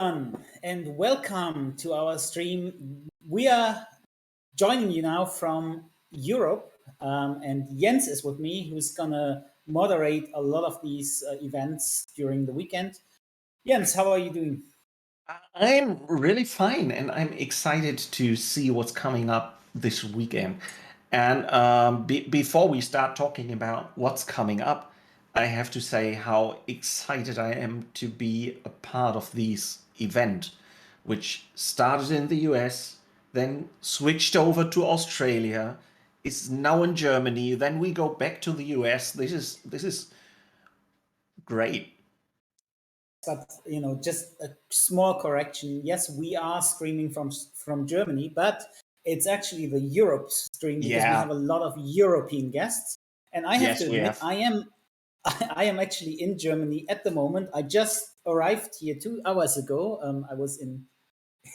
And welcome to our stream. We are joining you now from Europe, and Jens is with me, who's gonna moderate a lot of these events during the weekend. Jens, how are you doing? I'm really fine, and I'm excited to see what's coming up this weekend. And before we start talking about what's coming up, I have to say how excited I am to be a part of this event, which started in the US, then switched over to Australia, is now in Germany, then we go back to the US. This is great. But just a small correction. Yes, we are streaming from Germany, but it's actually the Europe stream because we have Yeah, a lot of European guests. And I have to yes, we admit, have. I am actually in Germany at the moment. I just arrived here 2 hours ago. I was in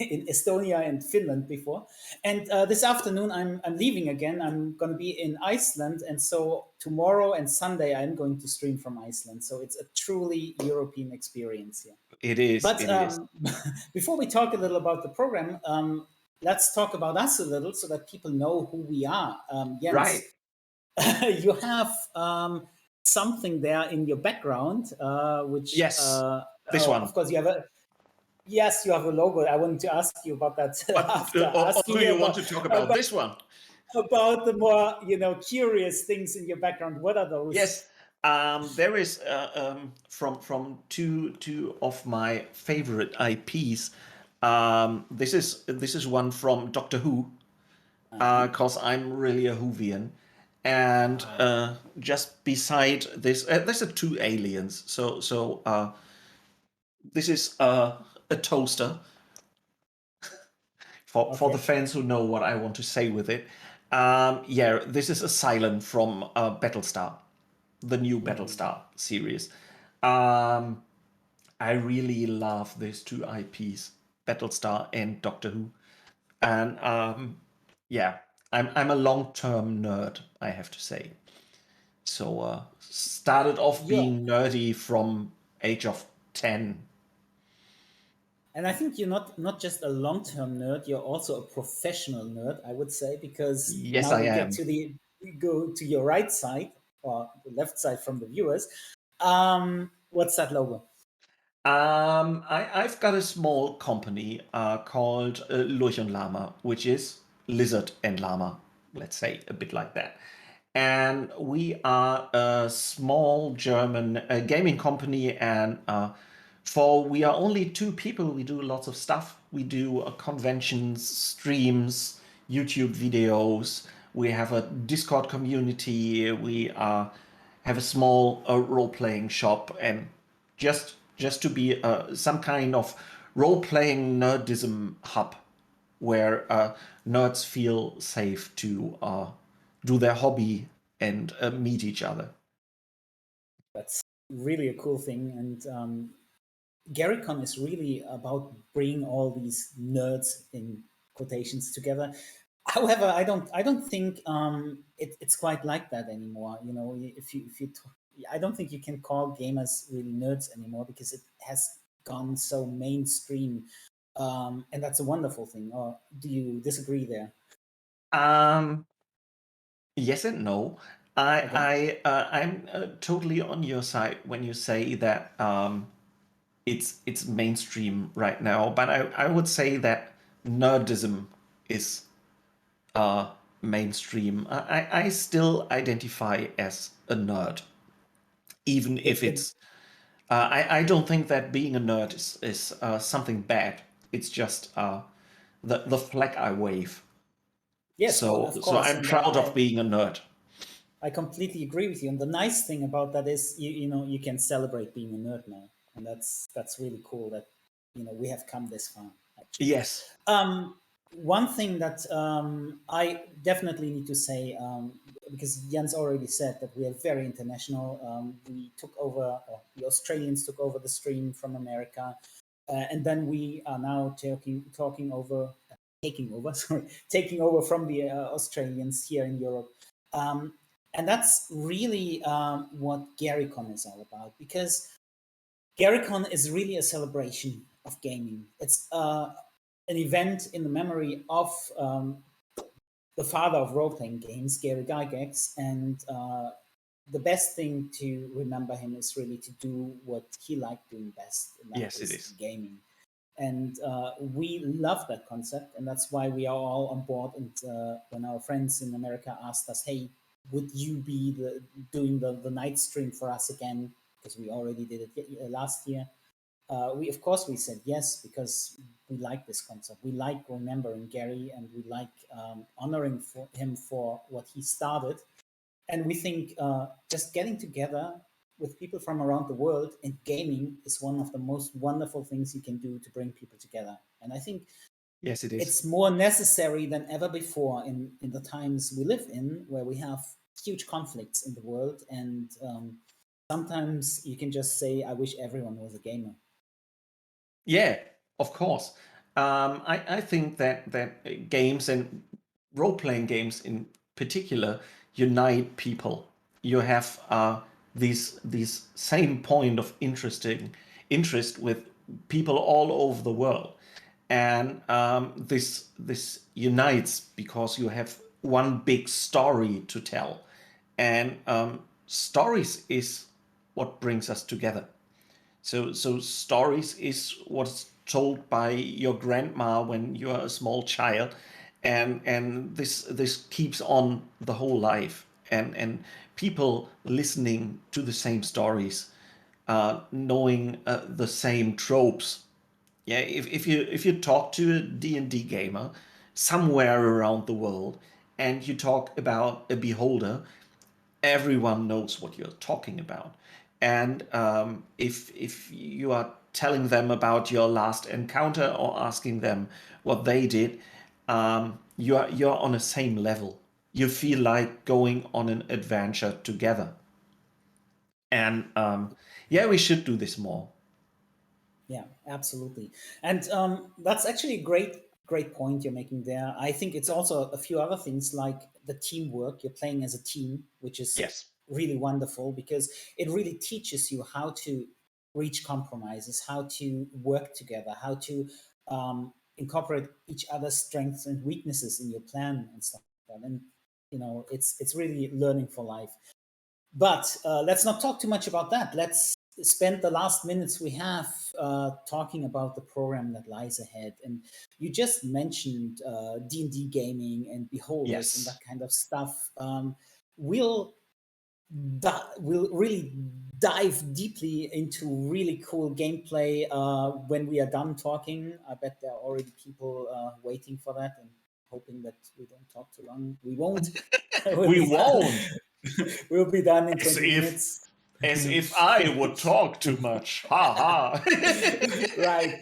in Estonia and Finland before, and this afternoon I'm leaving again. I'm going to be in Iceland, and so tomorrow and Sunday I'm going to stream from Iceland. So it's a truly European experience here. It is, But it is. before we talk a little about the program, let's talk about us a little so that people know who we are. Right. Jens, you have something there in your background, which, Yes, this one. of course, you have a yes, you have a logo. I wanted to ask you about that But after or asking do you you want to talk about about this one? about the more curious things in your background. What are those? Yes, there is from two of my favorite IPs. This is one from Doctor Who, Uh-huh. because I'm really a Whovian, and just beside this, there's a two aliens. So this is a toaster for the Okay. fans who know what I want to say with it. Yeah, this is a Cylon from Battlestar, the new Battlestar series. Um, I really love these two IPs, Battlestar and Doctor Who, and yeah, I'm a long-term nerd, I have to say. So started off Yeah, being nerdy from age of 10. and I think you're not just a long term nerd. You're also a professional nerd, I would say, because Yes, now I we get am. to the we go to your right side or the left side from the viewers. What's that logo? I've got a small company called Lurch und Lama, which is lizard and llama, let's say, a bit like that. And we are a small German gaming company, and for we are only two people, we do lots of stuff. We do conventions, streams, YouTube videos. We have a Discord community. We have a small role-playing shop, and just to be some kind of role-playing nerdism hub where nerds feel safe to do their hobby and meet each other. That's really a cool thing, and GaryCon is really about bringing all these nerds in quotations together. However, I don't think it's quite like that anymore. I don't think you can call gamers really nerds anymore because it has gone so mainstream, and that's a wonderful thing. Or do you disagree there? Um, yes and no. Okay. I'm totally on your side when you say that it's mainstream right now, but I would say that nerdism is mainstream. I still identify as a nerd, even if It it's. I don't think that being a nerd is something bad. It's just the flag I wave. yes, So of so course, I'm and proud of being a nerd. I completely agree with you. And the nice thing about that is you can celebrate being a nerd now, and that's really cool that we have come this far actually. Yes. One thing that I definitely need to say, because Jens already said that we are very international. We took over, or the Australians took over the stream from America, and then we are now talking over, taking over, sorry, taking over from the Australians here in Europe. Um, and that's really what GaryCon is all about, because GaryCon is really a celebration. of gaming. It's an event in the memory of the father of role-playing games, Gary Gygax, and the best thing to remember him is really to do what he liked doing best, and that Yes, it is is. gaming. And we love that concept, and that's why we are all on board. And when our friends in America asked us, "Hey, would you be doing the night stream for us again?" Because we already did it last year. We of course we said yes because we like this concept. We like remembering Gary, and we like honoring him for what he started. And we think just getting together with people from around the world and gaming is one of the most wonderful things you can do to bring people together. And I think Yes, it is. it's more necessary than ever before in the times we live in, where we have huge conflicts in the world. And sometimes you can just say, I wish everyone was a gamer. Yeah, of course. I think that games and role-playing games in particular unite people. You have these same point of interest with people all over the world, and this unites because you have one big story to tell, and stories is what brings us together. So stories is what's told by your grandma when you are a small child, and this keeps on the whole life, and people listening to the same stories, knowing the same tropes. Yeah, if you talk to a D&D gamer somewhere around the world, and you talk about a beholder, everyone knows what you're talking about. And if you are telling them about your last encounter or asking them what they did, you're on the same level. You feel like going on an adventure together. And yeah, we should do this more. Yeah, absolutely. And that's actually a great point you're making there. I think it's also a few other things like the teamwork. You're playing as a team, which is Yes. really wonderful because it really teaches you how to reach compromises, how to work together, how to incorporate each other's strengths and weaknesses in your plan and stuff like that. And it's really learning for life. But let's not talk too much about that. Let's spend the last minutes we have talking about the program that lies ahead. And you just mentioned D&D gaming and beholders and Yes. that kind of stuff. We'll we'll really dive deeply into really cool gameplay when we are done talking. I bet there are already people waiting for that and hoping that we don't talk too long. We won't. we'll We be done. won't. We'll be done in As 20 if minutes. as if I would talk too much. Ha ha. Right.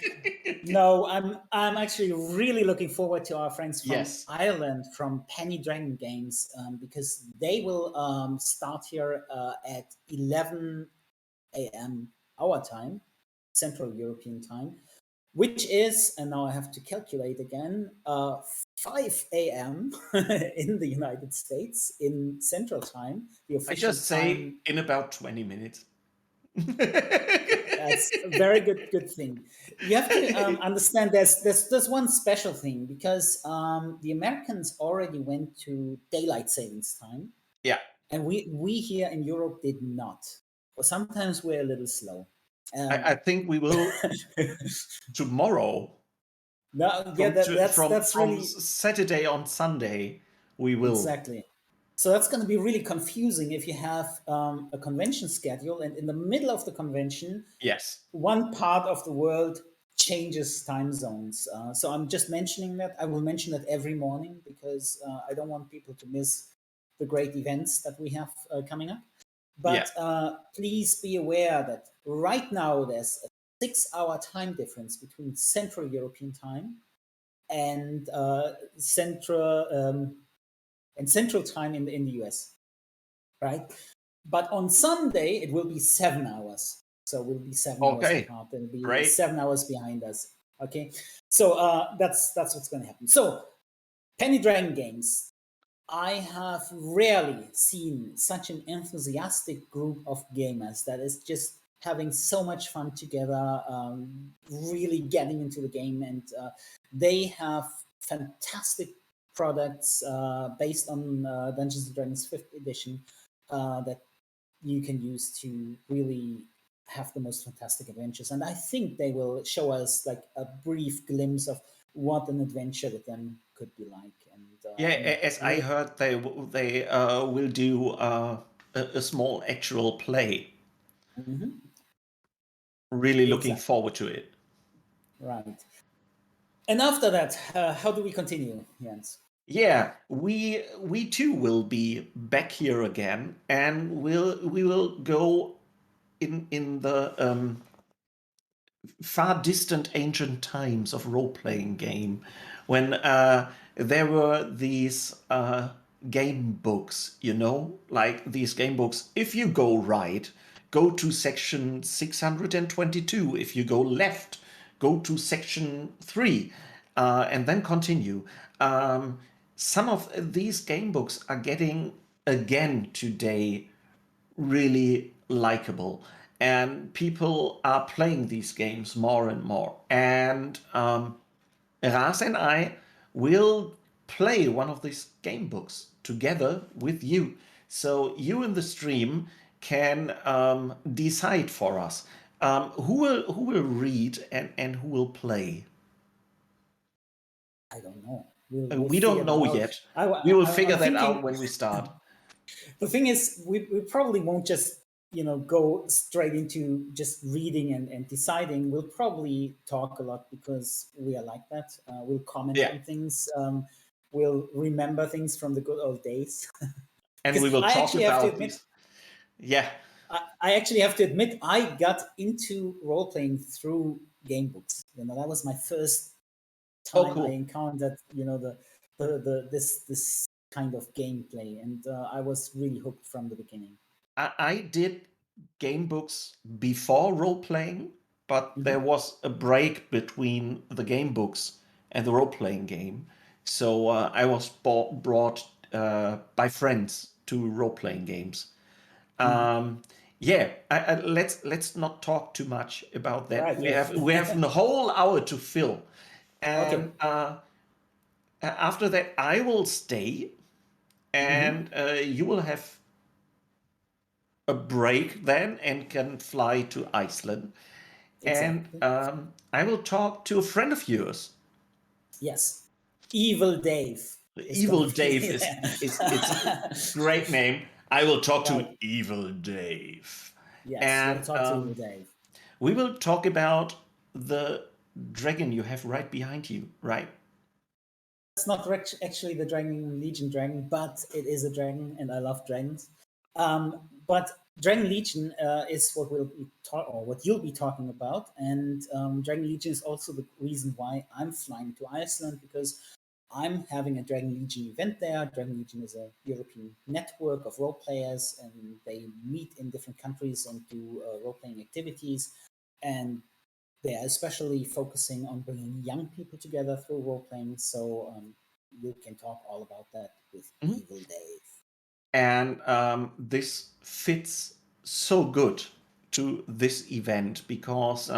No, I'm actually really looking forward to our friends from Yes. Ireland from Penny Dragon Games because they will start here at 11 a.m. our time, Central European time, which is, and now I have to calculate again, 5 a.m. in the United States in Central Time, the I official just say time. in about 20 minutes. That's a very good thing. You have to understand there's one special thing because the Americans already went to daylight savings time, Yeah, and we here in Europe did not. Or sometimes we're a little slow. I think we will tomorrow No, yeah, from that's really Saturday on Sunday. We will. exactly. So that's going to be really confusing if you have a convention schedule, and in the middle of the convention, Yes. one part of the world changes time zones. So I'm just mentioning that. I will mention that every morning because I don't want people to miss the great events that we have coming up. Yeah. But please be aware that right now there's a 6 hour time difference between Central European time and Central time in the US, right? But on Sunday, it will be 7 hours. So we'll be 7 hours Okay. apart and be Great. 7 hours behind us. Okay. So that's what's going to happen. So Penny Dragon Games. I have rarely seen such an enthusiastic group of gamers that is just having so much fun together, really getting into the game, and they have fantastic products based on Dungeons and Dragons Fifth Edition that you can use to really have the most fantastic adventures. And I think they will show us like a brief glimpse of what an adventure with them could be like. And Yeah, I'm as I really, heard, they will do a small actual play. Mhm, Really looking exactly forward to it. right. And after that, how do we continue, Jens? Yeah, we too will be back here again, and we will go in the far distant ancient times of role playing game when there were these game books, you know, like these game books. If you go right, go to section 622. If you go left, go to section 3, and then continue. Some of these game books are getting again today really likable, and people are playing these games more and more. And Ras and I will play one of these game books together with you, so you in the stream can decide for us who will read and who will play. I don't know. We'll We don't figure that know out. yet. We will figure I'm that out thinking when we start. the thing is, we probably won't just go straight into just reading and deciding. We'll probably talk a lot because we are like that. We'll comment Yeah, on things. We'll remember things from the good old days. and Because we will I talk actually have to about admit, these. Yeah. I actually have to admit, I got into role playing through game books. That was my first Oh, time I cool. encountered, this kind of gameplay, and I was really hooked from the beginning. I did game books before role playing, but there Hmm. was a break between the game books and the role playing game. So I was brought by friends to role playing games. Hmm. Yeah, let's not talk too much about that. Right, We have a whole hour to fill, okay. and after that I will stay, Hmm. and you will have a break then and can fly to Iceland. And Exactly. I will talk to a friend of yours. Yes. Evil Dave is Evil gonna Dave be is there. is it's a great name. I will talk to Right. Evil Dave, Yes, we'll and talk to Evil Dave. we will talk about the dragon you have right behind you. Right? It's not actually the Dragon Legion dragon, but it is a dragon, and I love dragons. But Dragon Legion is what we'll be or what you'll be talking about, and Dragon Legion is also the reason why I'm flying to Iceland because I'm having a Dragon Legion event there. Dragon Legion is a European network of role players, and they meet in different countries and do role playing activities. And they are especially focusing on bringing young people together through role playing. So you can talk all about that with Mhm. Evil Dave. And this fits so good to this event because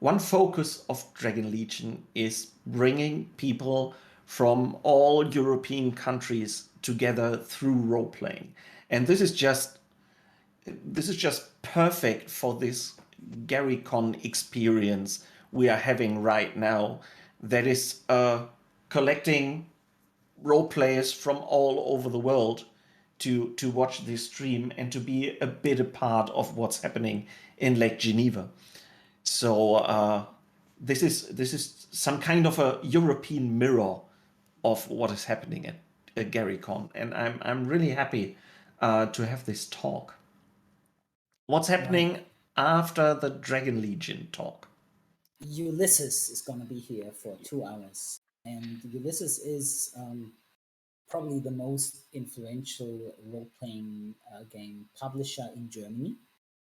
one focus of Dragon Legion is bringing people from all European countries together through role playing, and this is just perfect for this GaryCon experience we are having right now. That is collecting role players from all over the world to watch this stream and to be a bit a part of what's happening in Lake Geneva. So this is some kind of a European mirror of what is happening at GaryCon, and I'm really happy to have this talk. What's Right. happening after the Dragon Legion talk? Ulysses is going to be here for 2 hours. And Ulysses is probably the most influential role playing game publisher in Germany.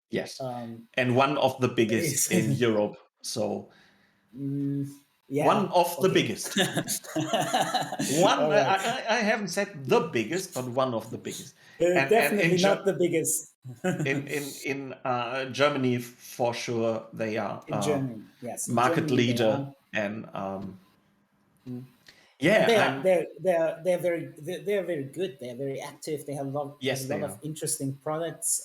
Yes, Um, and one of the biggest it's, in Europe. So Yeah. One of the Okay. biggest. One, All right. I haven't said the biggest, but one of the biggest. And Definitely not the biggest. in Germany, for sure, they are In Germany, yes. In market Germany, they leader. are. And Mm. And yeah, they are I'm they're very good. They're very active. They have yes, a they lot of are. interesting products.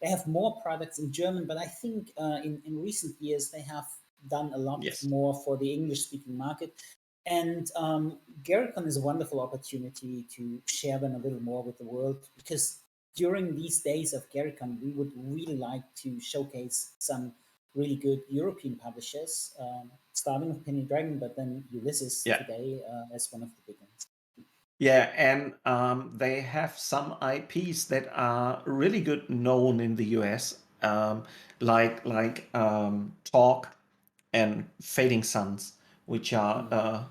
They have more products in German, but I think in recent years they have done a lot Yes, more for the English speaking market. And GaryCon is a wonderful opportunity to share them a little more with the world because during these days of GaryCon, we would really like to showcase some really good European publishers, starting with Penny Dragon, but then Ulysses yeah, today as one of the big ones. yeah, and they have some IPs that are really good known in the US, like Talk and Fading Suns, which are Mm,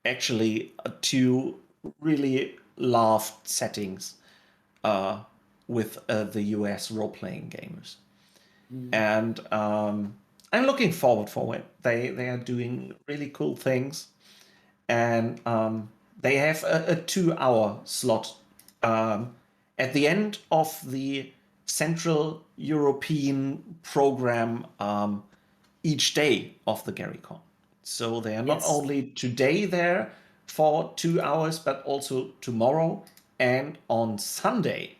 actually two really loved settings uh, with the US role playing gamers. mm. And I'm looking forward for it. They are doing really cool things, and they have a 2 hour slot at the end of the Central European program each day of the GaryCon. So they are not Yes, only today there for 2 hours, but also tomorrow and on Sunday.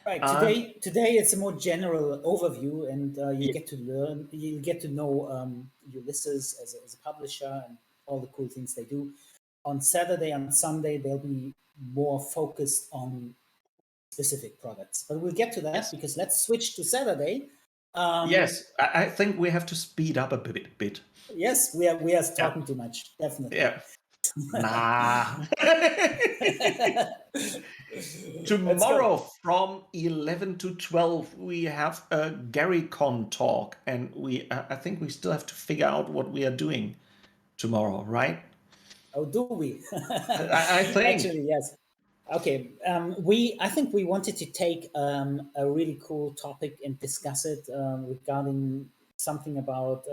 right. Uh, Today it's a more general overview, and you yeah, get to learn, you get to know Ulysses as a publisher and all the cool things they do. On Saturday and Sunday, they'll be more focused on specific products. But we'll get to that yes, because let's switch to Saturday. Um, yes. I think we have to speed up a bit. yes, we are Yeah, talking too much, definitely. yeah. Nah. Let's go. Tomorrow from 11 to 12, we have a GaryCon talk, and I think we still have to figure out what we are doing tomorrow, right? Oh, do we? I think. Actually, yes. Okay. I think we wanted to take a really cool topic and discuss it regarding something about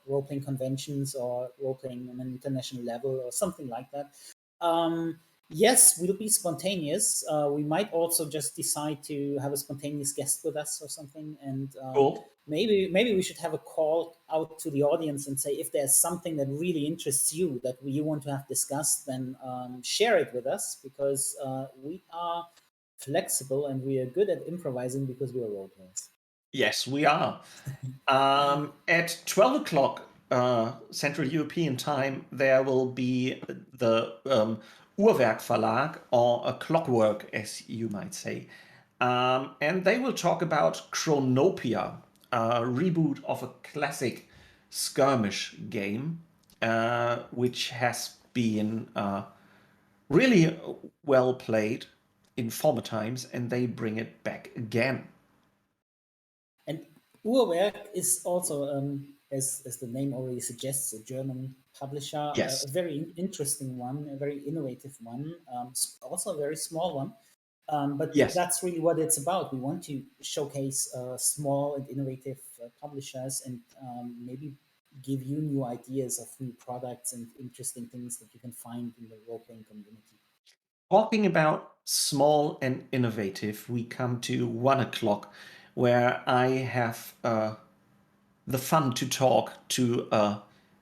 role playing conventions or role playing on an international level or something like that. Um, yes, we'll be spontaneous. We might also just decide to have a spontaneous guest with us or something, and Cool. maybe we should have a call out to the audience and say if there's something that really interests you that you want to have discussed, then share it with us because we are flexible and we are good at improvising because we are role players. Yes, we are. At 12 o'clock Central European time, there will be the Uhrwerk Verlag, or a clockwork, as you might say. And they will talk about Chronopia, a reboot of a classic skirmish game, which has been really well played in former times, and they bring it back again. And Uhrwerk is also, as the name already suggests, a German publisher, a Yes, very interesting one, a very innovative one, also a very small one. But yes. that's really what it's about. We want to showcase small and innovative publishers and maybe give you new ideas of new products and interesting things that you can find in the role playing community. Talking about small and innovative, we come to 1 o'clock, where I have the fun to talk to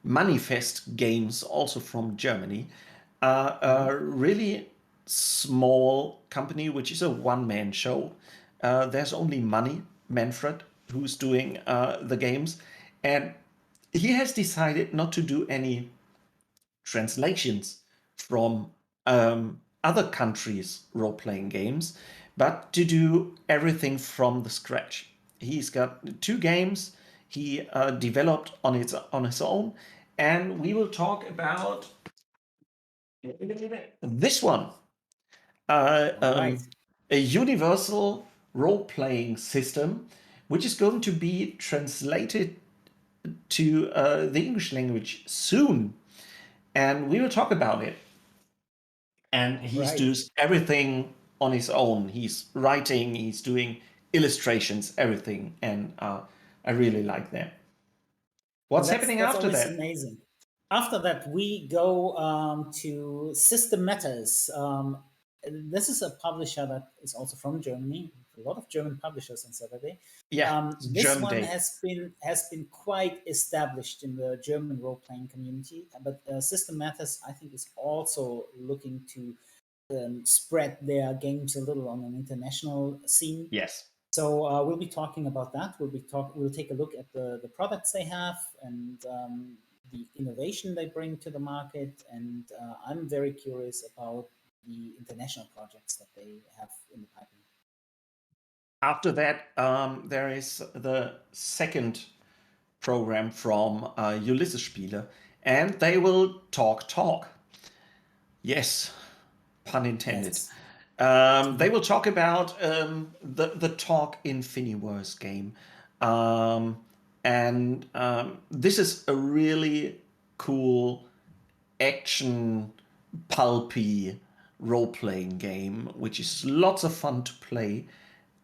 Manifest Games, also from Germany, Mhm. a really small company, which is a one-man show. There's only money, Manfred, who's doing the games, and he has decided not to do any translations from other countries' role playing games, but to do everything from the scratch. He's got two games he developed on his own, and we will talk about this one, uh, All right. um, a universal role playing system, which is going to be translated to the English language soon, and we will talk about it. And All he right. does everything on his own. He's writing, he's doing illustrations, everything, and I really like that. Well, What's happening that's after always that? amazing. After that, we go to System Matters. This is a publisher that is also from Germany. A lot of German publishers on Saturday. Yeah, it's This German one Day. has been quite established in the German role playing community, but System Matters, I think, is also looking to spread their games a little on an international scene. Yes. So we'll be talking about that. We'll take a look at the products they have and the innovation they bring to the market. And I'm very curious about the international projects that they have in the pipeline. After that, there is the second program from Ulysses Spiele, and they will talk. Yes, pun intended. Yes. They will talk about the Talk Infiniverse game. And this is a really cool action pulpy role-playing game, which is lots of fun to play.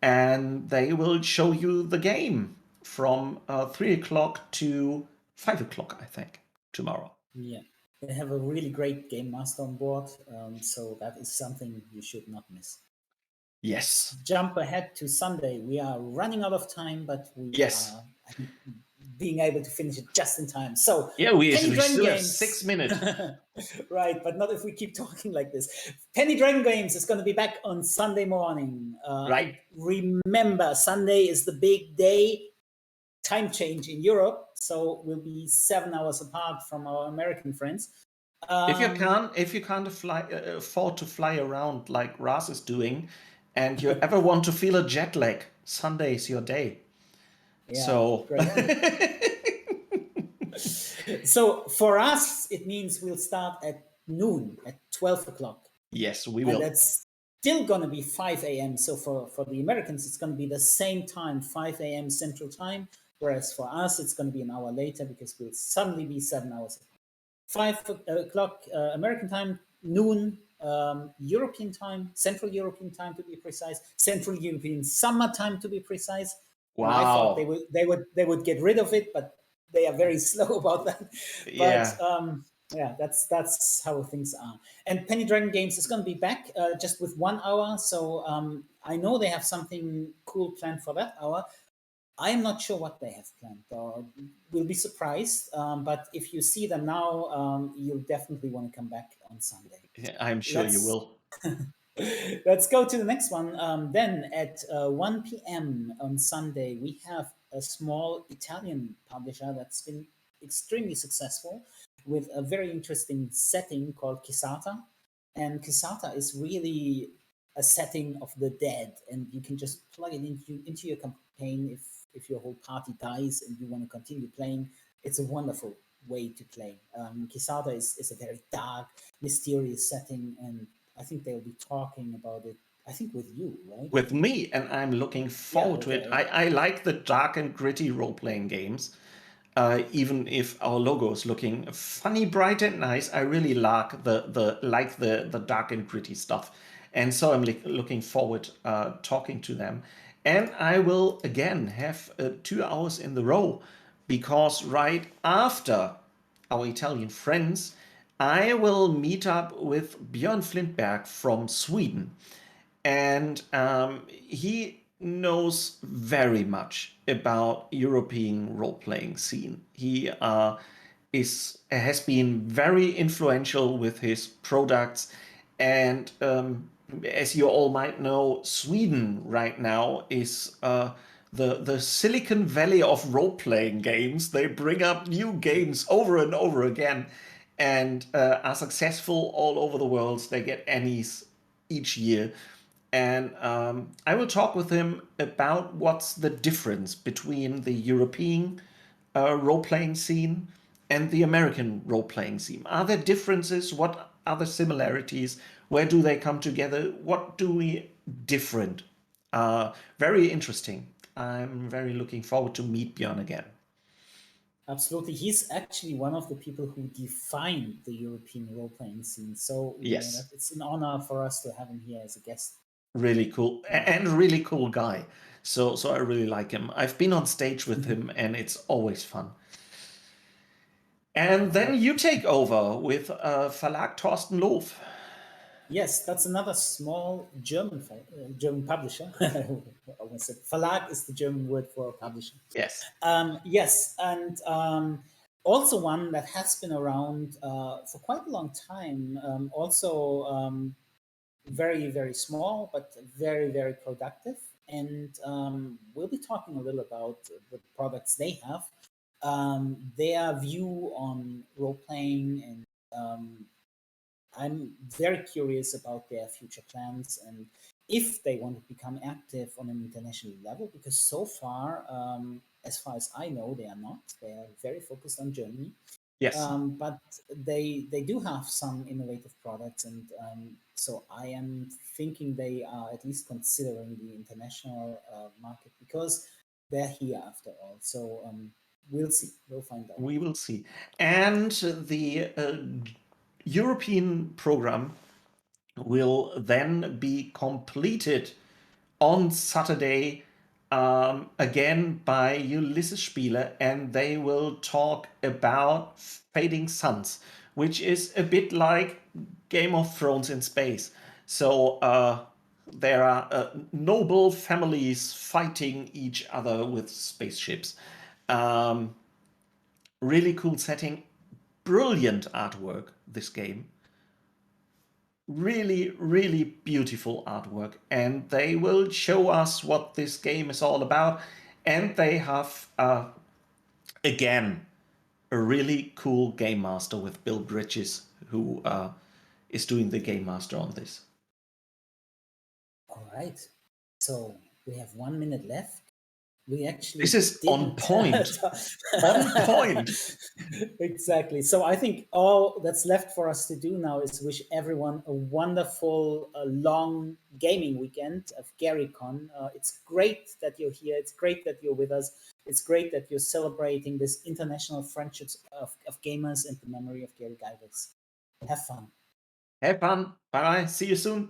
And they will show you the game from 3 o'clock to 5 o'clock, I think, tomorrow. Yeah. They have a really great game master on board. So that is something you should not miss. Yes. Let's jump ahead to Sunday. We are running out of time, but we Yes. are, I think, being able to finish it just in time. So, Yeah, we Penny Dragon still have Games. 6 minutes. Right, but not if we keep talking like this. Penny Dragon Games is going to be back on Sunday morning. Right. Remember, Sunday is the big day. Time change in Europe, so we'll be 7 hours apart from our American friends. If you can't afford to fly around like Ras is doing, and you ever want to feel a jet lag, Sunday is your day. Yeah, So great. So for us, it means we'll start at noon, at 12 o'clock. Yes, we And will. that's still going to be 5 a.m. So for the Americans, it's going to be the same time, 5 a.m. Central Time. Whereas for us, it's going to be an hour later because we'll suddenly be 7 hours. 5 o'clock American time, noon European time, Central European time to be precise, Central European summer time to be precise. Wow. And I thought they would get rid of it, but they are very slow about that. Yeah. But yeah, that's how things are. And Penny Dragon Games is going to be back just with 1 hour. So I know they have something cool planned for that hour. I'm not sure what they have planned. We'll be surprised. But if you see them now, you'll definitely want to come back on Sunday. Yeah, I'm sure you will. Let's go to the next one. Then at 1 p.m. on Sunday, we have a small Italian publisher that's been extremely successful with a very interesting setting called Kisata. And Kisata is really a setting of the dead, and you can just plug it into your campaign if your whole party dies and you want to continue playing. It's a wonderful way to play. Kisata is a very dark, mysterious setting, and I think they'll be talking about it, I think, with you, right? With me, and I'm looking forward to it. I like the dark and gritty role-playing games. Even if our logo is looking funny, bright, and nice, I really like the dark and gritty stuff, and so I'm looking forward talking to them. And I will again have 2 hours in the row, because right after our Italian friends, I will meet up with Björn Flintberg from Sweden, and he knows very much about European role-playing scene. He has been very influential with his products, and as you all might know, Sweden right now is the Silicon Valley of role-playing games. They bring up new games over and over again, and are successful all over the world. They get Emmys each year. And I will talk with him about what's the difference between the European role-playing scene and the American role-playing scene. Are there differences? What are the similarities? Where do they come together? What do we different? Very interesting. I'm very looking forward to meet Björn again. Absolutely. He's actually one of the people who defined the European role playing scene. So, Yes. it's an honor for us to have him here as a guest. Really cool, and really cool guy. So I really like him. I've been on stage with him, and it's always fun. And then you take over with Verlag Thorsten Loof. Yes, that's another small German publisher. I almost said Verlag is the German word for publisher. Yes. Yes, and also one that has been around for quite a long time. Also very, very small, but very, very productive. And we'll be talking a little about the products they have, their view on role playing, and I'm very curious about their future plans and if they want to become active on an international level, because so far, as far as I know, they are not. They are very focused on Germany. Yes. But they do have some innovative products, and so I am thinking they are at least considering the international market because they're here after all. So we'll see. We'll find out. We will see. And the European program will then be completed on Saturday again by Ulysses Spiele, and they will talk about Fading Suns, which is a bit like Game of Thrones in space. So there are noble families fighting each other with spaceships. Really cool setting, brilliant artwork, this game. Really, really beautiful artwork, and they will show us what this game is all about. And they have, again, a really cool game master with Bill Bridges, who is doing the game master on this. All right. So we have 1 minute left. We actually This is on didn't. point. On point. Exactly. So I think all that's left for us to do now is wish everyone a wonderful, long gaming weekend of GaryCon. It's great that you're here. It's great that you're with us. It's great that you're celebrating this international friendships of gamers in the memory of Gary Gygax. Have fun. Have fun. Bye. See you soon.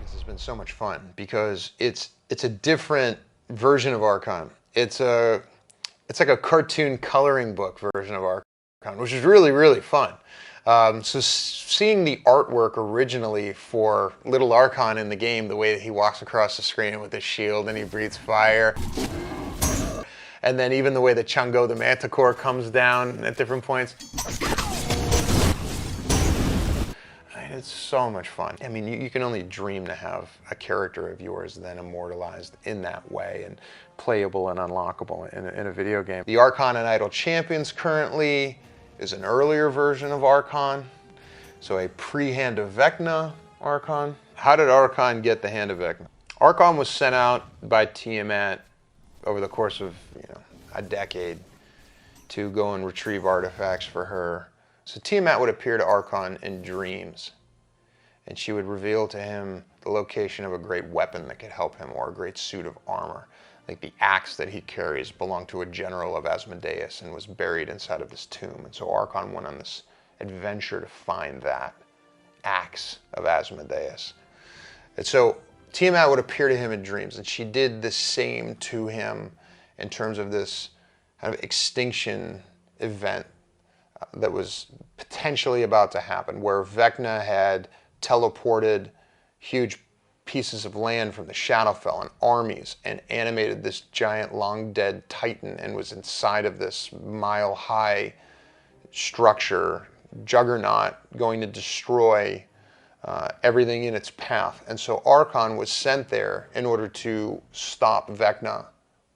This has been so much fun because it's a different version of Archon. It's like a cartoon coloring book version of Archon, which is really, really fun. So seeing the artwork originally for Little Archon in the game, the way that he walks across the screen with his shield and he breathes fire, and then even the way that Chungo the Manticore comes down at different points. It's so much fun. I mean, you can only dream to have a character of yours then immortalized in that way and playable and unlockable in a video game. The Archon and Idle Champions currently is an earlier version of Archon, so a pre-Hand of Vecna Archon. How did Archon get the Hand of Vecna? Archon was sent out by Tiamat over the course of a decade to go and retrieve artifacts for her. So Tiamat would appear to Archon in dreams, and she would reveal to him the location of a great weapon that could help him, or a great suit of armor. Like the axe that he carries belonged to a general of Asmodeus and was buried inside of this tomb. And so Archon went on this adventure to find that axe of Asmodeus. And so Tiamat would appear to him in dreams, and she did the same to him in terms of this kind of extinction event that was potentially about to happen, where Vecna had teleported huge pieces of land from the Shadowfell and armies and animated this giant long dead titan and was inside of this mile-high structure, juggernaut, going to destroy everything in its path. And so Archon was sent there in order to stop Vecna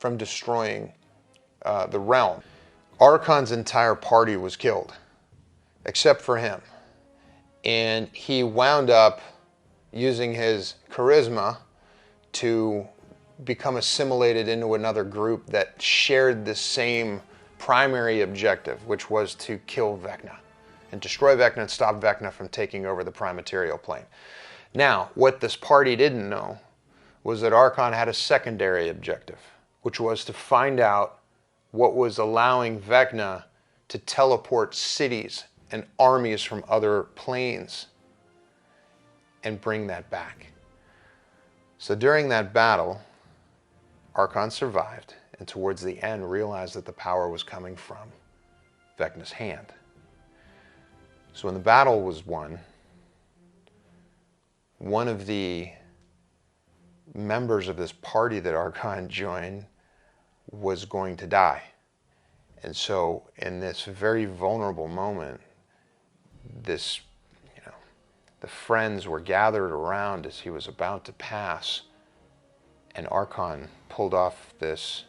from destroying the realm. Archon's entire party was killed, except for him. And he wound up using his charisma to become assimilated into another group that shared the same primary objective, which was to kill Vecna and destroy Vecna and stop Vecna from taking over the prime material plane. Now, what this party didn't know was that Archon had a secondary objective, which was to find out what was allowing Vecna to teleport cities and armies from other planes and bring that back. So during that battle, Archon survived, and towards the end realized that the power was coming from Vecna's hand. So when the battle was won, one of the members of this party that Archon joined was going to die. And so in this very vulnerable moment, this, the friends were gathered around as he was about to pass, and Archon pulled off this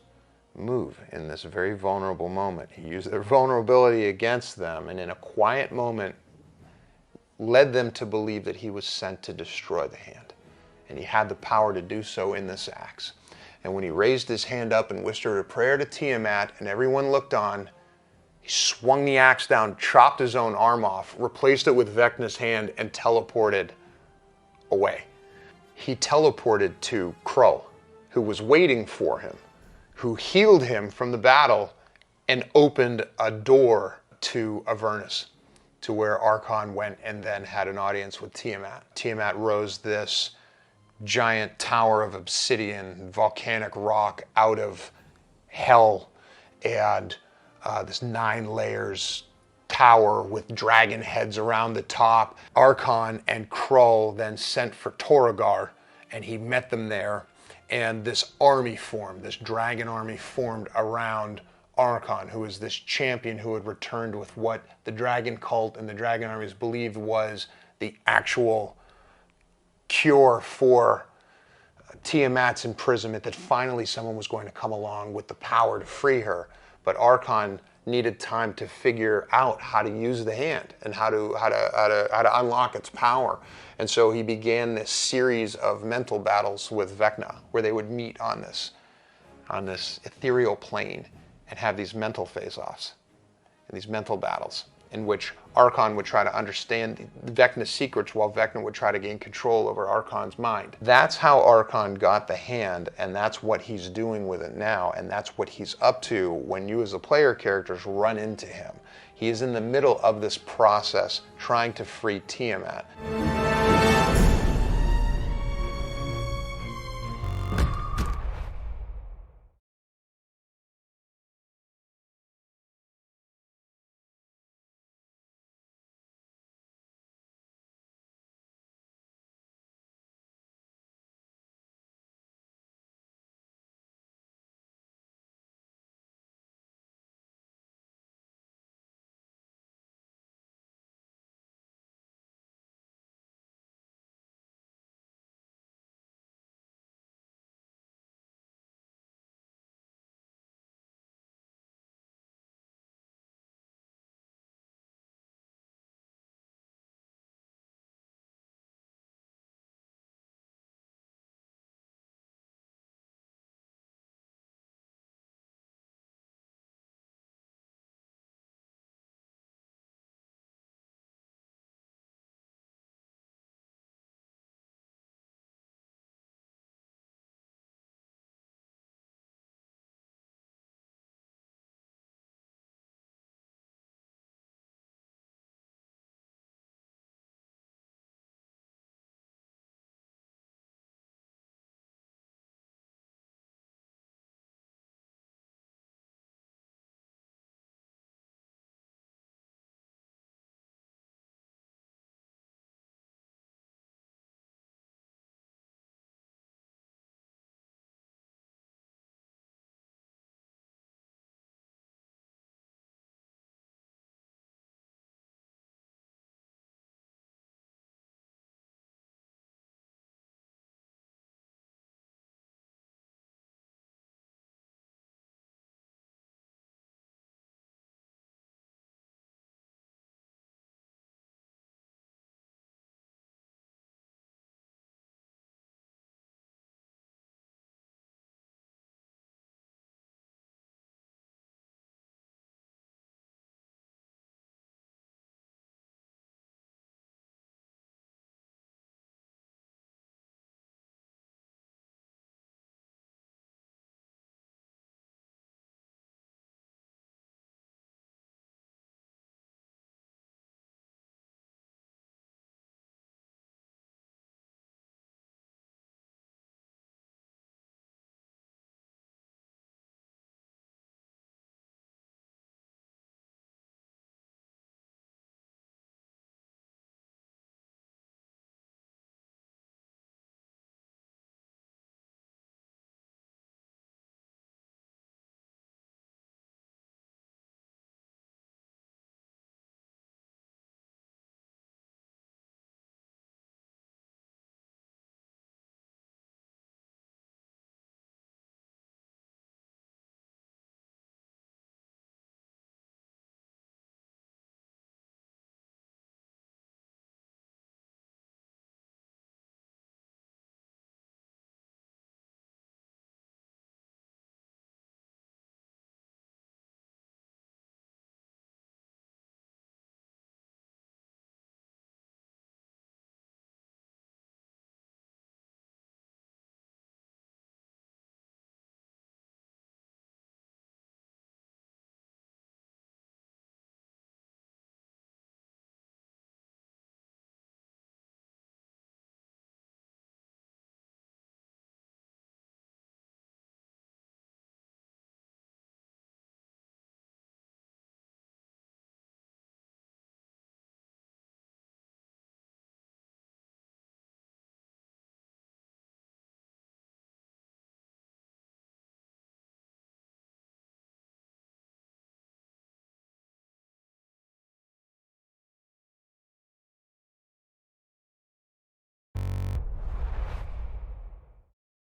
move in this very vulnerable moment. He used their vulnerability against them, and in a quiet moment led them to believe that he was sent to destroy the hand. And he had the power to do so in this axe. And when he raised his hand up and whispered a prayer to Tiamat and everyone looked on, he swung the axe down, chopped his own arm off, replaced it with Vecna's hand, and teleported away. He teleported to Krull, who was waiting for him, who healed him from the battle and opened a door to Avernus, to where Archon went and then had an audience with Tiamat. Tiamat rose this giant tower of obsidian, volcanic rock out of hell, and this 9 layers tower with dragon heads around the top. Archon and Krull then sent for Torragar, and he met them there, and this army formed, this dragon army formed around Archon, who was this champion who had returned with what the dragon cult and the dragon armies believed was the actual cure for Tiamat's imprisonment, that finally someone was going to come along with the power to free her. But Archon needed time to figure out how to use the hand and how to unlock its power. And so he began this series of mental battles with Vecna, where they would meet on this ethereal plane and have these mental face-offs and these mental battles, in which Archon would try to understand Vecna's secrets while Vecna would try to gain control over Archon's mind. That's how Archon got the hand, and that's what he's doing with it now, and that's what he's up to when you as the player characters run into him. He is in the middle of this process trying to free Tiamat.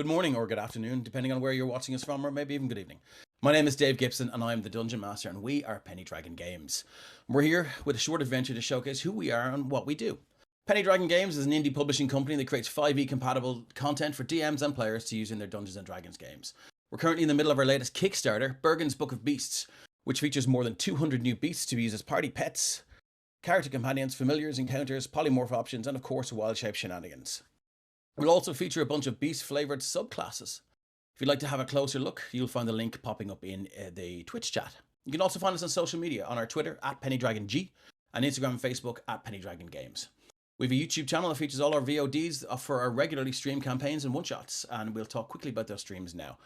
good morning or good afternoon, depending on where you're watching us from, or maybe even good evening. My name is Dave Gibson, and I'm the Dungeon Master, and we are Penny Dragon Games. We're here with a short adventure to showcase who we are and what we do. Penny Dragon Games is an indie publishing company that creates 5e compatible content for DMs and players to use in their Dungeons and Dragons games. We're currently in the middle of our latest Kickstarter, Bergen's Book of Beasts, which features more than 200 new beasts to be used as party pets, character companions, familiars, encounters, polymorph options, and of course wild shape shenanigans. We'll also feature a bunch of beast-flavoured subclasses. If you'd like to have a closer look, you'll find the link popping up in the Twitch chat. You can also find us on social media on our Twitter @PennyDragonG and Instagram and Facebook @PennyDragonGames. We have a YouTube channel that features all our VODs for our regularly streamed campaigns and one-shots, and we'll talk quickly about those streams now.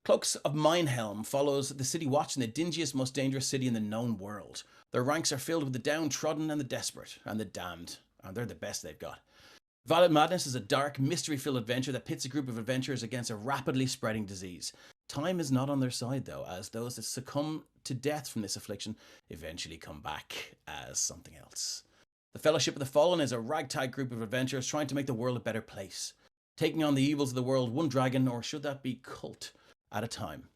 Cloaks of Minehelm follows the city watch in the dingiest, most dangerous city in the known world. Their ranks are filled with the downtrodden and the desperate and the damned, and they're the best they've got. Violet Madness is a dark, mystery-filled adventure that pits a group of adventurers against a rapidly spreading disease. Time is not on their side, though, as those that succumb to death from this affliction eventually come back as something else. The Fellowship of the Fallen is a ragtag group of adventurers trying to make the world a better place, taking on the evils of the world one dragon, or should that be cult, at a time.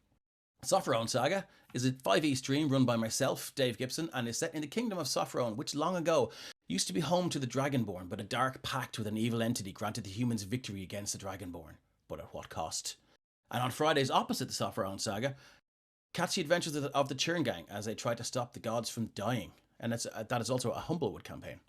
Sophron Saga is a 5e stream run by myself, Dave Gibson, and is set in the Kingdom of Sophron, which long ago used to be home to the Dragonborn, but a dark pact with an evil entity granted the humans victory against the Dragonborn. But at what cost? And on Fridays opposite the Sophron Saga, catch the adventures of the Churn Gang as they try to stop the gods from dying. And that is also a Humblewood campaign.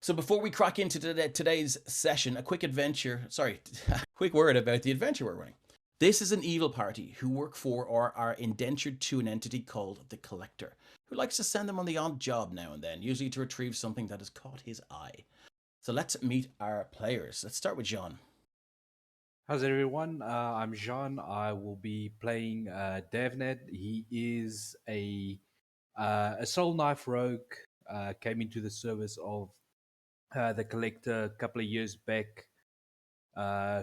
So before we crack into today's session, a quick word about the adventure we're running. This is an evil party who work for or are indentured to an entity called the Collector, who likes to send them on the odd job now and then, usually to retrieve something that has caught his eye. So let's meet our players. Let's start with Jean. How's everyone? I'm Jean. I will be playing Devnet. He is a soul knife rogue. Came into the service of the Collector a couple of years back.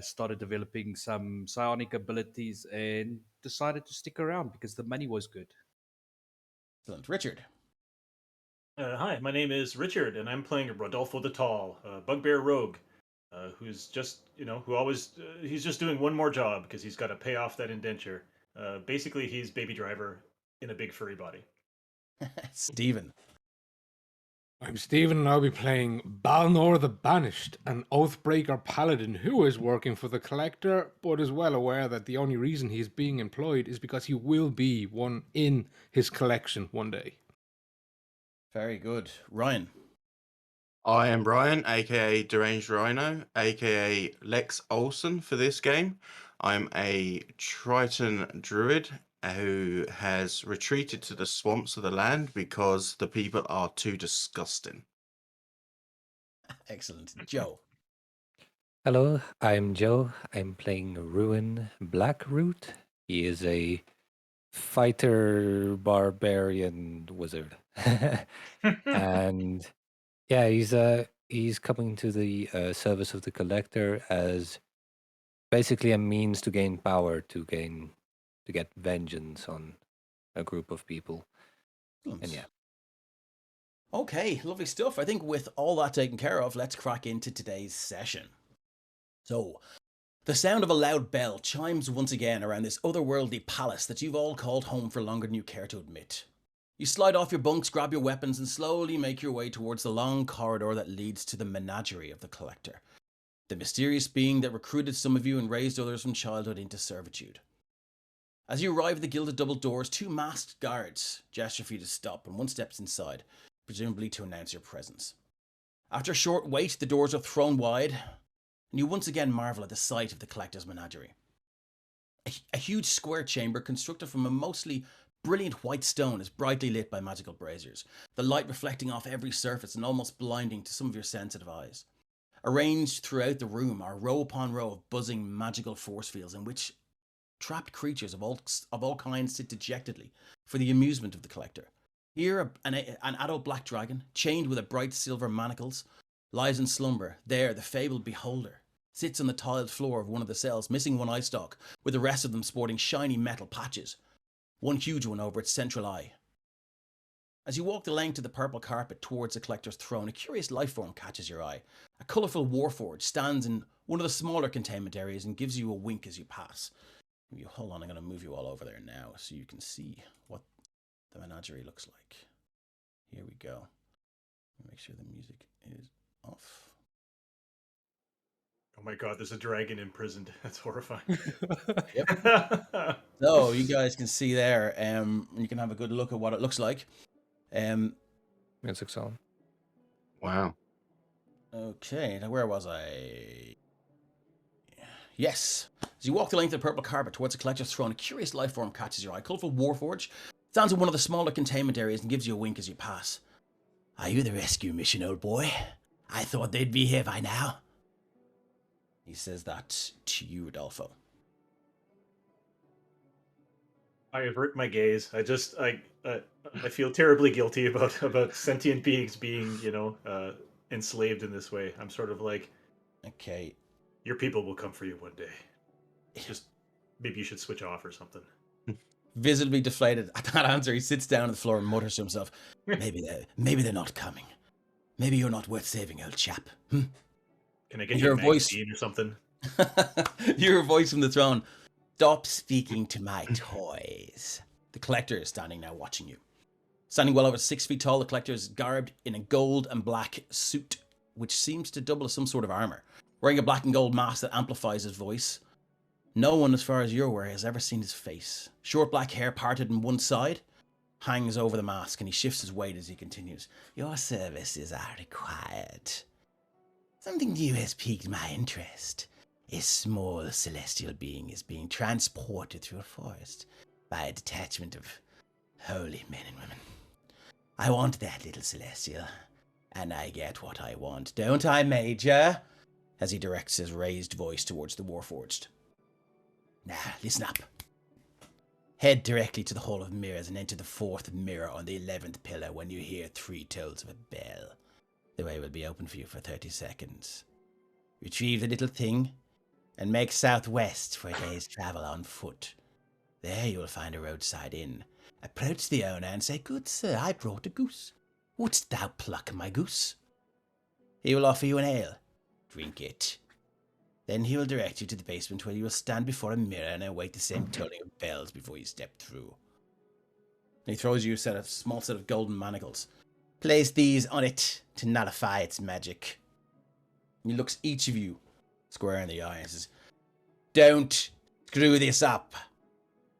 Started developing some psionic abilities and decided to stick around because the money was good. Excellent. Richard. Hi, my name is Richard, and I'm playing Rodolfo the Tall, a bugbear rogue, who's just, he's just doing one more job because he's got to pay off that indenture. Basically, he's Baby Driver in a big furry body. Stephen. I'm Stephen, and I'll be playing Balnor the Banished, an Oathbreaker paladin who is working for the Collector, but is well aware that the only reason he's being employed is because he will be one in his collection one day. Very good. Ryan. I am Brian, aka Deranged Rhino, aka Lex Olson for this game. I'm a Triton Druid who has retreated to the swamps of the land because the people are too disgusting. Excellent. Joe. Hello, I'm Joe. I'm playing Ruin Blackroot. He is a fighter barbarian wizard. And yeah, he's coming to the service of the Collector as basically a means to gain power, to get vengeance on a group of people. And yeah. Okay, lovely stuff. I think with all that taken care of, let's crack into today's session. So, the sound of a loud bell chimes once again around this otherworldly palace that you've all called home for longer than you care to admit. You slide off your bunks, grab your weapons, and slowly make your way towards the long corridor that leads to the menagerie of the Collector, the mysterious being that recruited some of you and raised others from childhood into servitude. As you arrive at the gilded double doors, two masked guards gesture for you to stop, and one steps inside, presumably to announce your presence. After a short wait, the doors are thrown wide, and you once again marvel at the sight of the Collector's menagerie. A huge square chamber constructed from a mostly brilliant white stone is brightly lit by magical braziers, the light reflecting off every surface and almost blinding to some of your sensitive eyes. Arranged throughout the room are row upon row of buzzing magical force fields in which trapped creatures of all kinds sit dejectedly for the amusement of the Collector. Here, an adult black dragon, chained with a bright silver manacles, lies in slumber. There, the fabled beholder sits on the tiled floor of one of the cells, missing one eye stalk, with the rest of them sporting shiny metal patches, one huge one over its central eye. As you walk the length of the purple carpet towards the Collector's throne, a curious lifeform catches your eye. A colourful warforged stands in one of the smaller containment areas and gives you a wink as you pass. Hold on, I'm going to move you all over there now so you can see what the menagerie looks like. Here we go. Make sure the music is off. Oh my god, there's a dragon imprisoned. That's horrifying. Yep. So you guys can see there, you can have a good look at what it looks like. Music's on. Wow. Okay, now where was I? Yes. As you walk the length of the purple carpet towards the collector's throne, a curious life form catches your eye. Colourful Warforge stands in one of the smaller containment areas and gives you a wink as you pass. Are you the rescue mission, old boy? I thought they'd be here by now. He says that to you, Rodolfo. I avert my gaze. I feel terribly guilty about sentient beings being, enslaved in this way. I'm sort of like, Okay. your people will come for you one day. Just maybe you should switch off or something. Visibly deflated at that answer, he sits down on the floor and mutters to himself, maybe they're not coming. Maybe you're not worth saving, old chap. Can I get Your you a voice- magazine or something? You hear a voice from the throne. Stop speaking to my toys. The collector is standing now watching you. Standing well over 6 feet tall, the collector is garbed in a gold and black suit, which seems to double as some sort of armor. Wearing a black and gold mask that amplifies his voice. No one, as far as you're aware, has ever seen his face. Short black hair parted on one side hangs over the mask, and he shifts his weight as he continues. Your services are required. Something new has piqued my interest. A small celestial being is being transported through a forest by a detachment of holy men and women. I want that little celestial, and I get what I want, don't I, Major? As he directs his raised voice towards the Warforged. Now, listen up. Head directly to the Hall of Mirrors and enter the 4th mirror on the 11th pillar when you hear 3 tolls of a bell. The way will be open for you for 30 seconds. Retrieve the little thing and make southwest for a day's travel on foot. There you will find a roadside inn. Approach the owner and say, "Good sir, I brought a goose. Wouldst thou pluck my goose?" He will offer you an ale. Drink it. Then he will direct you to the basement where you will stand before a mirror and await the same tolling of bells before you step through. He throws you a small set of golden manacles. Place these on it to nullify its magic. He looks each of you square in the eye and says, "Don't screw this up."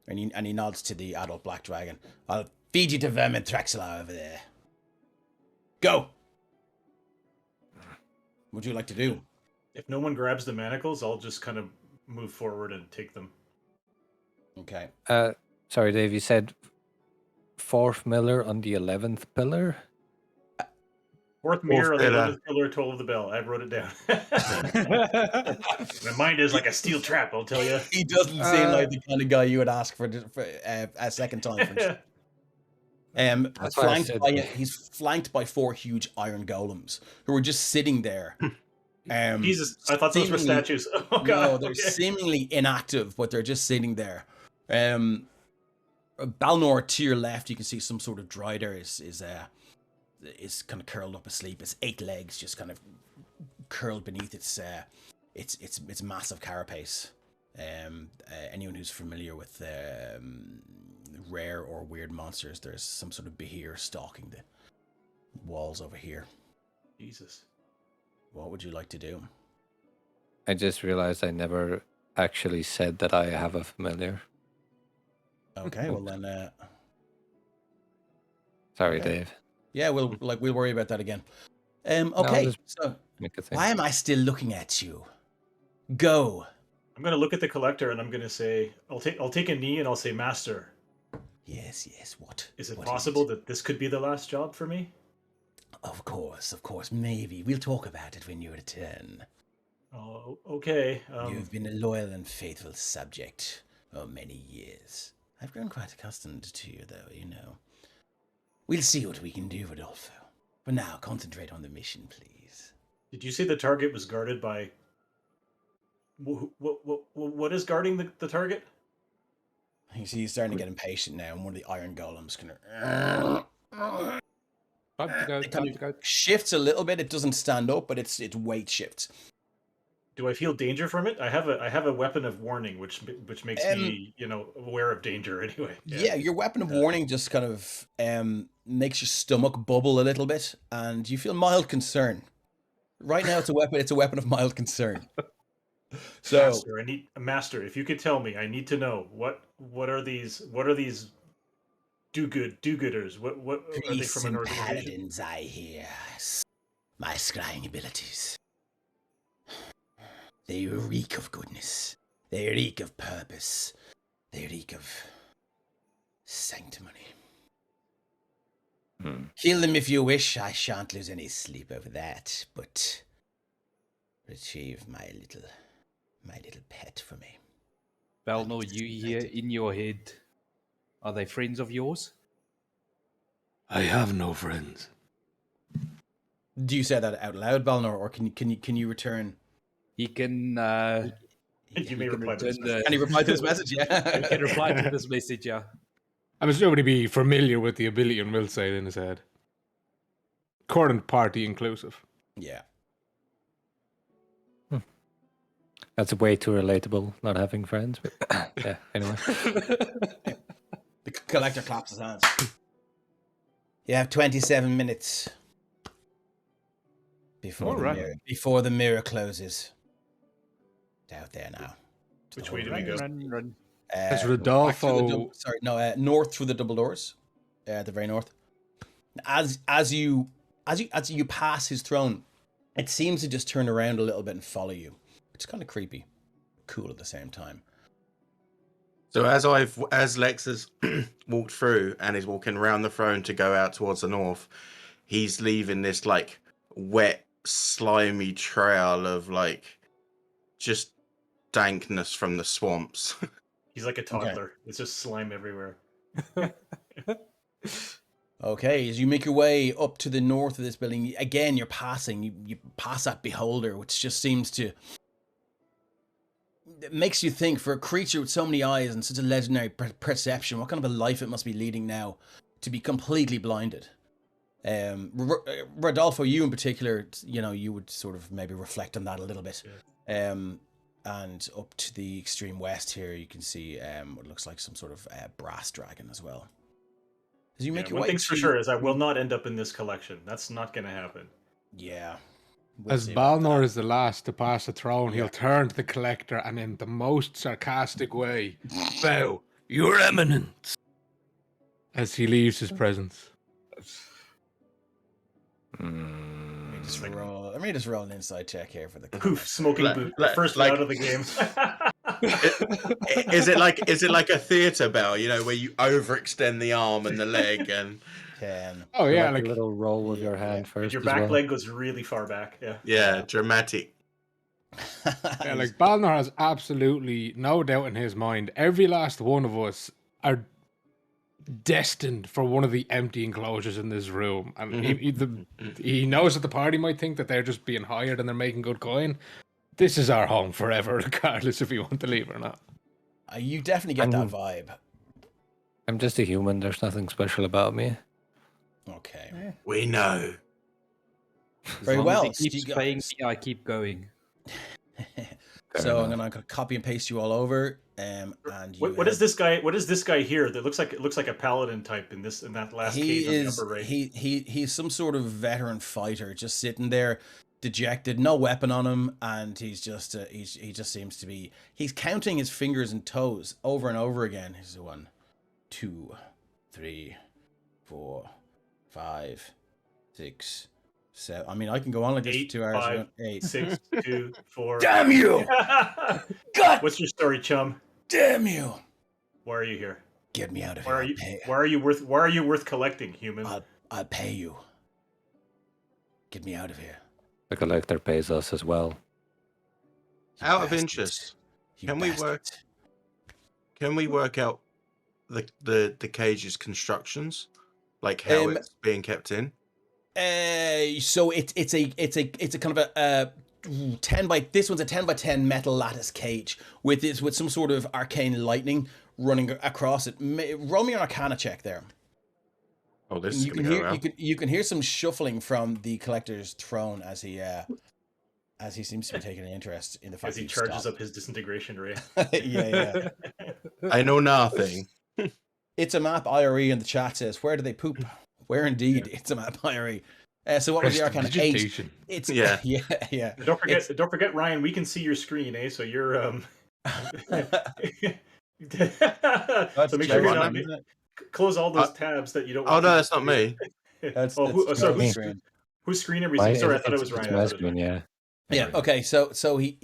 And he nods to the adult black dragon. "I'll feed you to Vermin Thraxila over there. Go!" What would you like to do? If no one grabs the manacles, I'll just kind of move forward and take them. Okay. Sorry, Dave, you said 4th pillar on the 11th pillar? 4th mirror on the pillar. 11th pillar, toll of the bell. I wrote it down. My mind is like a steel trap, I'll tell you. He doesn't seem like the kind of guy you would ask for a second time. For That's why I flanked said- he's flanked by 4 huge iron golems who are just sitting there. Jesus, I thought those were seemingly- statues. Oh god. No, they're okay. seemingly inactive, but they're just sitting there. Balnor, to your left, you can see some sort of drider is kind of curled up asleep. Its 8 legs just kind of curled beneath its massive carapace. Anyone who's familiar with rare or weird monsters, there's some sort of behir stalking the walls over here. Jesus. What would you like to do? I just realized I never actually said that I have a familiar. Okay, well then, Sorry, Okay. Dave. yeah, we'll worry about that again. Okay, just- so Make a thing. why am I still looking at you? Go. I'm gonna look at the collector and I'm gonna say, I'll take a knee and I'll say, "Master, Yes, what? is it What possible that this could be the last job for me?" Of course, maybe. We'll talk about it when you return. Oh, okay. You've been a loyal and faithful subject for many years. I've grown quite accustomed to you, though, you know. We'll see what we can do, Rodolfo. For now, concentrate on the mission, please. Did you say the target was guarded by? What is guarding the target? You see, he's starting to get impatient now, and one of the iron golems kind of... Time to go. It Time kind to go. of shifts a little bit. It doesn't stand up, but its weight shifts. Do I feel danger from it? I have a weapon of warning, which makes me aware of danger anyway. Yeah, your weapon of warning just kind of makes your stomach bubble a little bit, and you feel mild concern. Right now, it's a weapon. It's a weapon of mild concern. So, Master, I need a master. If you could tell me, I need to know what are these? What are these do-gooders? What are they priests from an and organization? paladins, I hear. My scrying abilities. They reek of goodness. They reek of purpose. They reek of sanctimony. Kill them if you wish. I shan't lose any sleep over that. But retrieve my little pet for me. Balnor, you hear in your head, are they friends of yours? I have no friends. Do you say that out loud, Balnor, or can you return? He can. You may reply to this return message. Can you reply to this message? Yeah. You can reply to this message, yeah. I'm assuming to be familiar with the ability and will say it in his head. Current party inclusive. Yeah. That's way too relatable, not having friends. But yeah, anyway. The collector claps his hands. You have 27 minutes before before the mirror closes. It's out there now. Which way do we go? Run. As Back Rodolfo, through north through the double doors, the very north. As you pass his throne, it seems to just turn around a little bit and follow you. It's kind of creepy, cool at the same time. So as Lex has walked through and is walking around the throne to go out towards the north, he's leaving this like wet, slimy trail of like just dankness from the swamps. He's like a toddler. It's just slime everywhere. Okay, as you make your way up to the north of this building, again you're passing. You pass that beholder, which just seems to. It makes you think, for a creature with so many eyes and such a legendary perception, what kind of a life it must be leading now to be completely blinded. Rodolfo, you in particular, you would sort of maybe reflect on that a little bit. Yeah. And up to the extreme west here, you can see what looks like some sort of brass dragon as well. As you make your one way, thing's for sure is I will not end up in this collection. That's not going to happen. Yeah. as Balnor is the last to pass the throne, he'll turn to the collector and in the most sarcastic way, bow, your eminence, as he leaves his presence. Let me just roll an inside check here for the Poof, smoking boot. The first like- round of the game. Is it like a theatre bell, where you overextend the arm and the leg and 10. Oh yeah, like like a little roll with your hand first. Your as back well. leg goes really far back. Yeah. yeah, dramatic. yeah, like Balnor has absolutely no doubt in his mind. Every last one of us are destined for one of the empty enclosures in this room, and he knows that the party might think that they're just being hired and they're making good coin. This is our home forever, regardless if we want to leave or not. You definitely get that vibe. I'm just a human. There's nothing special about me. Okay. We know. Very As long well. as he keeps paying me, I keep going. So I'm gonna copy and paste you all over. And what is this guy? What is this guy here? That looks like a paladin type in that last cave in the upper right. He's some sort of veteran fighter, just sitting there, dejected, no weapon on him, and he's just he just seems to be. He's counting his fingers and toes over and over again. He's 1, 2, 3, 4, 5, 6, 7. I mean, I can go on like this for 2 hours. 5, 8, 6, 2, 4. Damn you! God! What's your story, chum? Damn you! Why are you here? Get me out of Why here. are you worth collecting, human? I'll pay you. Get me out of here. The collector pays us as well. Out of interest, can we work out the cage's constructions, like how it's being kept in? So it's a kind of a 10 by, this one's a 10 by 10 metal lattice cage with some sort of arcane lightning running across it. Roll me an Arcana check there. Oh, this is you can hear some shuffling from the collector's throne as he as he seems to be taking an interest in the fact As he you've charges stopped. up his disintegration ray. Yeah. I know nothing. It's a map IRE in the chat says, where do they poop? Where indeed? It's a map IRE. So what was the Arcana 8? Prestidigitation. It's Yeah. yeah. Don't forget, Ryan. We can see your screen, eh? So you're so make sure you're not close all those tabs that you don't want. Oh no, that's not me. That's sorry. me. Whose screen are we Why? seeing? Sorry, I thought it was It's Ryan. my screen, yeah. Yeah. Okay. So he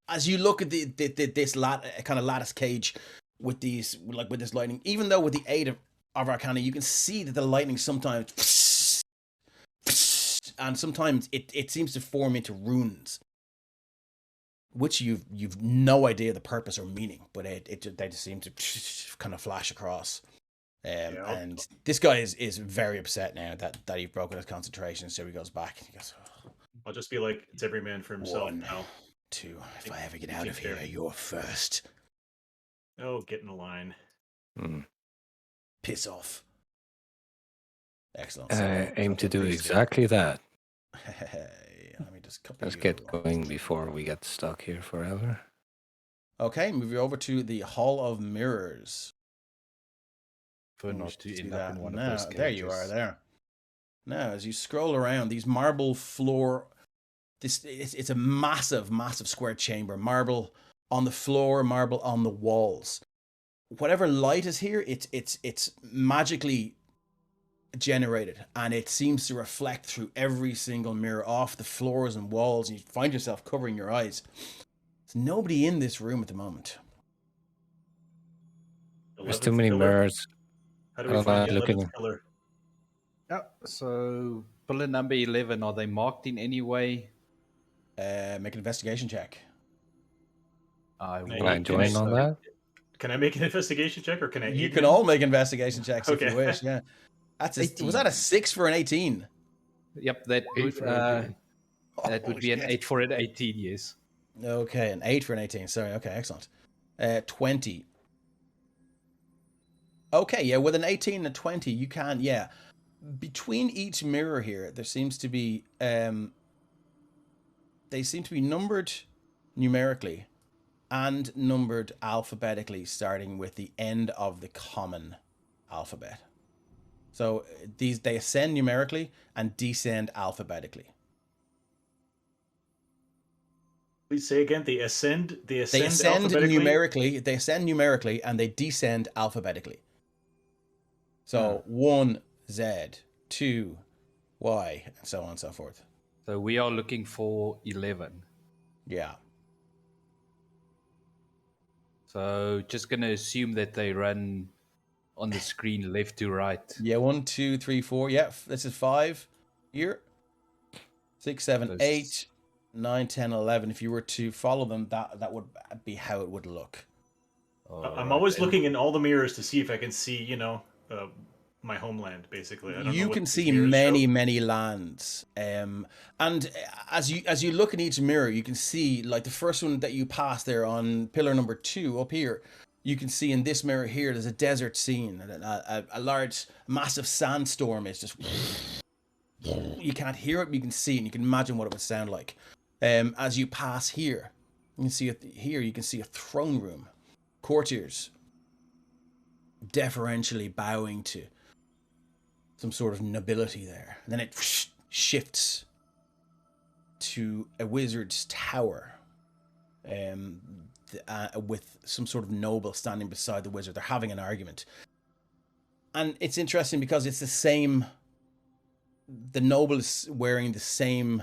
as you look at this kind of lattice cage with these with this lightning, even though with the aid of Arcana, you can see that the lightning sometimes and sometimes it seems to form into runes, which you've no idea the purpose or meaning, but they just seem to kind of flash across. And this guy is very upset now that you've broken his concentration, so he goes back and he goes, I'll just be like, it's every man for himself 1, now. 2, if I ever get out of here, you're first. Oh, get in the line. Piss off. Excellent. I aim to do exactly that. Let me just copy Let's you. get going before we get stuck here forever. Okay, move you over to the Hall of Mirrors. For not to Do end that up in one now. of those cages. There you are. There. Now, as you scroll around, these marble floor. It's a massive square chamber. Marble on the floor, marble on the walls. Whatever light is here, it's magically generated, and it seems to reflect through every single mirror off the floors and walls, and you find yourself covering your eyes. There's nobody in this room at the moment. There's too many mirrors. How do we find the looking 11th pillar? Yeah, so pillar number 11, are they marked in any way? Make an investigation check. Can I join on that? Can I make an investigation check, or can I? You can all make investigation checks if you wish. Yeah, was that a 6 for an 18? Yep, that would be an 8 for an 18. Yes. Okay, an 8 for an 18. Sorry. Okay, excellent. 20. Okay, yeah, with an 18 and a 20, you can, yeah. Between each mirror here, there seems to be, they seem to be numbered numerically and numbered alphabetically, starting with the end of the common alphabet. So they ascend numerically and descend alphabetically. Please say again. They ascend numerically. They ascend numerically and they descend alphabetically. So 1 Z, 2 Y, and so on and so forth. So we are looking for 11. Yeah. So just going to assume that they run on the screen left to right. Yeah, 1, 2, 3, 4. Yeah, this is 5 here. 6, 7, 8, 9, 10, 11. If you were to follow them, that would be how it would look. I'm always looking in all the mirrors to see if I can see, my homeland. Basically, I don't know what can these see mirrors show. many lands, and as you look in each mirror, you can see, like, the first one that you pass there on pillar number 2 up here. You can see in this mirror here, there's a desert scene, a large, massive sandstorm is just. You can't hear it, but you can see it, and you can imagine what it would sound like. As you pass here, you can see here. You can see a throne room, courtiers deferentially bowing to some sort of nobility there. And then it shifts to a wizard's tower, with some sort of noble standing beside the wizard. They're having an argument, and it's interesting because it's the same. The noble is wearing the same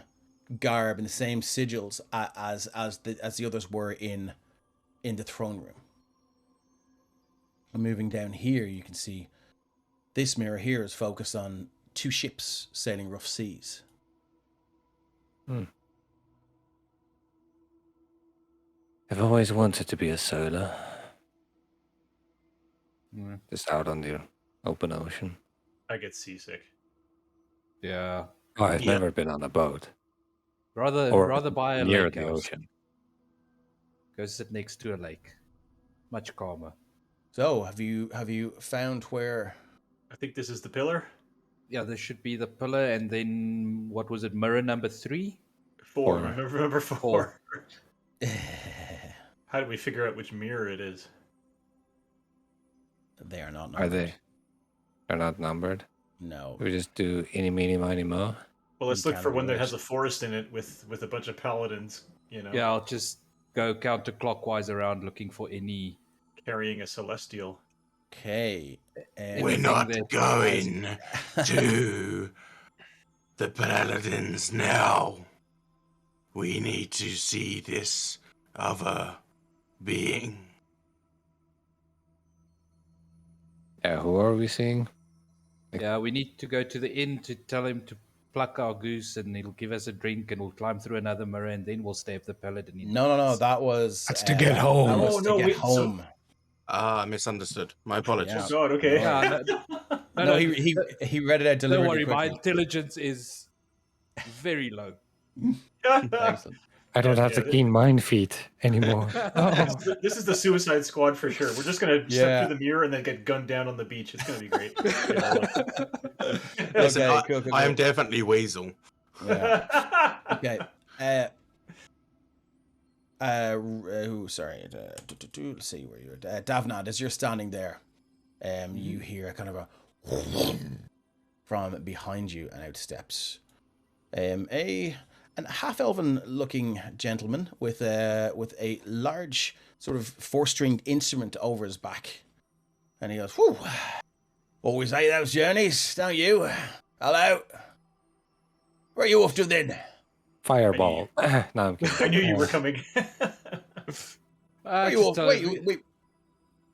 garb and the same sigils as the others were in the throne room. And moving down here, you can see this mirror here is focused on 2 ships sailing rough seas. I've always wanted to be a sailor. Just out on the open ocean. I get seasick. Yeah. Oh, I've never been on a boat. Rather by a near lake. the ocean. Go sit next to a lake. Much calmer. So, have you found where? I think this is the pillar. Yeah, this should be the pillar, and then what was it? Mirror number 3. 4. Four. Remember 4. Four. How do we figure out which mirror it is? They are not Are numbered. they? They're not numbered. No. We just do eeny, meeny, miny, mo. Well, let's You look for can't one that reverse. has a forest in it with a bunch of paladins, you know, Yeah, I'll just go counterclockwise around looking for any. carrying a celestial. Okay. We're Anything not that going to the paladins now. We need to see this other being. Yeah, who are we seeing? Yeah, we need to go to the inn to tell him to pluck our goose, and he'll give us a drink, and we'll climb through another mirror, and then we'll stay up the paladin. No. That was. That's to get home. That was Oh, to no, get wait, so- home. Ah, I misunderstood. My Oh apologies. God. Okay. No. Yeah, No, he read it out don't deliberately worry, my quickly. intelligence is very low. Excellent. I don't have the Yeah. keen mind feat anymore. Oh. This is the Suicide Squad for sure. We're just gonna step Yeah. through the mirror and then get gunned down on the beach. It's gonna be great. Yeah, Listen, Okay, I, cool. I am definitely Weasel. Yeah. Okay. Sorry. Let's see where you're. Davnad, as you're standing there, you hear a kind of a from behind you, and out steps an half-elven looking gentleman with a large sort of four-stringed instrument over his back, and he goes, "Whew, always like those journeys, don't you? Hello, where are you off to then?" Fireball. No, I'm kidding. I knew you were coming. Where are you Just off? tell Wait, us wait.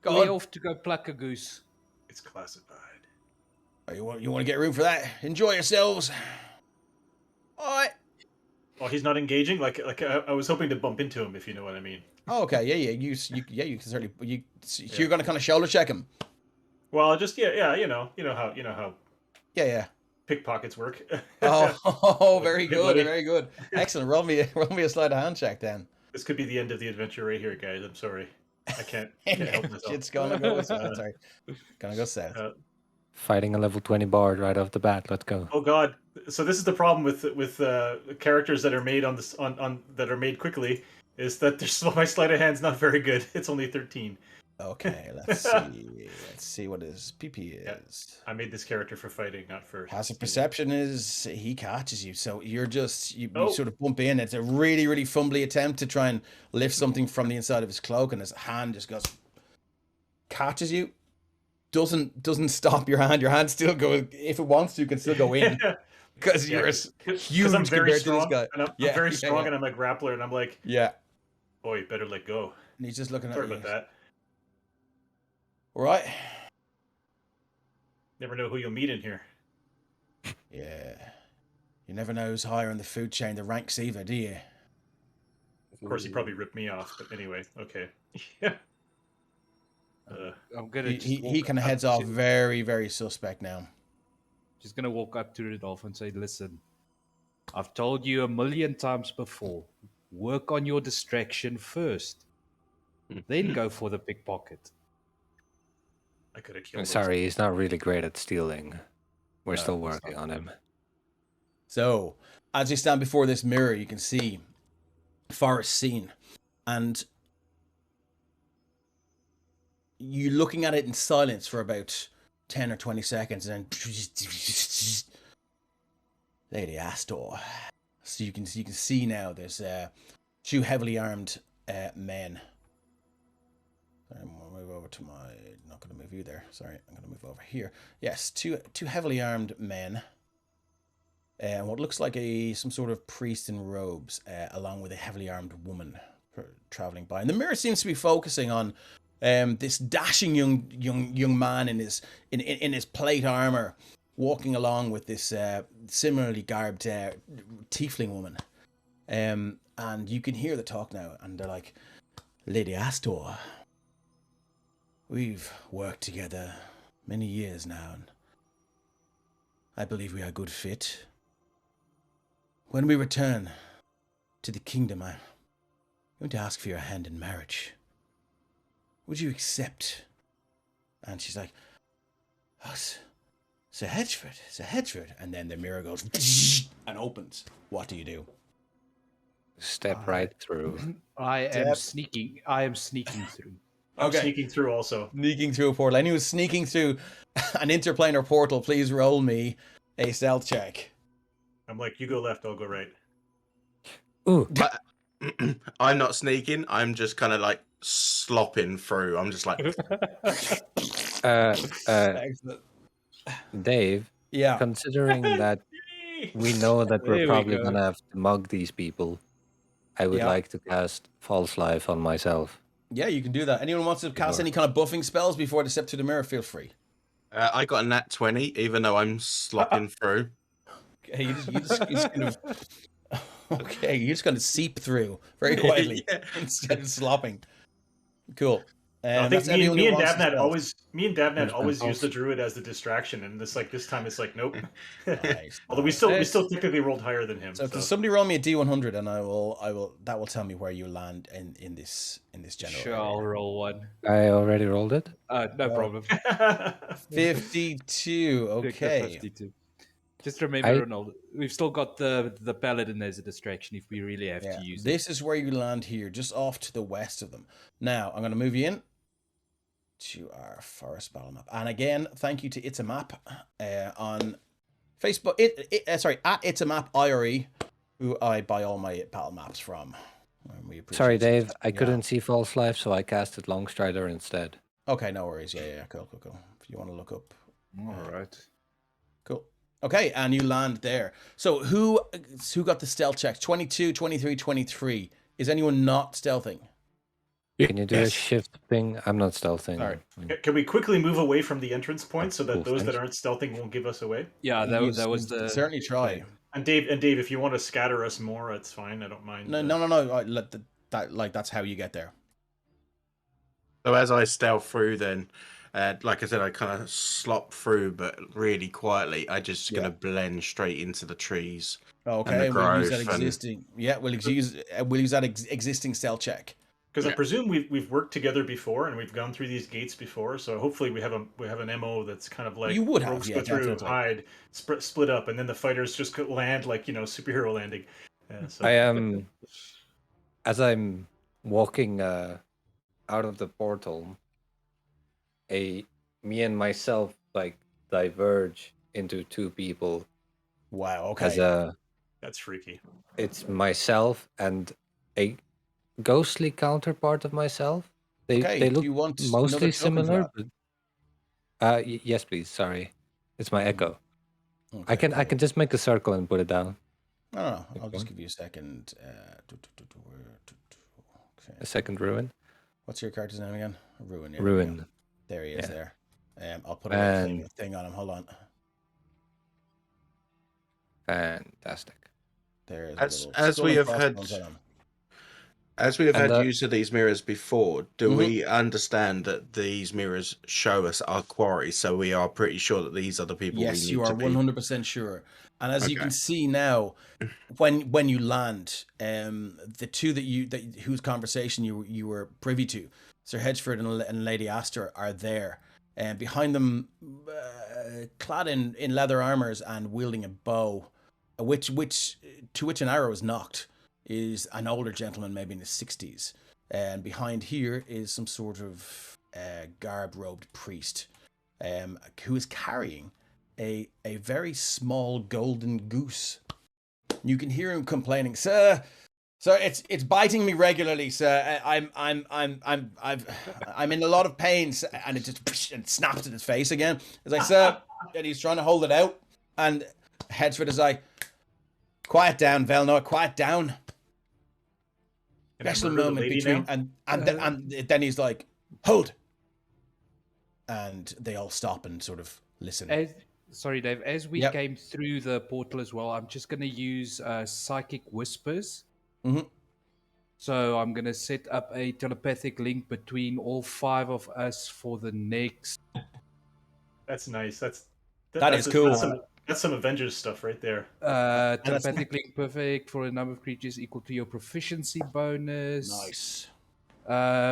Go we're on. off to go pluck a goose. It's classified. Oh, you want to get room for that? Enjoy yourselves. All right. Oh, he's not engaging. Like I was hoping to bump into him, if you know what I mean. Oh, okay. Yeah. You can certainly. You're going to kind of shoulder check him. Well, just yeah. You know how Yeah. pickpockets work. Oh, very Hey, good. buddy. Very good. Excellent. Roll me a sleight of hand check then. This could be the end of the adventure right here, guys. I'm sorry. I can't help myself. It's gonna go south. Sorry, gonna go south. Fighting a level 20 bard right off the bat. Let's go. Oh God! So this is the problem with characters that are made on this on that are made quickly, is that my sleight of hand's not very good. It's only 13. Okay, let's see. Let's see what his PP is. Yeah. I made this character for fighting, not for. Passive perception is he catches you, so you're just you Oh. sort of bump in. It's a really really fumbly attempt to try and lift something from the inside of his cloak, and his hand just goes catches you. Doesn't stop your hand. Your hand still goes. If it wants to, can still go in because you're huge I'm very compared strong, to this guy. and I'm very strong, and I'm a grappler, and I'm like, Yeah, boy, you better let go. and he's just looking Sorry at you. about that. All right. Never know who you'll meet in here. Yeah. You never know who's higher in the food chain, the ranks either, do you? Of course, he probably ripped me off, but anyway, okay. Yeah. I'm gonna. He kind of heads off very, very suspect now. Just gonna walk up to Rudolph and say, "Listen, I've told you 1,000,000 times before. Work on your distraction first, then go for the pickpocket." I could have killed him. Sorry, he's not really great at stealing. We're No, still he's working not. on him. So, as you stand before this mirror, you can see forest scene, and you're looking at it in silence for about 10 or 20 seconds, and then Lady Astor. So you can see now there's two heavily armed men. Sorry, I'm gonna move over to my. Not gonna move you there. Sorry, I'm gonna move over here. Yes, two heavily armed men. And what looks like some sort of priest in robes, along with a heavily armed woman traveling by. And the mirror seems to be focusing on this dashing young man in his plate armor, walking along with this similarly garbed tiefling woman. And you can hear the talk now, and they're like, "Lady Astor, we've worked together many years now, and I believe we are a good fit. When we return to the kingdom, I'm going to ask for your hand in marriage. Would you accept?" And she's like, "Oh, Sir Hedgeford. And then the mirror goes and opens. What do you do? Step right through. I am Yep. sneaking. I am sneaking through. I'm Okay. sneaking through also. Sneaking through a portal. Anyone who's sneaking through an interplanar portal, please roll me a stealth check. I'm like, you go left, I'll go right. Ooh, I'm not sneaking. I'm just kind of like slopping through. I'm just like, Excellent. Dave, Yeah. considering that we know that There we're we probably go. going to have to mug these people, I would Yeah. like to cast False Life on myself. Yeah, you can do that. Anyone wants to cast Sure. any kind of buffing spells before they step to the mirror, feel free. I got a nat 20, even though I'm slopping through. Okay, you just kind of okay, you're just going to seep through very quietly Yeah. instead of slopping. Cool. I think That's everyone me who and wants to Davnat spell. always Pulse. use the druid as the distraction, and this time it's like nope. Nice, Although nice. we still technically rolled higher than him. So So, somebody roll me a D100, and that will tell me where you land in this general Sure, area. I'll roll one. I already rolled it. No problem. 52. Take the Okay. 52. Just remember, Ronald, we've still got the paladin as a distraction if we really have Yeah. to use This is where you land here, just off to the west of them. Now I'm going to move you in to our forest battle map, and again, thank you to It's a Map on Facebook. At It's a Map IRE, who I buy all my battle maps from. And we appreciate Sorry, it. Dave. I Yeah. couldn't see False Life, so I casted Longstrider instead. Okay, no worries. Yeah, cool. If you want to look up. it. All right. Cool. Okay, and you land there. So who got the stealth check? 22, 23, 23. Is anyone not stealthing? Can you do a Yes. shift thing? I'm not stealthing. Sorry. can we quickly move away from the entrance point so that Cool, those that thanks. aren't stealthing won't give us away? Yeah, You that was can the certainly try. thing. And Dave, if you want to scatter us more, it's fine. I don't mind. No. That's how you get there. So as I stealth through, then, like I said, I kind of slop through, but really quietly. I just going to blend straight into the trees. Okay, the we'll use that growth and- existing. Yeah, we'll use that existing stealth check. Because I Yeah. presume we've worked together before and we've gone through these gates before, so hopefully we have an MO that's kind of like You would have, rogues yeah, go through, definitely. hide, split up, and then the fighters just land like superhero landing. So. I am, as I'm walking out of the portal, me and myself like diverge into two people. Wow. Okay. As That's freaky. it's myself and a ghostly counterpart of myself. Okay, They do look you want another mostly token for similar. that? But, yes, please. Sorry, it's my echo. Okay, I can cool. just make a circle and put it down. No. I'll Okay. just give you a second. Okay. A second ruin. What's your character's name again? Ruin. Yeah, Ruin. There he is. Yeah. There. I'll put a little And thing on him. Hold on. fantastic. There's As we have had And, use of these mirrors before, do Mhm. we understand that these mirrors show us our quarry? So we are pretty sure that these are the people Yes, we need you are to be. 100% sure. And as you Okay. can see now, when you land, the two whose conversation you were privy to, Sir Hedgeford and Lady Astor, are there, and behind them, clad in leather armors and wielding a bow, to which an arrow is knocked, is an older gentleman, maybe in his 60s, and behind here is some sort of garb-robed priest, who is carrying a very small golden goose. You can hear him complaining, "Sir, it's biting me regularly, sir. I'm in a lot of pain," and it just and snaps at his face again. It's like, "Sir," and he's trying to hold it out, and Hedgeford is like, "Quiet down, Velnor, quiet down." Can I Special murder the moment lady between, now? and then he's like, "Hold," and they all stop and sort of listen. Sorry, Dave. As we Yep. came through the portal as well, I'm just going to use psychic whispers. Mhm. So I'm going to set up a telepathic link between all 5 of us for the next. That's nice. That's cool. That's some Avengers stuff right there. Telepathic link perfect for a number of creatures equal to your proficiency bonus. Nice.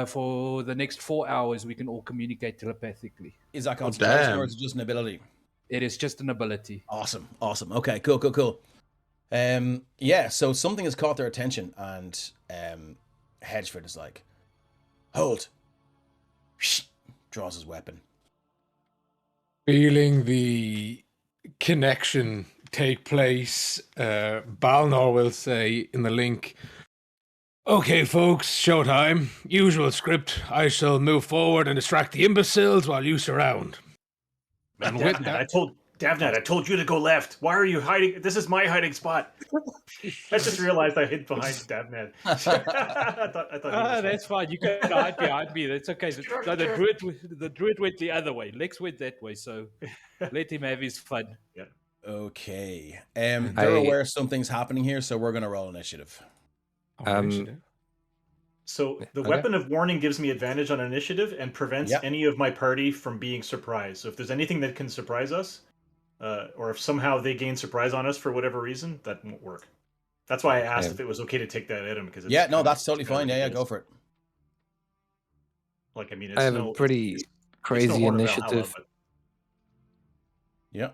For the next 4 hours, we can all communicate telepathically. Is that concentration damn. or is it just an ability? It is just an ability. Awesome. Okay, cool. Yeah, so something has caught their attention, and Hedgeford is like, hold. Draws his weapon. Feeling the connection take place, Balnor will say in the link, okay, folks, showtime. Usual script. I shall move forward and distract the imbeciles while you surround. And with that, I told you to go left. Why are you hiding? This is my hiding spot. I just realized I hid behind Davnad. I thought he was That's fine. You can hide behind me. That's okay. The druid went the other way. Lex went that way, so let him have his fun. Yeah. Okay. They're aware something's happening here, so we're gonna roll initiative. So the weapon of warning gives me advantage on initiative and prevents any of my party from being surprised. So if there's anything that can surprise us, or if somehow they gain surprise on us for whatever reason, that won't work. That's why I asked if it was okay to take that item, because that's totally fine. Yeah, go for it. Like, I mean, I have a pretty crazy initiative. Yeah.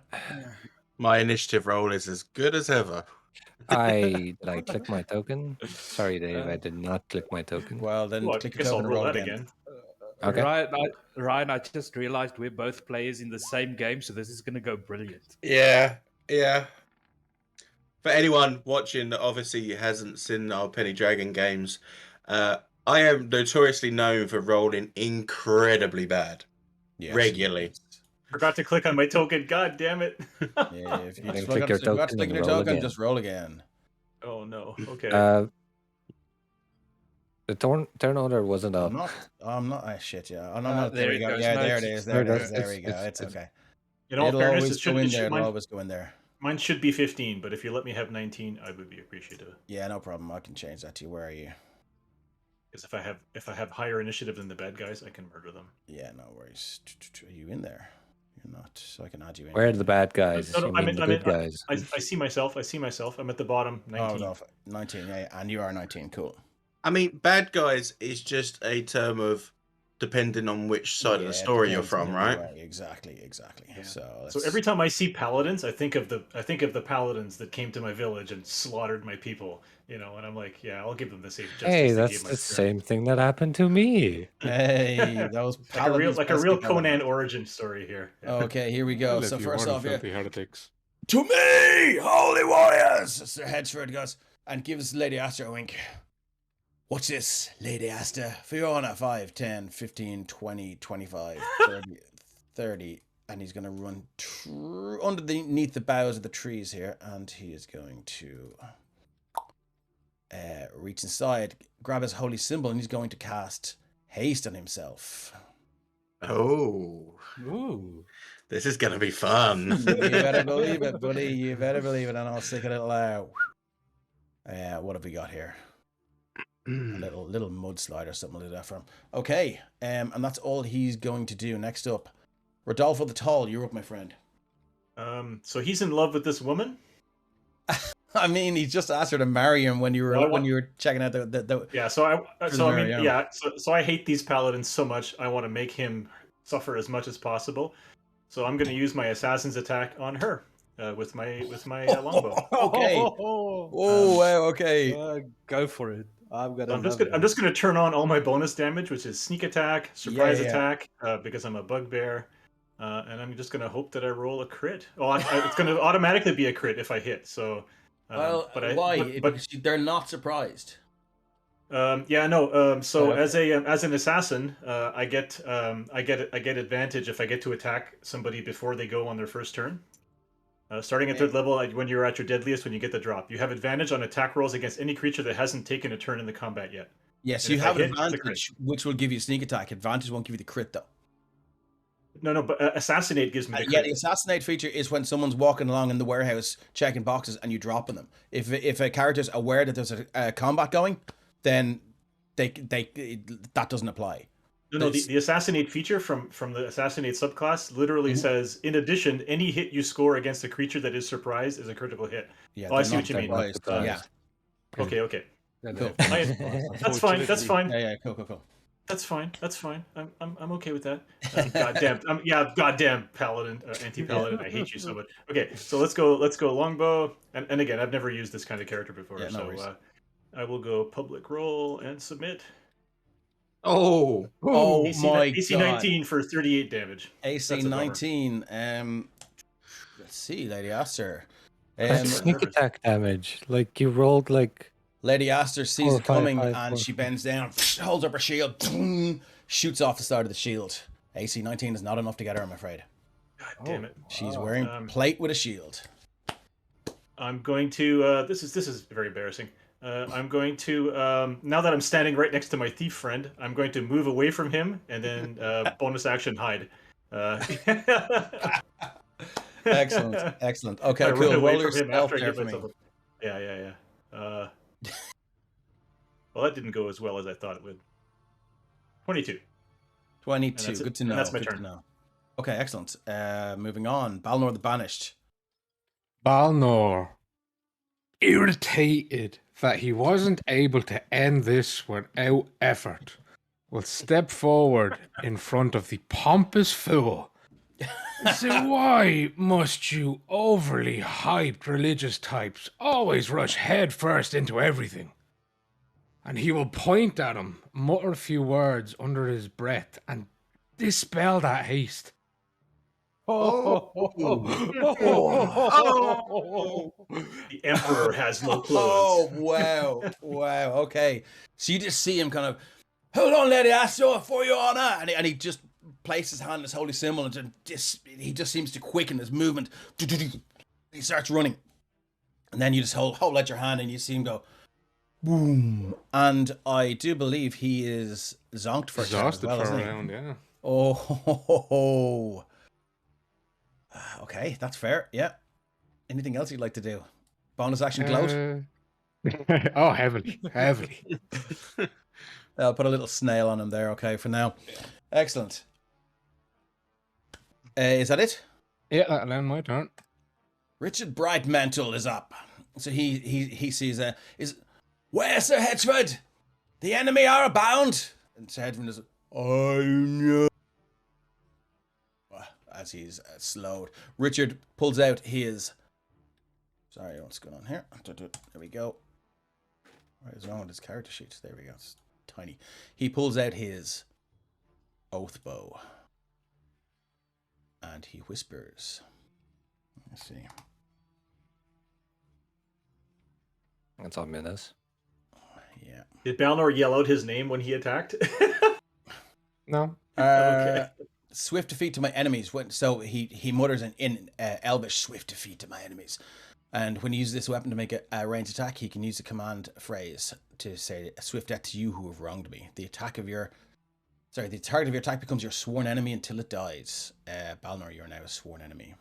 My initiative roll is as good as ever. Did I click my token? Sorry, Dave, I did not click my token. Well, then click your token and roll again. Okay. Ryan, I just realized we're both players in the same game, so this is going to go brilliant. Yeah. For anyone watching that obviously hasn't seen our Penny Dragon games, I am notoriously known for rolling incredibly bad. Regularly. Forgot to click on my token. God damn it. Yeah, if you just click your token, just roll again. Oh no. Okay. The turn order wasn't up. I'm not. Shit, yeah. Oh, no, there we go. Goes. Yeah, No, there it is. There we go. It's okay. In all fairness, it'll always go in there. Mine should be 15, but if you let me have 19, I would be appreciative. Yeah, no problem. I can change that to you. Where are you? Because if I have higher initiative than the bad guys, I can murder them. Yeah, no worries. Are you in there? You're not, so I can add you in. Where are the bad guys? I'm the good guys. I see myself. I'm at the bottom. 19. Oh, no, 19. Yeah, and you are 19. Cool. I mean, bad guys is just a term of depending on which side of the story you're from, right? Exactly. Yeah. So every time I see paladins, I think of the paladins that came to my village and slaughtered my people. And I'm like, yeah, I'll give them the same justice. Hey, that's the same thing that happened to me. Hey, those paladins, like a real Conan origin story here. Yeah. Okay, here we go. So first off, heretics. To me, holy warriors, Sir Hedgeford goes and gives Lady Aster a wink. What's this, Lady Aster? For your honor, 5, 10, 15, 20, 25, 30. And he's going to run underneath the boughs of the trees here. And he is going to reach inside, grab his holy symbol, and he's going to cast haste on himself. Oh. Ooh. This is going to be fun. You better believe it, buddy. You better believe it. And I'll stick a little out. What have we got here? A little mudslide or something like that for him. Okay, and that's all he's going to do. Next up, Rodolfo the Tall, you're up, my friend. So he's in love with this woman? I mean, he just asked her to marry him when you were checking out the yeah. So I hate these paladins so much. I want to make him suffer as much as possible. So I'm going to use my assassin's attack on her with my longbow. Okay. Wow. Okay. Go for it. I'm just going to turn on all my bonus damage, which is sneak attack, surprise attack, because I'm a bugbear, and I'm just going to hope that I roll a crit. Oh, it's going to automatically be a crit if I hit. So, why? Because they're not surprised. So as an assassin, I get advantage if I get to attack somebody before they go on their first turn. Starting at 3rd level, when you're at your deadliest, when you get the drop, you have advantage on attack rolls against any creature that hasn't taken a turn in the combat yet. Yes, you have advantage, which will give you sneak attack. Advantage won't give you the crit, though. No, but assassinate gives me the crit. Yeah, the assassinate feature is when someone's walking along in the warehouse checking boxes and you dropping them. If a character's aware that there's a combat going, then that doesn't apply. No, the assassinate feature from the assassinate subclass literally says, in addition, any hit you score against a creature that is surprised is a critical hit. Yeah, I see what you mean. Yeah. Okay. Cool. That's fine. Yeah, cool. That's fine. That's fine. I'm okay with that. Goddamn. Goddamn paladin, anti-paladin. I hate you so much. Okay, so let's go longbow. And again, I've never used this kind of character before, Yeah, no so worries. I will go public roll and submit. Oh, Oh AC, my AC god. 19 for 38 damage. AC That's a bummer. 19. Let's see, Lady Aster. That's Super sneak nervous. attack damage. Like you rolled like Lady Aster sees 4, it coming 5, and 4. she bends down, holds up her shield, shoots off the side of the shield. AC 19 is not enough to get her, I'm afraid. God damn it. She's wearing plate with a shield. I'm going to. This is very embarrassing. I'm going to. Now that I'm standing right next to my thief friend, I'm going to move away from him and then bonus action hide. Excellent, excellent. Okay, I run cool. away Roll your from him stealth after I there give for me. myself. Yeah. Well, that didn't go as well as I thought it would. 22. 22. Good to know. And that's my Good turn. to know. Okay, excellent. Moving on. Balnor the Banished. Balnor, irritated that he wasn't able to end this without effort, will step forward in front of the pompous fool and say, "Why must you overly hyped religious types always rush head first into everything?" And he will point at him, mutter a few words under his breath, and dispel that haste. The Emperor has no Oh, clothes. wow. Wow. Okay. So you just see him kind of, hold on, Lady Aster, for your honor. And he just places his hand on his holy symbol and he just seems to quicken his movement. He starts running. And then you just hold out your hand and you see him go, boom. And I do believe he is zonked for a turn as Exhausted well, for isn't a he? round, yeah. Oh. Okay, that's fair. Yeah. Anything else you'd like to do? Bonus action gloat? Oh, heavily. I'll put a little snail on him there, okay, for now. Excellent. Is that it? Yeah, that'll end my turn. Richard Brightmantle is up. So he sees is where, Sir Hedgeford? The enemy are abound. And Sir Hedgeford is, I know. As he's slowed. Richard pulls out his. Sorry, what's going on here? There we go. What is wrong with his character sheet? There we go. It's tiny. He pulls out his oath bow. And he whispers. Let's see. That's ominous. Yeah. Did Balnor yell out his name when he attacked? No. Okay. Swift defeat to my enemies. So he mutters in Elvish, swift defeat to my enemies. And when he uses this weapon to make a ranged attack, he can use the command phrase to say, a swift death to you who have wronged me. The target of your attack becomes your sworn enemy until it dies. Balnor, you're now a sworn enemy.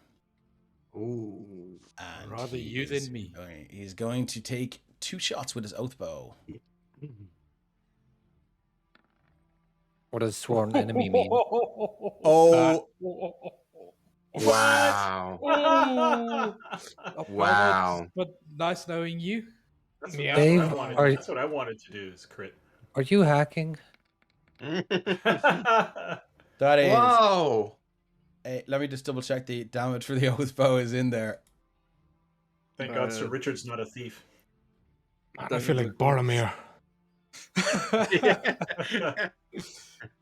ooh. And Rather he you is than me. He's going to take 2 shots with his oath bow. What does sworn enemy mean? Oh, Wow. Wow. But nice knowing you. That's, Yeah. that's, what I Dave, wanted, that's what I wanted to do is crit. Are you hacking? that is. Whoa. Let me just double check the damage for the oath bow is in there. Thank God Sir Richard's not a thief. Man, I feel like Boromir.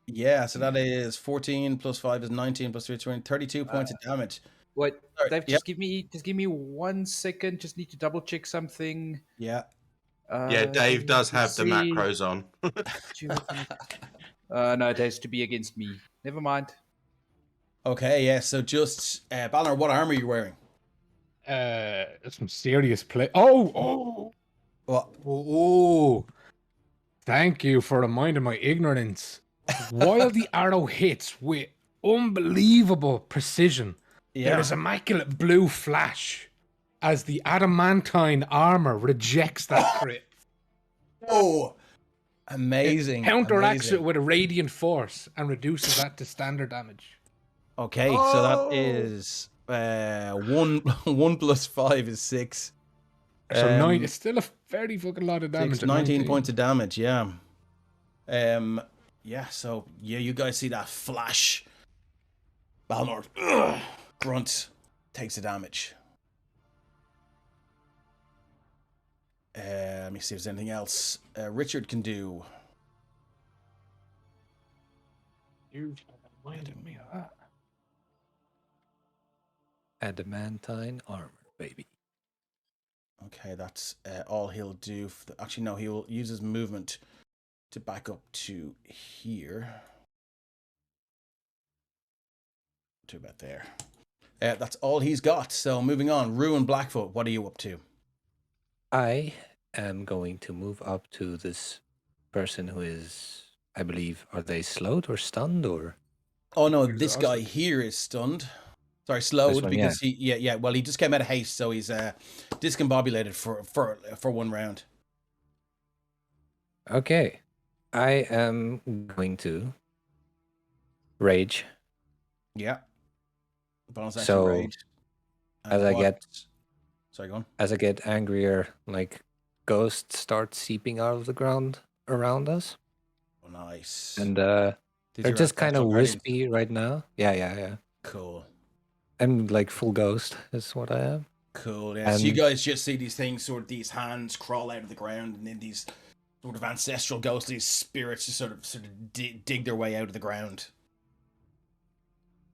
Yeah, so that is 14 plus 5 is 19 plus 3 is 20, 32 points of damage. Wait, Sorry, Dave, yep. just give me 1 second. Just need to double check something. Yeah. Yeah, Dave does have the see. macros on. No, that's to be against me. Never mind. Okay, yeah, so just Balnor, what armor are you wearing? Some serious play. Oh! What? Oh! Thank you for reminding my ignorance. While the arrow hits with unbelievable precision, there is immaculate blue flash as the adamantine armor rejects that crit. Oh, amazing. Counteracts amazing. it with a radiant force and reduces that to standard damage. Okay, so that is 1 plus 5 is 6. So 9, it's still a very fucking lot of damage. 19 points of damage, yeah. Yeah, so yeah, you guys see that flash. Balnor grunt, takes the damage. Let me see if there's anything else Richard can do. You reminded me of that. Adamantine armor, baby. Okay, that's all he'll do. Actually, no, he will use his movement to back up to here. To about there. That's all he's got. So moving on, Ruin Blackfoot, what are you up to? I am going to move up to this person who is, I believe, are they slowed or stunned or? Oh no, this guy here is stunned. Sorry, slowed one, because he well he just came out of haste, so he's discombobulated for 1 round. Okay. I am going to rage. Yeah. Bonus action So, rage. And as I get sorry, go on. as I get angrier, like ghosts start seeping out of the ground around us. Oh, nice. And Did they're you just kind of Astral Guardians? wispy right now. Yeah. Cool. I'm like full ghost is what I am. Cool. Yeah. So you And guys just see these things, sort of these hands crawl out of the ground, and then these sort of ancestral ghostly spirits just sort of dig their way out of the ground.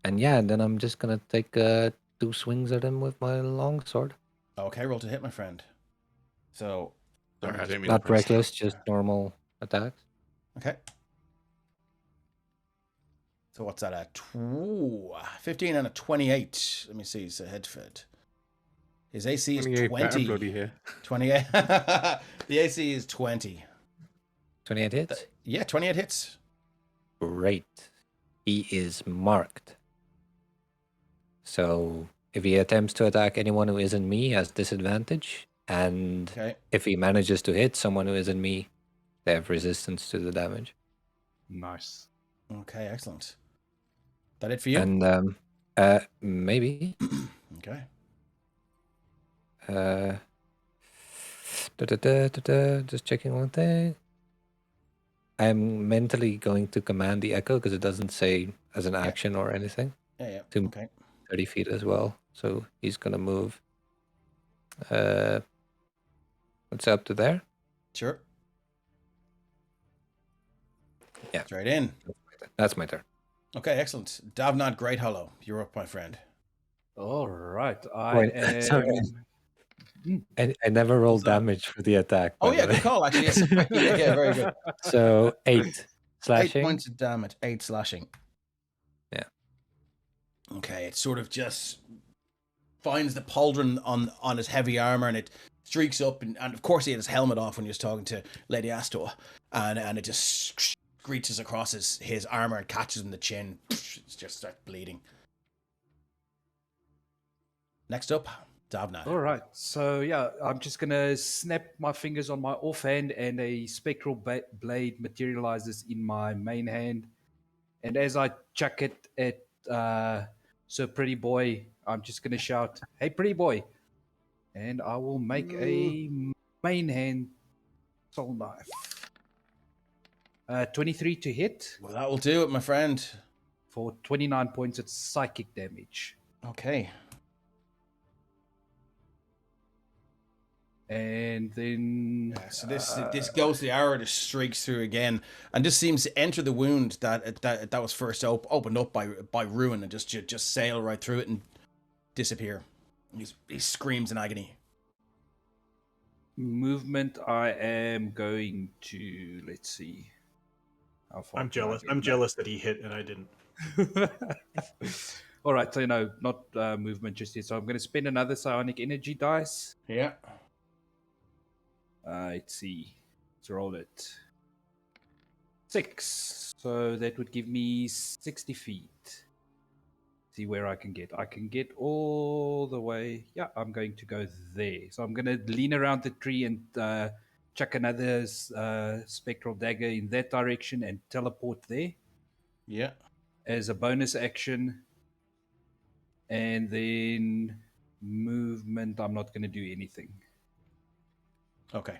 and yeah, then I'm just gonna take 2 swings at him with my longsword. Okay, roll to hit, my friend. So Sorry, I didn't mean to Not press. reckless, just normal attacks. okay. So what's that at? 15 and a 28. Let me see. He's a head fed. His AC is 28 better 20. bloody here. 28. The AC is 20. 28 hits. Yeah, 28 hits. Great. He is marked. So if he attempts to attack anyone who isn't me, has disadvantage. And Okay. if he manages to hit someone who isn't me, they have resistance to the damage. Nice. Okay, excellent. That it for you? And maybe. Okay. Just checking one thing. I'm mentally going to command the echo because it doesn't say as an action or anything. Yeah. To Okay. 30 feet as well. So he's gonna move. What's up to there? Sure. Yeah. Straight in. That's my turn. Okay, excellent. Davnad Great Hollow, you're up, my friend. All right. Wait, sorry. I never rolled What's that? damage for the attack. Oh by yeah, the way. good call. Actually, yes. Yeah, very good. So 8 slashing. 8 points of damage. 8 slashing. Yeah. Okay, it sort of just finds the pauldron on his heavy armor, and it streaks up, and of course he had his helmet off when he was talking to Lady Astor, and it just screeches across his armor and catches him in the chin. It just starts bleeding. Next up, Davnad. All right. So yeah, I'm just gonna snap my fingers on my offhand, and a spectral blade materializes in my main hand. And as I chuck it at Sir Pretty Boy, I'm just gonna shout, "Hey, Pretty Boy!" And I will make a main hand soul knife. 23 to hit Well, that will do it, my friend. for 29 points of psychic damage. Okay. And then So this ghostly arrow just streaks through again, and just seems to enter the wound that was first opened up by Ruin, and just sail right through it and disappear. He screams in agony. movement, I am going to, let's see. How far I'm can I jealous. get I'm back? jealous that he hit and I didn't. All right, so not movement just yet. So I'm going to spend another psionic energy dice. Yeah. Let's see. Let's roll it. 6. So that would give me 60 feet. See where I can get. I can get all the way. Yeah, I'm going to go there. So I'm going to lean around the tree and chuck another spectral dagger in that direction and teleport there Yeah. as a bonus action. And then movement, I'm not going to do anything. Okay.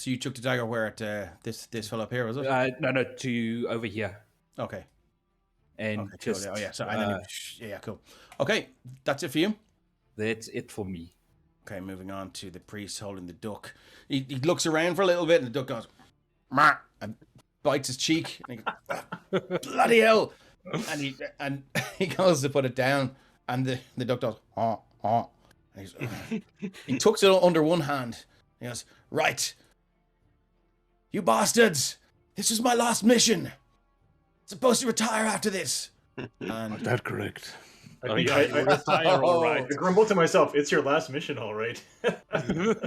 So you took the dagger where at this fellow up here, was it? No, to over here. Okay. And Okay, cool. just Oh yeah. So and then yeah, cool. Okay, that's it for you. that's it for me. Okay, moving on to the priest holding the duck. He looks around for a little bit, and the duck goes, "Mah," and bites his cheek. And he goes, bloody hell! And he goes to put it down, and the duck goes, "Oh, oh." And he tucks it under one hand. He goes, "Right, you bastards! This is my last mission. Supposed to retire after this." And Is that correct? I think you retire, all right. I grumble to myself, it's your last mission, all right.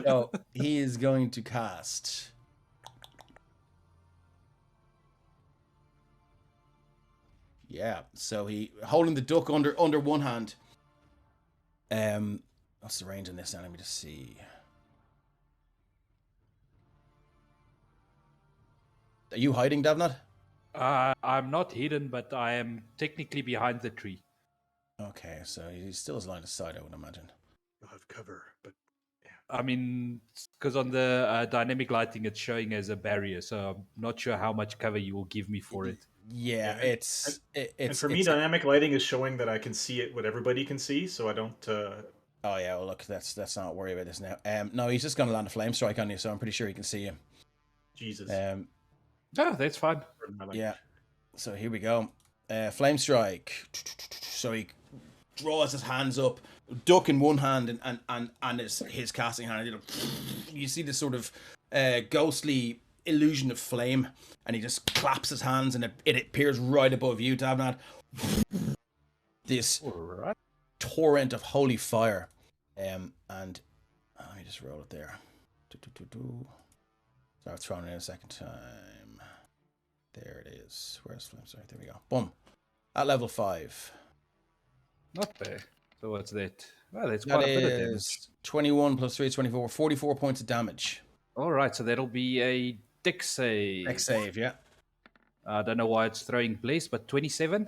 so he is going to cast. Yeah, so he holding the duck under one hand. What's the range on this now? Let me just see. Are you hiding, Davnat? I'm not hidden, but I am technically behind the tree. Okay, so he still has line of sight, I would imagine. You'll have cover, but I mean, because on the dynamic lighting, it's showing as a barrier, so I'm not sure how much cover you will give me for it. Yeah, Yeah, it's and for me, dynamic lighting is showing that I can see it, what everybody can see, so I don't. Oh yeah, well look, let's not worry about this now. No, he's just going to land a flame strike on you, so I'm pretty sure he can see you. Jesus. No, that's fine. Yeah. So here we go. Flame strike. So he draws his hands up, duck in one hand and his casting hand. You see this sort of ghostly illusion of flame, and he just claps his hands, and it appears right above you, Davnat. This torrent of holy fire. And let me just roll it there. Start throwing it in a second time. There it is. Where's flame strike? There we go. Boom. At level 5. Not bad. So what's that? Well, that's That quite a bit of damage. is 21 plus 3 is 24. 44 points of damage. All right, so that'll be a dex save. Dex save, yeah. I don't know why it's throwing place, but 27.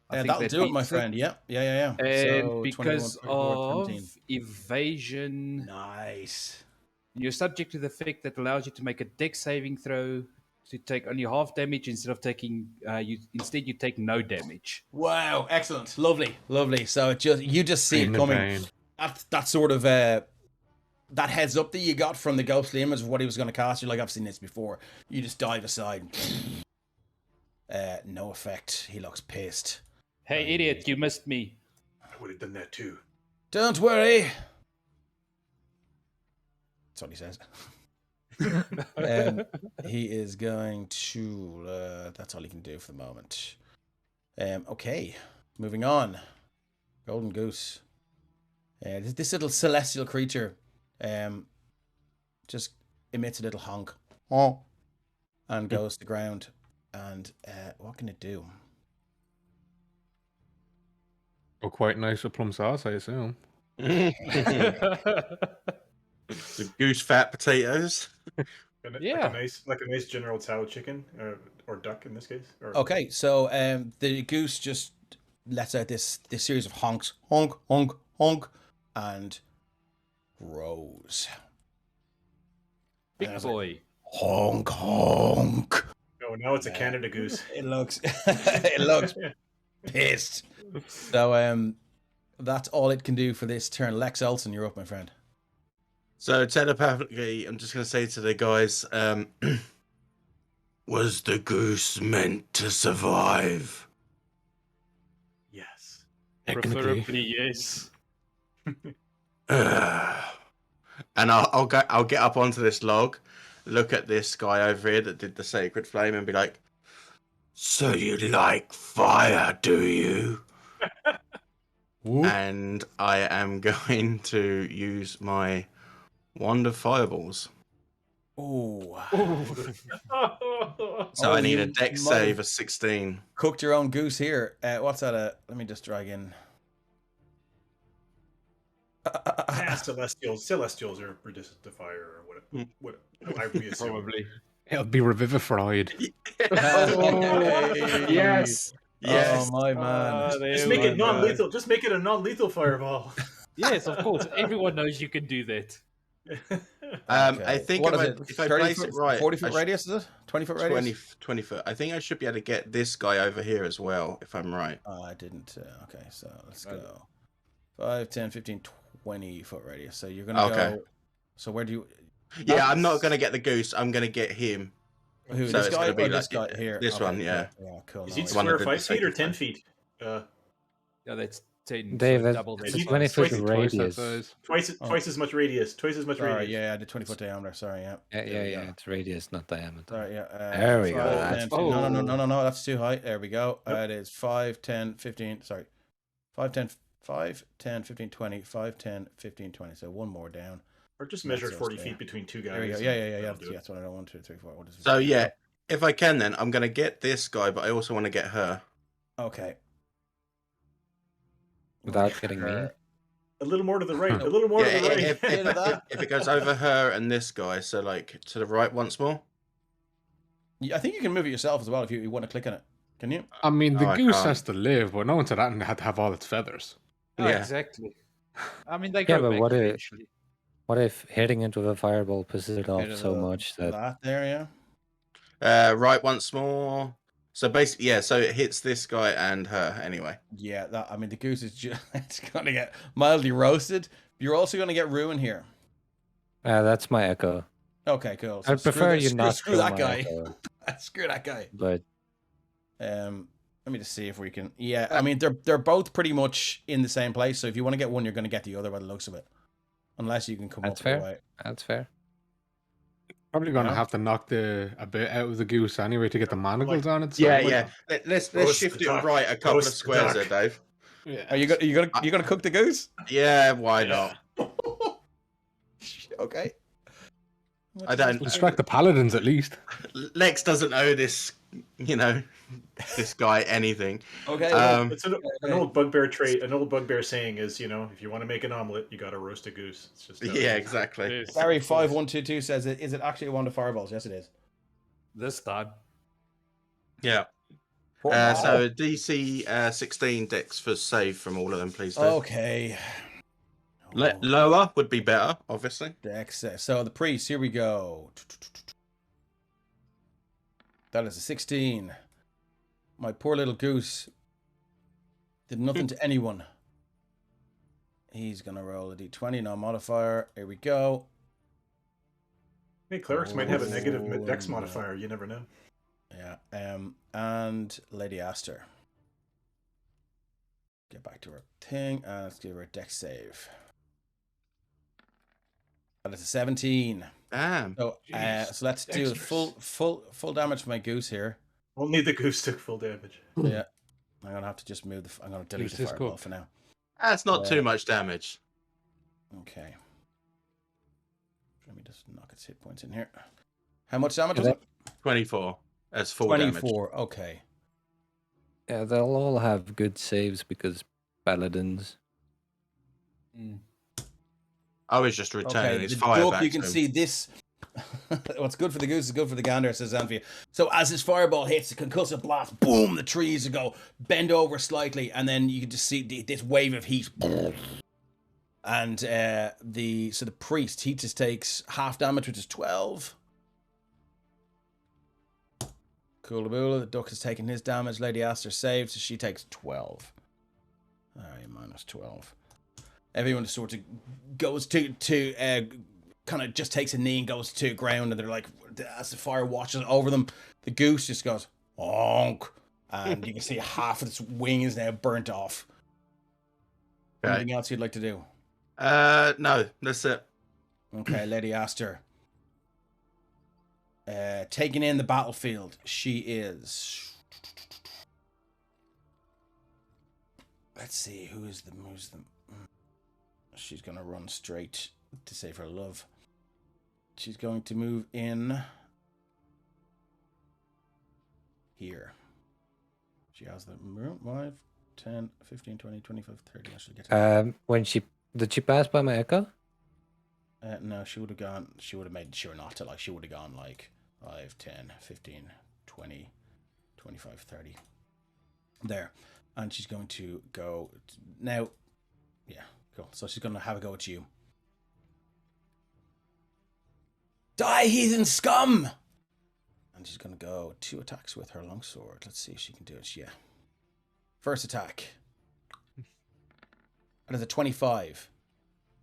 I think That'll that do it, my beats friend. Yeah. And So, because 21, of 17. evasion, Nice. you're subject to the effect that allows you to make a dex saving throw to take only half damage instead of taking. Instead, you take no damage. Wow, excellent. Lovely. So you just see In it the coming. vein. That sort of that heads up that you got from the ghostly image of what he was going to cast. You're like, I've seen this before. You just dive aside. No effect. He looks pissed. Hey, idiot! You missed me. I would have done that too. Don't worry. That's what he says. He is going to. That's all he can do for the moment. Okay, moving on. Golden goose. This little celestial creature, just emits a little honk, and goes to the ground. And what can it do? Oh, quite nice with plum sauce, I assume. The goose fat potatoes. Yeah. Like a nice General Tso chicken or duck in this case. Or... Okay, so the goose just lets out this series of honks, honk, honk, honk, and grows. Big boy. Honk, honk. Oh, now it's a Canada goose. It looks pissed. So that's all it can do for this turn. Lex Olson, you're up, my friend. So telepathically, I'm just going to say to the guys, was the goose meant to survive? Yes. Technically. Preferably, yes. And I'll get up onto this log, look at this guy over here that did the sacred flame, and be like, "So you like fire, do you?" And I am going to use my wand of fireballs. Oh. So I need a you dex might have save of 16. Cooked your own goose here. What's that? Let me just drag in. Celestials are resistant to fire or what I we assume. Probably. It'll be revivified. Yes. Yes. Oh my man. Just make it non-lethal. Just make it a non-lethal fireball. Yes, of course. Everyone knows you can do that. I think What if is I it? if I 30 place foot, it right, 40 I foot sh- radius, is it? 20 foot radius? 20 foot. I think I should be able to get this guy over here as well, if I'm right. I didn't. Okay, so let's Right. go. 5, 10, 15, 20 foot radius. So you're going to Okay. go. So where do you. Yeah, I'm not That's- going to get the goose. I'm going to get him. Who, So this it's guy going to or be this like guy here? this Okay, one, yeah. Cool. Yeah, cool. Is no he worries. One square of the 5 feet or second 10 one. feet? Yeah, that's 10. Dave, so that's double the it's a size. 20 foot Twice- Twice that radius. size. Twice as much radius. Twice as much Sorry, radius. yeah, I did 20 foot diameter. Sorry, yeah. Yeah, There yeah, we yeah. go. It's radius, not diameter. Sorry, yeah. There we go, 5, that's 10, 15 no, Oh. no, that's too high. There we go. Yep. It is 5, 10, 15. Sorry. 5, 10, 5, 10, 15, 20. 5, 10, 15, 20. So one more down. Or just That's measure just 40 there. feet between two guys. There we go. and Yeah. that'll do it. That's what I don't want. 2, 3, 4. What is it? So yeah, if I can, then I'm going to get this guy, but I also want to get her. Okay. Without getting me. A little more to the right. A little more Yeah, to the right. if it goes over her and this guy, so like to the right once more. I think you can move it yourself as well if you want to click on it. Can you? I mean, the No, I goose can't. has to live, but no one said that and had to have all its feathers. Oh, Yeah. exactly. I mean, they Yeah, go but back what if- eventually. What if hitting it with a fireball pisses it off Bit of so the- much that there, yeah. Right once more. So basically, yeah. So it hits this guy and her anyway. Yeah, that. I mean, the goose is just it's gonna get mildly roasted. You're also gonna get ruin here. that's my echo. Okay, cool. I'd prefer you not screw kill that my guy. echo, Screw that guy. but Let me just see if we can. Yeah, I mean they're both pretty much in the same place. So if you want to get one, you're gonna get the other by the looks of it, unless you can come That's up with a fair. way. that's fair. Probably going to Yeah. have to knock a bit out of the goose anyway to get the manacles on it. So Yeah, it might yeah. not- Let's Roast shift the it duck. right a couple of Roast the squares there, duck. Dave. Yeah. Are you gonna cook the goose? Yeah, why not? Okay. I don't. Distract the paladins at least. Lex doesn't owe this, this guy anything. Okay. It's an old bugbear trait. An old bugbear saying is, if you want to make an omelet, you got to roast a goose. It's just how it Yeah, is. exactly. Gary 5122 says, "Is it actually one of the fireballs?" Yes, it is. This time. Yeah. So DC 16 dex for save from all of them, please. Dave. Okay. Lower would be better, obviously. Dex. So the priest. Here we go. That is a 16. My poor little goose did nothing to anyone. He's gonna roll a d20, no modifier. Here we go. Hey, clerics might have a negative Oh, dex no. modifier. You never know. Yeah. And Lady Aster. Get back to her thing. Let's give her a dex save. That is a 17. Damn. So, Jeez, so let's do full damage for my goose here. Only the goose took full damage. Yeah. I'm gonna have to just move I'm gonna delete Goose the is fireball cooked. for now. That's not Yeah. too much damage. Okay. Let me just knock its hit points in here. How much damage Is was it? 24 as full damage. 24. Okay. Yeah, they'll all have good saves because paladins. I was just returning Okay. his The fire duck, back you to can him. see this. What's good for the goose is good for the gander, says Xanthia. So as this fireball hits, the concussive blast, boom, the trees go bend over slightly, and then you can just see this wave of heat. And the priest, he just takes half damage, which is 12. Coolaboola, the duck has taken his damage. Lady Aster saved, so she takes 12. Alright, minus 12. Everyone just sort of goes to kind of just takes a knee and goes to ground, and they're like, as the fire watches over them, the goose just goes, honk, and you can see half of its wing is now burnt off. Okay. Anything else you'd like to do? No, that's it. Okay, Lady Aster. Taking in the battlefield, she is. Let's see, who's the. She's gonna run straight to save her love. She's going to move in here. She has the 5, 10, 15, 20, 25, 30. I should get to Did she pass by my echo? no, she would have gone. She would have made sure not to. Like, she would have gone like 5, 10, 15, 20, 25, 30. There. And she's going to go now. Yeah, cool. So she's going to have a go at you. Die, heathen scum! And she's going to go 2 attacks with her longsword. Let's see if she can do it. Yeah. First attack. That is a 25.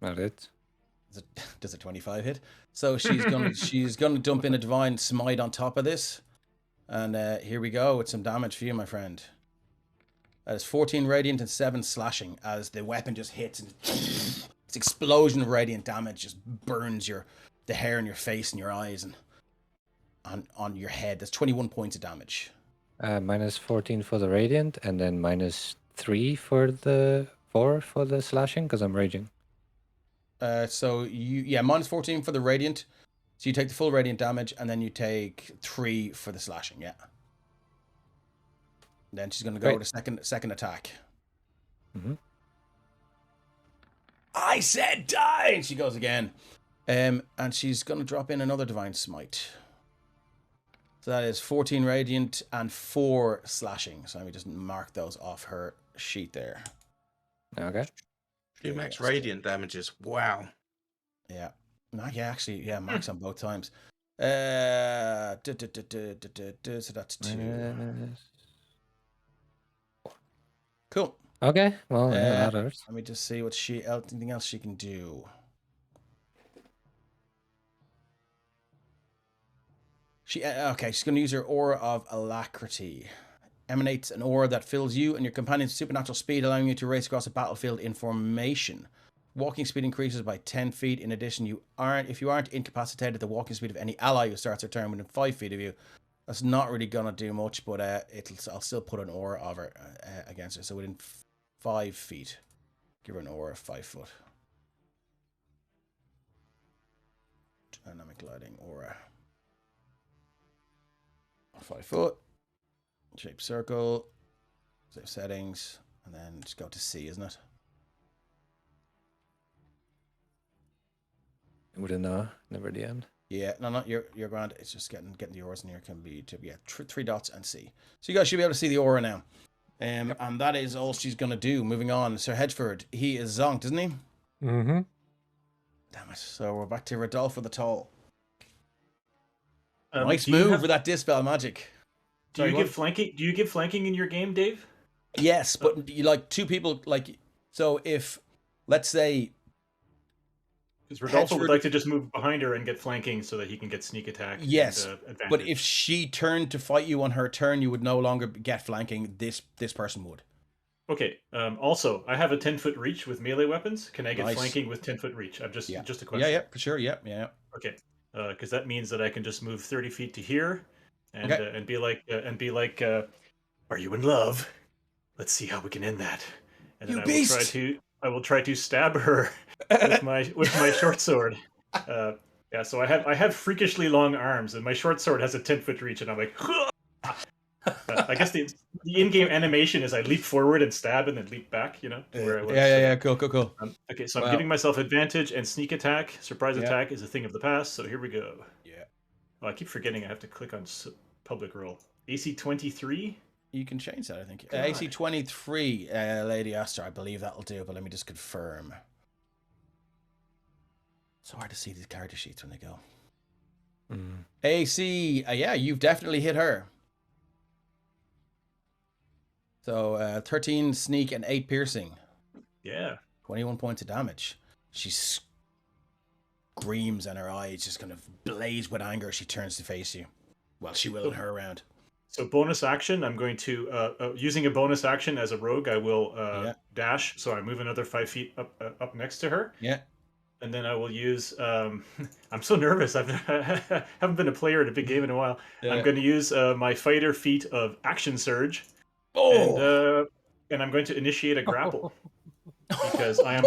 Not it. Does a 25 hit? So she's gonna dump in a divine smite on top of this. And here we go with some damage for you, my friend. That is 14 radiant and 7 slashing as the weapon just hits and this explosion of radiant damage just burns the hair in your face and your eyes and on your head. That's 21 points of damage. Minus 14 for the radiant, and then minus 3 for the 4 for the slashing, because I'm raging. So minus 14 for the radiant. So you take the full radiant damage, and then you take 3 for the slashing. Yeah. Then she's gonna go with a second attack. Mm-hmm. I said die, and she goes again. And she's gonna drop in another divine smite. So that is 14 radiant and 4 slashing. So let me just mark those off her sheet there. Okay. 2 max radiant damages. Wow. Yeah. No, yeah, actually, yeah, max on both times. So that's 2. Cool. Okay. Well, yeah, that hurts. Let me just see what anything else she can do. She's going to use her aura of alacrity. Emanates an aura that fills you and your companion's supernatural speed, allowing you to race across a battlefield in formation. Walking speed increases by 10 feet. In addition, if you aren't incapacitated, the walking speed of any ally who starts their turn within 5 feet of you. That's not really going to do much, but I'll still put an aura of her against her. So within 5 feet, give her an aura of 5 foot. Dynamic lighting aura. 5 foot. Shape circle. Save settings. And then just go to C, isn't it? With a never the end. Yeah, no, you're grand. It's just getting the auras in here can be 3 dots and C. So you guys should be able to see the aura now. And that is all she's gonna do. Moving on, Sir Hedgeford. He is zonked, isn't he? Mm-hmm. Damn it. So we're back to Rodolfo the Tall. do Nice you move have- with that dispel magic. Do you give flanking? Do you give flanking in your game, Dave? Yes, but you like 2 people. Like, so if let's say, Because Rodolfo would Hedgeford- like to just move behind her and get flanking so that he can get sneak attack. Yes, and, advantage. but if she turned to fight you on her turn, you would no longer get flanking. This person would. Okay. Also, I have a 10-foot reach with melee weapons. Can I get Nice. flanking with 10-foot reach? I'm just a question. Yeah, for sure. Yeah. Okay. Because that means that I can just move 30 feet to here, and Okay. and be like, are you in love? Let's see how we can end that. And then You I beast! will try to stab her with my short sword. Yeah, so I have freakishly long arms, and my short sword has a 10-foot reach, and I'm like, I guess the in-game animation is I leap forward and stab, and then leap back. You know, to where I was. Yeah. Cool. Okay, so I'm Wow. giving myself advantage, and sneak attack, surprise Yeah. attack is a thing of the past. So here we go. Yeah. Oh, I keep forgetting I have to click on public roll. AC 23. You can change that, I think. God. AC 23, Lady Astor, I believe that'll do, but let me just confirm. It's hard to see these character sheets when they go. Mm. AC, yeah, you've definitely hit her. So 13 sneak and 8 piercing. Yeah. 21 points of damage. She screams and her eyes just kind of blaze with anger as she turns to face you. Well, she will in her round. So bonus action, I'm going to using a bonus action as a rogue. I will dash, so I move another 5 feet up next to her. Yeah. And then I will use. I'm so nervous. I haven't been a player in a big game in a while. Yeah. I'm going to use my fighter feat of action surge. Oh. And I'm going to initiate a grapple because I am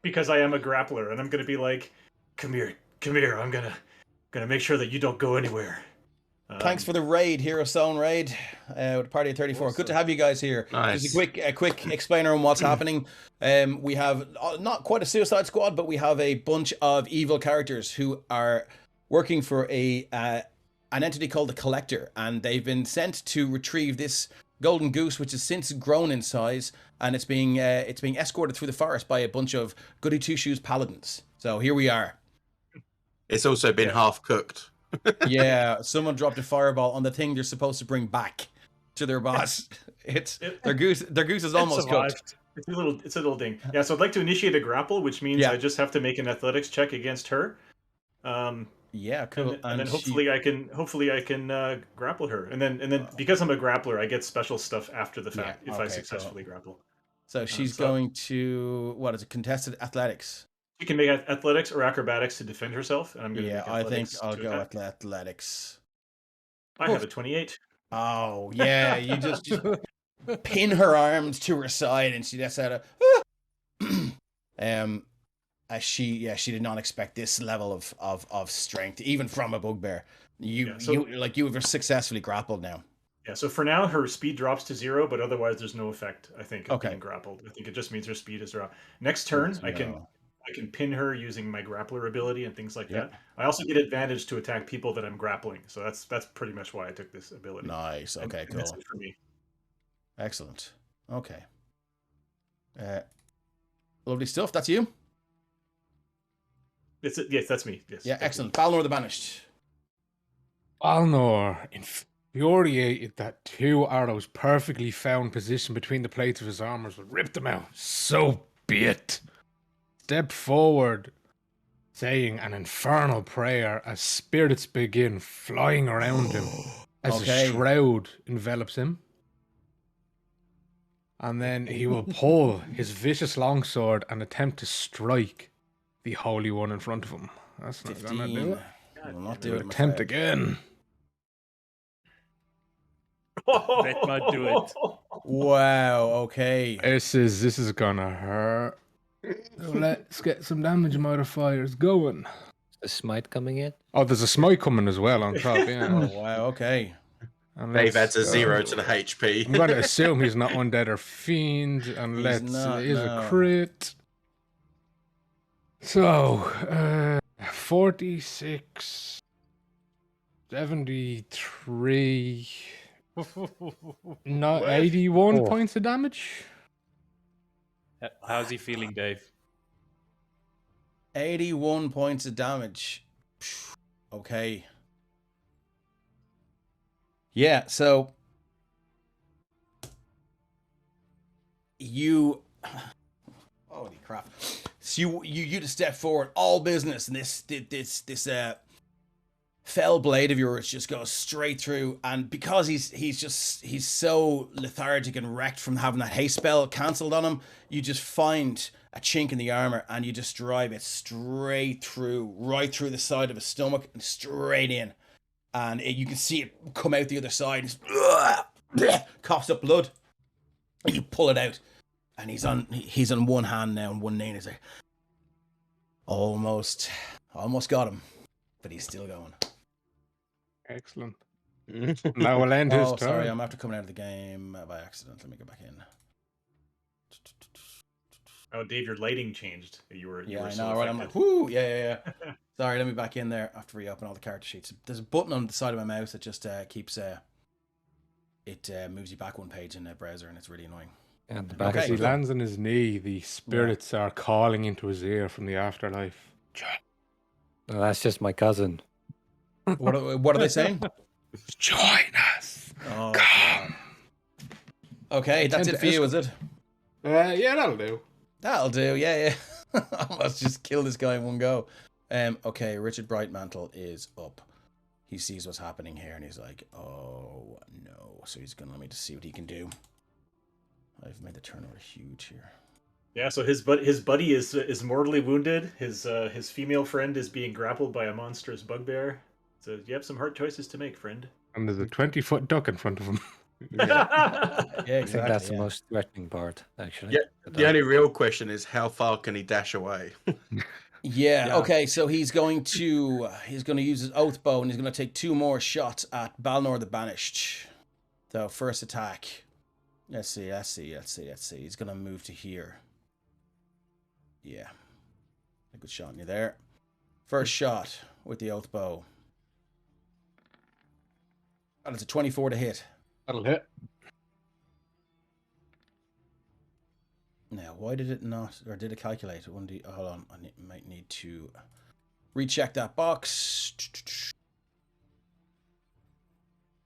because I am a grappler, and I'm going to be like, come here. I'm gonna make sure that you don't go anywhere. Thanks for the raid, Hero Stone raid, with a party of 34. Awesome. Good to have you guys here. Nice. Just a quick explainer on what's happening. We have not quite a Suicide Squad, but we have a bunch of evil characters who are working for an entity called the Collector, and they've been sent to retrieve this golden goose, which has since grown in size, and it's being escorted through the forest by a bunch of goody two shoes paladins. So here we are. It's also been half cooked. Yeah, someone dropped a fireball on the thing they're supposed to bring back to their boss. Their goose is almost cooked. It's a little ding. Yeah, so I'd like to initiate a grapple, which means Yeah. I just have to make an athletics check against her. Yeah, cool. And then hopefully I can grapple her. And then because I'm a grappler, I get special stuff after the fact if I successfully grapple. So she's going to what is it? Contested athletics. She can make athletics or acrobatics to defend herself, and I'm going to make I think athletics. I'll to go attack. athletics. I have a 28. Oh yeah, you just pin her arms to her side, and she lets out a. She did not expect this level of strength, even from a bugbear. You have successfully grappled now. Yeah, so for now her speed drops to 0, but otherwise there's no effect, I think, of Okay. being grappled. I think it just means her speed is dropped. Next turn I can pin her using my grappler ability and things like that. I also get advantage to attack people that I'm grappling. So that's pretty much why I took this ability. Nice. Okay, and cool. That's it for me. Excellent. Okay. Lovely stuff. That's you? Yes, that's me. Yes. Yeah, excellent. Balnor the Banished. Balnor, infuriated that 2 arrows perfectly found position between the plates of his armor would rip them out. So be it. Step forward, saying an infernal prayer as spirits begin flying around him as a shroud envelops him. And then he will pull his vicious longsword and attempt to strike the Holy One in front of him. That's not 15. gonna do it. Will not do it. Attempt again. That might do it. Wow. Okay. This is gonna hurt. So let's get some damage modifiers going. The smite coming in? Oh, there's a smite coming as well on top, yeah. Oh, wow. Okay. And Dave let's adds a go. 0 to the HP. I'm going to assume he's not undead or fiend, unless it is a crit. So, 46, 73, not 81 points of damage. How's he feeling, Dave? 81 points of damage. Okay. Yeah, so you holy crap. So you just step forward, all business, and this fell blade of yours just goes straight through, and because he's so lethargic and wrecked from having that haste spell cancelled on him, you just find a chink in the armor and you just drive it straight through, right through the side of his stomach and straight in. And you can see it come out the other side. Coughs up blood. And you pull it out. And he's on one hand now and one knee. And he's like, almost got him. But he's still going. Excellent. Now we'll end his turn. Sorry, I'm after coming out of the game by accident. Let me go back in. Oh, Dave, your lighting changed. You were I so know, right? I'm like, whoo, yeah. Sorry, let me back in there after reopen all the character sheets. There's a button on the side of my mouse that just keeps it moves you back one page in the browser, and it's really annoying. And as he lands on his knee, the spirits are calling into his ear from the afterlife. No, that's just my cousin. What are they saying? Join us. Oh, come. Okay, that's it for you, is it? Yeah, that'll do. That'll do. Yeah. Let's just kill this guy in one go. Okay, Richard Brightmantle is up. He sees what's happening here, and he's like, "Oh no!" So he's gonna let me just see what he can do. I've made the turnover huge here. Yeah, so his buddy is mortally wounded. His female friend is being grappled by a monstrous bugbear. So you have some hard choices to make, friend. And there's a 20-foot duck in front of him. Yeah, exactly. I think that's the most threatening part, actually. Yeah, the only real question is how far can he dash away? Yeah. Okay. So he's going to use his oath bow, and he's going to take 2 more shots at Balnor the Banished. So first attack. Let's see. He's going to move to here. Yeah. A good shot in you there. First shot with the oath bow. And it's a 24 to hit. That'll hit. Now, why did it not, or did it calculate? Hold on, I might need to recheck that box.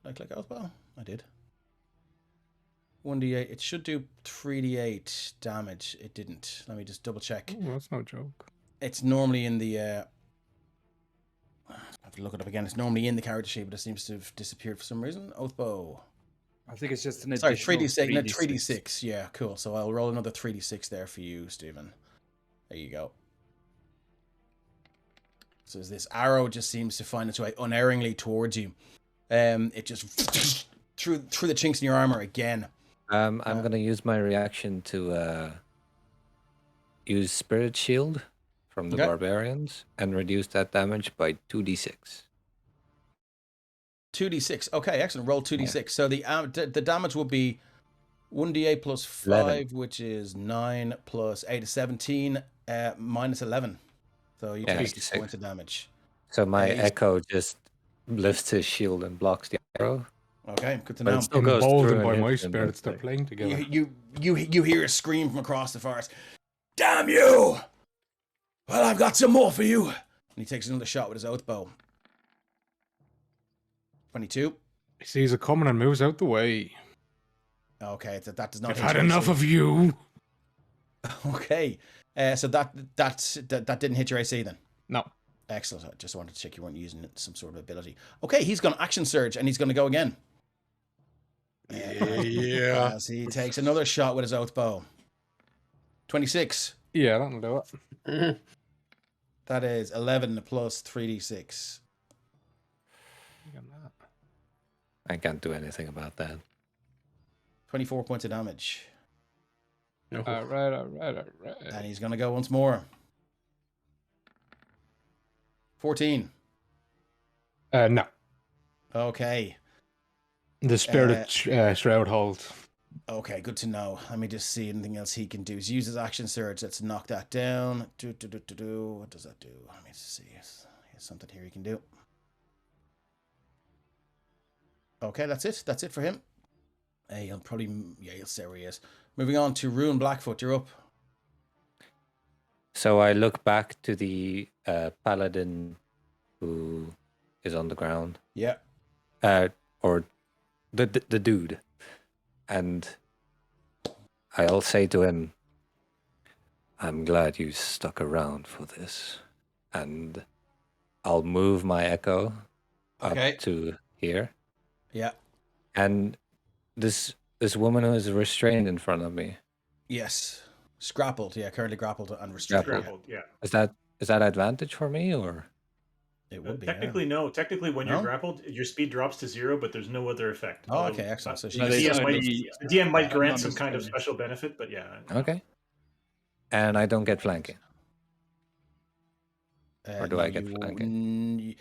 Did I click Oathbow? I did. 1d8. It should do 3d8 damage. It didn't. Let me just double check. Oh, that's no joke. It's normally in the... I have to look it up again. It's normally in the character sheet, but it seems to have disappeared for some reason. Oathbow. I think it's just an Sorry, additional 3d6. No, 3d6. Yeah, cool. So I'll roll another 3d6 there for you, Stephen. There you go. So as this arrow just seems to find its way unerringly towards you. It just through the chinks in your armor again. I'm gonna use my reaction to use Spirit Shield from the Okay. barbarians and reduce that damage by 2d6. 2d6. Okay, excellent. Roll 2d6. So the damage will be 1d8 plus 5, 11. which is 9 plus 8 is 17, minus 11. So you Yeah, take 6 points of damage. So my he's- echo just lifts his shield and blocks the arrow. Okay, good to But know. it still goes through Emboldened and by hits my him, spirits, but, they're like, playing together. You hear a scream from across the forest. Damn you! Well, I've got some more for you. And he takes another shot with his oath bow. 22. He sees it coming and moves out the way. Okay, that does not I've hit had your enough AC. of you. Okay, so that didn't hit your AC then. No. Excellent. I just wanted to check you weren't using some sort of ability. Okay, he's going to action surge and he's going to go again. Yeah. As he takes another shot with his oath bow. 26. Yeah, that'll do it. That is 11 plus 3d6. I can't do anything about that. 24 points of damage. All right. And he's going to go once more. 14. No. Okay. The spirit shroud hold. Okay, good to know. Let me just see anything else he can do. He's used his action surge. Let's knock that down. What does that do? Let me see. Here's something here he can do. Okay, that's it. That's it for him. He'll probably... Yeah, he'll stay where he is. Moving on to Ruin Blackfoot. You're up. So I look back to the paladin who is on the ground, Yeah. or the dude, and I'll say to him, "I'm glad you stuck around for this," and I'll move my echo Okay. up to here, Yeah. and this woman who is restrained in front of me. Yes. Scrappled. Yeah, currently grappled and restrained. Grappled. Yeah. Is that advantage for me, or? It would be. Technically, no. Technically, when No? you're grappled, your speed drops to 0, but there's no other effect. Oh, okay, excellent. So The she's- there's DM might a grant some kind of non-necessary. special benefit, but yeah. no. Okay. And I don't get flanking. Or do I get you- flanking?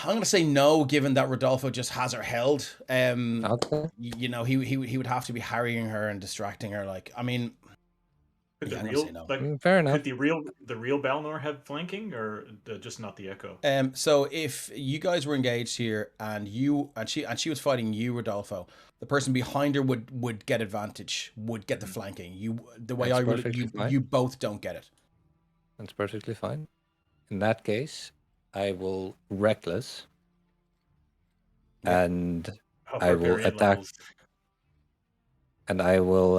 I'm going to say no, given that Rodolfo just has her held. Okay. You know, he would have to be harrying her and distracting her. Like, I mean, Could yeah, the I'm gonna real, say no. like, Fair enough. could the real Balnor have flanking, or just not the Echo? so if you guys were engaged here and she was fighting you, Rodolfo, the person behind her would get advantage, would get the flanking. The way That's I read it, perfectly fine. you both don't get it. That's perfectly fine. In that case, I will reckless, Yeah. and How I will barbarian attack. levels. And I will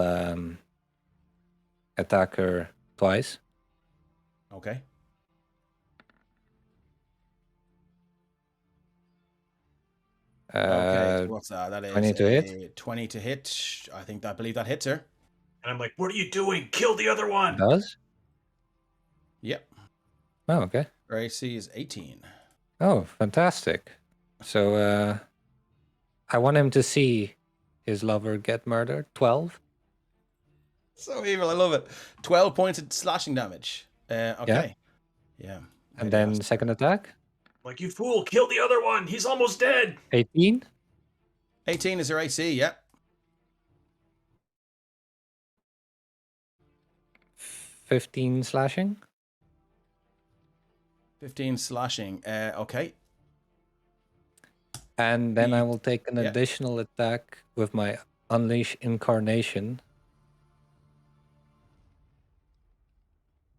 attack her twice. Okay. Okay. What's that? That is 20 to hit? 20 to hit. I believe that hits her. And I'm like, what are you doing? Kill the other one! Does? Yep. Oh, okay. Her AC is 18. Oh, fantastic. So I want him to see his lover get murdered. 12. So evil. I love it. 12 points of slashing damage. Okay. Yeah. And then second attack, Like, you fool, kill the other one! He's almost dead! 18. 18 is her AC. Yeah. 15 slashing. 15 slashing. Okay. And then I will take an Yeah. additional attack with my Unleash Incarnation.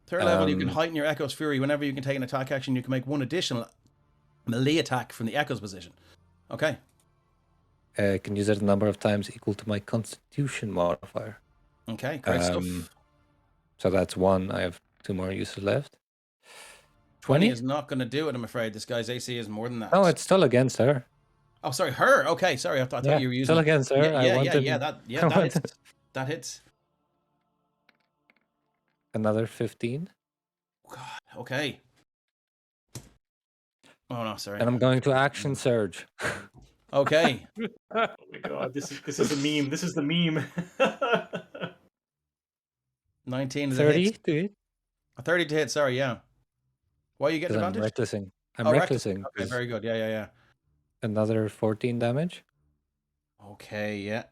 Third level, you can heighten your Echo's Fury. Whenever you can take an attack action, you can make one additional melee attack from the Echo's position. Okay. Can use it a number of times equal to my Constitution modifier. Okay, great stuff. So that's 1. I have 2 more uses left. 20 is not going to do it, I'm afraid. This guy's AC is more than that. Oh, it's still against her. Oh, sorry, her. Okay, sorry. I thought you were using. Still against her. That hits. Another 15. God. Okay. Oh no, sorry. And I'm going to action surge. Okay. Oh my god, this is a meme. This is the meme. 19 is 30 a hit. to hit. 30 to hit. Sorry, yeah. Why are you getting advantage? I'm recklessing. Okay, very good. Yeah. Another 14 damage. Okay, yeah.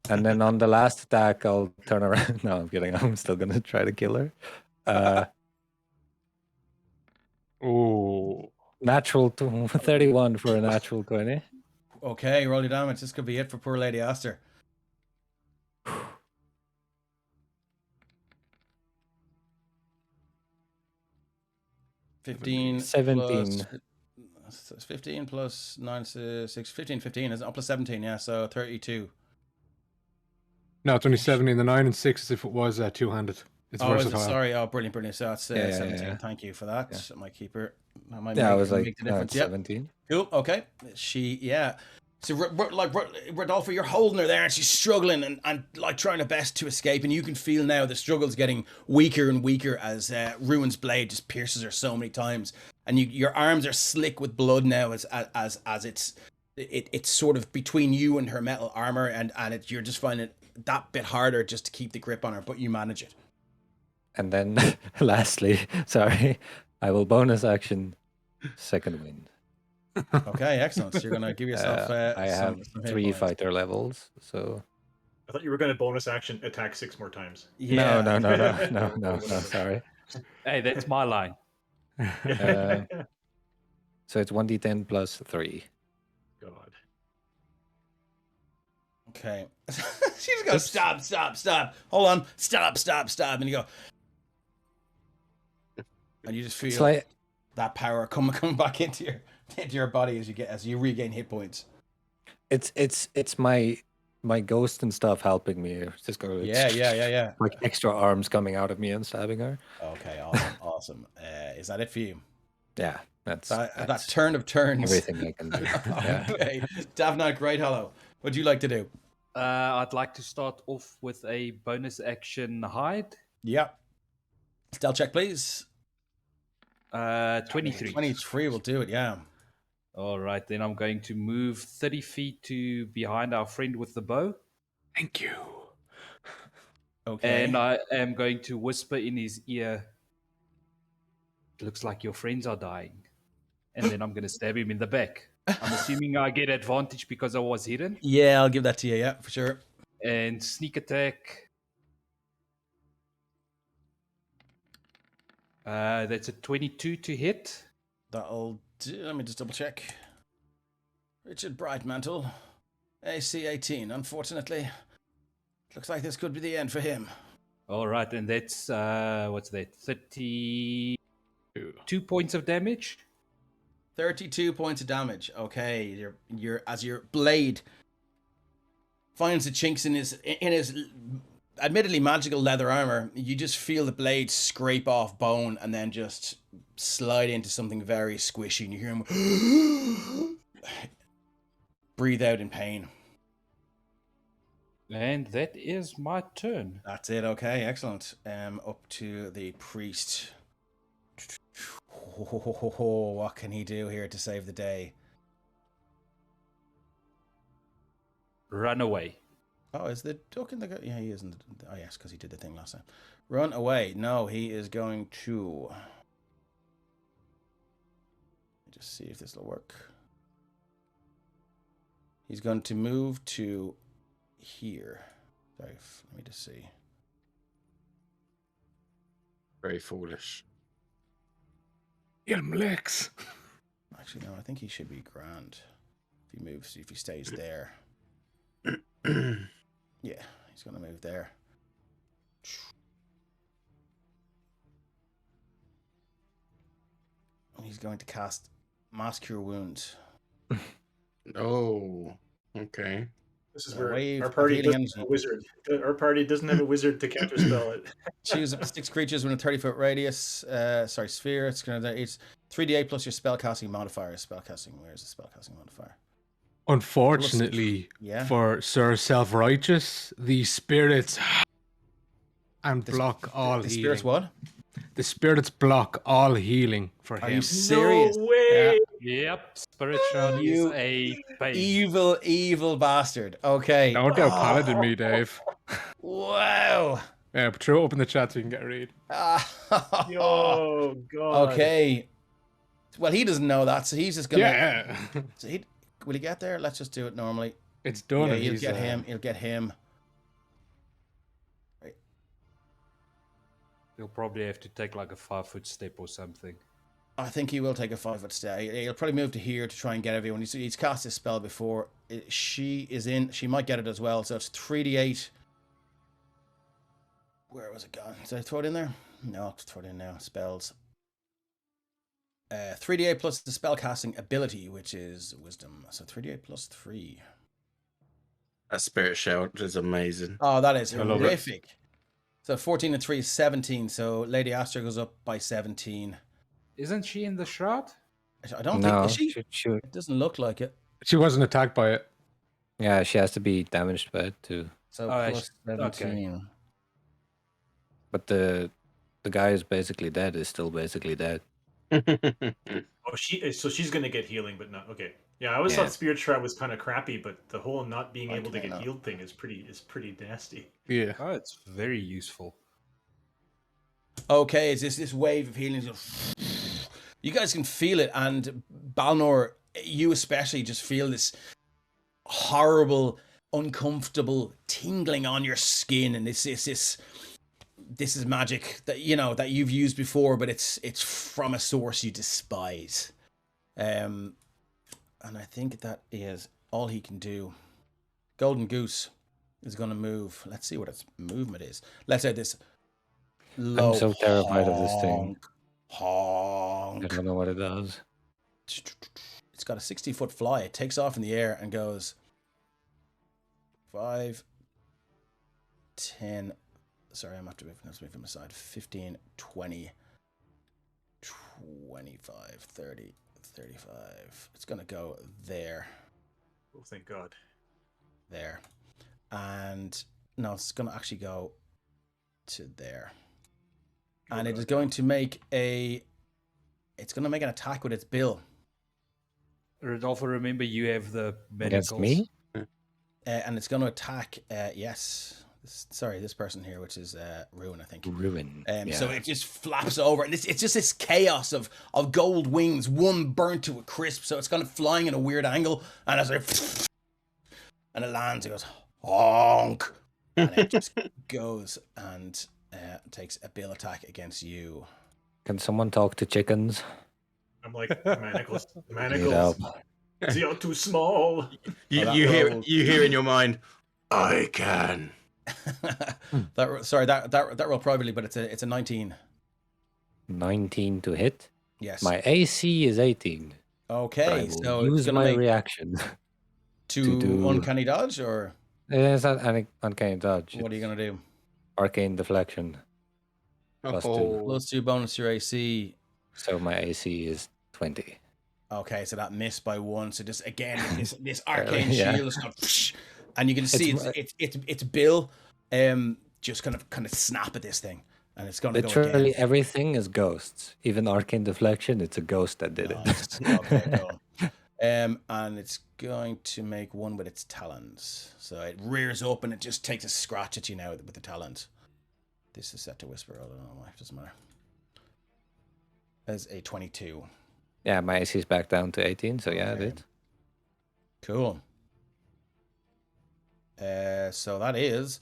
And then on the last attack, I'll turn around. No, I'm kidding. I'm still going to try to kill her. Natural 31 for a natural 20. Okay, roll your damage. This could be it for poor Lady Aster. $15 17. Plus 15 plus 9, 6, 15, 15, isn't it? Oh, plus 17, yeah, so 32. No, it's only 17. The 9 and 6 as if it was two-handed. It's versatile. Sorry. Oh, brilliant. So that's 17. Yeah. Thank you for that. Yeah. My keeper. I was like, no, it's 17. Cool. Okay. So, like, Rodolfo, you're holding her there and she's struggling and like trying her best to escape. And you can feel now the struggle's getting weaker and weaker as Ruin's blade just pierces her so many times. And your arms are slick with blood now as it's sort of between you and her metal armor. And you're just finding it that bit harder just to keep the grip on her, but you manage it. And then lastly, I will bonus action second wind. Okay, excellent. So you're going to give yourself I have 3 fighter levels, so... I thought you were going to bonus action attack 6 more times. Yeah. No, sorry. Hey, that's my line. So it's 1d10 plus 3. God. Okay. She's going, stop. Hold on. Stop. And you go... And you just feel that power coming back into your body as you regain hit points. It's my ghost and stuff helping me. It's just going. Yeah. Like extra arms coming out of me and stabbing her. Okay, awesome. Is that it for you? Yeah, that's that turn of turns. Everything I can do. Yeah. Okay, Davnak Great Hollow. What'd you like to do? I'd like to start off with a bonus action hide. Yep. Stealth check, please. 23. 23 will do it, yeah. All right, then I'm going to move 30 feet to behind our friend with the bow. Thank you. Okay. And I am going to whisper in his ear, looks like your friends are dying. And then I'm going to stab him in the back. I'm assuming I get advantage because I was hidden. Yeah, I'll give that to you, yeah, for sure. And sneak attack. That's a 22 to hit. That'll do. Let me just double check. Richard Brightmantle, AC 18. Unfortunately, looks like this could be the end for him. All right, and that's what's that? 32 points of damage. 32 points of damage. Okay, your blade finds the chinks in his admittedly magical leather armor. You just feel the blade scrape off bone and then just slide into something very squishy, and you hear him breathe out in pain. And that is my turn. That's it. Okay, excellent. Up to the priest. What can he do here to save the day? Run away. Oh, is the duck in the... Yeah, he isn't. Oh, yes, because he did the thing last time. Run away. No, he is going to... Let me just see if this will work. He's going to move to here. Sorry, let me just see. Very foolish. Lex. Actually, no, I think he should be grand. If he moves, if he stays there. Yeah, he's going to move there. He's going to cast Mass Cure Wounds. Oh, okay. This is A where wave our of party healing doesn't have a wizard. Our party doesn't have a wizard to counterspell it. Choose up to 6 creatures within a 30-foot radius. Sphere. It's it's 3d8 plus your spellcasting modifier. Spellcasting. Where's the spellcasting modifier? Unfortunately Yeah. for Sir Self-Righteous, the spirits and block all The healing. spirits what? The spirits block all healing for Are him. you serious? No way! Yep, Spirit Shroud is You a pain. evil bastard. Okay. Don't out paladin me, Dave. Wow. Yeah, but throw it up in the chat so you can get a read. Oh god. Okay. Well, he doesn't know that, so he's just gonna. Yeah. So will he get there? Let's just do it normally. It's done. Yeah, and he'll he's, get him. He'll get him. Right. He'll probably have to take like a 5-foot step or something. I think he will take a 5-foot step. He'll probably move to here to try and get everyone. He's cast his spell before. She is in. She might get it as well. So it's 3d8. Where was it gone? Did I throw it in there? No, I'll throw it in now. Spells. 3d8 plus the spellcasting ability, which is wisdom. So 3d8 plus 3. That spirit shout is amazing. Oh, that is I love it. horrific. So 14 and 3 is 17. So Lady Astra goes up by 17. Isn't she in the shroud? I don't No, think. Is she? It doesn't look like it. She wasn't attacked by it. yeah, she has to be damaged by it too. So Oh, plus okay. 17. But the guy who's basically dead is still basically dead. Oh, she's gonna get healing, but not okay. Yeah, I always Yeah. thought Spirit Shroud was kind of crappy, but the whole not being Why able to can I get not? healed thing is pretty nasty. Yeah. Oh, it's very useful. Okay, is this wave of healing? You guys can feel it, and Balnor, you especially just feel this horrible, uncomfortable tingling on your skin, and this is magic that that you've used before, but it's from a source you despise. And I think that is all he can do. Golden Goose is going to move. Let's see what its movement is. Let's say this. Low I'm so terrified of this thing. Honk. I don't know what it does. It's got a 60-foot fly. It takes off in the air and goes 5, 10. Sorry, I'm after moving aside. 15, 20, 25, 30, 35. It's going to go there. Oh, thank God. There. And no, it's going to actually go to there. And it is going to make an attack with its bill. Rodolfo, remember you have the Against manacles. me? And it's going to attack, yes. This person here, which is Ruin, I think. Ruin. So it just flaps over, and it's just this chaos of gold wings, one burnt to a crisp. So it's kind of flying in a weird angle, and as and it lands, it goes honk, and it just goes and takes a bill attack against you. Can someone talk to chickens? I'm like manacles. Need help. They are too small. You, that you hear rolled- you hear in your mind, I can. that roll probably, but it's a 19. 19 to hit. Yes. My AC is 18. Okay, I will so it's use gonna my make reaction. to do- uncanny dodge, or It's not an uncanny dodge. what are you gonna do? Arcane deflection. Plus 2. Plus 2 bonus to your AC. So my AC is 20. Okay, so that missed by 1. So just again, this arcane Yeah. shield is going, and you can see it's Bill, just kind of snap at this thing, and it's going to go Literally again. everything is ghosts. Even arcane deflection, it's a ghost that did it. Nice. Okay, cool. And it's going to make 1 with its talons. So it rears up and it just takes a scratch at you now with the talons. This is set to whisper. I don't know why. It doesn't matter. As a 22. Yeah, my AC is back down to 18, so yeah, Okay. it did. Cool. So that is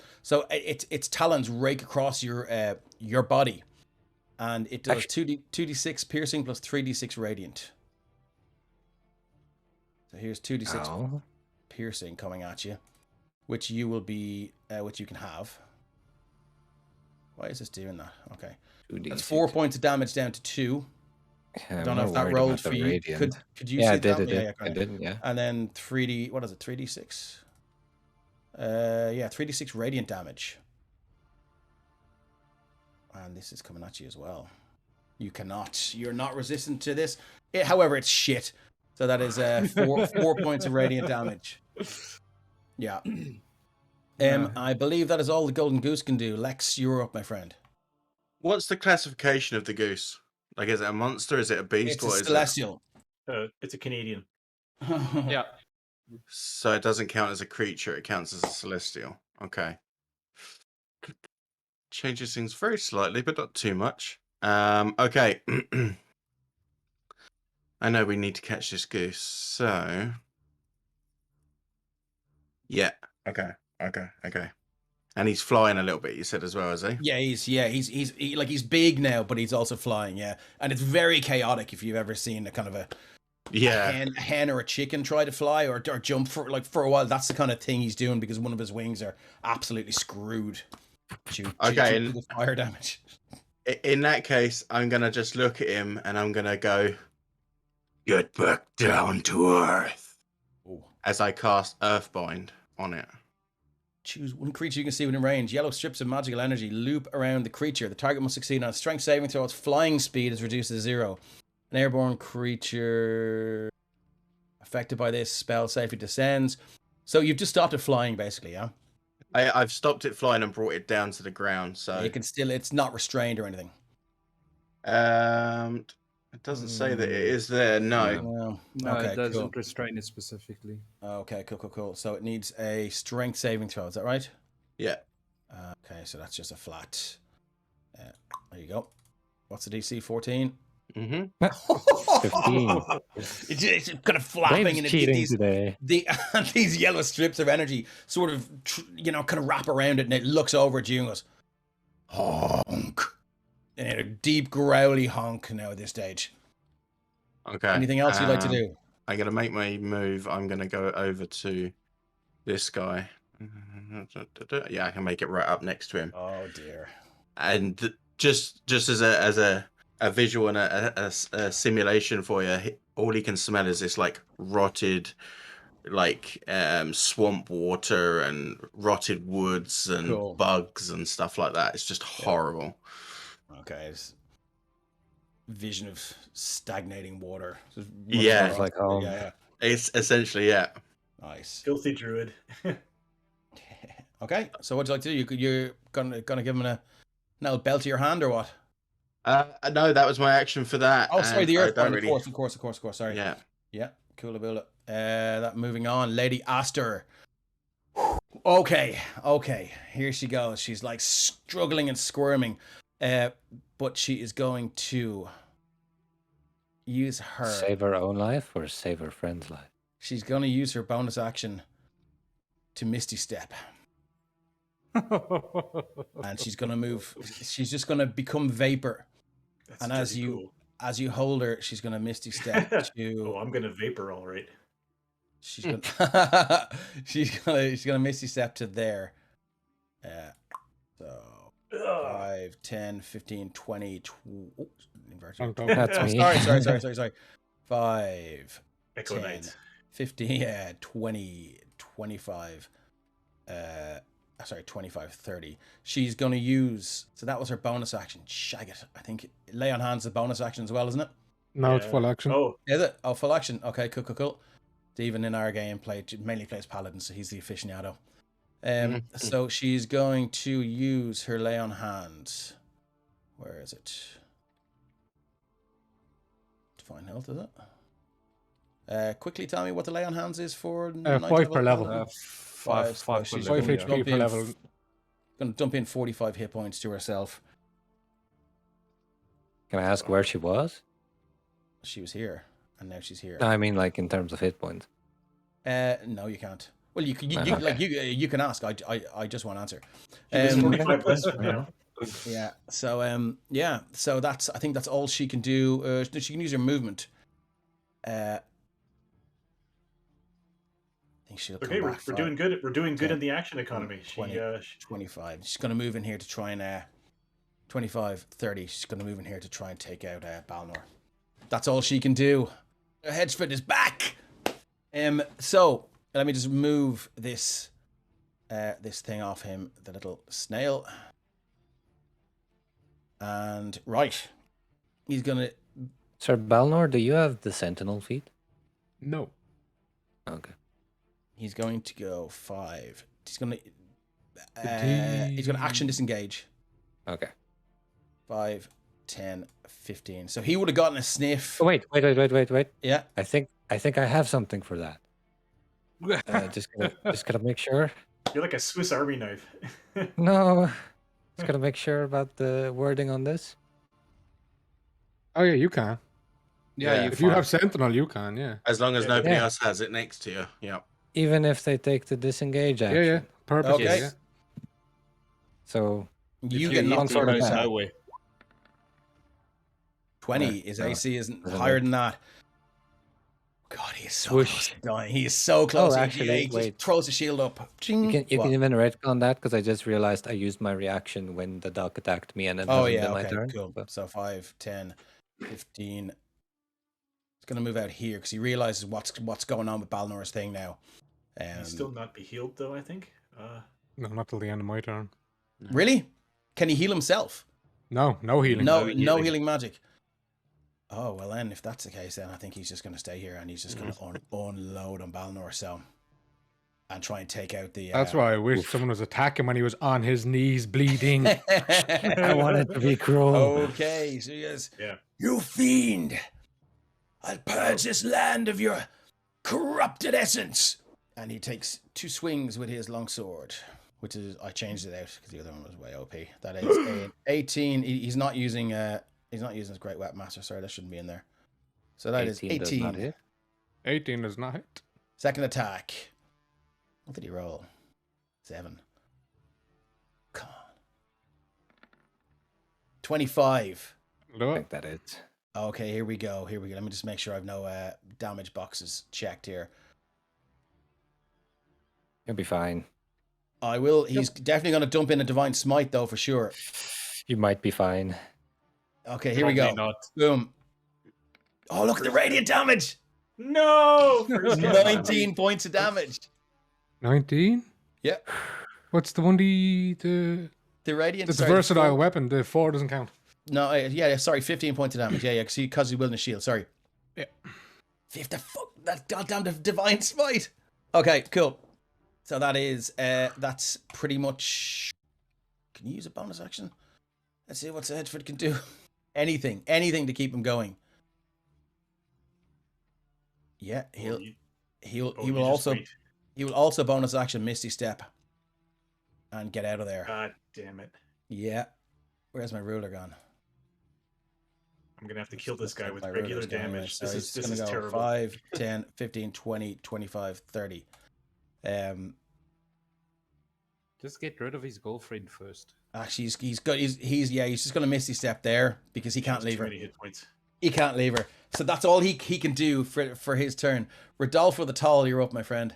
its talons rake across your body, and it does 2d6 piercing plus 3d6 radiant. So here's 2d6 Ow. piercing coming at you, which you will be which you can have. Why is this doing that? Okay, that's 4 points of damage down to 2. Yeah, I I'm don't know not if that worried rolled about for the you. radiant. Could you Yeah, see I did. that? I did. Yeah, I did. Yeah. And then 3D. What is it? 3d6. Yeah, 3d6 radiant damage. And this is coming at you as well. You cannot. You're not resistant to this. However, it's shit. So that is 4 points of radiant damage. Yeah. I believe that is all the Golden Goose can do. Lex, you're up, my friend. What's the classification of the goose? Like, is it a monster? Is it a beast? It's a What is it? celestial. It's a Canadian. Yeah. So it doesn't count as a creature. It counts as a celestial. Okay. Changes things very slightly, but not too much. Okay. I know we need to catch this goose, so yeah. Okay. And he's flying a little bit, you said as well, is he? Yeah, he's big now, but he's also flying. Yeah, and it's very chaotic. If you've ever seen a kind of a hen or a chicken try to fly or jump for a while, that's the kind of thing he's doing because one of his wings are absolutely screwed. Due to the fire damage. In that case, I'm gonna just look at him and I'm gonna go, "Get back down to earth," as I cast Earthbind on it. Choose one creature you can see within range. Yellow strips of magical energy loop around the creature. The target must succeed on a strength saving throw. Its flying speed is reduced to 0. An airborne creature affected by this spell safely descends. So you've just stopped it flying, basically, yeah? I've stopped it flying and brought it down to the ground, so it can still. It's not restrained or anything. It doesn't say that it is there. No. No, Okay, it doesn't cool. restrain it specifically. Okay, cool. So it needs a strength saving throw. Is that right? Yeah. Okay, so that's just a flat. There you go. What's the DC? 14. 15. It's kind of flapping, and these yellow strips of energy sort of, kind of wrap around it, and it looks over at you and goes, honk. And a deep growly honk now at this stage. Okay. Anything else you'd like to do? I'm gonna make my move. I'm gonna go over to this guy. Yeah, I can make it right up next to him. Oh dear. And just as a visual and a simulation for you, all he can smell is this like rotted, like swamp water and rotted woods and bugs and stuff like that. It's just horrible. Okay. It's vision of stagnating water. Yeah. Like home. Yeah. It's essentially, yeah. Nice. Filthy druid. Okay, so what'd you like to do? You're gonna give him a belt to your hand or what? No, that was my action for that. Oh, sorry, the earth bind. Really... Of course. Sorry. Yeah. Cool about it. That moving on, Lady Aster. Okay. Here she goes. She's like struggling and squirming, but she is going to use her save her own life or save her friend's life. She's going to use her bonus action to Misty Step. And she's going to move. She's just going to become vapor. And as you hold her, she's going to Misty Step to... I'm going to vapor, all right. She's going to Misty Step to there. So 5, 10, 15, 20... That's me. Sorry. 5, Echo 10, Knights. 15, 20, 25... 25, 30. She's going to use... So that was her bonus action. Shag it. I think Lay on Hands is a bonus action as well, isn't it? No, it's full action. Oh. Is it? Oh, full action. Okay, cool. Steven in our game mainly plays Paladin, so he's the aficionado. So she's going to use her Lay on Hands. Where is it? Divine Health, is it? Quickly tell me what the Lay on Hands is for... 5 per level. 5 HP per level. Going to dump in 45 hit points to herself. Can I ask where she was? She was here, and now she's here. No, I mean like in terms of hit points. No, you can't. Well, you can ask. I just won't answer. Yeah. So So I think that's all she can do. She can use her movement. I think she'll come back. We're doing good. We're doing good in the action economy. 25. She's going to move in here to try and 25, 30. She's going to move in here to try and take out Balnor. That's all she can do. Her hedge is back. So let me just move this this thing off him, the little snail. And right, he's gonna. Sir Balnor, do you have the Sentinel feat? No. Okay. He's going to go 5. He's gonna action disengage. Okay. 5, 10, 15. So he would have gotten a sniff. Oh, wait. Yeah. I think I have something for that. Just gotta make sure. You're like a Swiss Army knife. No, just gotta make sure about the wording on this. Oh yeah, you can. Yeah, Yeah. If you have Sentinel, you can. Yeah. As long as Yeah. nobody Yeah. else has it next to you. Yeah. Even if they take the disengage action. Yeah. Purposely. Okay. Yeah. So You If get hit, knocked he for the goes back. nowhere. 20. His No, AC isn't doesn't higher work. than that. God, he is so Swoosh. close to dying. He is so close. Oh, He- actually, he just wait. throws the shield up. you can What? even retcon that because I just realized I used my reaction when the duck attacked me and it Oh hasn't yeah, been my okay, turn. cool. But So 5, 10, 15. It's gonna move out here because he realizes what's going on with Balnor's thing now. He'd still not be healed though, I think. No, not till the end of my turn. Really? Can he heal himself? No healing. No healing. healing magic. Oh well, then if that's the case, then I think he's just gonna stay here and he's just gonna unload on Balnor, so and try and take out the. That's why I wish someone was attacking when he was on his knees bleeding. I wanted to be cruel. Okay, so he goes, Yeah. "You fiend! I'll purge this land of your corrupted essence." And he takes 2 swings with his longsword, which is I changed it out because the other one was way OP. That is an 18. He's not using his great weapon master. Sorry, that shouldn't be in there. So that is 18 does not 18. hit. 18 does not hit. Second attack. What did he roll? 7. Come on. 25. I No. think that is. Okay, here we go. Let me just make sure I've no damage boxes checked here. You'll be fine. I will. He's definitely going to dump in a divine smite though, for sure. You might be fine. Okay, here we go. Probably not. Boom. Oh, look at the radiant damage. No! First hit. 19 points of damage. 19? Yeah. What's the one the The radiant. it's a sorry, versatile 4 weapon. The 4 doesn't count. No, yeah, sorry, 15 points of damage. Yeah, because he wilderness shield. Sorry. Yeah. 50 fuck that goddamn divine smite. Okay, cool. So that is that's pretty much. Can you use a bonus action? Let's see what Edford can do. Anything to keep him going. Yeah, he will also bonus action Misty Step and get out of there. God damn it. Yeah. Where's my ruler gone? I'm gonna have to kill this guy with My regular ruler's gone anyway. damage. So This he's is just gonna go terrible. 5, 10, 15, 20, 25, 30. Just get rid of his girlfriend first. Actually, he's just gonna Misty Step there because he can't Just leave too her. many hit points. He can't leave her. So that's all he can do for his turn. Rodolfo the Tall, you're up, my friend.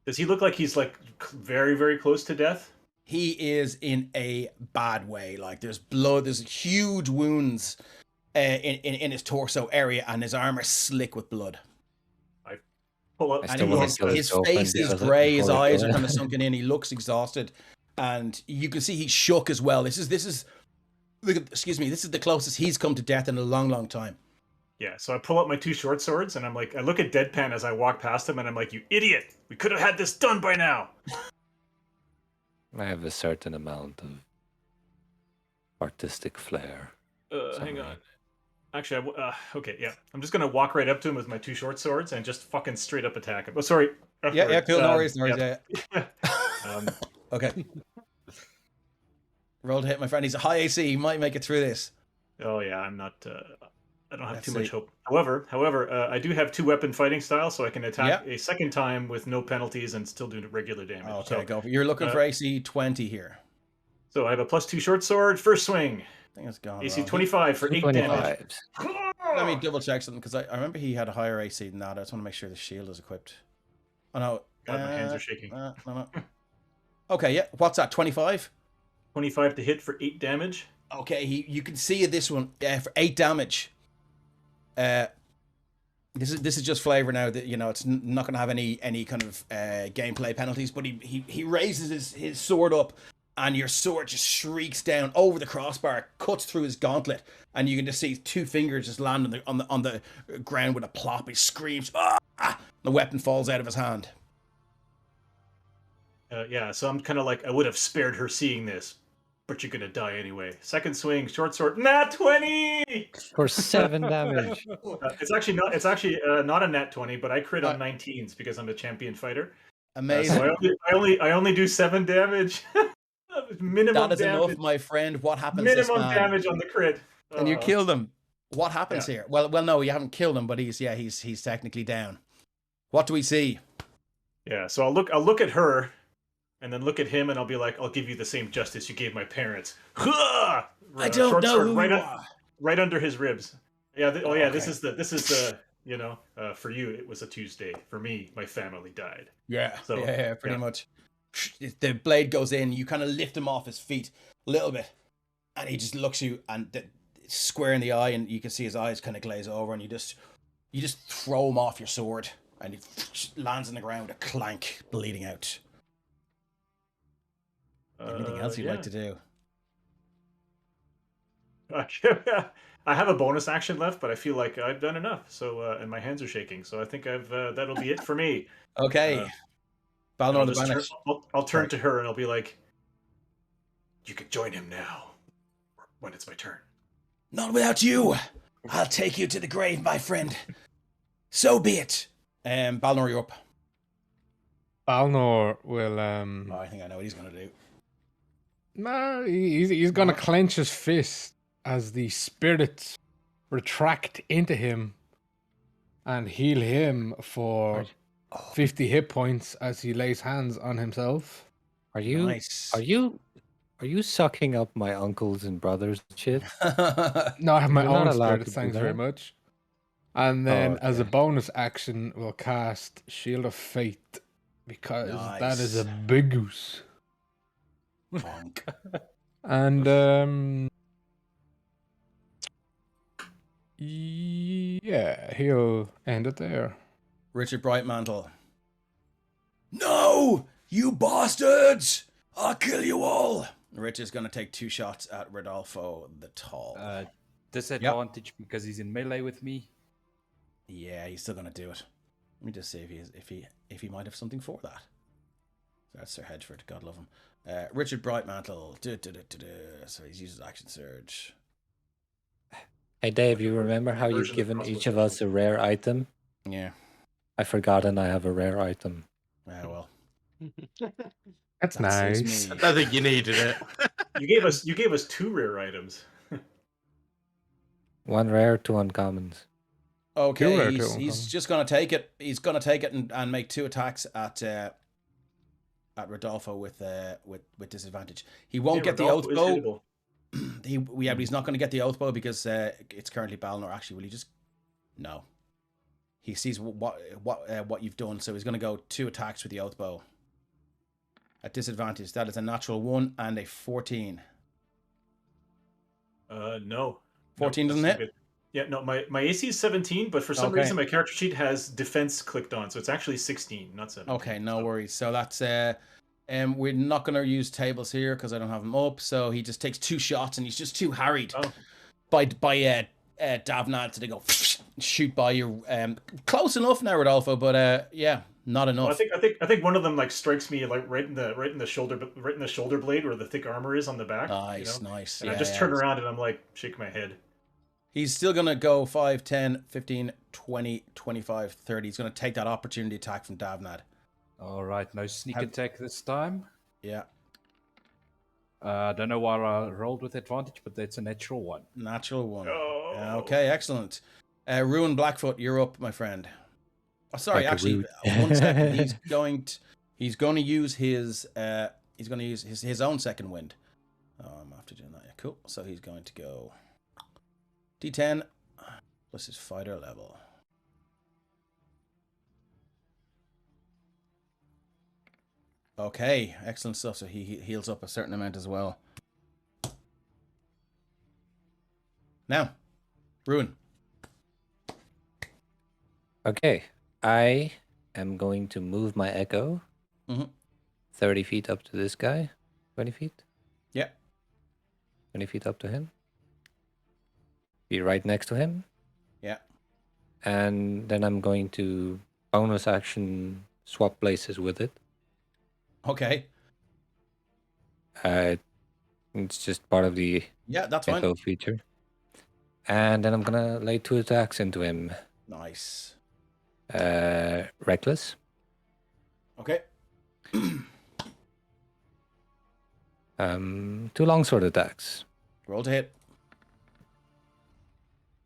Does he look like he's like very, very close to death? He is in a bad way. Like there's blood, there's huge wounds in his torso area, and his armor slick with blood. I pull up. I And still wanna his kill his face girlfriend is because of- grey, his before I eyes kill are her. kind of sunken in. He looks exhausted, and you can see he's shook as well. This is excuse me. This is the closest he's come to death in a long, long time. Yeah, so I pull out my 2 short swords and I'm like, I look at Deadpan as I walk past him and I'm like, you idiot! We could have had this done by now! I have a certain amount of artistic flair. Hang on. Actually, okay, yeah. I'm just gonna walk right up to him with my 2 short swords and just fucking straight up attack him. Oh, sorry. Yeah, cool. No worries, yeah. yeah. Okay. Roll to hit, my friend. He's a high AC. He might make it through this. Oh yeah, I'm not. I don't have Let's too see. much hope. However, I do have 2 weapon fighting styles, so I can attack a second time with no penalties and still do regular damage. Okay, so, go. You're looking for AC 20 here. so I have a +2 short sword. First swing, I think it's gone. AC wrong. 25 for 8 damage. 25s. Let me double check something because I remember he had a higher AC than that. I just want to make sure the shield is equipped. Oh no. God, my hands are shaking. No. Okay, yeah. What's that? 25? 25 to hit for 8 damage. Okay, you can see this one for 8 damage. This is just flavor now that it's not going to have any kind of gameplay penalties. But he raises his sword up, and your sword just shrieks down over the crossbar, cuts through his gauntlet, and you can just see 2 fingers just land on the ground with a plop. He screams, "Ah!" The weapon falls out of his hand. Yeah, so I'm kind of like, I would have spared her seeing this, but you're gonna die anyway. Second swing, short sword, nat 20 For 7 damage. It's actually not. It's actually not a nat 20, but I crit on 19s because I'm a champion fighter. Amazing. So I only do 7 damage. Minimum That is damage. enough, my friend. What happens? Minimum this man? damage on the crit. And you killed him. What happens Yeah. here? Well, no, you haven't killed him, but he's technically down. What do we see? Yeah, so I'll look at her, and then look at him, and I'll be like, I'll give you the same justice you gave my parents. I don't Short know sword who you are. right under his ribs. Yeah. Okay. This is the for you it was a Tuesday. For me, my family died. Yeah. So, yeah, pretty yeah. much. The blade goes in. You kind of lift him off his feet a little bit, and he just looks you and square in the eye, and you can see his eyes kind of glaze over, and you just throw him off your sword, and he lands on the ground, a clank, bleeding out. Anything else you'd like to do? I have a bonus action left, but I feel like I've done enough. So and my hands are shaking. So I think that'll be it for me. Okay. Balnor the Banished. I'll turn to her and I'll be like, "You can join him now, when it's my turn." Not without you. I'll take you to the grave, my friend. So be it. Balnor, you're up. Balnor will Oh, I think I know what he's gonna do. no, he's gonna clench his fist as the spirits retract into him and heal him for 50 hit points as he lays hands on himself. Are you Nice. are you sucking up my uncles and brothers and shit? No, I have my You're not own allowed spirits, to do thanks very that. much. And then as a okay. bonus action, we'll cast Shield of Fate because that is a Nice. big goose. Bonk. And yeah, he'll end it there. Richard Brightmantle. No! You bastards! I'll kill you all! Richard's gonna take 2 shots at Rodolfo the Tall. Disadvantage because he's in melee with me. Yeah, he's still gonna do it. Let me just see if he might have something for that. That's Sir Hedgeford, God love him. Richard Brightmantle. So he's used his action surge. Hey Dave, you remember how you've given each of us a rare item? Yeah. I've forgotten I have a rare item. Yeah, well. That's That nice. suits me. I don't think you needed it. You gave us 2 rare items. 1 rare, 2 uncommons. Okay, rare, he's just gonna take it. He's gonna take it and make 2 attacks at Rodolfo with disadvantage. He won't get the oath Rodolfo is bow. hittable. But he's not going to get the oath bow because it's currently Balnor. Actually, will he just? No. He sees what you've done, so he's going to go 2 attacks with the oath bow. At disadvantage, that is a natural 1 and a 14. No. 14 doesn't that's hit? good. Yeah, no, my AC is 17, but for some Okay. reason my character sheet has defense clicked on, so it's actually 16, not 17. Okay, no worries. So that's we're not going to use tables here because I don't have them up. So he just takes 2 shots and he's just too harried by Davnad to go shoot by you. Close enough now, Rodolfo, but yeah, not enough. Well, I think one of them like strikes me like right in the shoulder blade where the thick armor is on the back. Nice, nice. And yeah, I just turn around and I'm like shaking my head. He's still going to go 5, 10, 15, 20, 25, 30. He's going to take that opportunity attack from Davnad. All right, no sneak attack this time. Yeah. I don't know why I rolled with advantage, but that's a natural 1. Natural 1. Oh. Okay, excellent. Ruin Blackfoot, you're up, my friend. Oh, sorry, Like a actually, root. 1 second. He's going to use his his own second wind. Oh, I'm after doing that. Yeah, cool. So he's going to go D10 plus his fighter level. Okay, excellent stuff. So he heals up a certain amount as well. Now, Ruin. Okay, I am going to move my echo Mhm. 30 feet up to this guy. 20 feet? Yeah. 20 feet up to him. Be right next to him. Yeah. And then I'm going to bonus action swap places with it. Okay. It's just part of the Yeah, that's fine. echo feature. And then I'm gonna lay 2 attacks into him. Nice. Reckless. Okay. 2 longsword attacks. Roll to hit.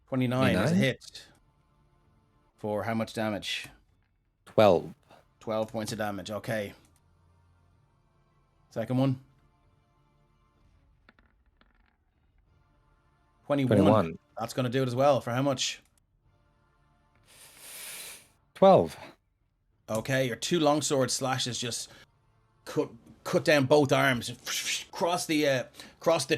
29 is a 29? hit. For how much damage? 12. 12 points of damage. Okay. Second one. 21. 21. That's going to do it as well. For how much? 12. Okay, your 2 longsword slashes just cut down both arms, cross the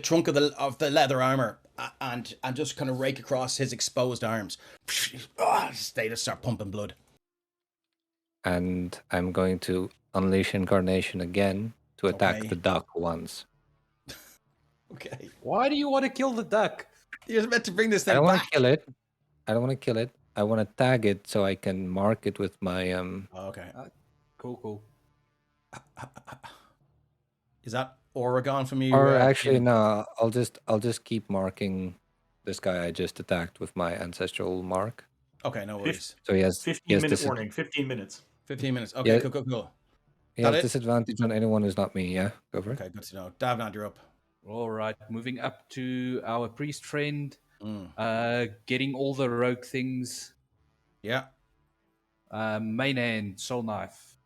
trunk of the leather armor, and just kind of rake across his exposed arms. They just start pumping blood. And I'm going to unleash incarnation again to attack Okay. the duck once. Okay. Why do you want to kill the duck? You're meant to bring this I thing don't want back. to kill it. I don't want to kill it. I want to tag it so I can mark it with my Okay. Cool. Is that Oregon from you? Or actually, Ian? no. I'll just keep marking this guy I just attacked with my ancestral mark. Okay, no worries. So he has 15-minute warning. 15 minutes. 15 minutes. Okay, Yeah. cool. He That has it? disadvantage on anyone who's not me. Yeah, go for it. Okay, good to know. Davnad, you're up. All right, moving up to our priest friend. Mm. Getting all the rogue things. Yeah. Main hand, soul knife.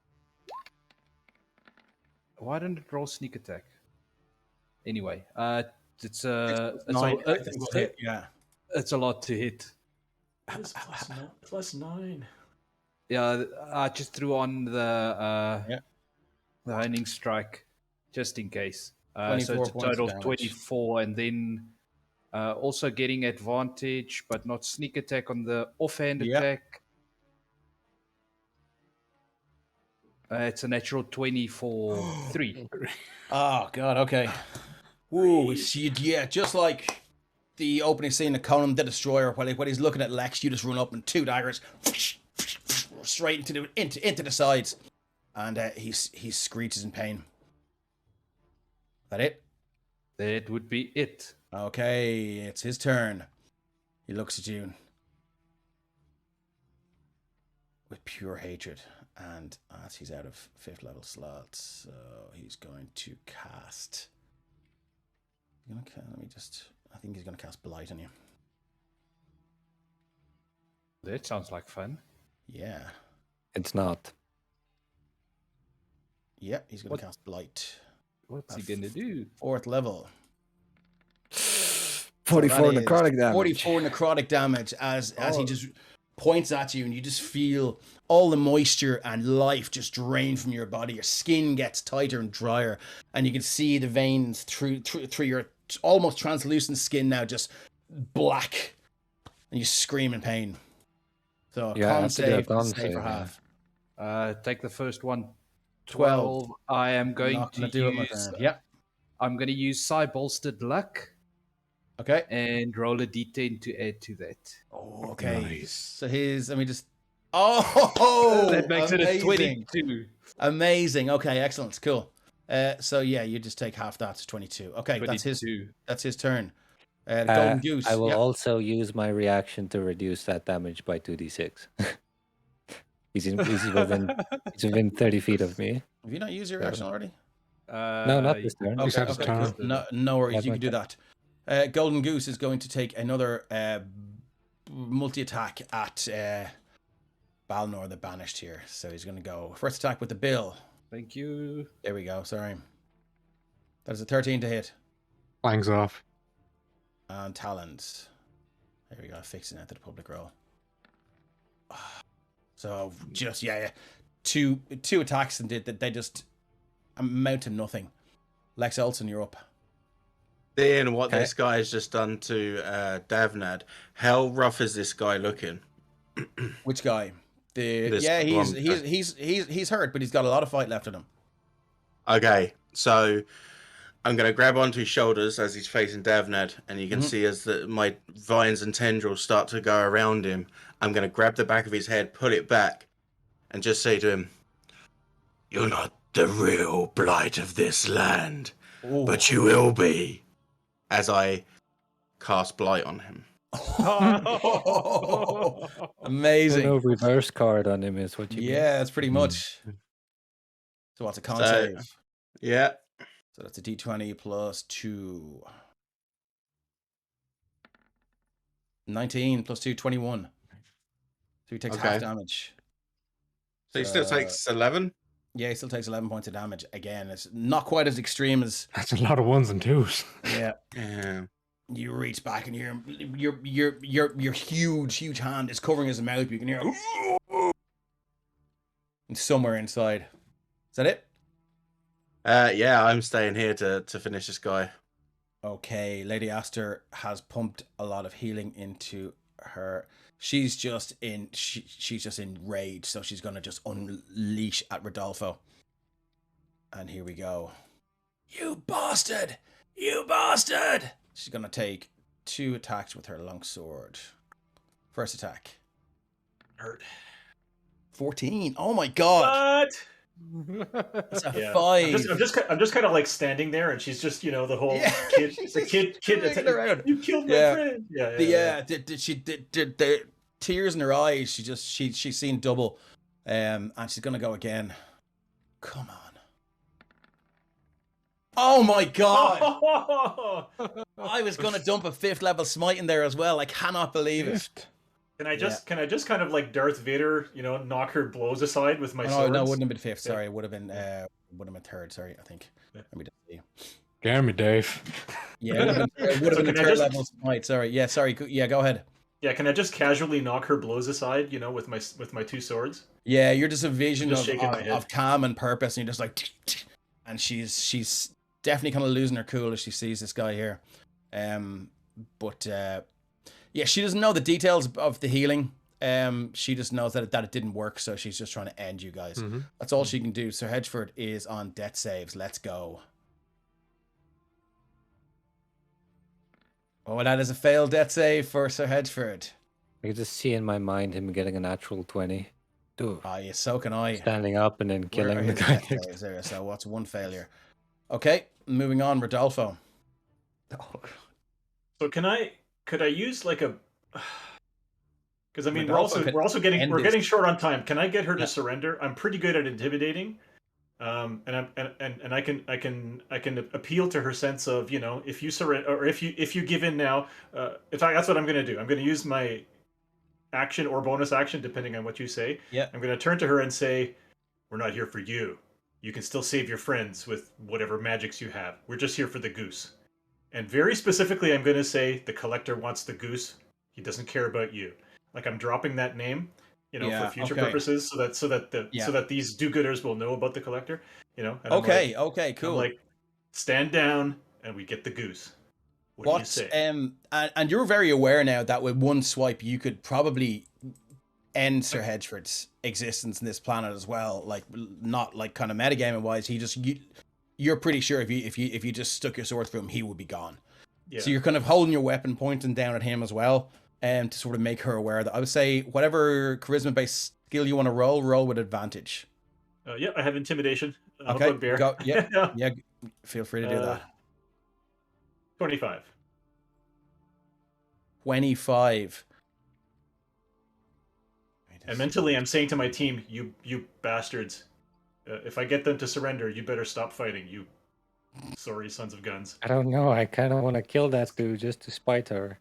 Why don't it roll sneak attack? Anyway, it's a Nine, I think we'll hit. Yeah. it's a lot to hit. It is plus 9. Yeah, I just threw on the Yeah. the honing strike just in case. So 24 it's a points of total of damage. 24, and then also getting advantage, but not sneak attack on the offhand Yeah. attack. It's a natural 20 for 3. Oh god. Okay. Ooh, yeah, just like the opening scene of Conan the Destroyer, when he's looking at Lex, you just run up and 2 daggers straight into the sides, and he screeches in pain. That it? That would be it. Okay, it's his turn. He looks at you with pure hatred, and as he's out of 5th level slots, so he's going to cast. I think he's going to cast Blight on you. That sounds like fun. Yeah. It's not. Yeah, he's going to cast Blight. What's he gonna do? 4th level. 44 that is necrotic damage. 44 necrotic damage as he just points at you, and you just feel all the moisture and life just drain from your body. Your skin gets tighter and drier, and you can see the veins through your almost translucent skin now just black, and you scream in pain. So Yeah, I con have to do a save, con save save, for yeah. half. Take the first one. 12. I am going Not to gonna do it, my use. friend. Yep. I'm going to use Psi Bolstered Luck Okay. and roll a d10 to add to that. Oh, okay. Nice. So let me just. Oh, That makes it a amazing. 22. Amazing. Okay, excellent. Cool. So yeah, you just take half that to 22. Okay, 22. that's his turn. The golden goose. I will yeah. also use my reaction to reduce that damage by 2d6. he's within 30 feet of me. Have you not used your reaction already? No, not this turn. He's had his Okay, turn. cool. No worries. Have You my can do that. Golden goose is going to take another multi attack at Balnor the Banished here. So he's going to go first attack with the bill. Thank you. There we go. Sorry. That is a 13 to hit. Flangs off. And talons. There we go. Fixing it to the public roll. So just two attacks, and they just amount to nothing. Lex Olson, you're up. Seeing what Okay. this guy has just done to Davnad, how rough is this guy looking? Which guy? This Yeah, one. he's hurt, but he's got a lot of fight left in him. Okay, so I'm going to grab onto his shoulders as he's facing Davned, and you can see as my vines and tendrils start to go around him, I'm going to grab the back of his head, pull it back, and just say to him, "You're not the real blight of this land, but you will be," as I cast Blight on him. Amazing. No reverse card on him is what you mean. Yeah, that's pretty much. So what's a con save? Yeah. So that's a d20 plus 2. 19 plus 2, 21. So he takes half damage. So he still takes 11? Yeah, he still takes 11 points of damage. Again, it's not quite as extreme as... That's a lot of 1s and 2s. Yeah. Yeah. You reach back and your huge hand is covering his mouth. You can hear it's somewhere inside. Is that it? Yeah, I'm staying here to finish this guy. Okay, Lady Aster has pumped a lot of healing into her. She's just in she's just in rage, so she's gonna just unleash at Rodolfo. And here we go. You bastard! You bastard! She's gonna take 2 attacks with her longsword. First attack. Hurt. 14. Oh my god! What? That's a Yeah. 5. I'm just kind of like standing there, and she's just, the whole kid, kid swinging around. You killed my friend. The tears in her eyes. She's seen double, and she's gonna go again. Come on. Oh my god! I was gonna dump a 5th level smite in there as well. I cannot believe it. Can I just kind of like Darth Vader, knock her blows aside with my swords? No, it wouldn't have been 5th. Sorry, it would have been 3rd. Sorry, I think. Let me just see. Scare me, Dave. Yeah, it would have been a 3rd level smite. Sorry. Yeah, sorry. Yeah, go ahead. Yeah, can I just casually knock her blows aside? With my 2 swords. Yeah, you're just a vision of calm and purpose, and you're just like, and she's definitely kind of losing her cool as she sees this guy here. Yeah, she doesn't know the details of the healing. She just knows that it didn't work, so she's just trying to end you guys. That's all she can do. So Hedgeford is on death saves. Let's go. Oh, that is a failed death save for Sir Hedgeford. I can just see in my mind him getting a natural 20. Ah, yeah, so can I. Standing up and then killing the Where are guy. his death saves there? So what's 1 failure? Okay, moving on, Rodolfo. So could I use like a? Because I mean, Rodolfo we're getting short on time. Can I get her to surrender? I'm pretty good at intimidating, and I can appeal to her sense of, if you surrender, or if you give in now. In fact, that's what I'm going to do. I'm going to use my action or bonus action depending on what you say. Yeah. I'm going to turn to her and say, "We're not here for you. You can still save your friends with whatever magics you have. We're just here for the goose." And very specifically, I'm going to say the collector wants the goose. He doesn't care about you. Like, I'm dropping that name, for future purposes, so that these do-gooders will know about the collector, And Okay, cool. I'm like, stand down, and we get the goose. What do you say? And you're very aware now that with 1 swipe, you could probably end Sir Hedgeford's existence in this planet as well. Like, not like kind of metagaming wise. You're pretty sure if you just stuck your sword through him, he would be gone. Yeah. So you're kind of holding your weapon, pointing down at him as well, to sort of make her aware that I would say whatever charisma-based skill you want to roll with advantage. Yeah, I have intimidation. Okay, go. Yeah, yeah. Feel free to do that. 25. 25. And mentally, I'm saying to my team, you bastards. If I get them to surrender, you better stop fighting, you sorry sons of guns. I don't know. I kind of want to kill that dude just to spite her.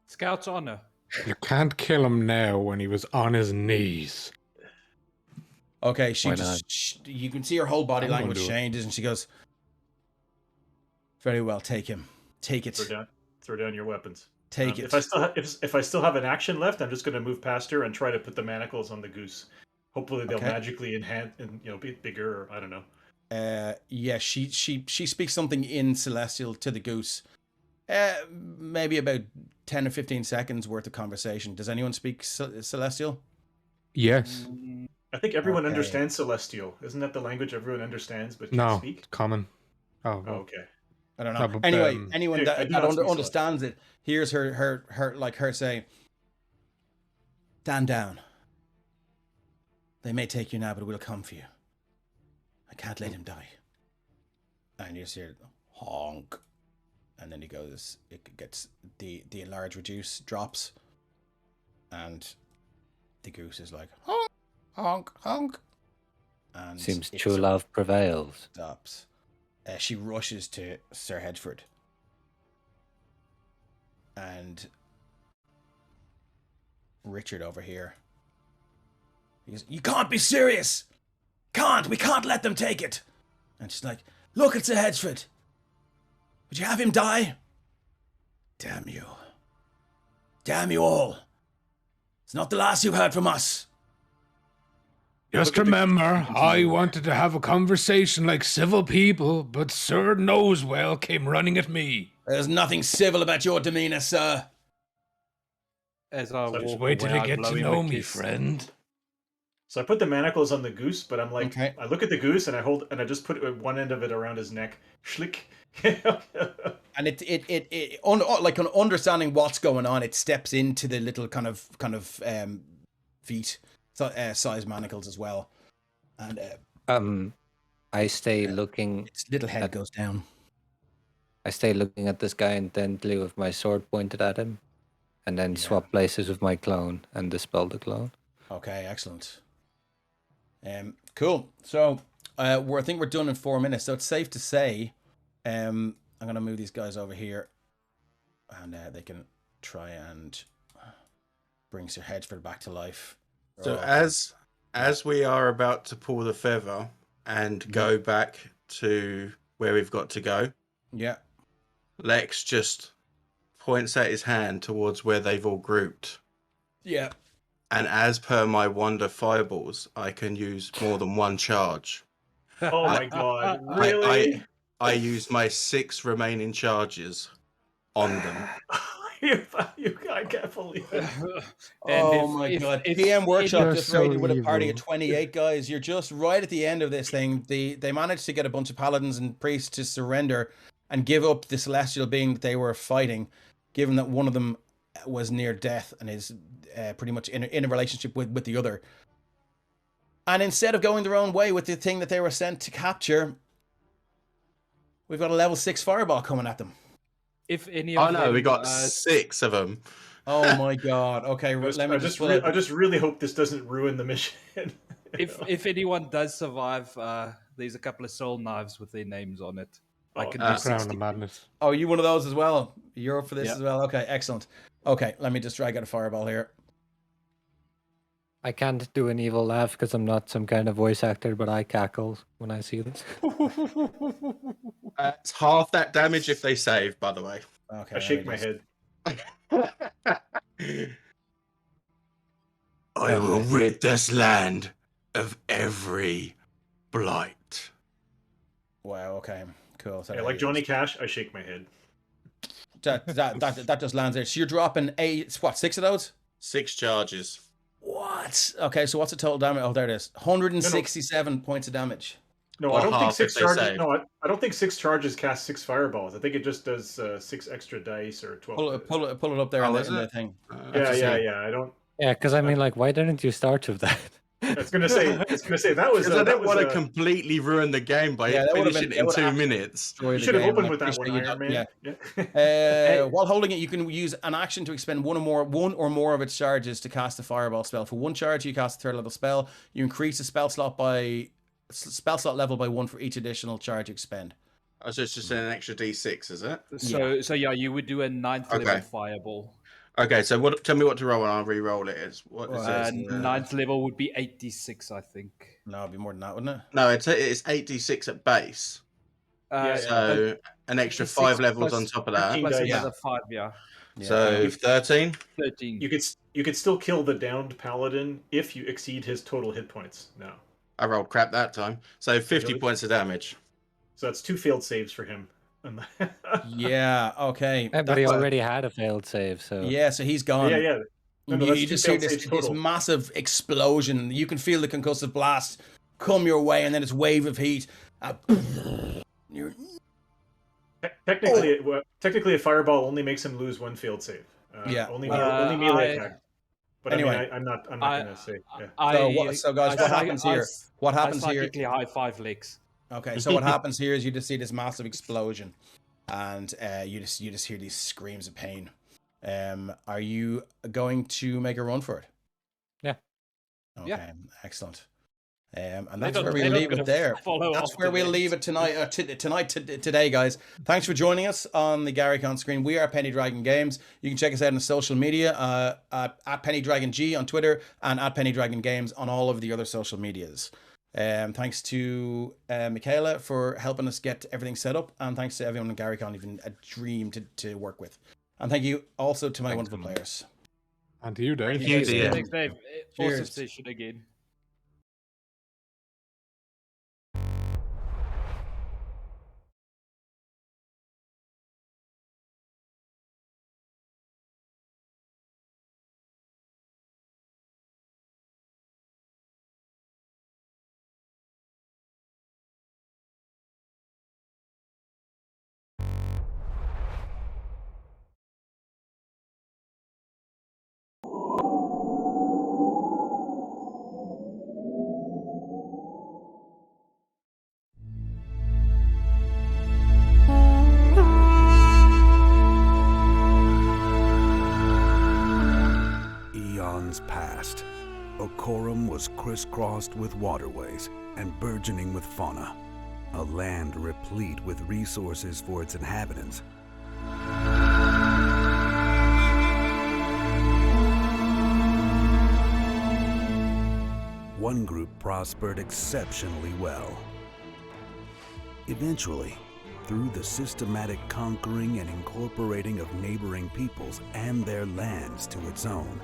Scout's honor. You can't kill him now when he was on his knees. Okay, you can see her whole body language changes, and she goes, "Very well, take him. Take it. Throw down your weapons. Take it." If I still have an action left, I'm just going to move past her and try to put the manacles on the goose. Hopefully they'll magically enhance and be bigger, or I don't know. Yeah, she speaks something in Celestial to the goose. Maybe about 10 or 15 seconds worth of conversation. Does anyone speak Celestial? Yes. I think everyone Okay. understands Celestial. Isn't that the language everyone understands but can't No, speak? it's common. Oh, Oh, well. okay. I don't know. No, but, Anyway, anyone I that, do not speak understands it hears her say, "Stand down. They may take you now, but we'll come for you. I can't let him die." And you just hear honk, and then he goes. It gets the enlarge reduce drops, and the goose is like honk, honk, honk, and Seems it true love prevails. stops. She rushes to Sir Hedgeford, and Richard over here. He goes, "You can't be serious! We can't let them take it!" And she's like, "Look at Sir Hedgeford! Would you have him die? Damn you. Damn you all. It's not the last you've heard from us." Just remember, I wanted to have a conversation like civil people, but Sir Nosewell came running at me. There's nothing civil about your demeanor, sir. As I Just walk Wait till away, you I get blow to him a know me, kiss. friend. So I put the manacles on the goose, but I'm like, Okay. I look at the goose and I just put one end of it around his neck. Schlick. And like on understanding what's going on, it steps into the little kind of feet size manacles as well, and I stay looking. its little head goes down. I stay looking at this guy intently with my sword pointed at him, and then swap places with my clone and dispel the clone. Okay, excellent. Cool. So I think we're done in 4 minutes. So it's safe to say, I'm gonna move these guys over here, and they can try and bring Sir Hedgeford back to life. So as we are about to pull the feather and go back to where we've got to go, Yeah. Lex just points out his hand towards where they've all grouped. Yeah. And as per my wonder fireballs, I can use more than one charge. Oh my god, really? I use my 6 remaining charges on them. I can't believe it. Oh my god. PM Workshop You're just so raided with a party of evil. 28 guys. You're just right at the end of this thing. They managed to get a bunch of paladins and priests to surrender and give up the celestial being that they were fighting, given that one of them was near death and is pretty much in a relationship with the other. And instead of going their own way with the thing that they were sent to capture, we've got a level 6 fireball coming at them. If any of Oh no, them, we got 6 of them. Oh my god. Okay, let me just I just really hope this doesn't ruin the mission. if anyone does survive, there's a couple of soul knives with their names on it. I can do Crown 60. of Madness. Oh, you one of those as well? You're up for this as well? Okay, excellent. Okay, let me just try to get a fireball here. I can't do an evil laugh because I'm not some kind of voice actor, but I cackle when I see this. It's half that damage if they save, by the way. Okay. I shake my head. I will rid this land of every blight. Wow, okay. Cool. So Yeah, like Johnny Cash, I shake my head. That just lands there. So you're dropping 6 of those? 6 charges. What? Okay, so what's the total damage? Oh, there it is. 167 points of damage. No, Or I don't think half 6 if they charges. save. No, I don't think 6 charges cast 6 fireballs. I think it just does 6 extra dice or 12. Pull it up there Oh, in is the it? thing. Yeah. I don't. Yeah, because I mean, like, why didn't you start with that? It's gonna say that was. Because I That don't was want to completely ruin the game by Yeah, that would've finishing been- it in that would've 2 actually- minutes. You should have opened with that one, appreciate Iron you. Man. Yeah. While holding it, you can use an action to expend one or more of its charges to cast a fireball spell. For one charge, you cast a 3rd level spell. You increase the spell slot level by 1 for each additional charge you expend. Oh, so it's just an extra D6, is it? So yeah, you would do a 9th level Okay. fireball. Okay, so tell me what to roll and I'll re-roll it. It's what is it? 9th level would be 86, I think. No, it'd be more than that, wouldn't it? No, it's 8d6 at base. So an extra 5 levels on top of that. Thirteen Plus dice. another 5, yeah. So 13. 13. You could still kill the downed paladin if you exceed his total hit points. No, I rolled crap that time. So 50 Really? points of damage. so that's 2 failed saves for him. Yeah, okay. Yeah, but he That's- already had a failed save, so Yeah, so he's gone. Yeah. No, no, that's You two just hear failed this, saves this total. massive explosion. You can feel the concussive blast come your way, and then this wave of heat. You're, Technically, a fireball only makes him lose one field save. Yeah, Only well- only melee attack. But Anyway. I mean, I'm not I, gonna say. Yeah. So guys, what happens here? What happens I here? psychically high five Lex. Okay, so what happens here is you just see this massive explosion, and you just hear these screams of pain. Are you going to make a run for it? Yeah. Okay, Yeah. excellent. And They're that's not- where we they're not leave it gonna there. follow That's after where we'll that. leave it tonight. Today, guys. Thanks for joining us on the GaryCon screen. We are Penny Dragon Games. You can check us out on social media at Penny Dragon G on Twitter and at Penny Dragon Games on all of the other social medias. Thanks to Michaela for helping us get everything set up, and thanks to everyone in GaryCon. Even a dream to work with. And thank you also to my wonderful players. And to you, Dave. Thank you, dear. Thanks, Dave. Awesome Cheers. session again. Eons passed. Okorum was crisscrossed with waterways and burgeoning with fauna, a land replete with resources for its inhabitants. One group prospered exceptionally well. Eventually, through the systematic conquering and incorporating of neighboring peoples and their lands to its own,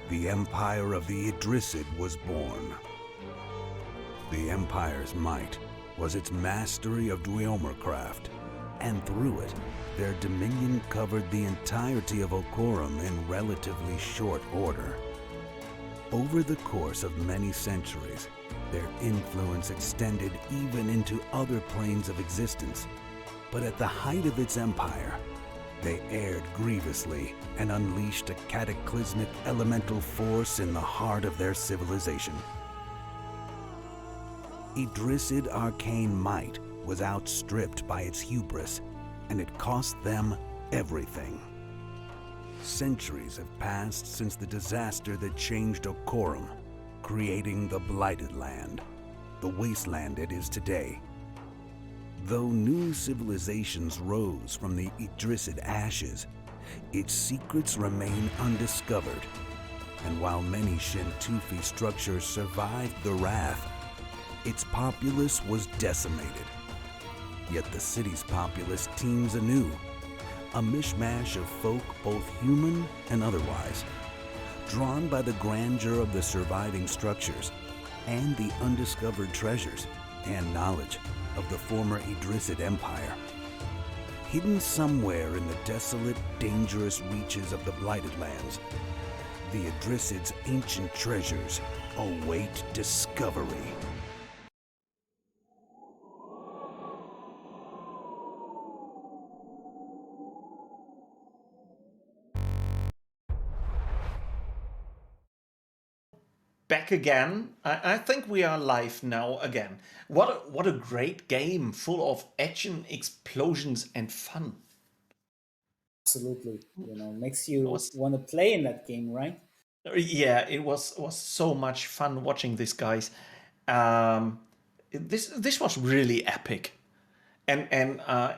the Empire of the Idrisid was born. The Empire's might was its mastery of Dweomercraft, and through it, their dominion covered the entirety of Okorum in relatively short order. Over the course of many centuries, their influence extended even into other planes of existence. But at the height of its empire, they erred grievously and unleashed a cataclysmic elemental force in the heart of their civilization. Idrisid arcane might was outstripped by its hubris, and it cost them everything. Centuries have passed since the disaster that changed Okorum, creating the Blighted Land, the wasteland it is today. Though new civilizations rose from the Idrisid ashes, its secrets remain undiscovered. And while many Shintufi structures survived the wrath, its populace was decimated. Yet the city's populace teems anew, a mishmash of folk both human and otherwise, drawn by the grandeur of the surviving structures and the undiscovered treasures and knowledge of the former Idrisid Empire. Hidden somewhere in the desolate, dangerous reaches of the Blighted Lands, the Idrisid's ancient treasures await discovery. Back again. I think we are live now again. What a great game, full of action, explosions, and fun. Absolutely. Makes you Was- want to play in that game, right? Yeah, it was so much fun watching these guys. This was really epic, and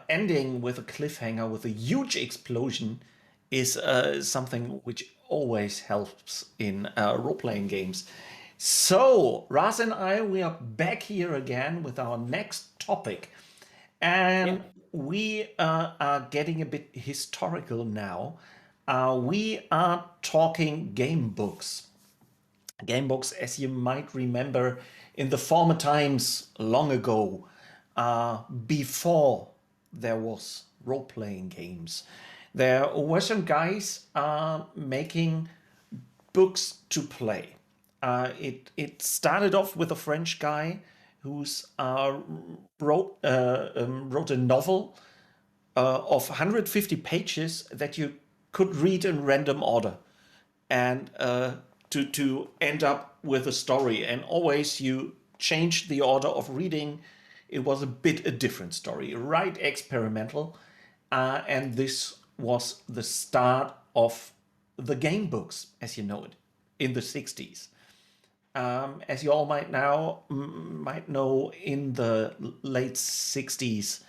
ending with a cliffhanger with a huge explosion is something which always helps in role-playing games. So Raz and I, we are back here again with our next topic, and we are getting a bit historical now. We are talking game books. Game books, as you might remember, in the former times, long ago, before there was role-playing games, there were some guys making books to play. It started off with a French guy who's wrote a novel of 150 pages that you could read in random order, and to end up with a story. And always you changed the order of reading. It was a bit a different story, right? Experimental. And this was the start of the game books, as you know it, in the 60s. As you all might know, in the late 60s,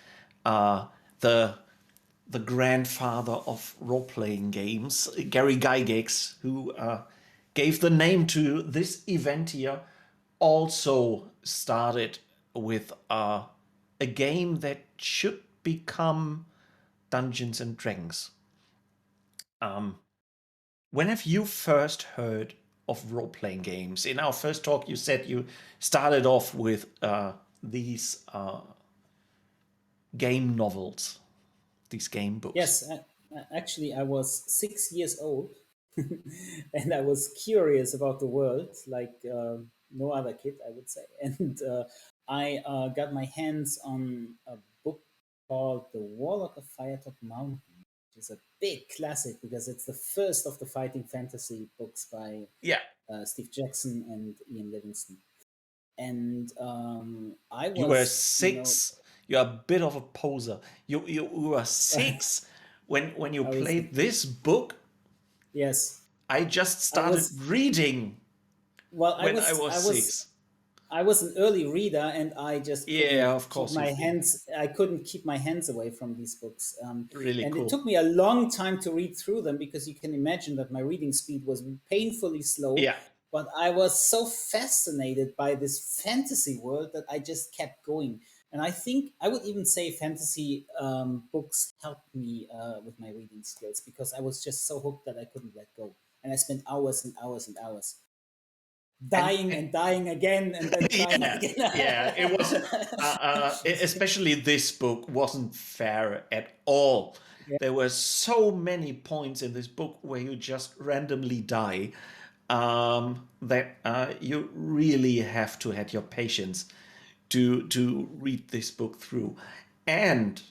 the grandfather of role-playing games, Gary Gygax, who gave the name to this event here, also started with a game that should become Dungeons and Dragons. When have you first heard of role-playing games? In our first talk, you said you started off with these game novels, these game books. Yes, actually, I was 6 years old, and I was curious about the world, like no other kid, I would say. And I got my hands on a book called The Warlock of Firetop Mountain, which is a big classic because it's the first of the fighting fantasy books by Yeah. Steve Jackson and Ian Livingstone. And I You were was, six. You're a bit of a poser. You were six when you I was, played this book. yes, I just I started was. reading Well, when I was six. I was an early reader, and I just Yeah, couldn't of keep course my you've been. hands. I couldn't keep my hands away from these books, Really and it cool. took me a long time to read through them because you can imagine that my reading speed was painfully slow. Yeah. But I was so fascinated by this fantasy world that I just kept going. And I think I would even say fantasy books helped me with my reading skills because I was just so hooked that I couldn't let go, and I spent hours and hours and hours dying And and dying again and then trying yeah, again. yeah, it wasn't. Especially this book wasn't fair at all. Yeah. There were so many points in this book where you just randomly die, that you really have to have your patience to read this book through. And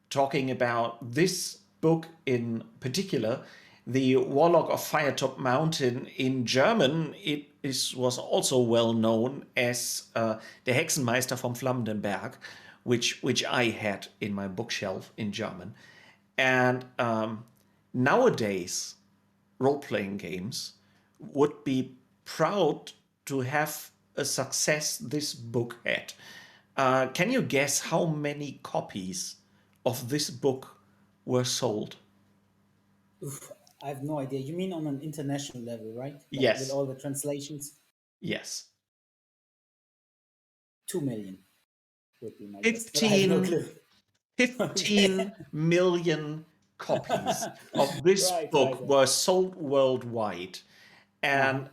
talking about this book in particular, the Warlock of Firetop Mountain in German, was also well known as Der Hexenmeister vom Flammenberg, which I had in my bookshelf in German. And nowadays, role-playing games would be proud to have a success this book had. Can you guess how many copies of this book were sold? Oof, I have no idea. You mean on an international level, right? Like with Yes. all the translations? Yes. 2 million would be my guess, but I have no 15, clue. 15 million copies of this book Right. were sold worldwide. And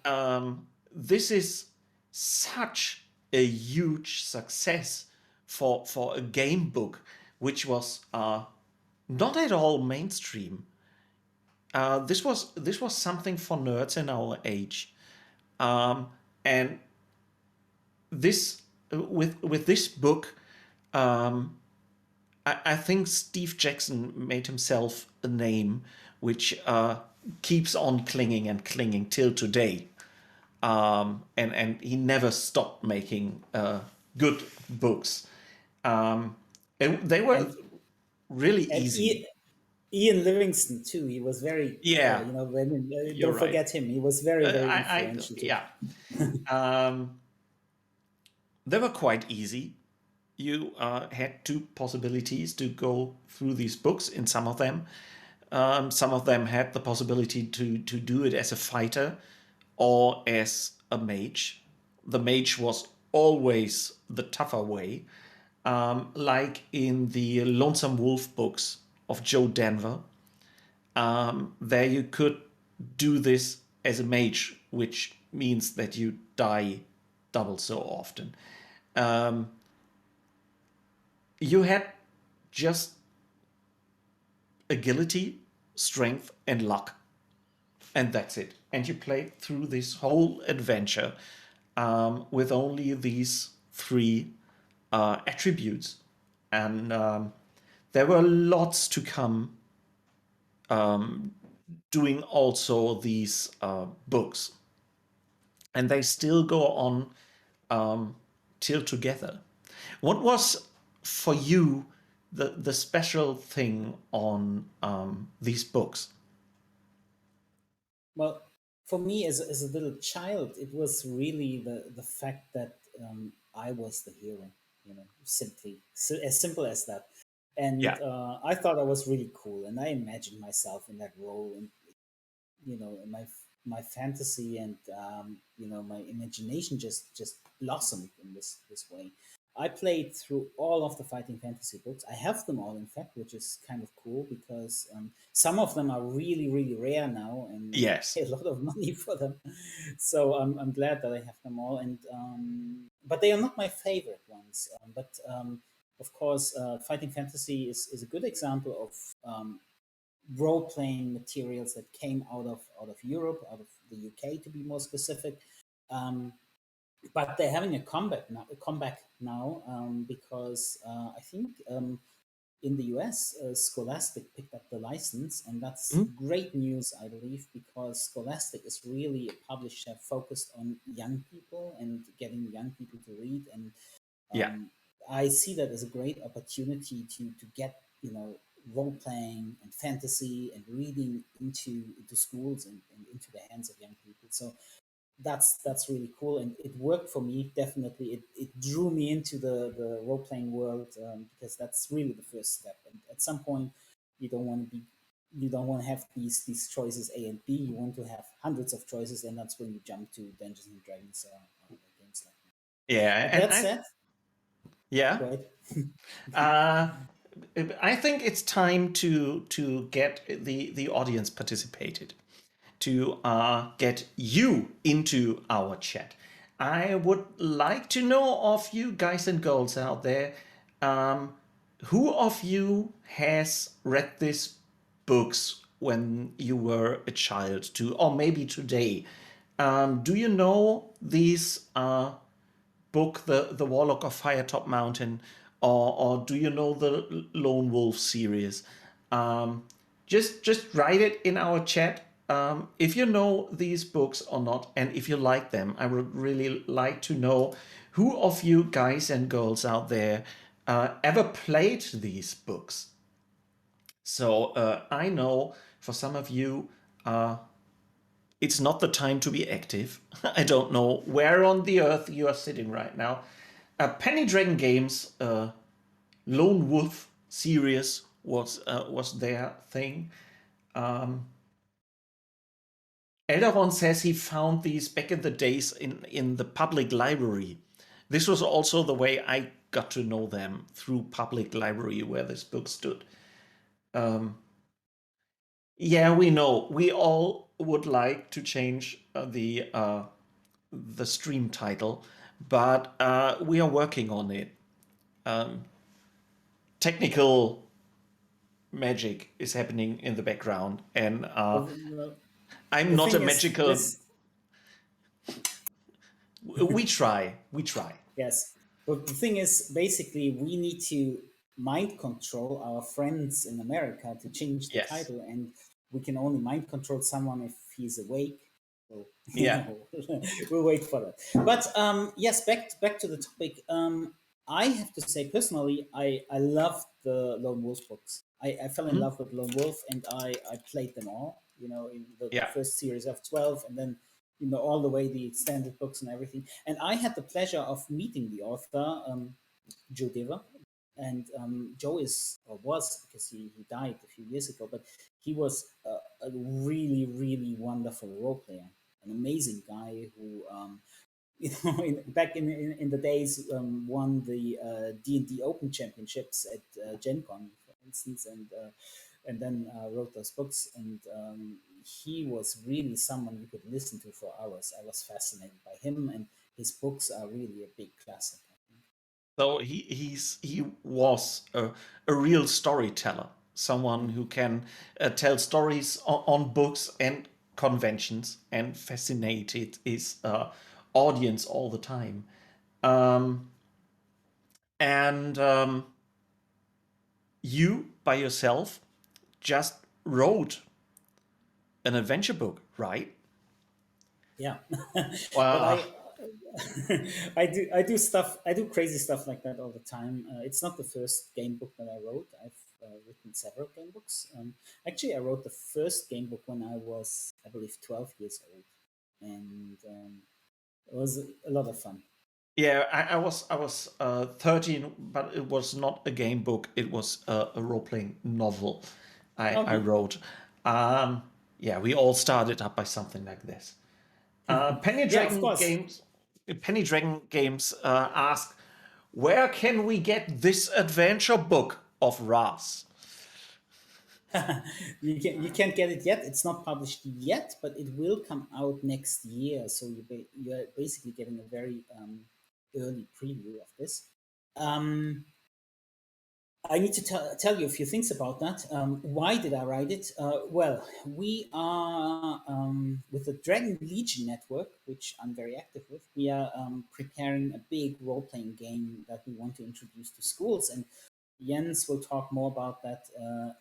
this is such a huge success for a game book, which was not at all mainstream. This was something for nerds in our age, and this with this book, I think Steve Jackson made himself a name which keeps on clinging and clinging till today. And he never stopped making good books. And they were And really and easy. Ian Livingstone too. He was very, Yeah, you're don't right. forget him. He was very I influential too. yeah. Um, they were quite easy. You had two possibilities to go through these books. In some of them had the possibility to do it as a fighter or as a mage. The mage was always the tougher way, like in the Lonesome Wolf books of Joe Denver. There you could do this as a mage, which means that you die double so often. You had just agility, strength, and luck. And that's it. and you played through this whole adventure with only these three attributes. And there were lots to come doing also these books. And they still go on till together. What was for you the special thing on these books? Well, for me as a little child, it was really the fact that I was the hero, simply as simple as that. And Yeah, I thought I was really cool, and I imagined myself in that role, and my fantasy and my imagination just blossomed in this way. I played through all of the fighting fantasy books. I have them all, in fact, which is kind of cool because some of them are really rare now, and you yes, pay a lot of money for them. So I'm glad that I have them all, and but they are not my favorite ones. But of course, fighting fantasy is a good example of role playing materials that came out of Europe, out of the UK to be more specific. Um, but they're having a comeback now because I think in the US, Scholastic picked up the license, and that's Mhm. great news, I believe, because Scholastic is really a publisher focused on young people and getting young people to read. And Yeah, I see that as a great opportunity to get role playing and fantasy and reading into schools and into the hands of young people. So that's really cool, and it worked for me. Definitely, it drew me into the role playing world because that's really the first step. And at some point, you don't want to be you don't want to have these choices A and B. You want to have hundreds of choices, and that's when you jump to Dungeons and Dragons or games like that. yeah, But and that said, yeah, go ahead. uh, I think it's time to get the audience participated, to get you into our chat. I would like to know of you guys and girls out there, um, who of you has read these books when you were a child, to or maybe today? Do you know these book, the Warlock of Firetop Mountain, or do you know the Lone Wolf series? Um, just write it in our chat if you know these books or not, and if you like them. I would really like to know who of you guys and girls out there ever played these books. So I know for some of you, it's not the time to be active. I don't know where on the earth you are sitting right now. Penny Dragon Games Lone Wolf series was their thing. Elderon says he found these back in the days in the public library. This was also the way I got to know them, through public library where this book stood. Yeah, we know. We all would like to change the stream title, but we are working on it. Technical magic is happening in the background, and Well, I'm the not a thing is, magical. this We try. We try. yes. But the thing is, basically, we need to mind control our friends in America to change the Yes. title, and we can only mind control someone if he's awake. So, Yeah. we'll wait for that. But yes, back to the topic. I have to say, personally, I loved the Lone Wolf books. I fell in Mhm. love with Lone Wolf, and I played them all. In the Yeah. first series of 12, and then all the way the extended books and everything. And I had the pleasure of meeting the author, Joe Diver. And Joe is, or was, because he died a few years ago, but he was a really wonderful role player, an amazing guy who, back in the days, won the D&D Open Championships at GenCon, for instance, and then wrote those books. And he was really someone you could listen to for hours. I was fascinated by him, and his books are really a big classic, I think. So he was a real storyteller, someone Mm. who can tell stories on books and conventions and fascinated his audience all the time. And you, by yourself, just wrote an adventure book, right? Yeah. But Wow. I do stuff. I do crazy stuff like that all the time. It's not the first game book that I wrote. I've written several game books. Actually, I wrote the first game book when I was, I believe, 12 years old, and it was a lot of fun. Yeah, I was 13, but it was not a game book. It was a role playing novel I Okay. wrote. Um, yeah, we all started up by something like this. Penny Yeah, of Dragon course. Games. Penny Dragon Games ask, where can we get this adventure book of Ras? You can't get it yet. It's not published yet, but it will come out next year. So you're basically getting a very early preview of this. Um, I need to tell you a few things about that. Why did I write it? Well, we are with the Dragon Legion network, which I'm very active with. We are preparing a big role-playing game that we want to introduce to schools, and Jens will talk more about that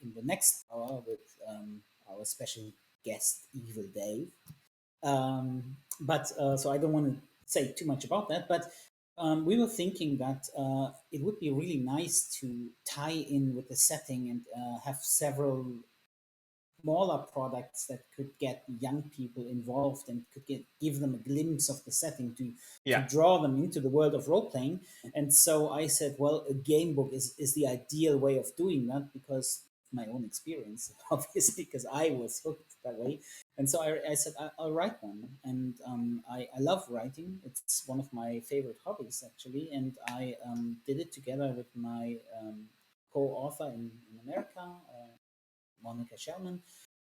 in the next hour with our special guest, Evil Dave. But so I don't want to say too much about that. But we were thinking that it would be really nice to tie in with the setting and have several smaller products that could get young people involved and could give them a glimpse of the setting to Yeah. draw them into the world of role playing. And so I said, well, a game book is the ideal way of doing that because my own experience, obviously, because I was hooked that way. And so I said, I'll write one. And I love writing. It's one of my favorite hobbies, actually. And I did it together with my co-author in America, Monica Sherman.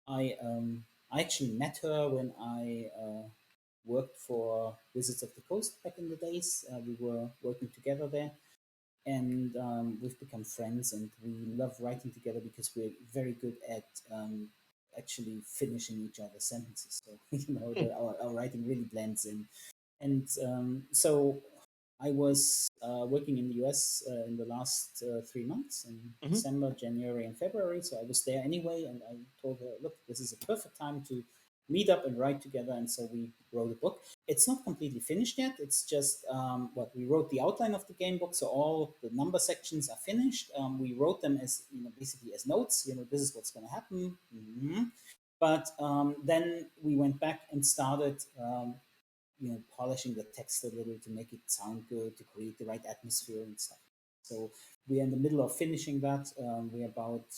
I actually met her when I worked for Wizards of the Coast back in the days. We were working together there, and we've become friends. And we love writing together because we're very good at actually finishing each other's sentences. So our writing really blends in. And so I was working in the US in the last 3 months in Mhm. December, January, and February. So I was there anyway, and I told her, look, this is a perfect time to meet up and write together. And so we wrote a book. It's not completely finished yet. It's just what we wrote the outline of the game book. So all the number sections are finished. We wrote them as, basically as notes. This is what's going to happen. But then we went back and started polishing the text a little to make it sound good, to create the right atmosphere and stuff. So we are in the middle of finishing that. We're about,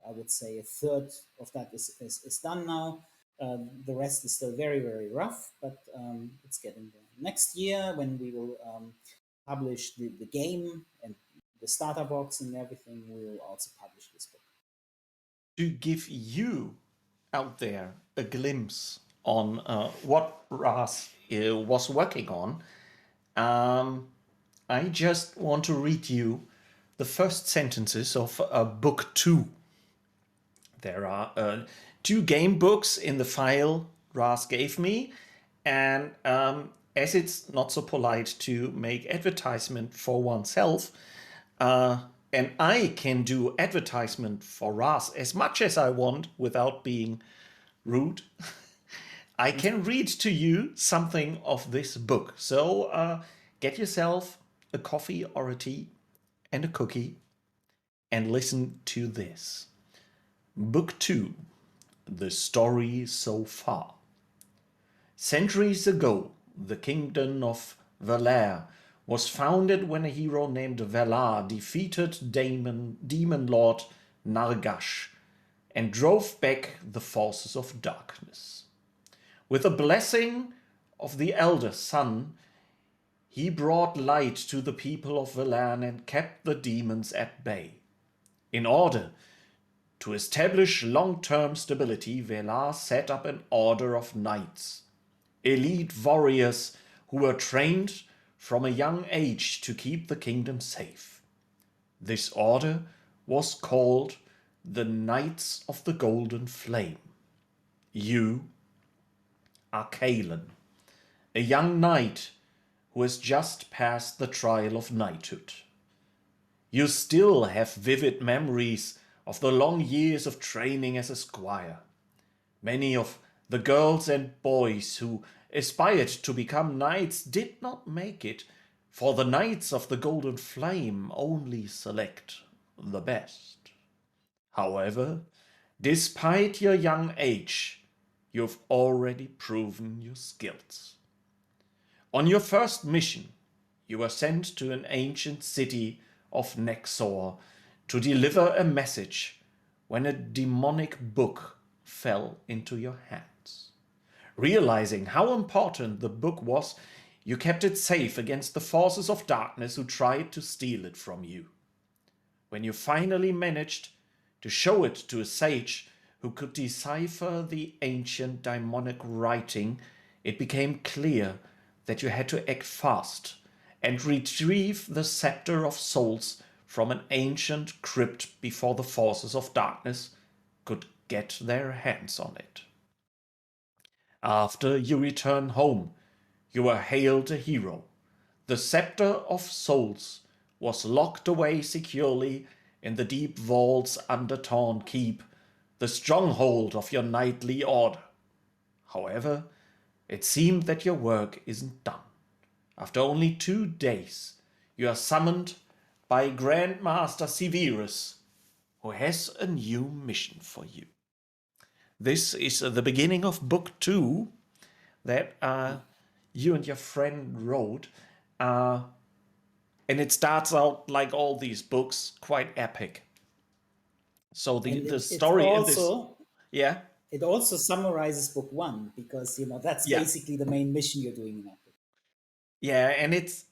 I would say, a third of that is done now. The rest is still very, very rough, but it's getting there. Next year, when we will publish the game and the starter box and everything, we will also publish this book. To give you out there a glimpse on what Ras was working on, I just want to read you the first sentences of book 2. There are 2 game books in the file Ras gave me, and as it's not so polite to make advertisement for oneself, and I can do advertisement for Ras as much as I want without being rude, I can read to you something of this book. So get yourself a coffee or a tea and a cookie and listen to this. Book 2, The Story So Far. Centuries ago, the kingdom of Valar was founded when a hero named Valar defeated demon lord Nargash and drove back the forces of darkness. With the blessing of the elder son, he brought light to the people of Valar and kept the demons at bay. In order to establish long-term stability, Valar set up an order of knights, elite warriors who were trained from a young age to keep the kingdom safe. This order was called the Knights of the Golden Flame. You are Kalen, a young knight who has just passed the trial of knighthood. You still have vivid memories of the long years of training as a squire. Many of the girls and boys who aspired to become knights did not make it, for the Knights of the Golden Flame only select the best. However, despite your young age, you've already proven your skills. On your first mission, you were sent to an ancient city of Nexor to deliver a message when a demonic book fell into your hands. Realizing how important the book was, you kept it safe against the forces of darkness who tried to steal it from you. When you finally managed to show it to a sage who could decipher the ancient demonic writing, it became clear that you had to act fast and retrieve the scepter of souls from an ancient crypt before the forces of darkness could get their hands on it. After you return home, you were hailed a hero. The scepter of souls was locked away securely in the deep vaults under Torn Keep, the stronghold of your knightly order. However, it seemed that your work isn't done. After only 2 days, you are summoned by Grandmaster Severus, who has a new mission for you. This is the beginning of Book 2 that you and your friend wrote. And it starts out like all these books, quite epic. So the story in this, yeah, it also summarizes book 1 because that's yeah, basically the main mission you're doing in that book. yeah, and it's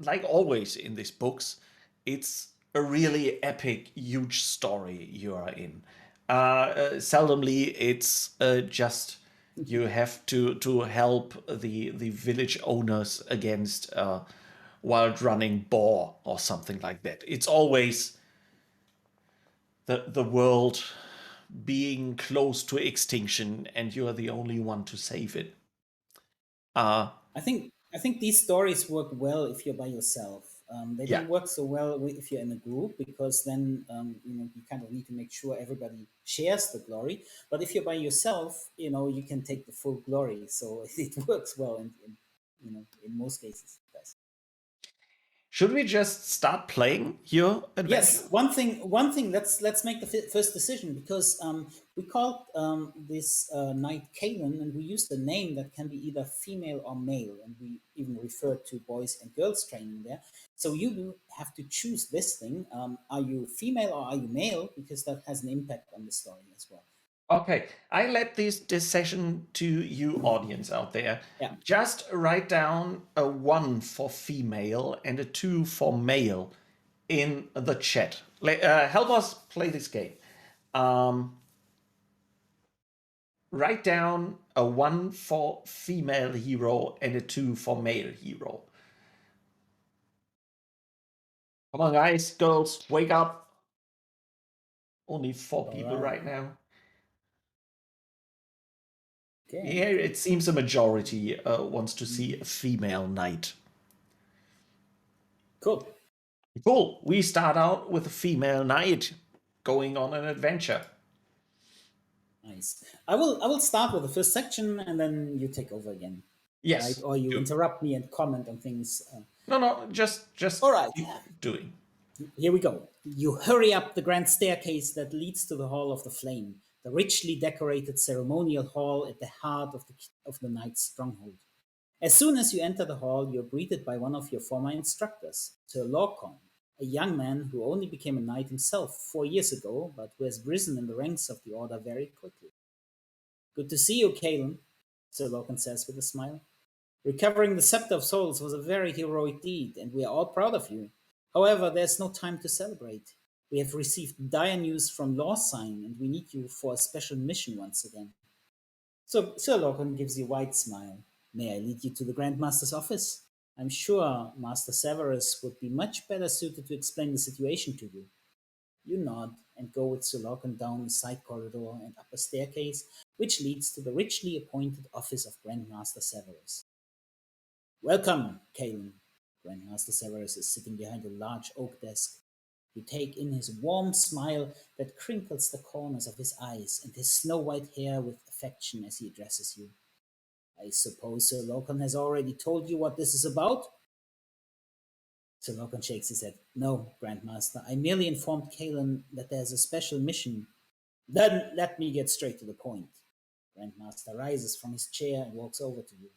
like always in these books, it's a really epic, huge story you are in. Seldomly, it's just you have to help the village owners against wild running boar or something like that. It's always the world being close to extinction and you are the only one to save it. I think these stories work well if you're by yourself. They Yeah. don't work so well if you're in a group because then you kind of need to make sure everybody shares the glory. But if you're by yourself, you can take the full glory. So it works well in most cases. It does. Should we just start playing your adventure? Yes, one thing. Let's make the first decision because we called this knight Kalen, and we used a name that can be either female or male, and we even referred to boys and girls training there. So you do have to choose this thing. Are you female or are you male? Because that has an impact on the story as well. Okay, I let this session to you audience out there. Yeah. Just write down a 1 for female and a 2 for male in the chat. Help us play this game. Write down a 1 for female hero and a 2 for male hero. Come on, guys, girls, wake up. Only 4 people right now. Okay. Here it seems a majority wants to see a female knight. Cool. Cool. We start out with a female knight going on an adventure. Nice. I will start with the first section, and then you take over again. Yes. Right? Or you interrupt me and comment on things. No, just all right. keep doing. Here we go. You hurry up the grand staircase that leads to the Hall of the Flame, the richly decorated ceremonial hall at the heart of the knight's stronghold. As soon as you enter the hall, you're greeted by one of your former instructors, Sir Lorcan, a young man who only became a knight himself 4 years ago, but who has risen in the ranks of the order very quickly. Good to see you, Kalen, Sir Lorcan says with a smile. Recovering the Scepter of Souls was a very heroic deed, and we are all proud of you. However, there's no time to celebrate. We have received dire news from Lawsign, and we need you for a special mission once again. So Sir Lorcan gives you a wide smile. May I lead you to the Grand Master's office? I'm sure Master Severus would be much better suited to explain the situation to you. You nod and go with Sir Lorcan down a side corridor and up a staircase, which leads to the richly appointed office of Grandmaster Severus. Welcome, Kalen. Grandmaster Severus is sitting behind a large oak desk. You take in his warm smile that crinkles the corners of his eyes and his snow-white hair with affection as he addresses you. I suppose Sir Lorcan has already told you what this is about? Sir Lorcan shakes his head. No, Grandmaster. I merely informed Kalen that there's a special mission. Then let me get straight to the point. Grandmaster rises from his chair and walks over to you.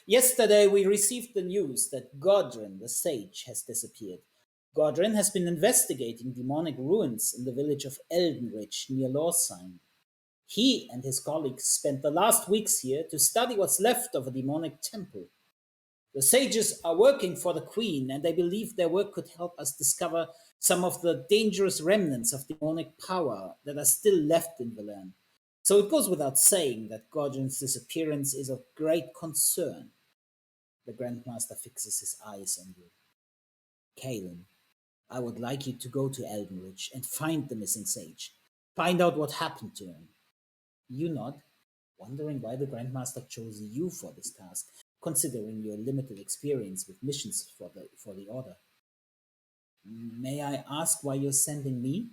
Yesterday we received the news that Godrin, the sage, has disappeared. Godrin has been investigating demonic ruins in the village of Eldenridge near Lawsine. He and his colleagues spent the last weeks here to study what's left of a demonic temple. The sages are working for the Queen, and they believe their work could help us discover some of the dangerous remnants of demonic power that are still left in Valerne. So it goes without saying that Godrin's disappearance is of great concern. The Grandmaster fixes his eyes on you. Kalen, I would like you to go to Eldenridge and find the missing sage. Find out what happened to him. You nod, wondering why the Grandmaster chose you for this task, considering your limited experience with missions for the Order. May I ask why you're sending me?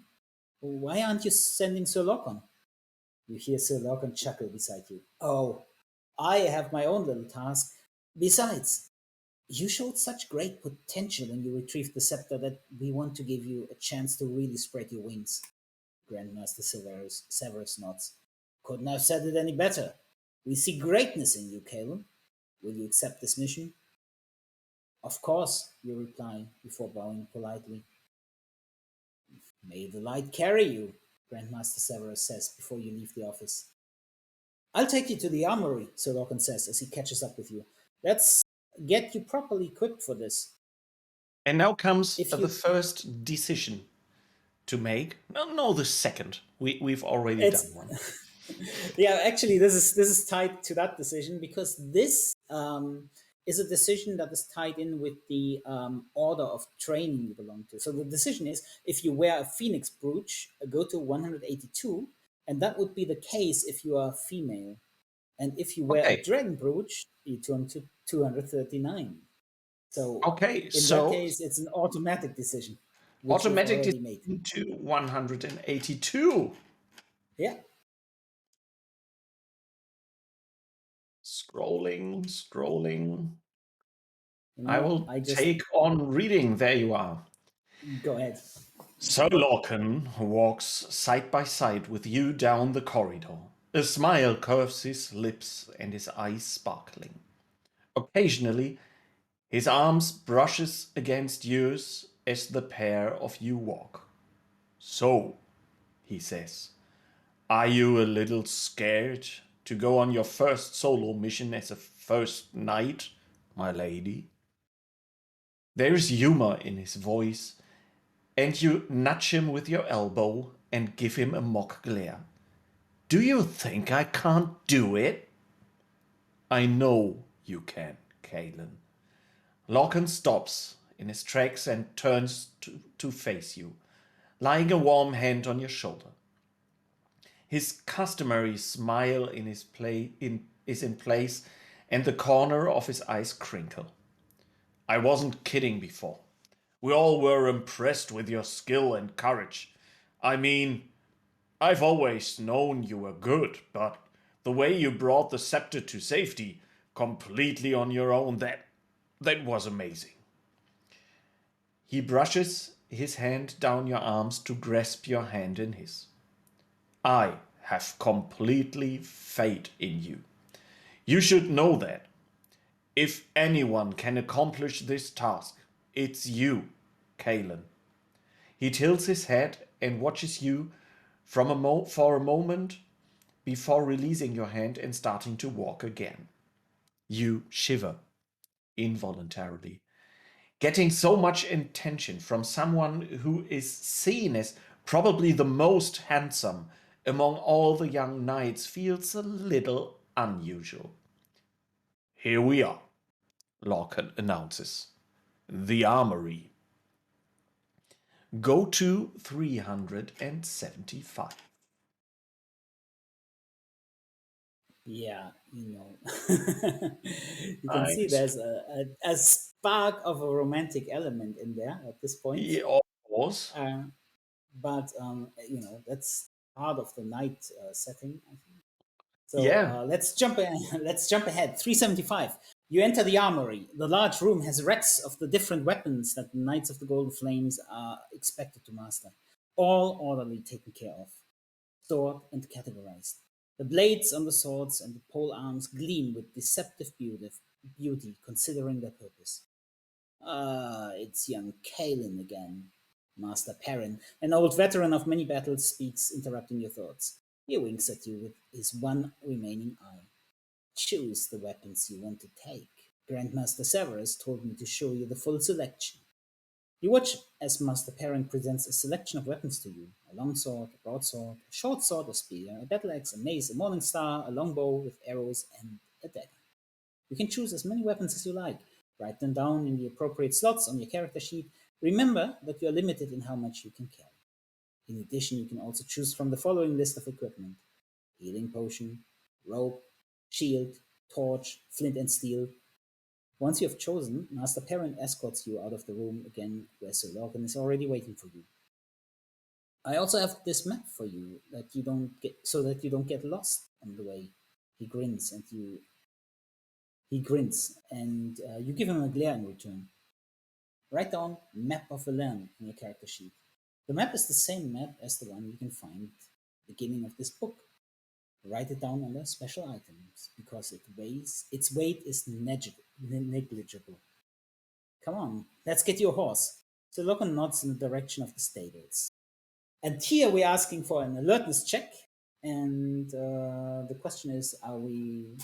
Why aren't you sending Sir Lorcan? You hear Sir Lorcan chuckle beside you. Oh, I have my own little task. Besides, you showed such great potential when you retrieved the scepter that we want to give you a chance to really spread your wings. Grandmaster Severus nods. Couldn't have said it any better. We see greatness in you, Kalen. Will you accept this mission? Of course, you reply, before bowing politely. May the light carry you, Grandmaster Severus says before you leave the office. I'll take you to the armory, Sir Lorcan says as he catches up with you. Let's get you properly equipped for this. And now comes If the you, first decision to make. No, the second. We've already done it's one. yeah, actually, this is tied to that decision because this is a decision that is tied in with the order of training you belong to. So the decision is if you wear a phoenix brooch, go to 182, and that would be the case if you are female. And if you wear a Okay. dragon brooch, you turn to 239. So Okay, in that so case, it's an automatic decision, which you've automatic already made. decision to 182. Yeah. Scrolling. You I know, will I just take on reading. There you are. go ahead. Sir Lorcan walks side by side with you down the corridor. A smile curves his lips and his eyes sparkling. Occasionally, his arms brushes against yours as the pair of you walk. So, he says, are you a little scared to go on your first solo mission as a first knight, my lady? There is humor in his voice, and you nudge him with your elbow and give him a mock glare. Do you think I can't do it? I know you can, Kalen. Lorcan stops in his tracks and turns to face you, laying a warm hand on your shoulder. His customary smile is in place, and the corner of his eyes crinkle. I wasn't kidding before. We all were impressed with your skill and courage. I mean, I've always known you were good, but the way you brought the scepter to safety completely on your own, that was amazing. He brushes his hand down your arms to grasp your hand in his. I have completely faith in you. You should know that. If anyone can accomplish this task, it's you, Kalen. He tilts his head and watches you for a moment before releasing your hand and starting to walk again. You shiver involuntarily. Getting so much attention from someone who is seen as probably the most handsome among all the young knights feels a little unusual. Here we are, Lorcan announces. The armory. Go to 375. Yeah, you can see Nice. there's a spark of a romantic element in there at this point. Yeah, of course. Uh, but that's part of the night setting, I think. So Yeah. let's jump ahead. 375. You enter the armory. The large room has racks of the different weapons that the Knights of the Golden Flames are expected to master, all orderly taken care of, stored and categorized. The blades on the swords and the pole arms gleam with deceptive beauty considering their purpose. Ah, it's young Kalen again. Master Perrin, an old veteran of many battles, speaks, interrupting your thoughts. He winks at you with his one remaining eye. Choose the weapons you want to take. Grandmaster Severus told me to show you the full selection. You watch as Master Perrin presents a selection of weapons to you: a long sword, a broadsword, a short sword, a spear, a battle axe, a mace, a morning star, a longbow with arrows, and a dagger. You can choose as many weapons as you like. Write them down in the appropriate slots on your character sheet. Remember that you are limited in how much you can carry. In addition, you can also choose from the following list of equipment: healing potion, rope, shield, torch, flint and steel. Once you have chosen, Master Perrin escorts you out of the room again where Sir Lorcan is already waiting for you. I also have this map for you that you don't get so that you don't get lost on the way. He grins and you give him a glare in return. Write down map of the land on your character sheet. The map is the same map as the one you can find at the beginning of this book. Write it down under special items because its weight is negligible. Come on, let's get you a horse. So Logan nods in the direction of the stables. And here we're asking for an alertness check. And the question is, are we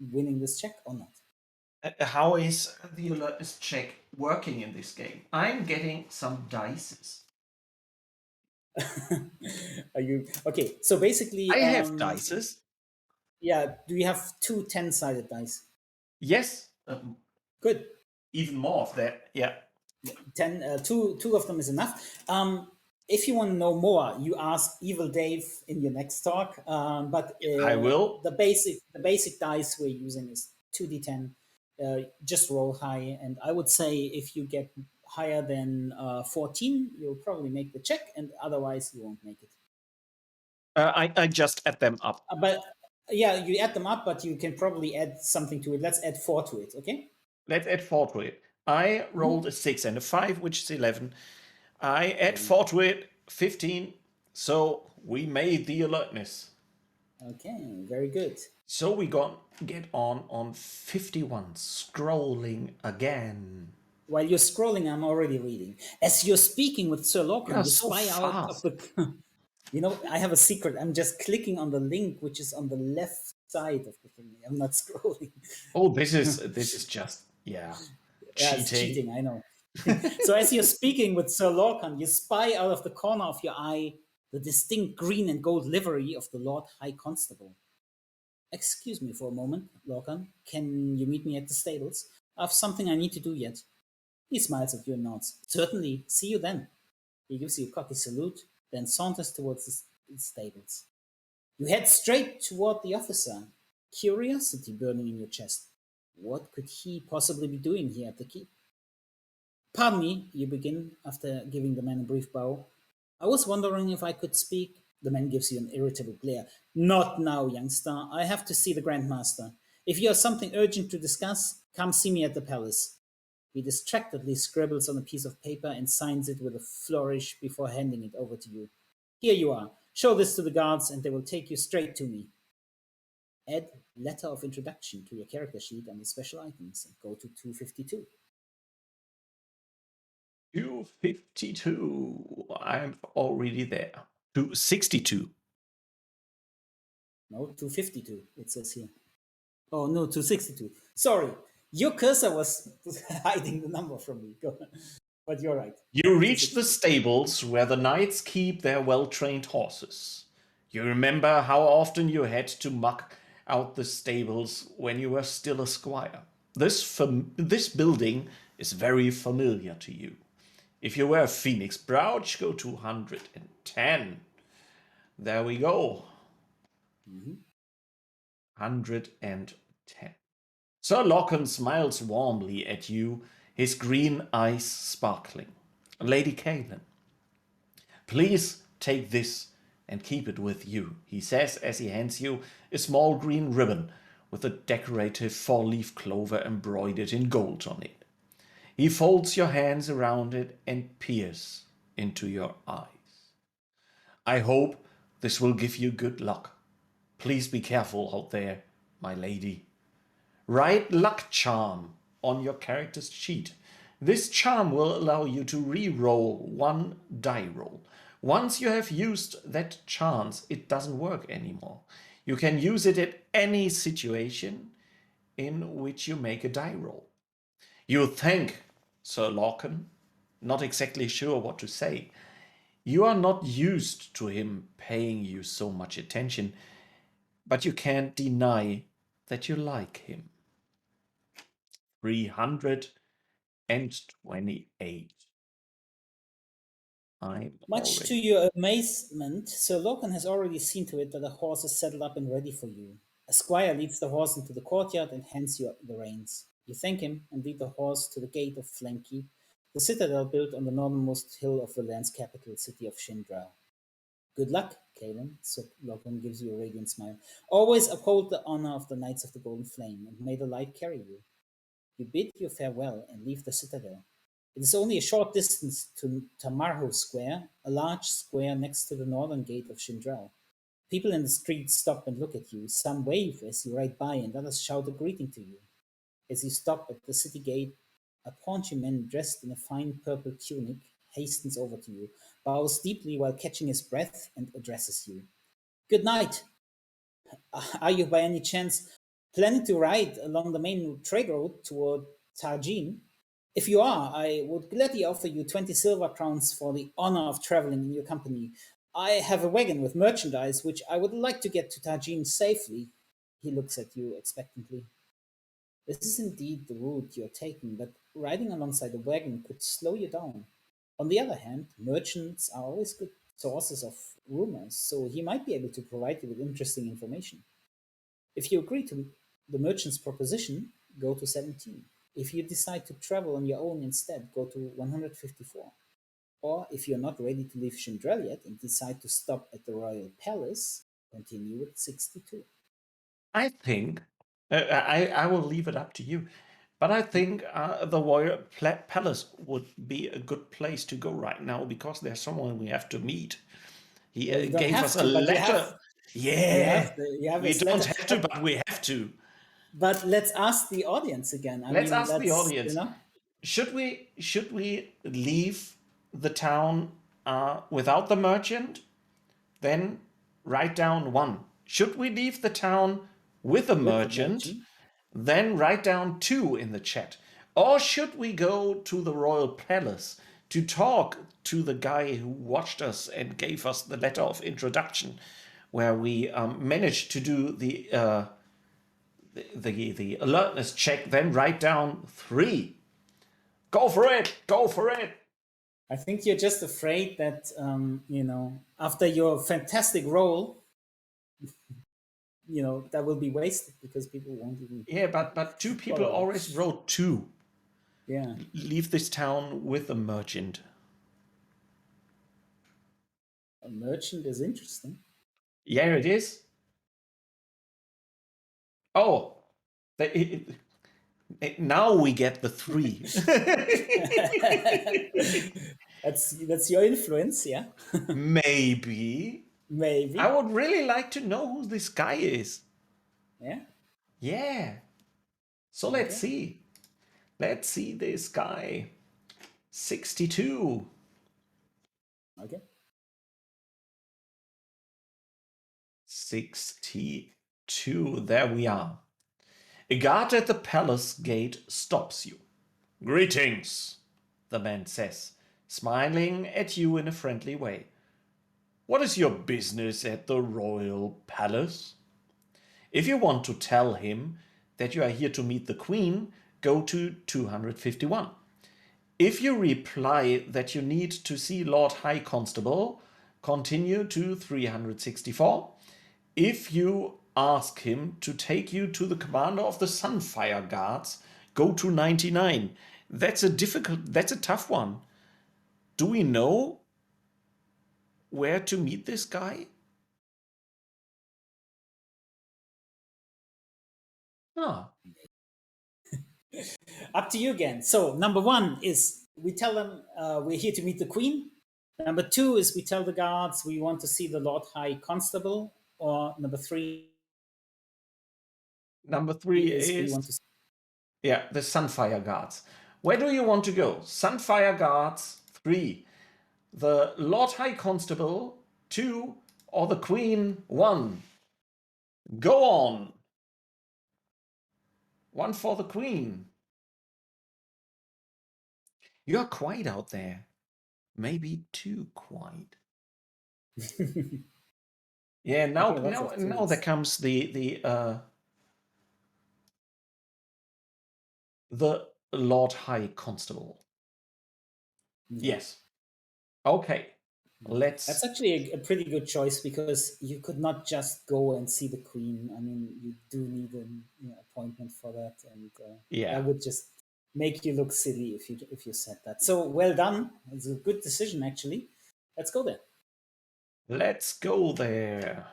winning this check or not? How is the alertness check working in this game? I'm getting some dices. Are you okay? So basically, I have dices. yeah. Do you have two 10-sided dice? Yes. Good. Even more of that. Yeah. 10. Two of them is enough. If you want to know more, you ask Evil Dave in your next talk. But I will. the basic dice we're using is 2d10. Just roll high, and I would say if you get higher than 14, you'll probably make the check, and otherwise you won't make it. I just add them up. But yeah, you add them up, but you can probably add something to it. Let's add 4 to it, okay? Let's add 4 to it. I rolled a 6 and a 5, which is 11. I add 4 to it, 15. So we made the alertness. Okay, very good. So we get on 51, scrolling again. While you're scrolling, I'm already reading. As you're speaking with Sir Lorcan, you so spy out of the. I have a secret. I'm just clicking on the link, which is on the left side of the thing. I'm not scrolling. Oh, this is just Yeah, cheating. it's cheating. I know. So as you're speaking with Sir Lorcan, you spy out of the corner of your eye the distinct green and gold livery of the Lord High Constable. Excuse me for a moment, Lorcan. Can you meet me at the stables? I have something I need to do yet. He smiles at you and nods. Certainly. See you then. He gives you a cocky salute, then saunters towards the stables. You head straight toward the officer, curiosity burning in your chest. What could he possibly be doing here at the keep? Pardon me, you begin after giving the man a brief bow. I was wondering if I could speak. The man gives you an irritable glare. Not now, youngster. I have to see the Grand Master. If you have something urgent to discuss, come see me at the palace. He distractedly scribbles on a piece of paper and signs it with a flourish before handing it over to you. Here you are. Show this to the guards and they will take you straight to me. Add letter of introduction to your character sheet under special items and go to 252. 252. I'm already there. 262. No, 252, it says here. Oh, no, 262. Sorry, your cursor was hiding the number from me. But you're right. You reach the stables where the knights keep their well-trained horses. You remember how often you had to muck out the stables when you were still a squire. This building is very familiar to you. If you were a Phoenix Brooch, go to 110. There we go. 310. Sir Locke smiles warmly at you, his green eyes sparkling. Lady Caitlin, please take this and keep it with you, he says as he hands you a small green ribbon with a decorative four-leaf clover embroidered in gold on it. He folds your hands around it and peers into your eyes. I hope this will give you good luck. Please be careful out there, my lady. Write luck charm on your character's sheet. This charm will allow you to re-roll one die roll. Once you have used that chance, it doesn't work anymore. You can use it at any situation in which you make a die roll. You thank Sir Lorcan, not exactly sure what to say. You are not used to him paying you so much attention, but you can't deny that you like him. 328. I'm Much to already. your amazement, Sir Locan has already seen to it that the horse is saddled up and ready for you. A squire leads the horse into the courtyard and hands you the reins. You thank him and lead the horse to the gate of Flanky, the citadel built on the northernmost hill of the land's capital city of Shindra. Good luck, Kaelin, Sir Locan gives you a radiant smile. Always uphold the honor of the Knights of the Golden Flame, and may the light carry you. You bid you farewell and leave the citadel. It is only a short distance to Tamarho Square, a large square next to the northern gate of Shindral. People in the streets stop and look at you. Some wave as you ride by, and others shout a greeting to you. As you stop at the city gate, a paunchy man dressed in a fine purple tunic hastens over to you, bows deeply while catching his breath, and addresses you. Good night. Are you by any chance planning to ride along the main trade road toward Tarjin? If you are, I would gladly offer you 20 silver crowns for the honor of traveling in your company. I have a wagon with merchandise which I would like to get to Tarjin safely. He looks at you expectantly. This is indeed the route you're taking, but riding alongside a wagon could slow you down. On the other hand, merchants are always good sources of rumors, so he might be able to provide you with interesting information. If you agree to the merchant's proposition, go to 17. If you decide to travel on your own instead, go to 154. Or if you're not ready to leave Shindrel yet and decide to stop at the Royal Palace, continue with 62. I think I will leave it up to you, but I think the Royal Palace would be a good place to go right now because there's someone we have to meet. He Well, you don't gave have us a to, but letter. Yeah, you have we his don't letter. have to, but we have to. But let's ask the audience again. I Let's mean, ask the audience. you know, Should we leave the town without the merchant? Then write down 1. Should we leave the town with a with the merchant? merchant. Then write down 2 in the chat. Or should we go to the Royal Palace to talk to the guy who watched us and gave us the letter of introduction, where we managed to do the alertness check? Then write down 3. Go for it! Go for it! I think you're just afraid that, after your fantastic role, that will be wasted because people won't even. Yeah, but 2 people follow. always wrote 2. Yeah. Leave this town with a merchant. A merchant is interesting. Yeah, it is. Oh, now we get the 3. That's your influence, yeah. Maybe. Maybe. I would really like to know who this guy is. Yeah. Yeah. So let's see. Let's see this guy. 62. Okay. 62. There we are. A guard at the palace gate stops you. Greetings, the man says, smiling at you in a friendly way. What is your business at the royal palace? If you want to tell him that you are here to meet the queen, go to 251. If you reply that you need to see Lord High Constable, continue to 364. If you ask him to take you to the commander of the Sunfire Guards. Go to 99. That's a tough one. Do we know where to meet this guy? Ah, Up to you again. So number one is we tell them we're here to meet the Queen. Number two is we tell the guards we want to see the Lord High Constable. Or number three number 3 is we is, want to. yeah, the Sunfire Guards. Where do you want to go? Sunfire Guards 3, the Lord High Constable 2, or the Queen 1? Go on. 1 for the Queen. You're quiet out there. Maybe too quiet. Yeah, now Lots of now there twos. comes the Lord High Constable. Yeah. Yes. Okay. That's Let's. actually a pretty good choice because you could not just go and see the Queen. I mean, you do need an appointment for that, and Yeah. that would just make you look silly if you said that. So well done. It's a good decision, actually. Let's go there. Let's go there.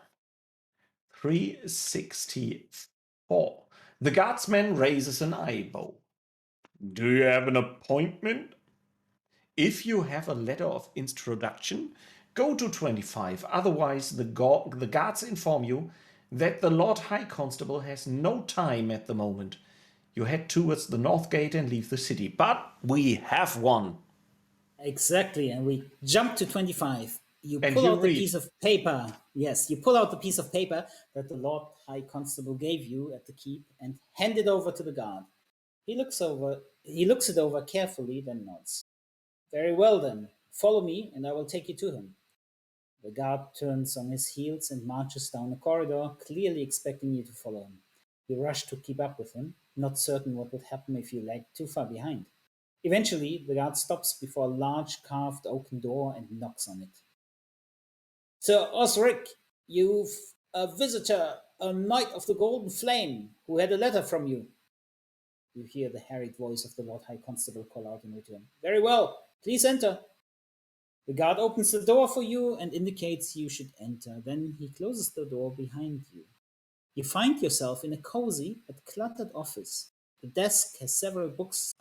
364. The guardsman raises an eyebrow. Do you have an appointment? If you have a letter of introduction, go to 25. Otherwise, the guards inform you that the Lord High Constable has no time at the moment. You head towards the north gate and leave the city. But we have one. Exactly, and we jump to 25. You And pull you out the read. piece of paper. Yes, you pull out the piece of paper that the Lord High Constable gave you at the keep and hand it over to the guard. He looks it over carefully, then nods. Very well then. Follow me and I will take you to him. The guard turns on his heels and marches down the corridor, clearly expecting you to follow him. You rush to keep up with him, not certain what would happen if you lagged too far behind. Eventually, the guard stops before a large carved oaken door and knocks on it. Sir Osric, you've a visitor, a knight of the Golden Flame, who had a letter from you. You hear the harried voice of the Lord High Constable call out in return. Very well, please enter. The guard opens the door for you and indicates you should enter. Then he closes the door behind you. You find yourself in a cozy but cluttered office. The desk has several books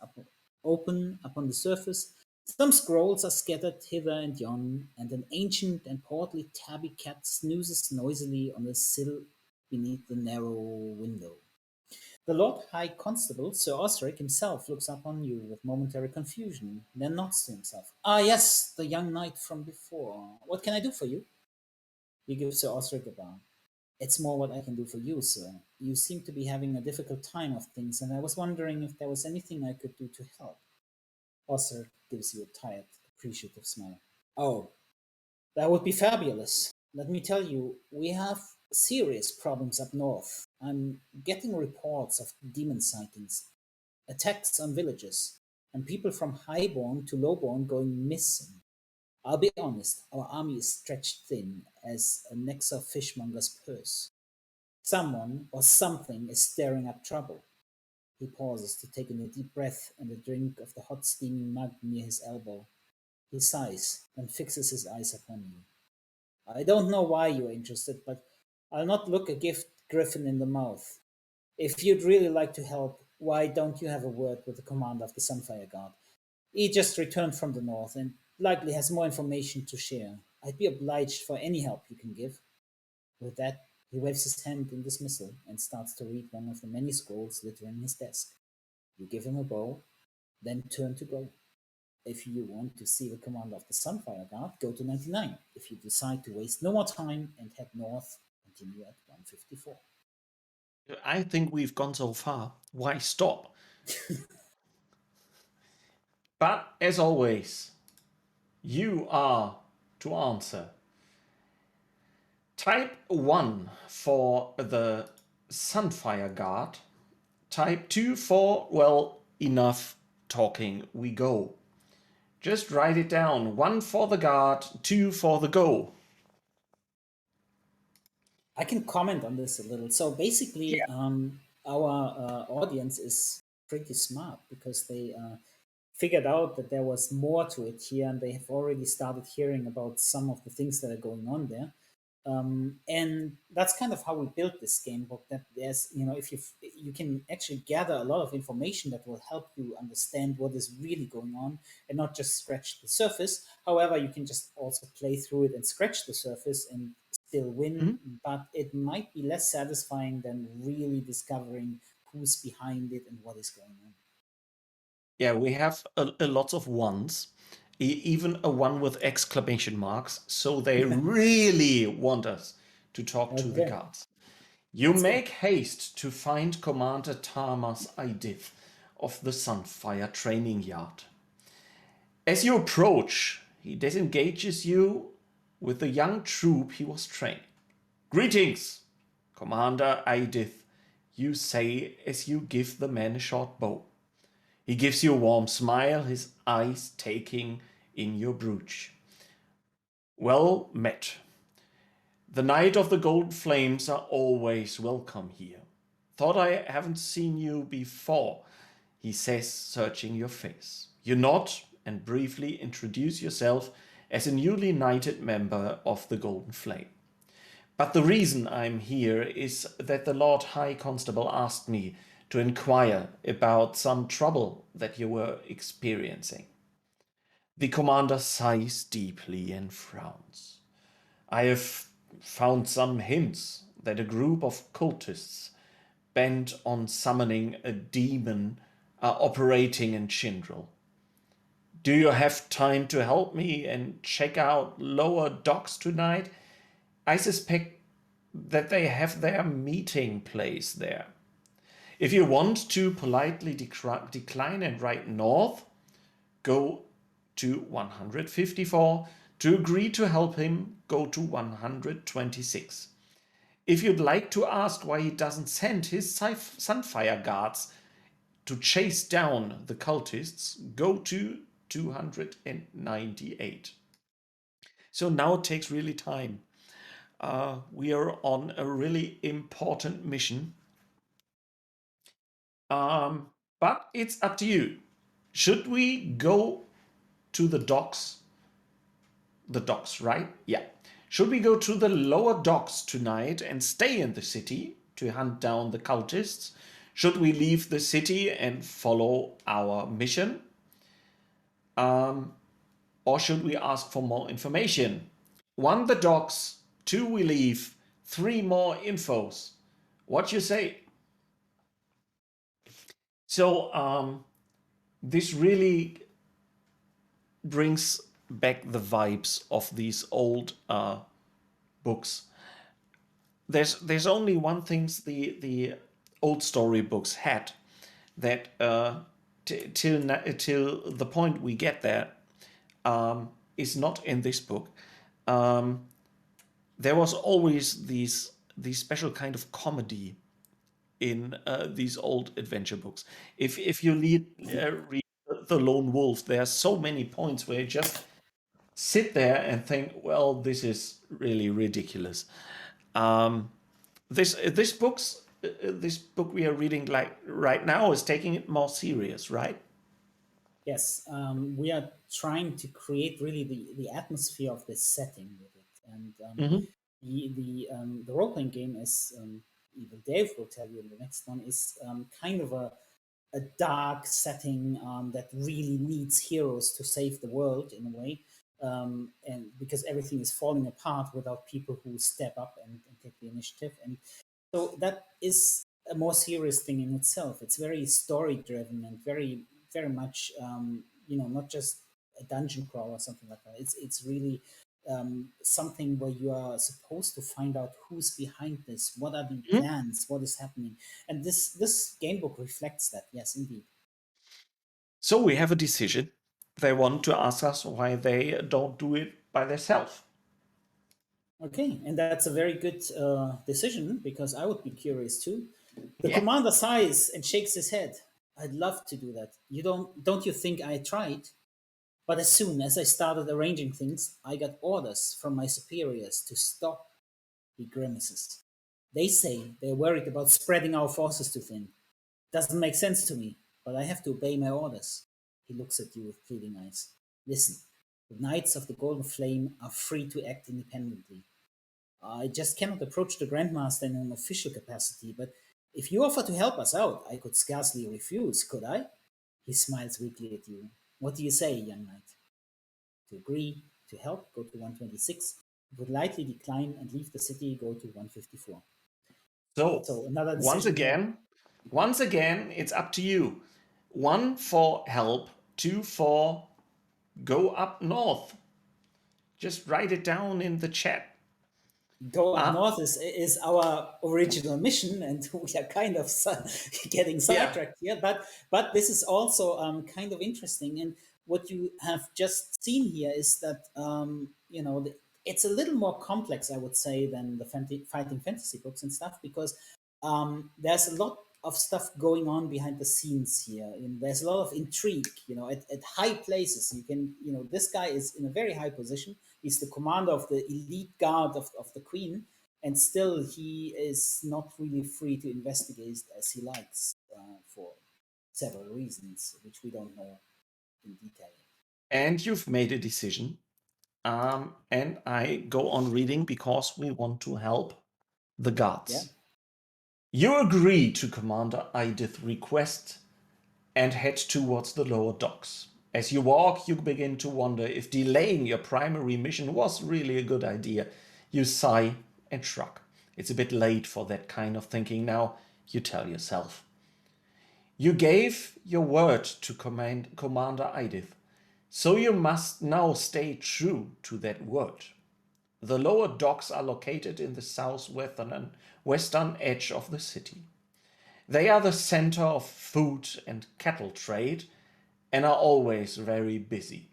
open upon the surface. Some scrolls are scattered hither and yon, and an ancient and portly tabby cat snoozes noisily on the sill beneath the narrow window. The Lord High Constable, Sir Osric himself, looks up on you with momentary confusion, then nods to himself. Ah, yes, the young knight from before. What can I do for you? You give Sir Osric a bow. It's more what I can do for you, sir. You seem to be having a difficult time of things, and I was wondering if there was anything I could do to help. Osric gives you a tired, appreciative smile. Oh, that would be fabulous. Let me tell you, we have serious problems up north. I'm getting reports of demon sightings, attacks on villages, and people from highborn to lowborn going missing. I'll be honest, our army is stretched thin as a Nexa fishmonger's purse. Someone or something is stirring up trouble. He pauses to take in a deep breath and a drink of the hot steaming mug near his elbow. He sighs, then fixes his eyes upon you. I don't know why you're interested, but I'll not look a gift griffin in the mouth. If you'd really like to help, why don't you have a word with the commander of the Sunfire Guard? He just returned from the north and likely has more information to share. I'd be obliged for any help you can give. With that, he waves his hand in dismissal and starts to read one of the many scrolls littering his desk. You give him a bow, then turn to go. If you want to see the commander of the Sunfire Guard, go to 99. If you decide to waste no more time and head north, continue at 154. I think we've gone so far. Why stop? But as always, you are to answer. Type 1 for the Sunfire Guard. Type 2 for, well, enough talking, we go. Just write it down. 1 for the guard, 2 for the go. I can comment on this a little. So basically, our audience is pretty smart because they figured out that there was more to it here, and they have already started hearing about some of the things that are going on there. And that's kind of how we built this game book. That there's, if you can actually gather a lot of information that will help you understand what is really going on, and not just scratch the surface. However, you can just also play through it and scratch the surface and still win, but it might be less satisfying than really discovering who's behind it and what is going on. Yeah, we have a lot of ones, even a one with exclamation marks. So they really want us to talk to the Okay, gods. You let's go. make haste to find Commander Tamas Idith of the Sunfire Training Yard. As you approach, he disengages you with the young troop he was training. Greetings, Commander Idith, you say as you give the man a short bow. He gives you a warm smile, his eyes taking in your brooch. Well met. The Knight of the Golden Flames are always welcome here. Thought I haven't seen you before, he says, searching your face. You nod and briefly introduce yourself as a newly knighted member of the Golden Flame. But the reason I'm here is that the Lord High Constable asked me to inquire about some trouble that you were experiencing. The commander sighs deeply and frowns. I have found some hints that a group of cultists bent on summoning a demon are operating in Chindril. Do you have time to help me and check out lower docks tonight? I suspect that they have their meeting place there. If you want to politely decline and write north, go to 154. To agree to help him, go to 126. If you'd like to ask why he doesn't send his Sunfire guards to chase down the cultists, go to 298. So now it takes really time. We are on a really important mission. But it's up to you. Should we go to the docks? The docks, right? Yeah. Should we go to the lower docks tonight and stay in the city to hunt down the cultists? Should we leave the city and follow our mission? Or should we ask for more information? 1, the docks. 2, we leave. 3, more infos. What you say? So this really brings back the vibes of these old books. There's only one thing the old storybooks had that till the point we get there is not in this book. There was always these special kind of comedy in these old adventure books. If you read The Lone Wolf, there are so many points where you just sit there and think, well, this is really ridiculous. This book we are reading like right now is taking it more serious, right? Yes, we are trying to create really the atmosphere of this setting with it, and the role playing game, as even Dave will tell you in the next one, is kind of a dark setting that really needs heroes to save the world in a way, and because everything is falling apart without people who step up and take the initiative, and so that is a more serious thing in itself. It's very story driven and very much not just a dungeon crawl or something like that. It's really something where you are supposed to find out who's behind this, what are the plans, what is happening, and this game book reflects that. Yes, indeed. So we have a decision. They want to ask us why they don't do it by themselves. Okay, and that's a very good decision because I would be curious too. The Yeah. commander sighs and shakes his head. I'd love to do that. You don't you think I tried? But as soon as I started arranging things, I got orders from my superiors to stop. He grimaces. They say they're worried about spreading our forces too thin. Doesn't make sense to me, but I have to obey my orders. He looks at you with pleading eyes. Listen, the Knights of the Golden Flame are free to act independently. I just cannot approach the Grandmaster in an official capacity, but if you offer to help us out, I could scarcely refuse, could I? He smiles weakly at you. What do you say, young knight? To agree, to help, go to 126. Would lightly decline and leave the city, go to 154. So another once decision. again, it's up to you. 1 for help, 2 for go up north. Just write it down in the chat. Go up north is our original mission, and we are kind of getting sidetracked here. But this is also kind of interesting. And what you have just seen here is that it's a little more complex, I would say, than the fighting fantasy books and stuff, because there's a lot of stuff going on behind the scenes here. And there's a lot of intrigue, at high places. This guy is in a very high position. He's the commander of the elite guard of the queen, and still he is not really free to investigate as he likes for several reasons, which we don't know in detail. And you've made a decision. And I go on reading because we want to help the gods. Yeah. You agree to Commander Idith's request and head towards the lower docks. As you walk, you begin to wonder if delaying your primary mission was really a good idea. You sigh and shrug. It's a bit late for that kind of thinking now, you tell yourself. You gave your word to Commander Idith, so you must now stay true to that word. The lower docks are located in the southwestern and western edge of the city. They are the center of food and cattle trade and are always very busy.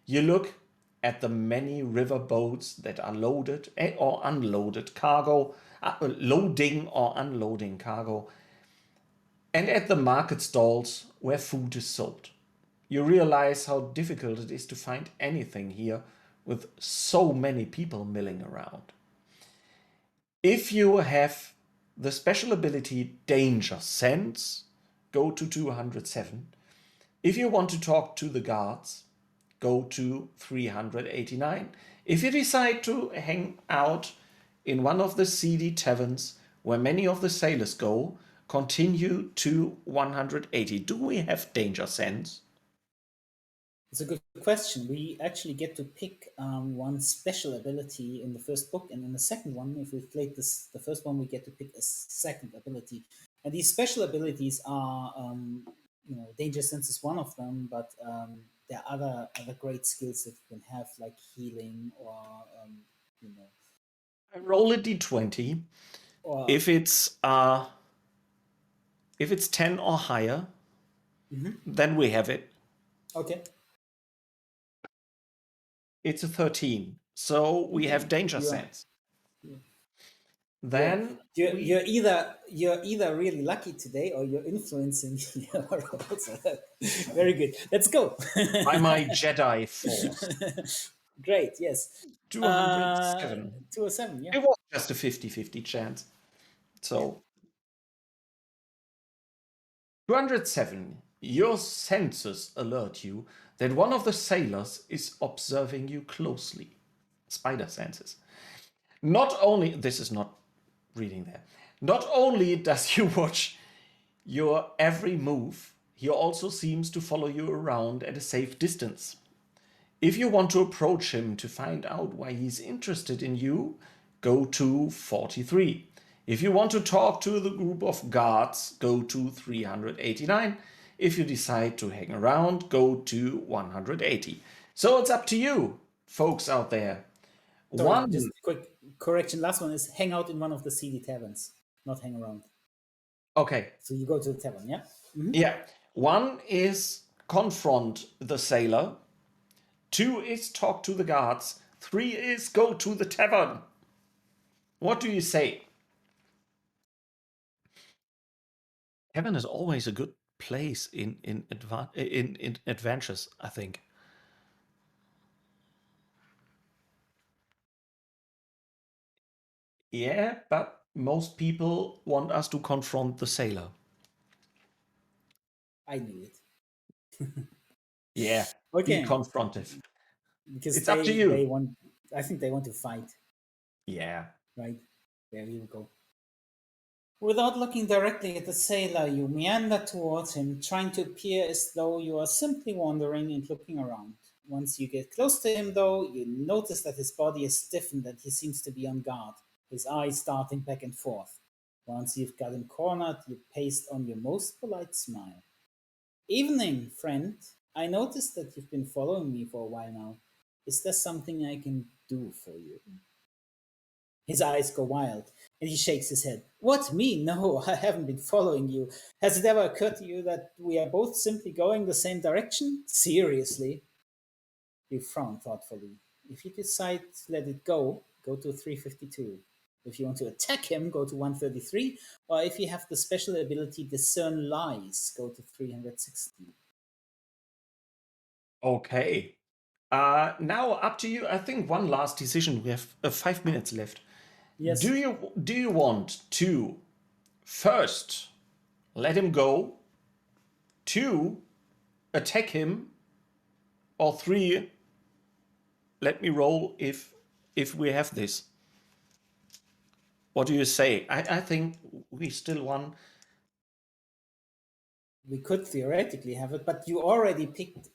You look at the many river boats that are loaded or unloaded cargo, loading or unloading cargo, and at the market stalls where food is sold. You realize how difficult it is to find anything here with so many people milling around. If you have the special ability Danger Sense, go to 207. If you want to talk to the guards, go to 389. If you decide to hang out in one of the seedy taverns where many of the sailors go, continue to 180. Do we have Danger Sense? It's a good question. We actually get to pick one special ability in the first book, and in the second one, if we've played the first one, we get to pick a second ability. And these special abilities are, Danger Sense is one of them, but there are other great skills that you can have, like healing or, I roll a d20. Or if it's 10 or higher, then we have it. Okay. It's a 13. So we have Danger Sense. Then you're either really lucky today or you're influencing your roles. Very good. Let's go. By my Jedi Force. Great. Yes. 207. 207. Yeah. It was just a 50-50 chance. So 207. Your senses alert you that one of the sailors is observing you closely. Spider senses. Not only, this is not reading there, not only does he watch your every move, he also seems to follow you around at a safe distance. If you want to approach him to find out why he's interested in you, go to 43. If you want to talk to the group of guards, go to 389. If you decide to hang around, go to 180. So it's up to you, folks out there. Sorry, just a quick correction. Last one is hang out in one of the seedy taverns, not hang around. Okay. So you go to the tavern, yeah? Yeah. 1 is confront the sailor. 2 is talk to the guards. 3 is go to the tavern. What do you say? Tavern is always a good place in adventures, I think. Yeah, but most people want us to confront the sailor. I knew it. Yeah, be Okay, confrontive. because It's up to they you. want. I think they want to fight. Yeah. Right there, you go. Without looking directly at the sailor, you meander towards him, trying to appear as though you are simply wandering and looking around. Once you get close to him, though, you notice that his body is stiffened and he seems to be on guard, his eyes darting back and forth. Once you've got him cornered, you paste on your most polite smile. Evening, friend. I noticed that you've been following me for a while now. Is there something I can do for you? His eyes go wild, and he shakes his head. What, me? No, I haven't been following you. Has it ever occurred to you that we are both simply going the same direction? Seriously? You frown thoughtfully. If you decide to let it go, go to 352. If you want to attack him, go to 133. Or if you have the special ability Discern Lies, go to 360. Okay. Now up to you. I think one last decision. We have 5 minutes left. Yes. Do you want to first let him go, 2 attack him, or 3 let me roll if we have this? What do you say? I think we still won. We could theoretically have it, but you already picked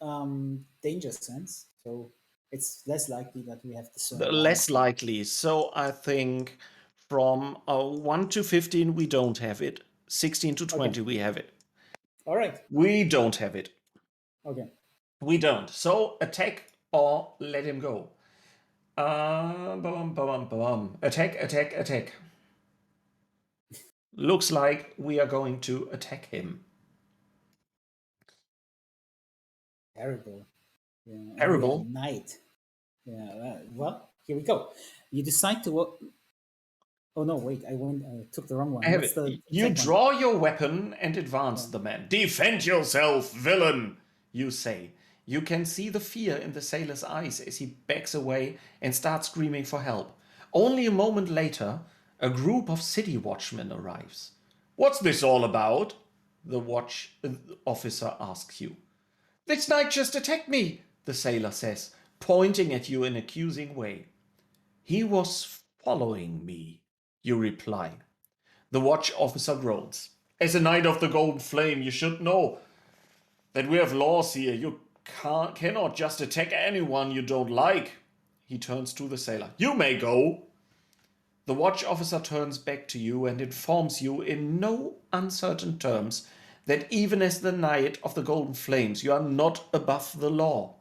Danger Sense, so it's less likely that we have Discern Less Lies. likely. So I think from 1 to 15 we don't have it. 16 to 20 we have it. All right. We don't have it. Okay. We don't. So attack or let him go. Attack, attack, attack. Looks like we are going to attack him. Terrible. Yeah, and Terrible. we are night. Yeah. Well, here we go. You decide to. Oh no! Wait, I went. I took the wrong one. I have What's it. the You attack one? draw your weapon and advance Yeah. the man. Defend yourself, villain, you say. You can see the fear in the sailor's eyes as he backs away and starts screaming for help. Only a moment later, a group of city watchmen arrives. What's this all about? The watch officer asks you. This knight just attacked me, the sailor says, pointing at you in an accusing way. He was following me, you reply. The watch officer groans. As a knight of the Golden Flame, you should know that we have laws here. You cannot just attack anyone you don't like. He turns to the sailor. You may go. The watch officer turns back to you and informs you in no uncertain terms that even as the knight of the Golden Flames, you are not above the law.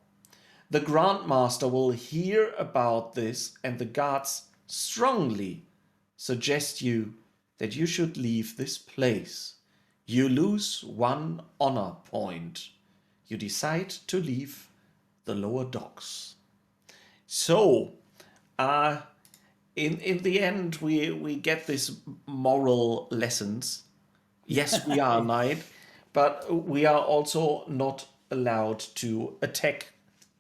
The Grandmaster will hear about this, and the guards strongly suggest that you should leave this place. You lose 1 honor point. You decide to leave the lower docks. So, in the end, we get these moral lessons. Yes, we are a knight, but we are also not allowed to attack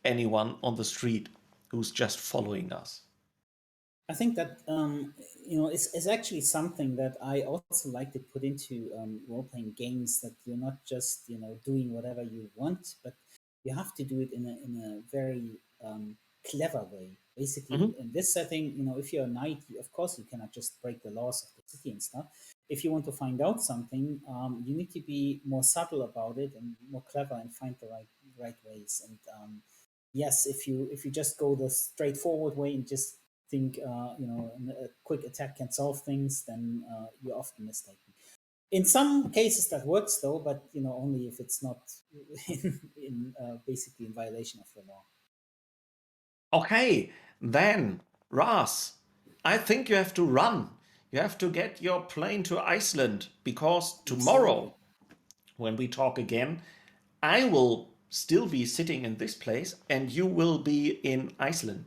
anyone on the street who's just following us. I think that is actually something that I also like to put into role playing games. That you're not just doing whatever you want, but you have to do it in a very clever way. Basically, in this setting, if you're a knight, of course you cannot just break the laws of the city and stuff. If you want to find out something, you need to be more subtle about it and more clever and find the right ways. And yes, if you just go the straightforward way and just think a quick attack can solve things, then you're often mistaken. In some cases that works though, but only if it's not basically in violation of the law. Okay, then, Ras, I think you have to run. You have to get your plane to Iceland because tomorrow, when we talk again, I will still be sitting in this place and you will be in Iceland.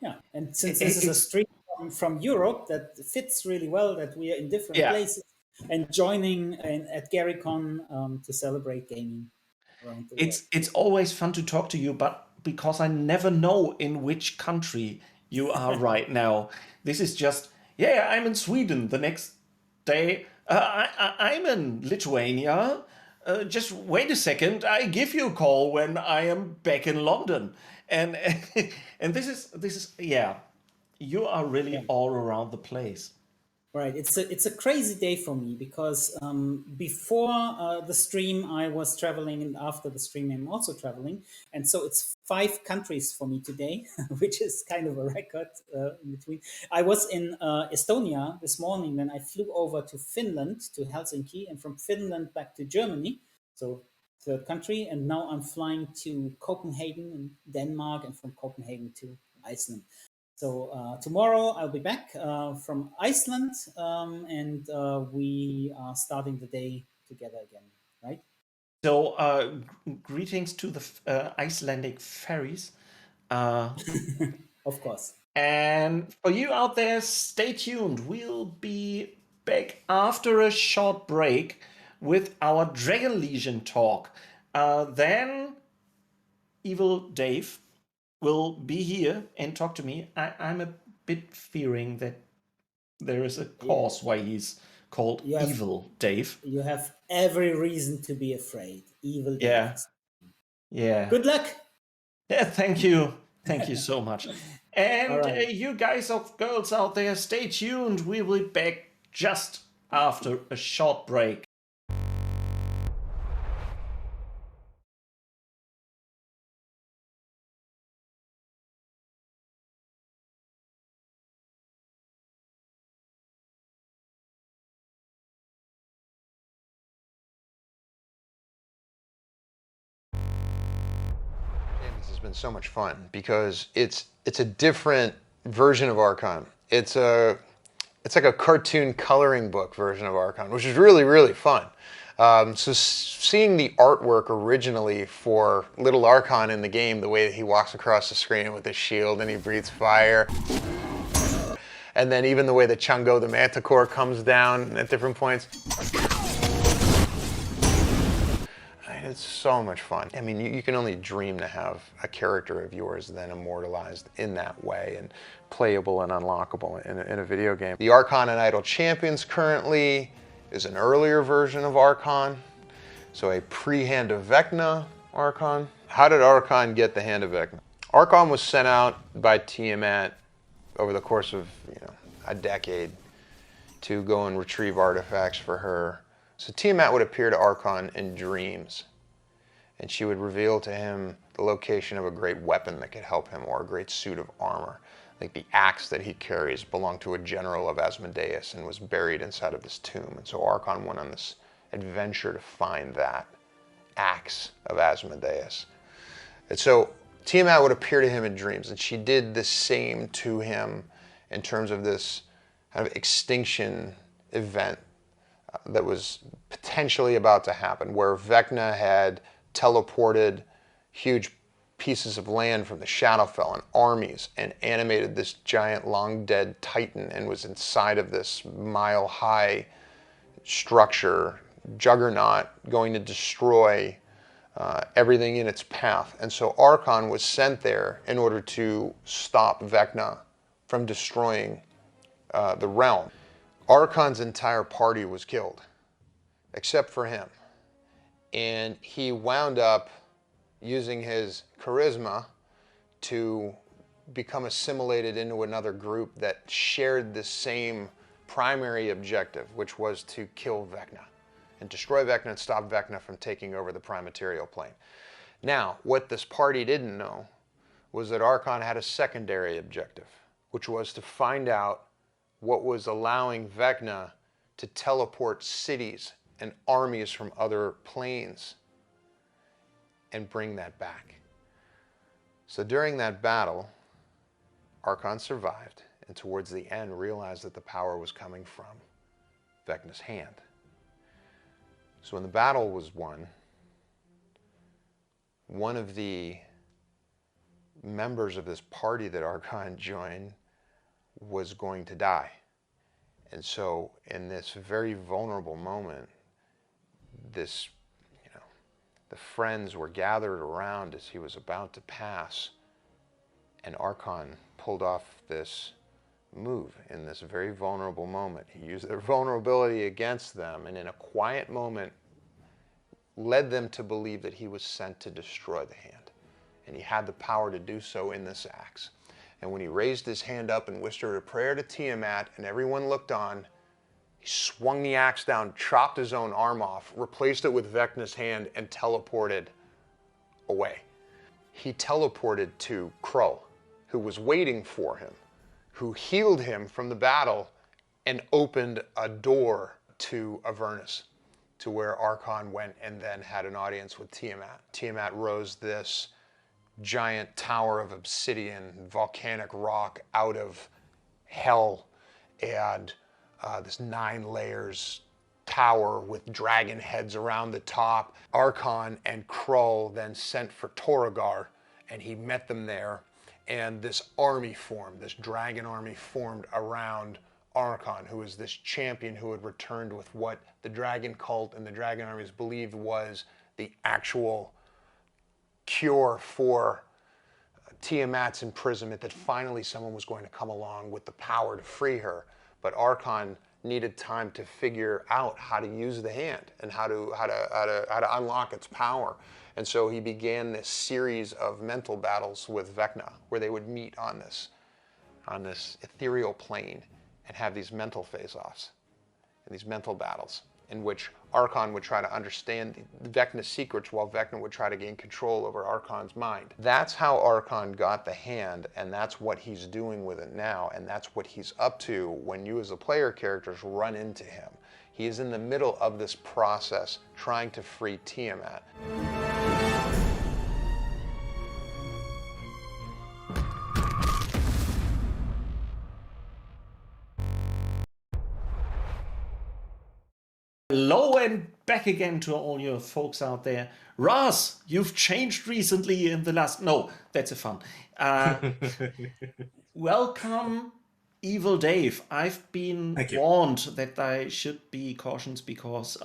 Yeah, and since this is a stream from Europe, that fits really well that we are in different places and joining at GaryCon to celebrate gaming around the world. It's always fun to talk to you, but because I never know in which country you are right now, this is just Yeah, I'm in Sweden the next day. I'm in Lithuania. Just wait a second. I give you a call when I am back in London. And and this is yeah. You are really Yeah. all around the place. Right. It's a crazy day for me because before the stream I was traveling, and after the stream I'm also traveling, and so it's 5 countries for me today, which is kind of a record in between. I was in Estonia this morning, then I flew over to Finland to Helsinki, and from Finland back to Germany. So third country, and now I'm flying to Copenhagen in Denmark, and from Copenhagen to Iceland. So tomorrow I'll be back from Iceland, and we are starting the day together again, right? So greetings to the Icelandic ferries. Of course. And for you out there, stay tuned. We'll be back after a short break with our Dragon Legion talk. Then Evil Dave will be here and talk to me. I'm a bit fearing that there is a Yeah, cause why he's called you have Evil Dave. you have every reason to be afraid. Evil Dave Yeah, is. yeah. Good luck. Yeah, thank you. Thank you so much. All And right. you guys of girls out there, stay tuned. We will be back just after a short break. This has been so much fun because it's a different version of Archon. It's like a cartoon coloring book version of Archon, which is really fun. So seeing the artwork originally for Little Archon in the game, the way that he walks across the screen with his shield and he breathes fire, and then even the way that Chungo the Manticore comes down at different points. It's so much fun. I mean, you can only dream to have a character of yours then immortalized in that way and playable and unlockable in a video game. The Archon and Idol Champions currently is an earlier version of Archon, so a pre-Hand of Vecna Archon. How did Archon get the Hand of Vecna? Archon was sent out by Tiamat over the course of a decade to go and retrieve artifacts for her. So Tiamat would appear to Archon in dreams, and she would reveal to him the location of a great weapon that could help him, or a great suit of armor. Like the axe that he carries belonged to a general of Asmodeus and was buried inside of this tomb. And so Archon went on this adventure to find that axe of Asmodeus. And so Tiamat would appear to him in dreams, and she did the same to him in terms of this kind of extinction event that was potentially about to happen, where Vecna had teleported huge pieces of land from the Shadowfell and armies and animated this giant long dead titan and was inside of this mile-high structure, juggernaut, going to destroy everything in its path. And so Archon was sent there in order to stop Vecna from destroying the realm. Archon's entire party was killed, except for him. And he wound up using his charisma to become assimilated into another group that shared the same primary objective, which was to kill Vecna and destroy Vecna and stop Vecna from taking over the prime material plane. Now, what this party didn't know was that Archon had a secondary objective, which was to find out what was allowing Vecna to teleport cities and armies from other planes and bring that back. So during that battle, Archon survived, and towards the end realized that the power was coming from Vecna's hand. So when the battle was won, one of the members of this party that Archon joined was going to die. And so in this very vulnerable moment, the friends were gathered around as he was about to pass, and Archon pulled off this move in this very vulnerable moment. He used their vulnerability against them, and in a quiet moment led them to believe that he was sent to destroy the hand. And he had the power to do so in this axe. And when he raised his hand up and whispered a prayer to Tiamat and everyone looked on, he swung the axe down, chopped his own arm off, replaced it with Vecna's hand, and teleported away. He teleported to Krull, who was waiting for him, who healed him from the battle and opened a door to Avernus, to where Archon went and then had an audience with Tiamat. Tiamat rose this giant tower of obsidian, volcanic rock out of hell, and this 9 layers tower with dragon heads around the top. Archon and Krull then sent for Toragar, and he met them there, and this army formed, this dragon army formed around Archon, who was this champion who had returned with what the dragon cult and the dragon armies believed was the actual cure for Tiamat's imprisonment, that finally someone was going to come along with the power to free her. But Archon needed time to figure out how to use the hand and how to unlock its power. And so he began this series of mental battles with Vecna, where they would meet on this ethereal plane and have these mental face-offs and these mental battles in which Archon would try to understand Vecna's secrets while Vecna would try to gain control over Archon's mind. That's how Archon got the hand, and that's what he's doing with it now, and that's what he's up to when you as the player characters run into him. He is in the middle of this process trying to free Tiamat. Hello and back again to all your folks out there. Ross, you've changed recently in the last... No, that's a fun. Welcome, Evil Dave. I've been warned that I should be cautious because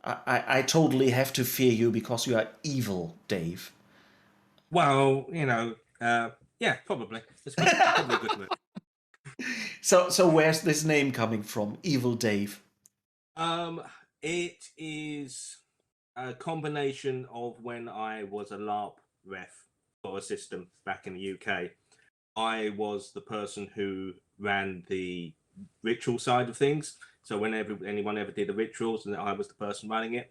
I totally have to fear you because you are evil, Dave. Well, you know, yeah, probably. It's good. Probably a good word. So where's this name coming from, Evil Dave? It is a combination of when I was a LARP ref for a system back in the UK. I was the person who ran the ritual side of things. So whenever anyone ever did the rituals, and I was the person running it.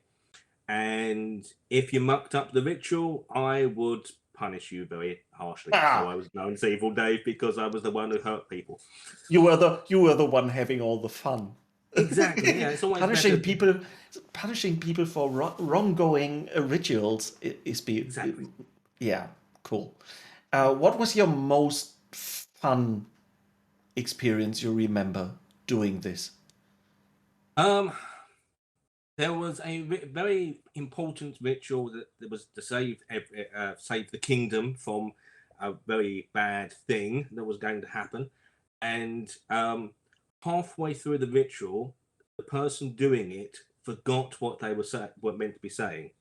And if you mucked up the ritual, I would punish you very harshly. So I was known as Evil Dave because I was the one who hurt people. You were the one having all the fun. Exactly. Yeah, it's always punishing people for wronggoing rituals is exactly. Yeah, cool. What was your most fun experience you remember doing this? There was a very important ritual that was to save the kingdom from a very bad thing that was going to happen, and halfway through the ritual, the person doing it forgot what they were meant to be saying,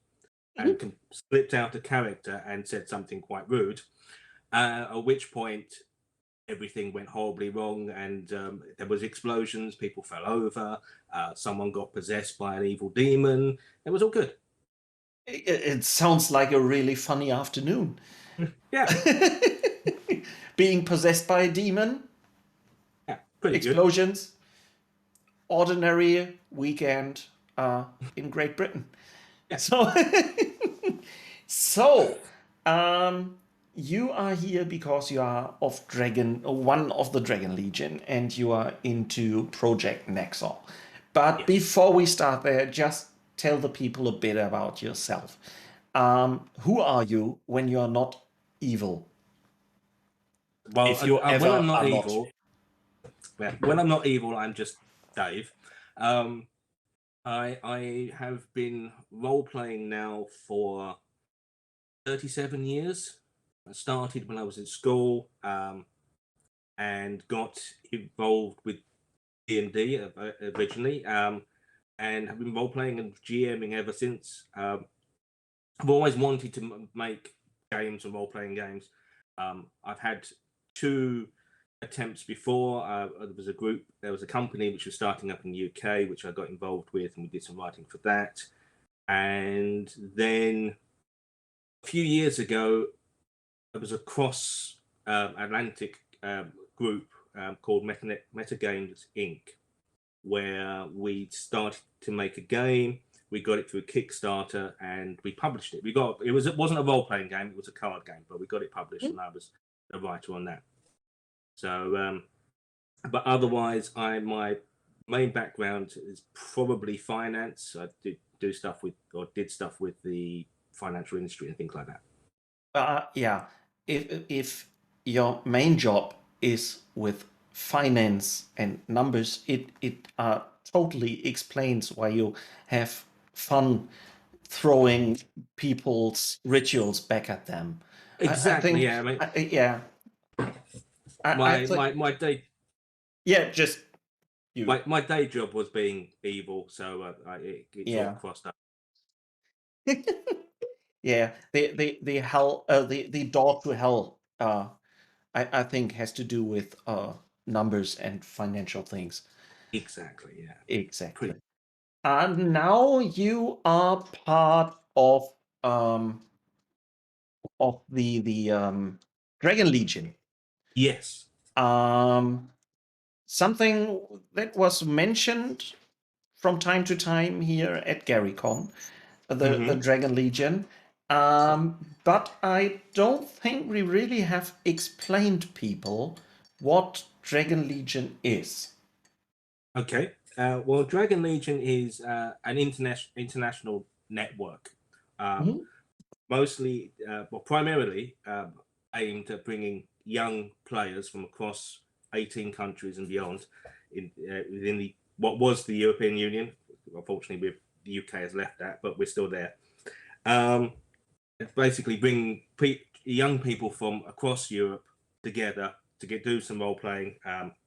and slipped out of character and said something quite rude. At which point, everything went horribly wrong, and there was explosions. People fell over. Someone got possessed by an evil demon. It was all good. It sounds like a really funny afternoon. Yeah. Being possessed by a demon. Yeah, pretty explosions. Good. Ordinary weekend in Great Britain. Yeah. So, you are here because you are one of the Dragon Legion, and you are into Project Nexor. But before we start there, just tell the people a bit about yourself. Who are you when you are not evil? Well, if you ever when I'm not are evil, when I'm not evil, I'm just Dave. I have been role playing now for 37 years. I started when I was in school, and got involved with D&D originally, and have been role playing and GMing ever since. I've always wanted to make games and role playing games. I've had 2 attempts before. There was a company which was starting up in the UK, which I got involved with, and we did some writing for that. And then a few years ago, there was a cross Atlantic group called Metagames Inc., where we started to make a game. We got it through Kickstarter and we published it. It wasn't a role playing game; it was a card game, but we got it published, and I was a writer on that. So, but otherwise, my main background is probably finance. I did stuff with the financial industry and things like that. Yeah, if your main job is with finance and numbers, it totally explains why you have fun throwing people's rituals back at them. Exactly. I think, Yeah. I mean, yeah. I think, my day yeah, just you. my day job was being evil, so it sort Yeah. of crossed up. Yeah, the hell, the door to hell, I think has to do with numbers and financial things. Exactly. Yeah. Exactly. And now you are part of the Dragon Legion. Yes. Something that was mentioned from time to time here at GaryCon, the Dragon Legion. But I don't think we really have explained people what Dragon Legion is. Okay. Well, Dragon Legion is an international network, mostly, well, primarily aimed at bringing young players from across 18 countries and beyond within what was the European Union. Unfortunately, the UK has left that, but we're still there. Basically, bring young people from across Europe together to do some role playing,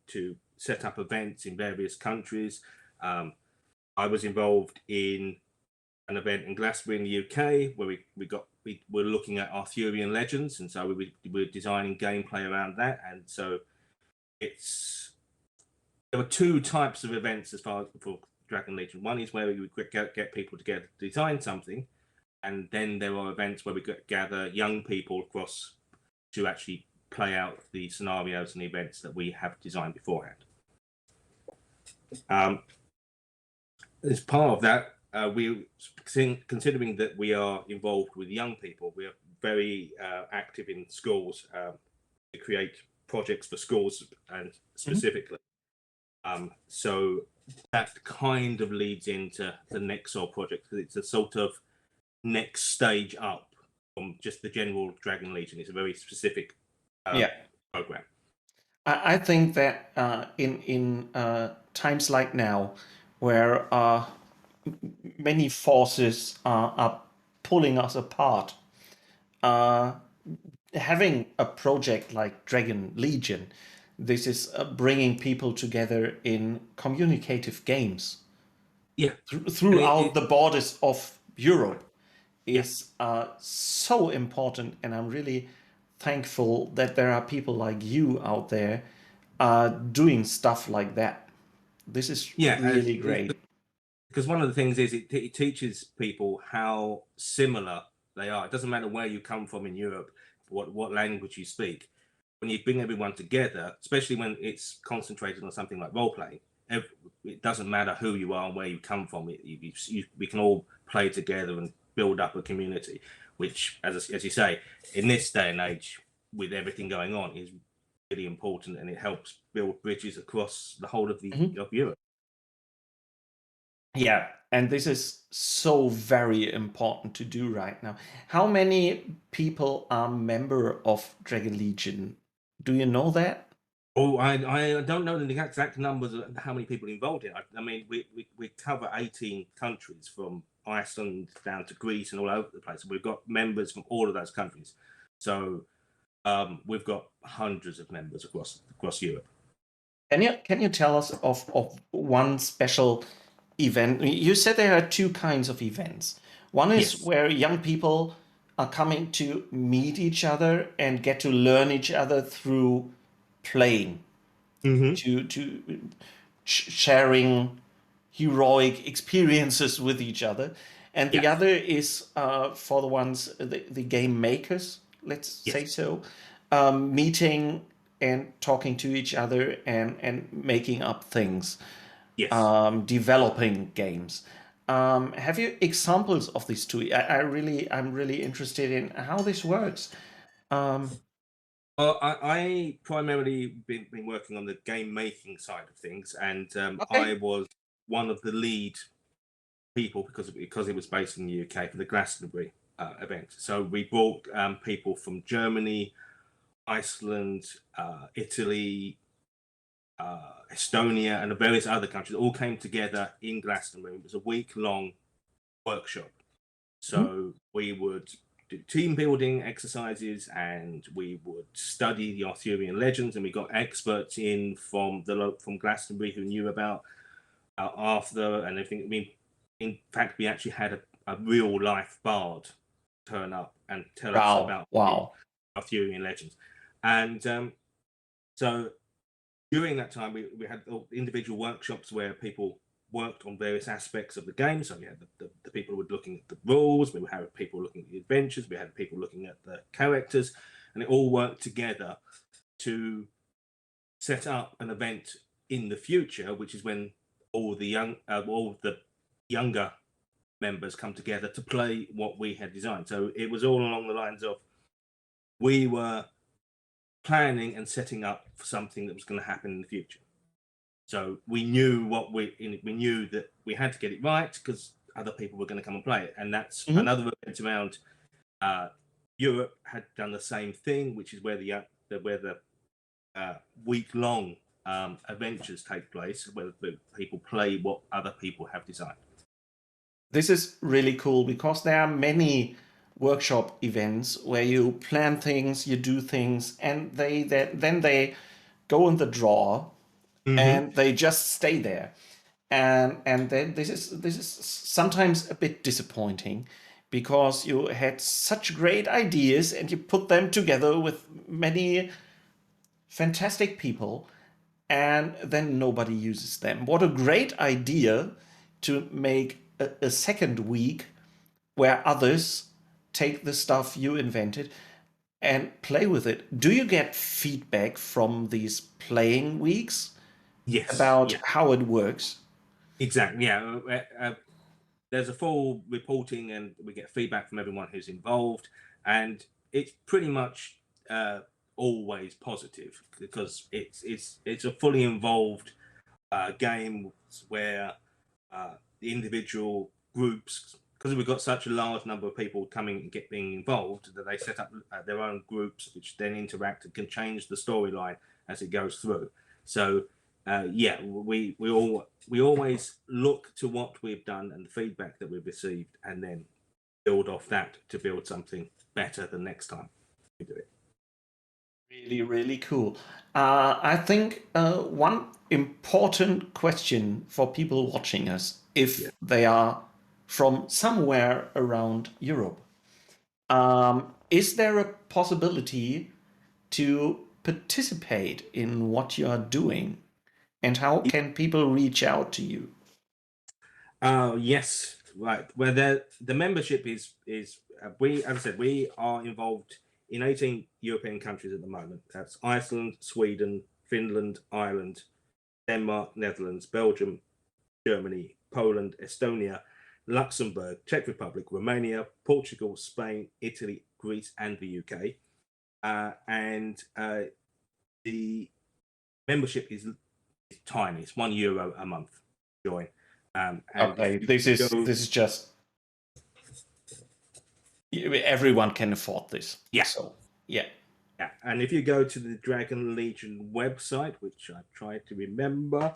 to set up events in various countries. I was involved in an event in Glasgow in the UK where we were looking at Arthurian legends, and so we were designing gameplay around that. And so there were two types of events as far as for Dragon Legion. One is where we would get people together to design something, and then there are events where we gather young people across to actually play out the scenarios and the events that we have designed beforehand. As part of that, considering that we are involved with young people, we are very active in schools to create projects for schools and specifically. So that kind of leads into the Nexor project, because it's a sort of next stage up from just the general Dragon Legion. It's a very specific program. I think that in times like now, where many forces are pulling us apart, having a project like Dragon Legion, this is bringing people together in communicative games. Yeah, throughout the borders of Europe is so important, and I'm really thankful that there are people like you out there doing stuff like that. This is really great. Because one of the things is it teaches people how similar they are. It doesn't matter where you come from in Europe, what language you speak. When you bring everyone together, especially when it's concentrated on something like role playing, it doesn't matter who you are and where you come from. We can all play together and build up a community, which, as you say, in this day and age, with everything going on, is really important, and it helps build bridges across the whole of of Europe. Yeah, and this is so very important to do right now. How many people are member of Dragon Legion? Do you know that? Oh, I don't know the exact numbers of how many people involved in it. I mean, we cover 18 countries from Iceland down to Greece and all over the place. We've got members from all of those countries. So we've got hundreds of members across Europe. Can you tell us of one special event? You said there are two kinds of events. One is where young people are coming to meet each other and get to learn each other through playing, Hmm. to sharing heroic experiences with each other, and the Yeah. other is for the ones the game makers, let's say Yes. so, meeting and talking to each other and making up things, Yes. developing games. Have you examples of these two? I'm really interested in how this works. Well, I primarily been working on the game making side of things, and Okay. I was one of the lead people because it was based in the UK for the Glastonbury event. So we brought people from Germany, Iceland, Italy, Estonia, and various other countries all came together in Glastonbury. It was a week-long workshop. So we would do team building exercises, and we would study the Arthurian legends, and we got experts in from Glastonbury who knew about Arthur and everything. I mean, in fact, we actually had a real life bard turn up and tell us about the Wow. Arthurian legends, and so during that time, we had individual workshops where people worked on various aspects of the game. So we had the people who were looking at the rules, we had people looking at the adventures, we had people looking at the characters, and it all worked together to set up an event in the future, which is when all the younger members come together to play what we had designed. So it was all along the lines of we were planning and setting up for something that was going to happen in the future. So we knew we knew that we had to get it right because other people were going to come and play it, and that's another event around Europe had done the same thing, which is where the week-long adventures take place, where people play what other people have designed. This is really cool because there are many workshop events where you plan things, you do things, and then they go in the drawer and they just stay there. And then this is sometimes a bit disappointing because you had such great ideas and you put them together with many fantastic people and then nobody uses them. What a great idea to make a second week where others take the stuff you invented and play with it. Do you get feedback from these playing weeks Yes, about yeah, how it works? exactly. Yeah, there's a full reporting, and we get feedback from everyone who's involved, and it's pretty much always positive because it's a fully involved game where the individual groups, because we've got such a large number of people coming and being involved, that they set up their own groups which then interact and can change the storyline as it goes through. So yeah, we always look to what we've done and the feedback that we've received, and then build off that to build something better the next time we do it. Really, really cool. I think one important question for people watching us, if they are from somewhere around Europe, is there a possibility to participate in what you are doing? And how can people reach out to you? Yes, right. Well, the membership is we, as I said, we are involved in 18 European countries at the moment. That's Iceland, Sweden, Finland, Ireland, Denmark, Netherlands, Belgium, Germany, Poland, Estonia, Luxembourg, Czech Republic, Romania, Portugal, Spain, Italy, Greece, and the UK. And the membership is tiny. It's €1 a month to join. And Okay, if you this go, is just everyone can afford this. yeah. So yeah. Yeah, and if you go to the Dragon Legion website, which I tried to remember,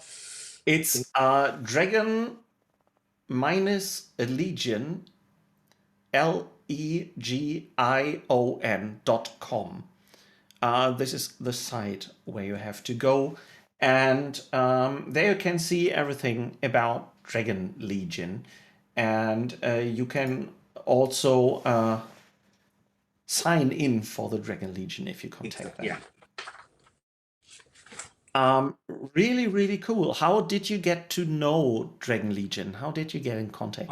It's Dragon minus a Legion, legion.com. This is the site where you have to go, and there you can see everything about Dragon Legion, and you can also sign in for the Dragon Legion if you contact them. yeah. Really, really cool. How did you get to know Dragon Legion? How did you get in contact?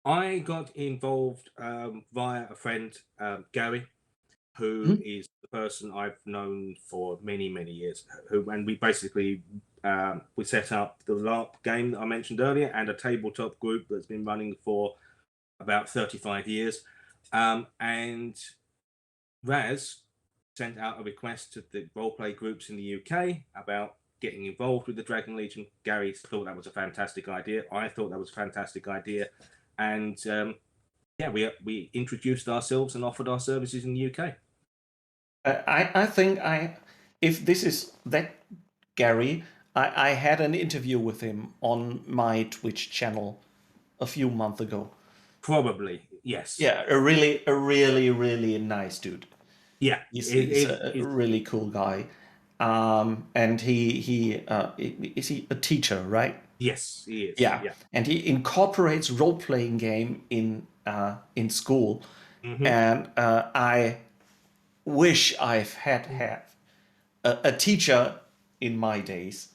I got involved via a friend, Gary, who is the person I've known for many, many years. And we basically we set up the LARP game that I mentioned earlier and a tabletop group that's been running for about 35 years. And Raz sent out a request to the roleplay groups in the UK about getting involved with the Dragon Legion. Gary thought that was a fantastic idea. I thought that was a fantastic idea. And yeah, we introduced ourselves and offered our services in the UK. I think if this is that Gary, I had an interview with him on my Twitch channel a few months ago. Probably, yes. Yeah, a really nice dude. Yeah, He's a really cool guy. And he is he a teacher, right? Yes, he is. Yeah. And he incorporates role-playing game in school. And I wish I've had a teacher in my days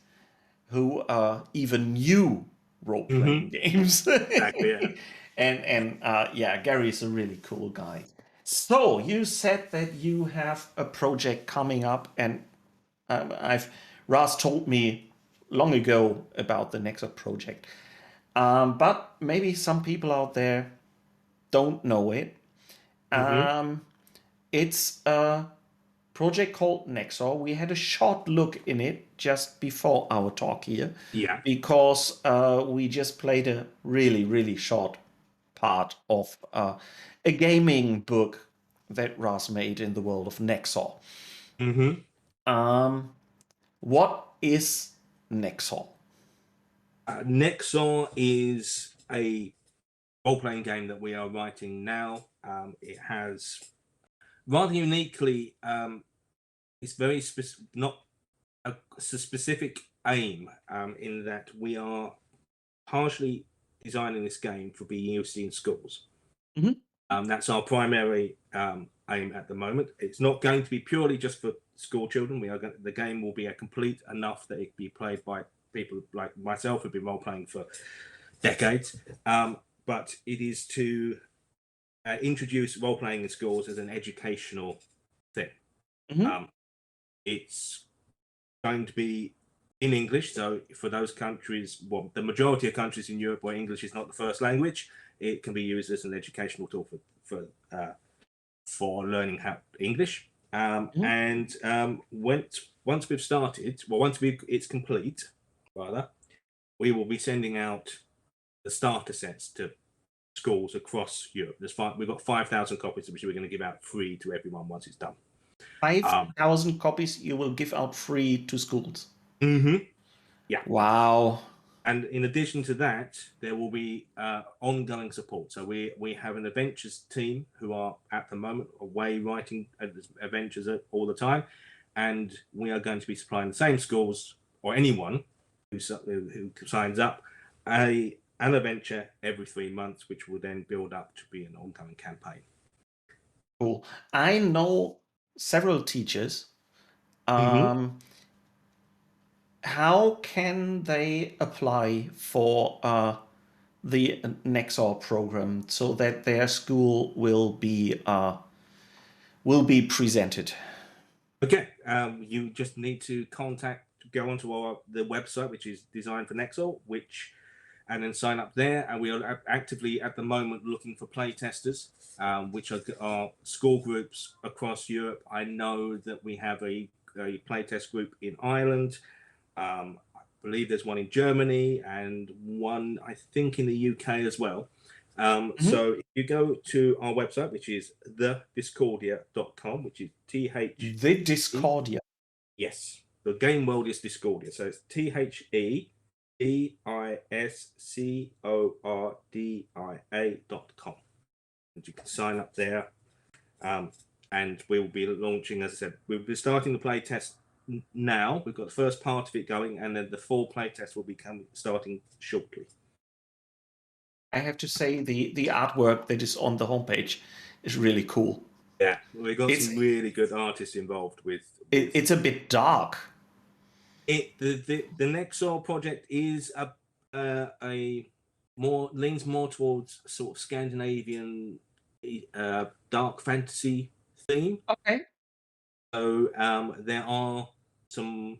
who even knew role-playing games. Exactly, yeah. And yeah, Gary's a really cool guy. So you said that you have a project coming up, and Raz told me long ago about the Nexo project. But maybe some people out there don't know it. It's a project called Nexor. We had a short look in it just before our talk here. Yeah. Because we just played a really short part of a gaming book that Raz made in the world of Nexor. What is Nexor? Nexor is a role-playing game that we are writing now. It has rather uniquely, it's very not a specific aim in that we are partially designing this game for being used in schools. That's our primary aim at the moment. It's not going to be purely just for school children. The game will be complete enough that it can be played by people like myself who've been role-playing for decades. But it is to introduce role-playing in schools as an educational thing. It's going to be in English, so for those countries, well, the majority of countries in Europe where English is not the first language, it can be used as an educational tool for learning how English. And once we've started, well, it's complete, rather, we will be sending out the starter sets to schools across Europe. We've got 5,000 copies, which we're going to give out free to everyone once it's done. 5,000 copies you will give out free to schools. Yeah. Wow. And in addition to that, there will be ongoing support. So we have an adventures team who are at the moment away writing adventures all the time, and we are going to be supplying the same schools or anyone who signs up an adventure every 3 months, which will then build up to be an ongoing campaign. Cool. I know several teachers. How can they apply for the Nexor program so that their school will be presented? Okay, you just need to go onto the website, which is Designed for Nexor, and then sign up there. And we are actively at the moment looking for play testers, which are school groups across Europe. I know that we have a playtest group in Ireland. I believe there's one in Germany and one, I think, in the UK as well. So if you go to our website, which is thediscordia.com, which is The Discordia. Yes, the game world is Discordia. So it's TheDiscordia.com. And you can sign up there. And we will be launching, as I said, we'll be starting the play test now. We've got the first part of it going, and then the full play test will be starting shortly. I have to say the artwork that is on the homepage is really cool. Yeah, we've got some really good artists involved with. It's a bit dark. The Nexor project is a more leans more towards sort of Scandinavian dark fantasy theme. Okay. So there are some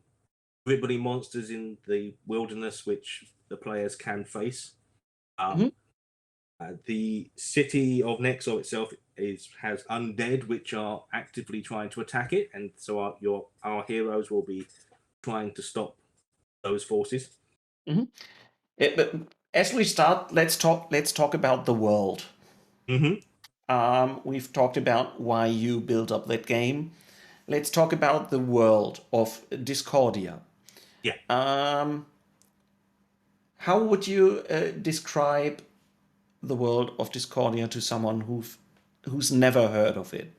gribbly monsters in the wilderness which the players can face. The city of Nexor itself has undead which are actively trying to attack it, and so our heroes will be trying to stop those forces. But as we start, let's talk about the world. We've talked about why you built up that game. Let's talk about the world of Discordia. Yeah. How would you describe the world of Discordia to someone who's never heard of it?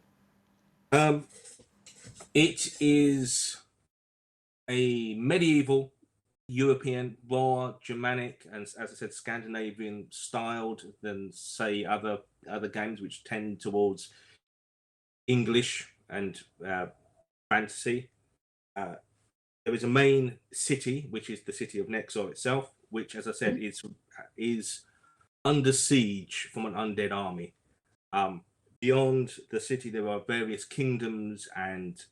It is a medieval European, more Germanic, and as I said, Scandinavian styled than say other games which tend towards English and fantasy. There is a main city, which is the city of Nexor itself, which, as I said, is under siege from an undead army. Beyond the city, there are various kingdoms and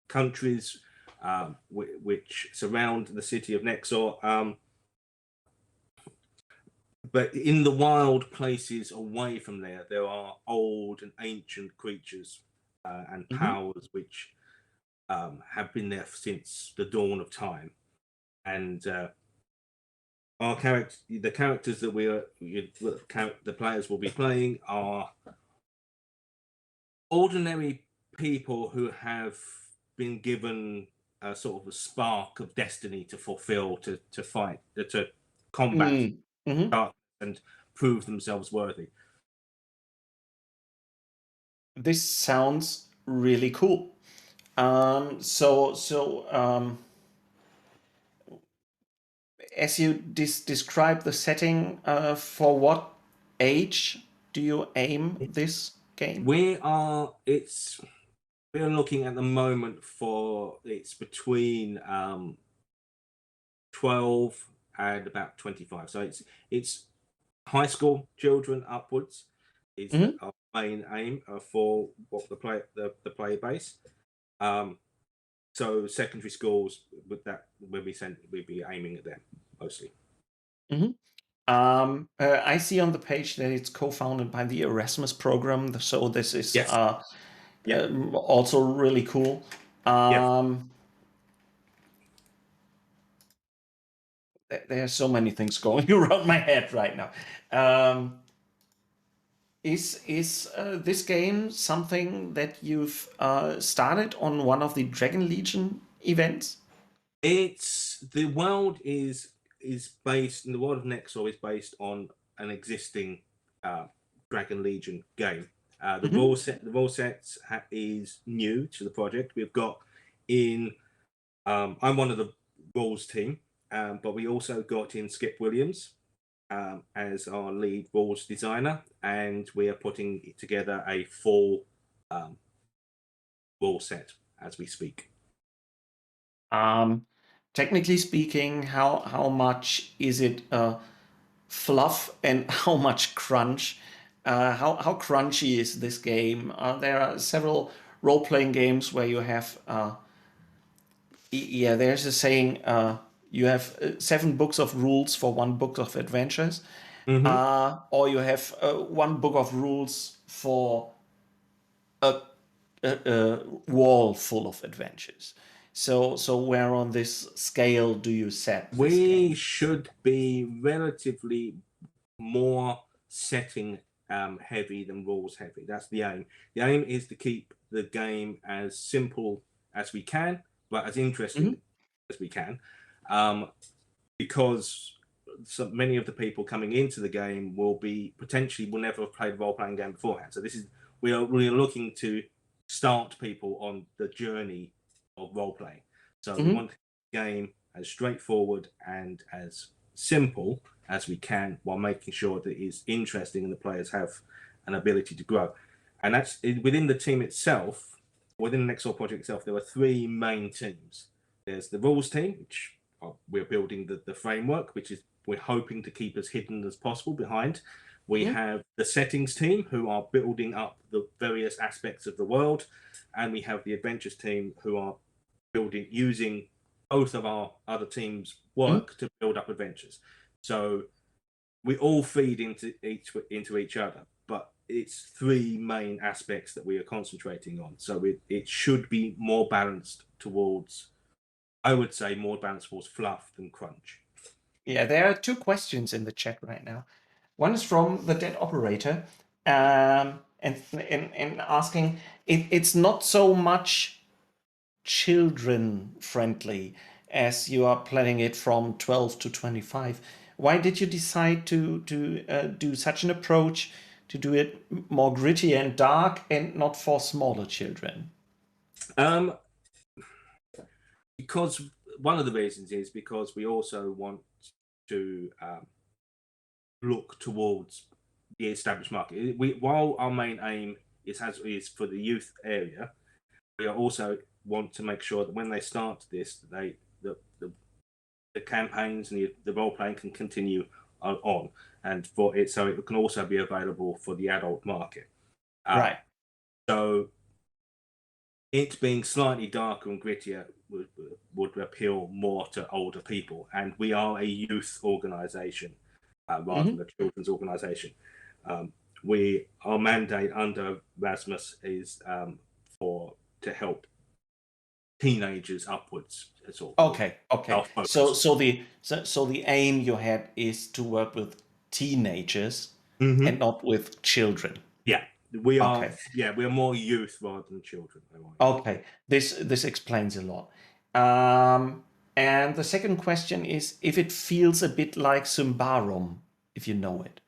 countries which surround the city of Nexor. But in the wild places away from there are old and ancient creatures and powers which have been there since the dawn of time. And the characters that the players will be playing are ordinary people who have been given a sort of a spark of destiny to fulfill, to fight, to combat darkness and prove themselves worthy. This sounds really cool. As you describe the setting, for what age do you aim this game? We're looking at the moment for it's between 12 and about 25. So it's high school children upwards is our main aim for what the player base. So secondary schools with that we'd be aiming at them mostly. I see on the page that it's co-founded by the Erasmus program, so this is also really cool. There are so many things going around my head right now. Is this game something that you've started on one of the Dragon Legion events? The world is based, in the world of Nexor is based on an existing Dragon Legion game. The rule set is new to the project. We've got I'm one of the rules team, but we also got in Skip Williams as our lead rules designer, and we are putting together a full rule set as we speak. Technically speaking, how much is it fluff and how much crunch? How crunchy is this game? There are several role-playing games where you have there's a saying, you have 7 books of rules for 1 book of adventures, or you have 1 book of rules for a wall full of adventures. So where on this scale do you set this We game? should be relatively more setting heavy than rules heavy. That's the aim. The aim is to keep the game as simple as we can, but as interesting as we can, because so many of the people coming into the game will never have played a role-playing game beforehand. So we are looking to start people on the journey of role-playing. So we want the game as straightforward and as simple as we can, while making sure that it's interesting and the players have an ability to grow. And that's within the team itself. within the Nexor project itself, there are three main teams. There's the rules team, which we're building the framework, which is we're hoping to keep as hidden as possible behind. We have the settings team, who are building up the various aspects of the world, and we have the adventures team, who are using both of our other teams' work to build up adventures. So we all feed into each other, but it's three main aspects that we are concentrating on. So it should be more balanced towards, I would say, more balanced towards fluff than crunch. Yeah, there are two questions in the chat right now. One is from the Dead Operator, and asking, it's not so much children friendly as you are planning it from 12 to 25. Why did you decide to do such an approach, to do it more gritty and dark and not for smaller children? Because one of the reasons is because we also want to look towards the established market. While our main aim is for the youth area, we also want to make sure that when they start this, the campaigns and the role playing can continue on, and for it, so it can also be available for the adult market. Right. So it being slightly darker and grittier would appeal more to older people, and we are a youth organisation rather than a children's organisation. Our mandate under Rasmus is to help teenagers upwards. Okay. So the aim you had is to work with teenagers and not with children. Yeah, we are. Okay. Yeah, we are more youth rather than children. Okay, this explains a lot. And the second question is if it feels a bit like Symbaroum, if you know it.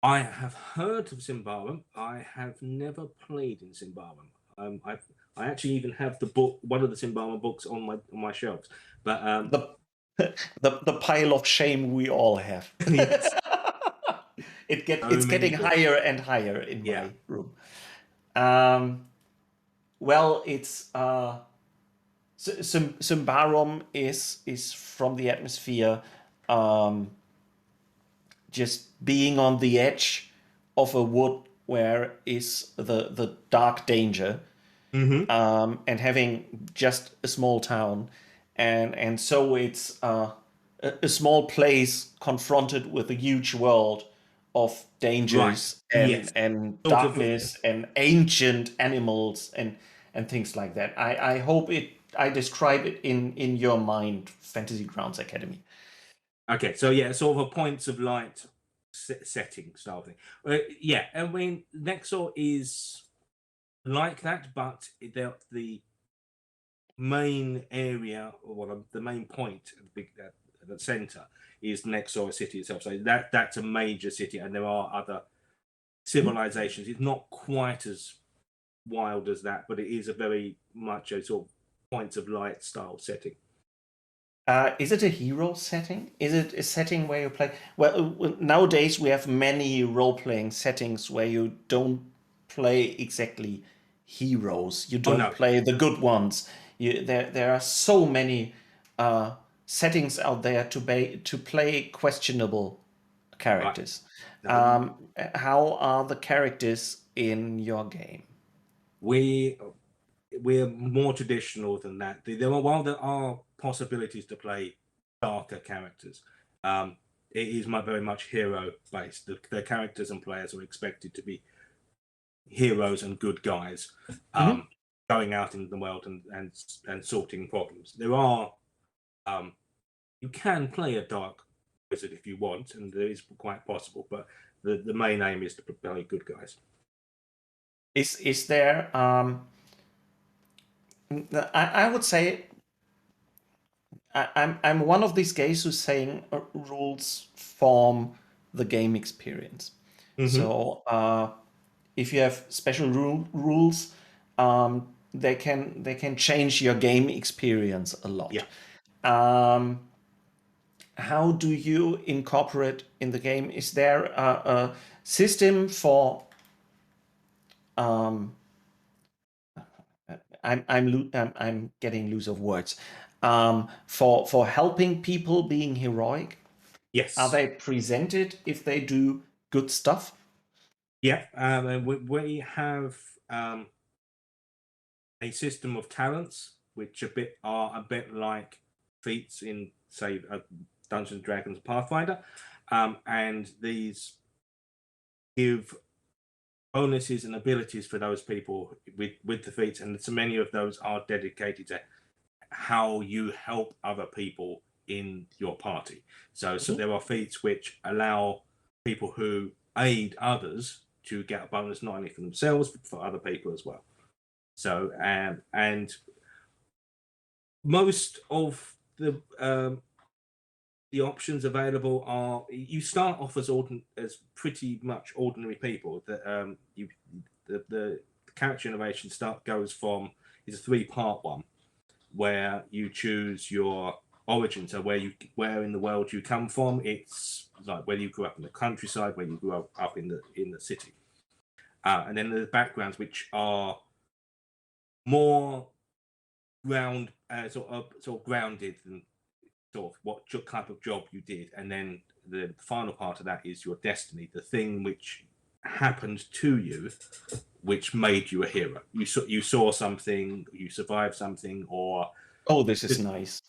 I have heard of Symbaroum. I have never played in Symbaroum. I actually even have the book, one of the Symbaroum books, on my shelves. But the pile of shame we all have. Yes. It's getting higher and higher in my room. Well, it's Symbaroum is from the atmosphere, just being on the edge of a wood where is the dark danger, and having just a small town, and so it's a small place confronted with a huge world of dangers and darkness and ancient animals and things like that. I hope I describe it in your mind, Fantasy Grounds Academy. Okay, so yeah, sort of a points of light setting style thing. Yeah, I mean, Nexor is like that, but the main area, or the main point at the center, is Nexor city itself. So that's a major city, and there are other civilizations. It's not quite as wild as that, but it is a very much a sort of points of light style setting. Is it a hero setting? Is it a setting where you play? Well, nowadays we have many role-playing settings where you don't play exactly heroes. You don't play the good ones. There are so many settings out there to play questionable characters. Right. How are the characters in your game? We're more traditional than that. While there are possibilities to play darker characters, it is very much hero based. The characters and players are expected to be heroes and good guys, going out in the world and sorting problems. There are you can play a dark wizard if you want, and it is quite possible, but the main aim is to play good guys. Is there I would say I'm one of these guys who's saying rules form the game experience. So if you have special rules, they can change your game experience a lot. How do you incorporate in the game? Is there a system for I'm getting loose of words. For helping people being heroic, Yes. are they presented if they do good stuff? Yeah, and we have a system of talents which are a bit like feats in, say, Dungeons and Dragons Pathfinder, and these give bonuses and abilities for those people with the feats, and so many of those are dedicated to how you help other people in your party. So there are feats which allow people who aid others to get a bonus not only for themselves but for other people as well. So and most of the options available are, you start off as pretty much ordinary people. That the character innovation goes from, is a 3-part one where you choose your origin, so where in the world you come from. It's like whether you grew up in the countryside, where you grew up in the city, and then the backgrounds which are more sort of grounded than sort of what type of job you did, and then the final part of that is your destiny, the thing which happened to you which made you a hero. You saw something, you survived something, or This is nice.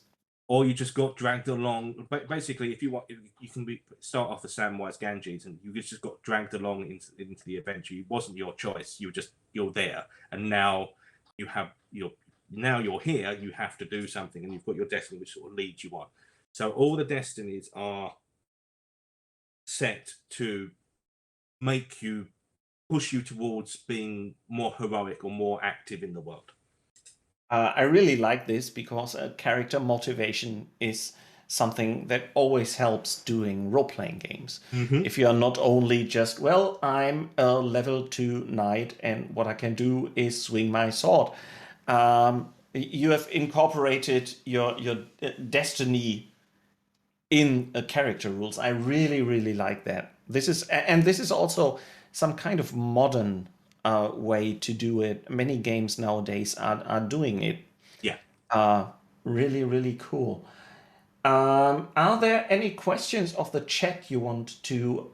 or you just got dragged along. But basically, if you want, you can start off as Samwise Ganges, and you just got dragged along into the adventure. It wasn't your choice. You're there, and now you're here. You have to do something, and you've got your destiny, which sort of leads you on. So all the destinies are set to push you towards being more heroic or more active in the world. I really like this because character motivation is something that always helps doing role-playing games. If you are not only just, well, I'm a level 2 knight and what I can do is swing my sword. You have incorporated your destiny in character rules. I really, really like that. This is also some kind of modern way to do it. Many games nowadays are doing it. Yeah. Really, really cool. Are there any questions of the chat you want to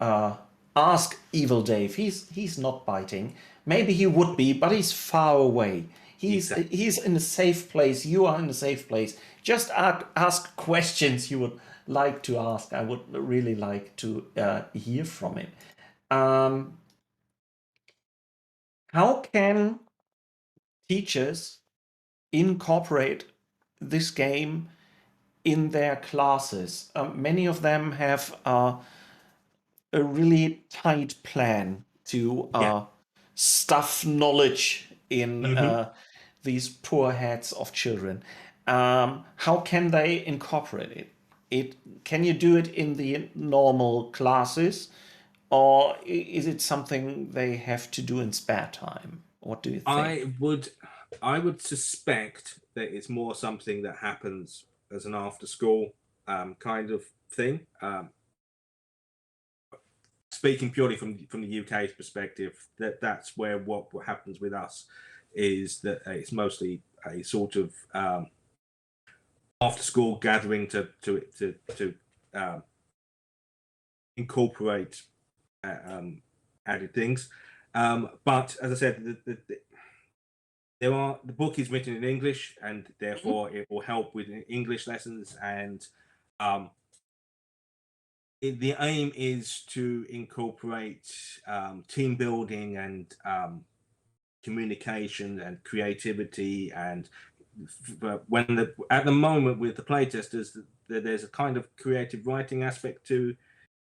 ask Evil Dave? He's not biting. Maybe he would be, but he's far away. He's in a safe place. You are in a safe place. Just ask questions you would like to ask. I would really like to hear from it. How can teachers incorporate this game in their classes? Many of them have a really tight plan to stuff knowledge in these poor heads of children. How can they incorporate it? Can you do it in the normal classes, or is it something they have to do in spare time? What do you think? I would suspect that it's more something that happens as an after school kind of thing. Speaking purely from the UK's perspective, that's where what happens with us is that it's mostly a sort of after school gathering to incorporate added things. But as I said, the book is written in English, and therefore it will help with English lessons. And the aim is to incorporate team building and communication and creativity. And at the moment with the playtesters, there's a kind of creative writing aspect to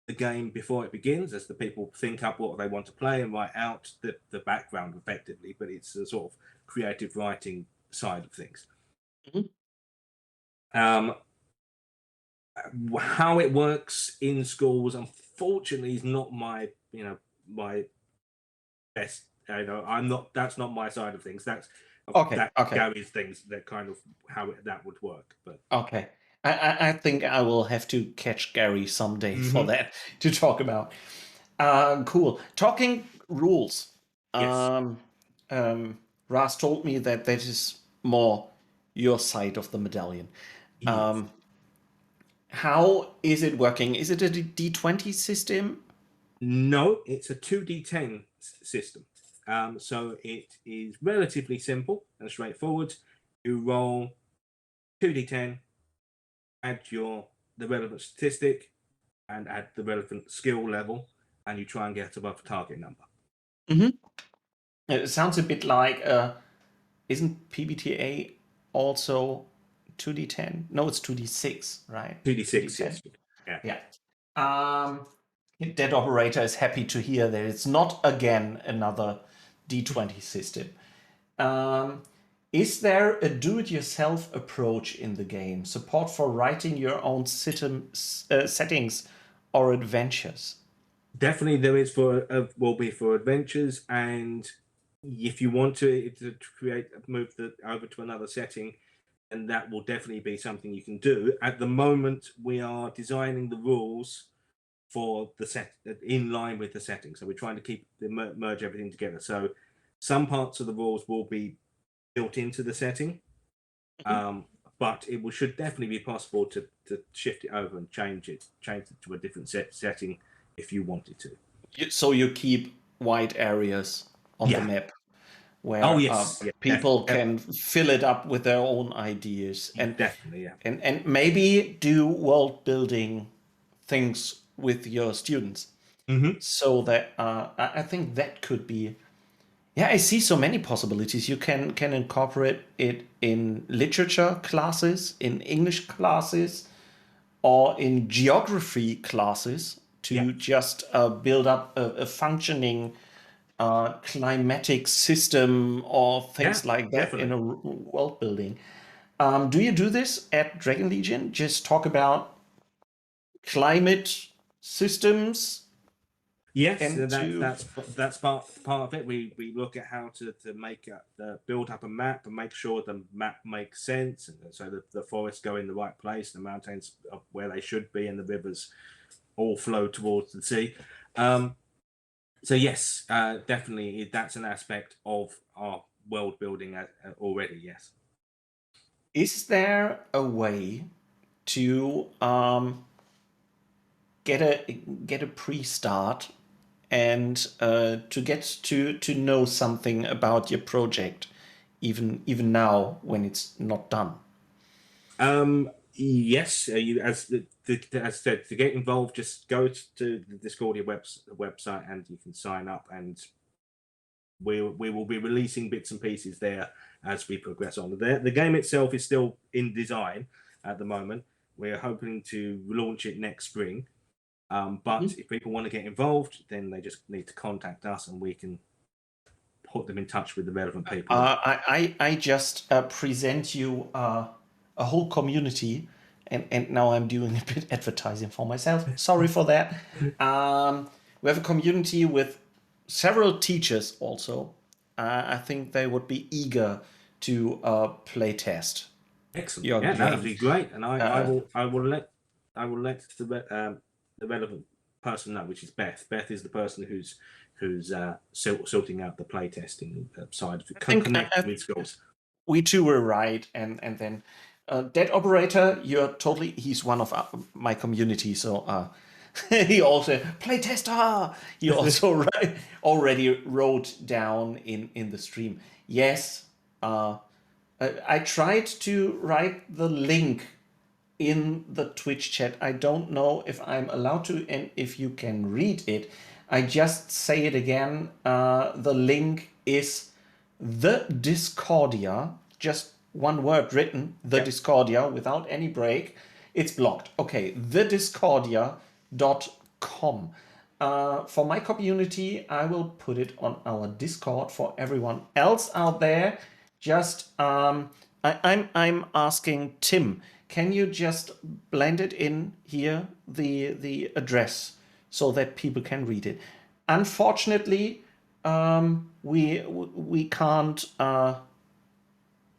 the game before it begins, as the people think up what they want to play and write out the background effectively, but it's a sort of creative writing side of things. How it works in schools, unfortunately, is not my best. That's not my side of things. That's Gary's things. That kind of how that would work. But okay. I think I will have to catch Gary someday for that to talk about. Cool. Talking rules. Yes. Ras told me that is more your side of the medallion. Yes. How is it working? Is it a D20 system? No, it's a 2d10 system. So it is relatively simple and straightforward. You roll 2d10, add the relevant statistic, and add the relevant skill level, and you try and get above the target number. It sounds a bit like, isn't PBTA also 2d10? No, it's 2d6, right? 2d6, yes. Yeah. Yeah. Dead Operator is happy to hear that it's not again another D20 system. Is there a do-it-yourself approach in the game? Support for writing your own settings or adventures? Definitely, there is will be for adventures, and if you want to move over to another setting, and that will definitely be something you can do. At the moment, we are designing the rules for the set in line with the setting, so we're trying to merge everything together. So some parts of the rules will be built into the setting, but it should definitely be possible to shift it over and change it to a different setting if you wanted to. So you keep white areas on the map where people can fill it up with their own ideas and definitely, and maybe do world building things with your students. So that I think that could be. Yeah, I see so many possibilities. You can incorporate it in literature classes, in English classes, or in geography classes to just build up a functioning climatic system or things like that in a world building. Do you do this at Dragon Legion? Just talk about climate systems? Yes, that's part of it. We look at how to make build up a map and make sure the map makes sense, and so the forests go in the right place, the mountains are where they should be, and the rivers all flow towards the sea. So yes, definitely that's an aspect of our world building already. Yes. Is there a way to get a pre-start and to get to know something about your project, even now when it's not done? Yes, you as as said, to get involved, just go to the Discordia website and you can sign up, and we will be releasing bits and pieces there as we progress on. The game itself is still in design at the moment. We're hoping to launch it next spring. But if people want to get involved, then they just need to contact us and we can put them in touch with the relevant people. I just present you a whole community, and now I'm doing a bit advertising for myself. Sorry for that. We have a community with several teachers also. I think they would be eager to play test. Excellent. Yeah, that would be great. And I will let the relevant person know, which is Beth. Beth is the person who's sorting out the playtesting side of it, connecting with schools. We two were right, and then Dead Operator, he's one of my community, so he also playtester. He also already wrote down in the stream. Yes, I tried to write the link in the Twitch chat. I don't know if I'm allowed to and if you can read it. I just say it again. The link is the Discordia, just one word written, the Discordia without any break. It's blocked. Okay, thediscordia.com. For my community, I will put it on our Discord. For everyone else out there, just I'm asking Tim, can you just blend it in here, the address, so that people can read it? Unfortunately, we can't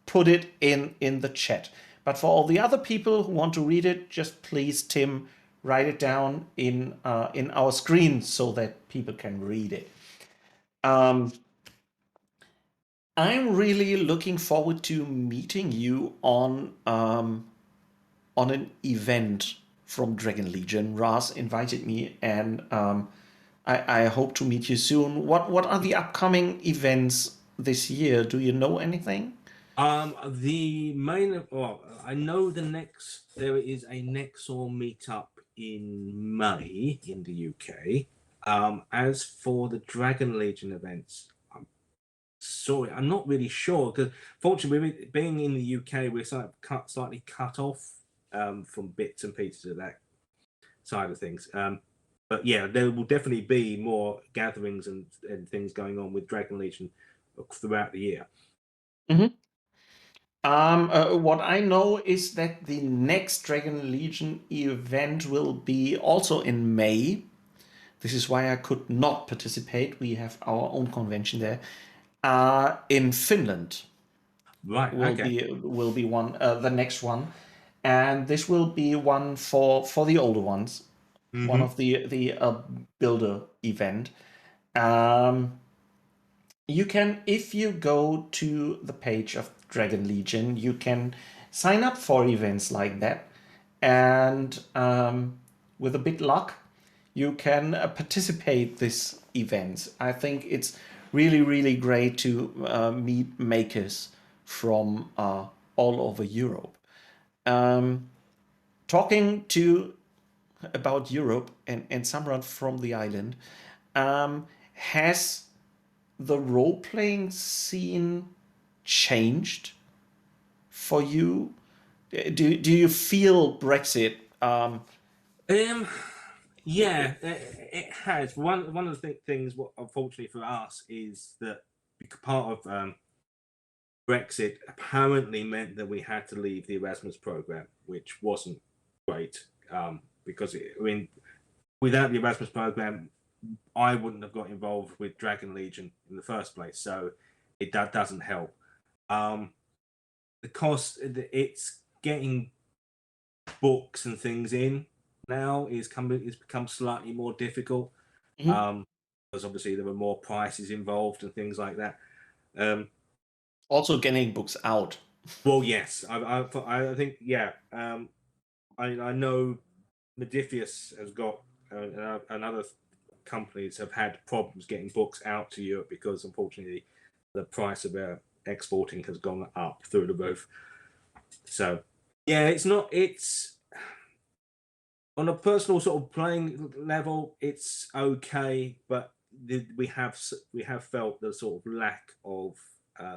put it in the chat. But for all the other people who want to read it, just please, Tim, write it down in our screen so that people can read it. I'm really looking forward to meeting you on an event from Dragon Legion. Raz invited me, and I hope to meet you soon. What are the upcoming events this year? Do you know anything? The main, well, I know there is a Nexor meetup in May in the UK. As for the Dragon Legion events, sorry, I'm not really sure because fortunately, being in the UK, we're slightly cut off from bits and pieces of that side of things. But yeah, there will definitely be more gatherings and things going on with Dragon Legion throughout the year. Mm-hmm. What I know is that the next Dragon Legion event will be also in May. This is why I could not participate. We have our own convention there. In Finland Right. will be one the next one, and this will be one for the older ones. One of the builder event. You can, if you go to the page of Dragon Legion, you can sign up for events like that, and with a bit luck, you can participate these events. I think it's really great to meet makers from all over Europe. Talking to about Europe and someone from the island, has the role playing scene changed for you? Do you feel Brexit? Yeah, it has. One of the things, what unfortunately for us, is that part of Brexit apparently meant that we had to leave the Erasmus program, which wasn't great. Because without the Erasmus program, I wouldn't have got involved with Dragon Legion in the first place. So that doesn't help. The cost, it's getting books and things in now is become slightly more difficult. Because obviously there were more prices involved and things like that. Also getting books out. Well, yes, I think I know Modiphius has got and other companies have had problems getting books out to Europe because unfortunately the price of exporting has gone up through the roof. So yeah, it's on a personal sort of playing level, it's okay, but we have felt the sort of lack of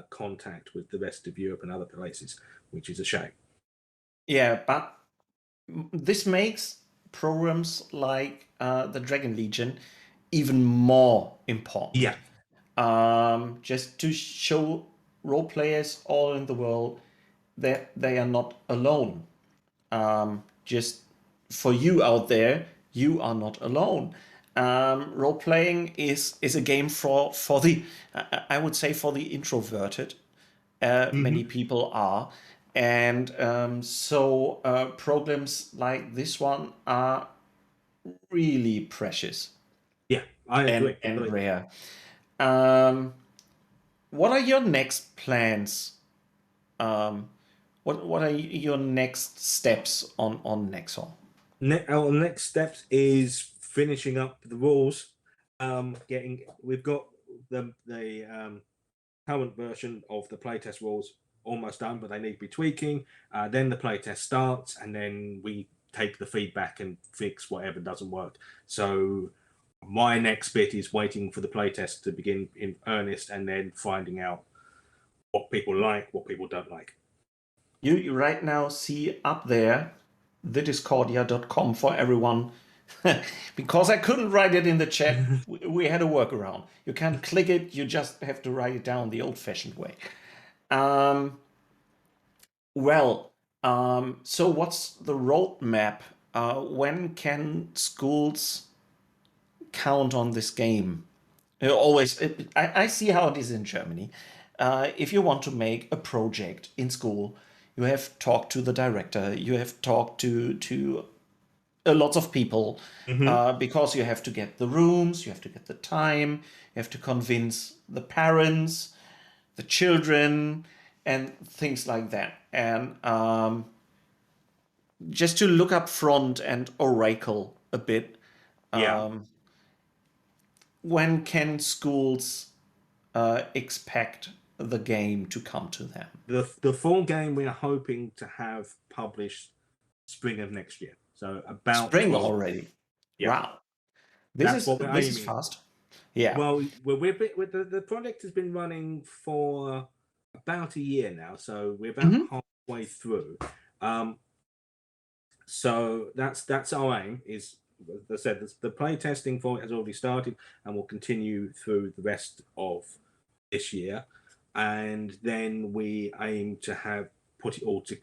contact with the rest of Europe and other places, which is a shame. Yeah, but this makes programs like the Dragon Legion even more important. Just to show role players all in the world that they are not alone. Just for you out there, you are not alone. Role playing is a game for the I would say for the introverted. Many people are, and so programs like this one are really precious. Yeah, I agree. And rare. What are your next plans? What are your next steps on Nexon? Our next steps is finishing up the rules. We've got the current version of the playtest rules almost done, but they need to be tweaking. Then the playtest starts, and then we take the feedback and fix whatever doesn't work. So my next bit is waiting for the playtest to begin in earnest, and then finding out what people like, what people don't like. You right now see up there thediscordia.com for everyone. Because I couldn't write it in the chat, we had a workaround. You can't click it, you just have to write it down the old-fashioned way. So what's the roadmap? When can schools count on this game? I see how it is in Germany. If you want to make a project in school, you have talked to the director, you have talked to lots of people, because you have to get the rooms, you have to get the time, you have to convince the parents, the children and things like that. And just to look up front and oracle a bit, Yeah. when can schools expect the game to come to them? The full game we're hoping to have published spring of next year. So about Spring 12. already. Yeah. Wow. That's what we're This is aiming. fast. Yeah. Well, the project has been running for about a year now, so we're about halfway through. So that's our aim. Is, as I said, the play testing for it has already started and will continue through the rest of this year, and then we aim to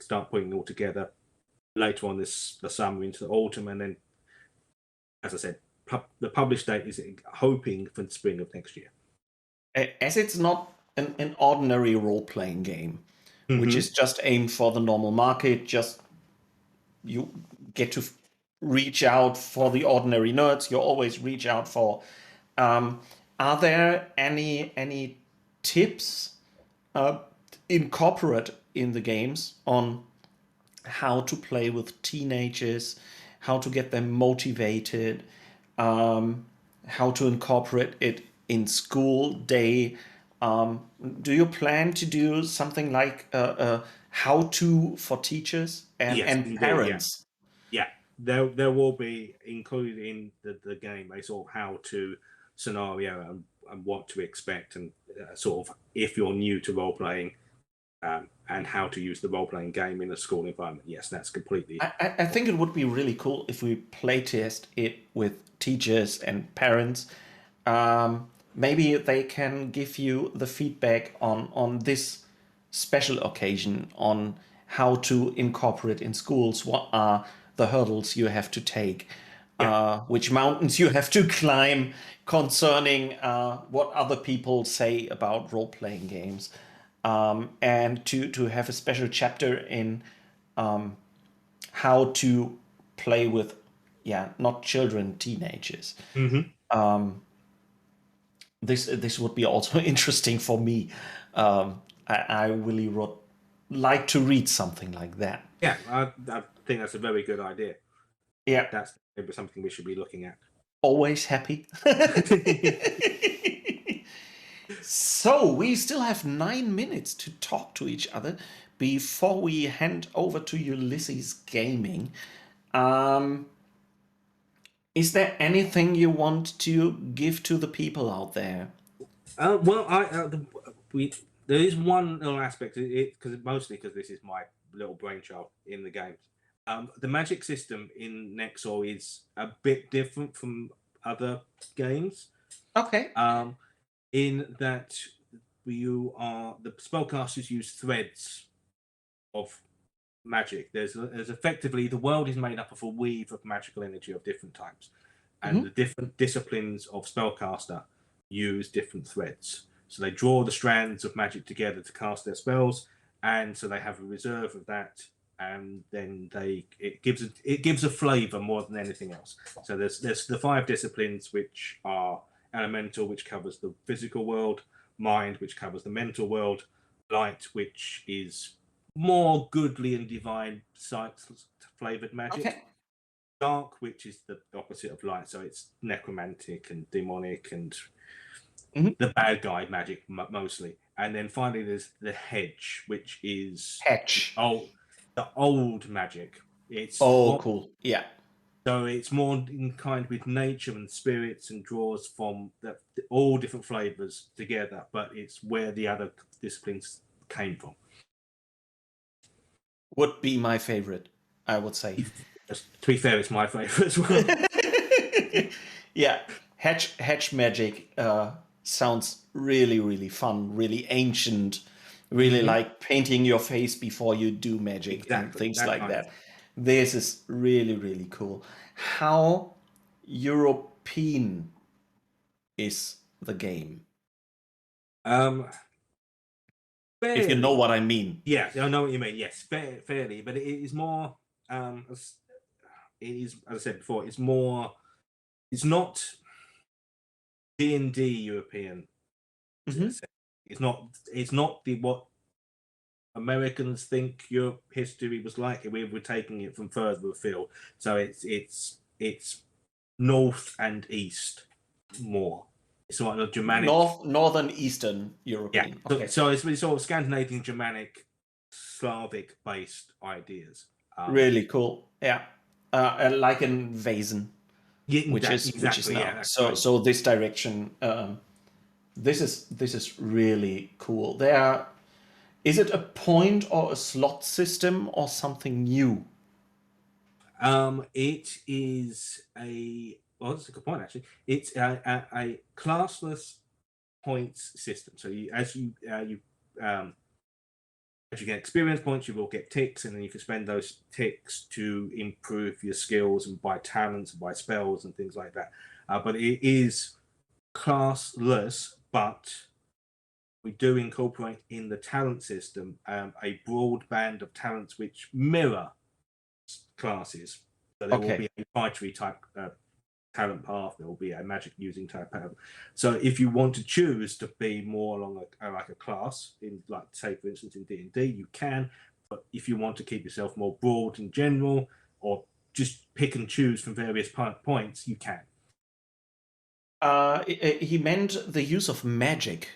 start putting it all together later on the summer into the autumn, and then, as I said, the publish date is hoping for the spring of next year. As it's not an ordinary role-playing game, which is just aimed for the normal market, just you get to reach out for the ordinary nerds. You always reach out for. Are there any tips incorporate in the games on how to play with teenagers, how to get them motivated, how to incorporate it in school day? Do you plan to do something like how to for teachers Yes, and indeed, parents? Yeah, there will be included in the game a sort of how to scenario and what to expect, and sort of if you're new to role playing, and how to use the role playing game in a school environment. Yes, that's completely. I think it would be really cool if we playtest it with teachers and parents. Maybe they can give you the feedback on this special occasion, on how to incorporate in schools. What are the hurdles you have to take? Which mountains you have to climb concerning what other people say about role-playing games. And to have a special chapter in how to play with, not children, teenagers. This would be also interesting for me. I really would like to read something like that. Yeah, I think that's a very good idea. Yeah, That's maybe something we should be looking at. always happy. So we still have 9 minutes to talk to each other before we hand over to Ulysses Gaming. Is there anything you want to give to the people out there? Well, there is one little aspect because mostly because this is my little brainchild in the games. The magic system in Nexor is a bit different from other games. Okay. In that the spellcasters use threads of magic. There's effectively the world is made up of a weave of magical energy of different types, and the different disciplines of spellcaster use different threads. So they draw the strands of magic together to cast their spells, and so they have a reserve of that, and then it gives a flavor more than anything else. So there's the 5 disciplines, which are elemental, which covers the physical world; mind, which covers the mental world; light, which is more goodly and divine flavored magic. Okay. Dark, which is the opposite of light, so it's necromantic and demonic and the bad guy magic mostly. And then finally there's the hedge, which is the old magic. It's cool. Yeah. So it's more in kind with nature and spirits, and draws from all different flavors together, but it's where the other disciplines came from. Would be my favorite, I would say. To be fair, it's my favorite as well. Yeah, hedge magic sounds really, really fun, really ancient, really like painting your face before you do magic and things like that. This is really, really cool. How European is the game? If you know what I mean. Yeah, I know what you mean. Yes, fairly, but it is more. It is, as I said before, it's more. It's not D&D European. It's not the what Americans think Europe history was like. We're taking it from further afield. So it's north and east more. It's sort of Germanic. Northern Eastern European. Yeah. Okay. So it's sort of Scandinavian, Germanic, Slavic based ideas. Really cool. Yeah. Like in Vasen, Yeah, which is exactly. now. Yeah, that's So right. so this direction. This is really cool. Is it a point or a slot system or something new? It is a well, that's a good point actually. It's a classless points system. So as you get experience points, you will get ticks, and then you can spend those ticks to improve your skills and buy talents and buy spells and things like that. But it is classless, but we do incorporate in the talent system a broad band of talents which mirror classes. So there will Okay. be a fightery type talent path. There will be a magic using type path. So if you want to choose to be more along like a class in, like, say for instance in D&D, you can. But if you want to keep yourself more broad in general, or just pick and choose from various points, you can. He meant the use of magic.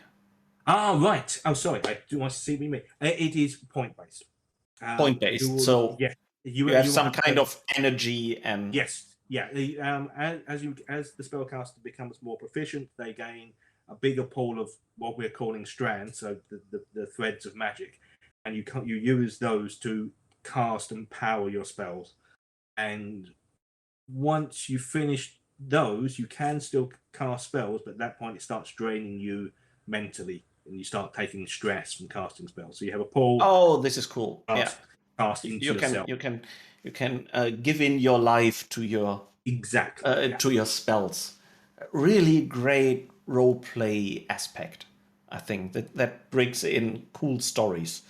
Ah, right. Oh, sorry. I do want to see what you mean. It is point based. Point based. So yeah, you have will some kind of energy and yes, yeah. As the spellcaster becomes more proficient, they gain a bigger pool of what we're calling strands, so the threads of magic, and you use those to cast and power your spells. And once you finish those, you can still cast spells, but at that point it starts draining you mentally, and you start taking stress from casting spells. So you have a pool. Oh, this is cool. Yeah. Cast into You yourself. you can give in your life to your exactly to your spells. Really great role play aspect. I think that brings in cool stories.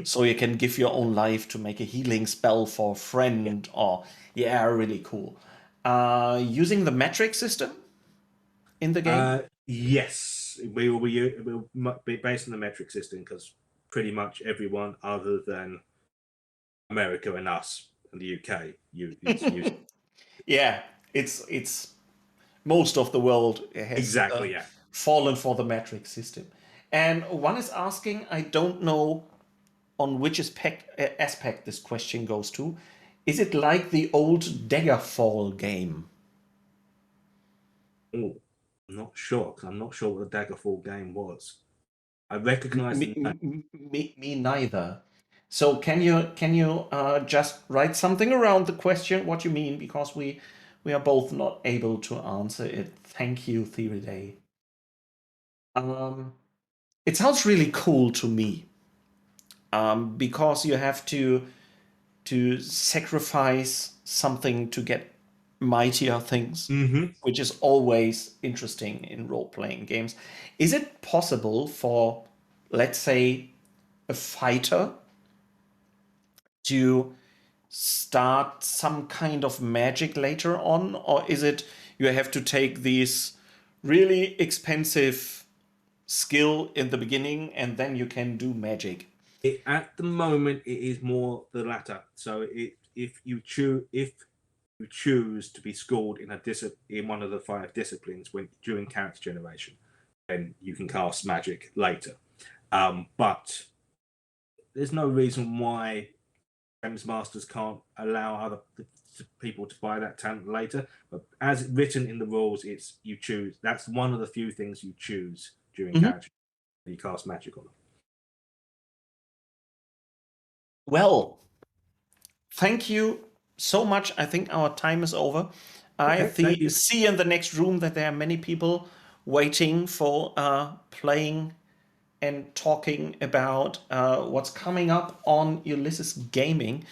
So you can give your own life to make a healing spell for a friend, or really cool. Using the metric system in the game. Yes, we will be based on the metric system, because pretty much everyone other than America and us and the UK use Yeah, it's most of the world has exactly yeah. fallen for the metric system. And one is asking, I don't know on which aspect this question goes to. Is it like the old Daggerfall game? Oh, I'm not sure, because I'm not sure what the Daggerfall game was. I recognize the name. Me neither. So can you just write something around the question what you mean, because we are both not able to answer it. Thank you, Theory Day. It sounds really cool to me, because you have to sacrifice something to get mightier things, which is always interesting in role-playing games. Is it possible for, let's say, a fighter to start some kind of magic later on, or is it you have to take these really expensive skill in the beginning and then you can do magic? At the moment, it is more the latter. So if you choose to be schooled in one of the 5 disciplines during character generation, then you can cast magic later. But there's no reason why Games Masters can't allow other people to buy that talent later. But as written in the rules, it's you choose. That's one of the few things you choose during character. You cast magic on them. Well, thank you so much. I think our time is over. I thank you. see in the next room that there are many people waiting for playing and talking about what's coming up on Ulysses Gaming.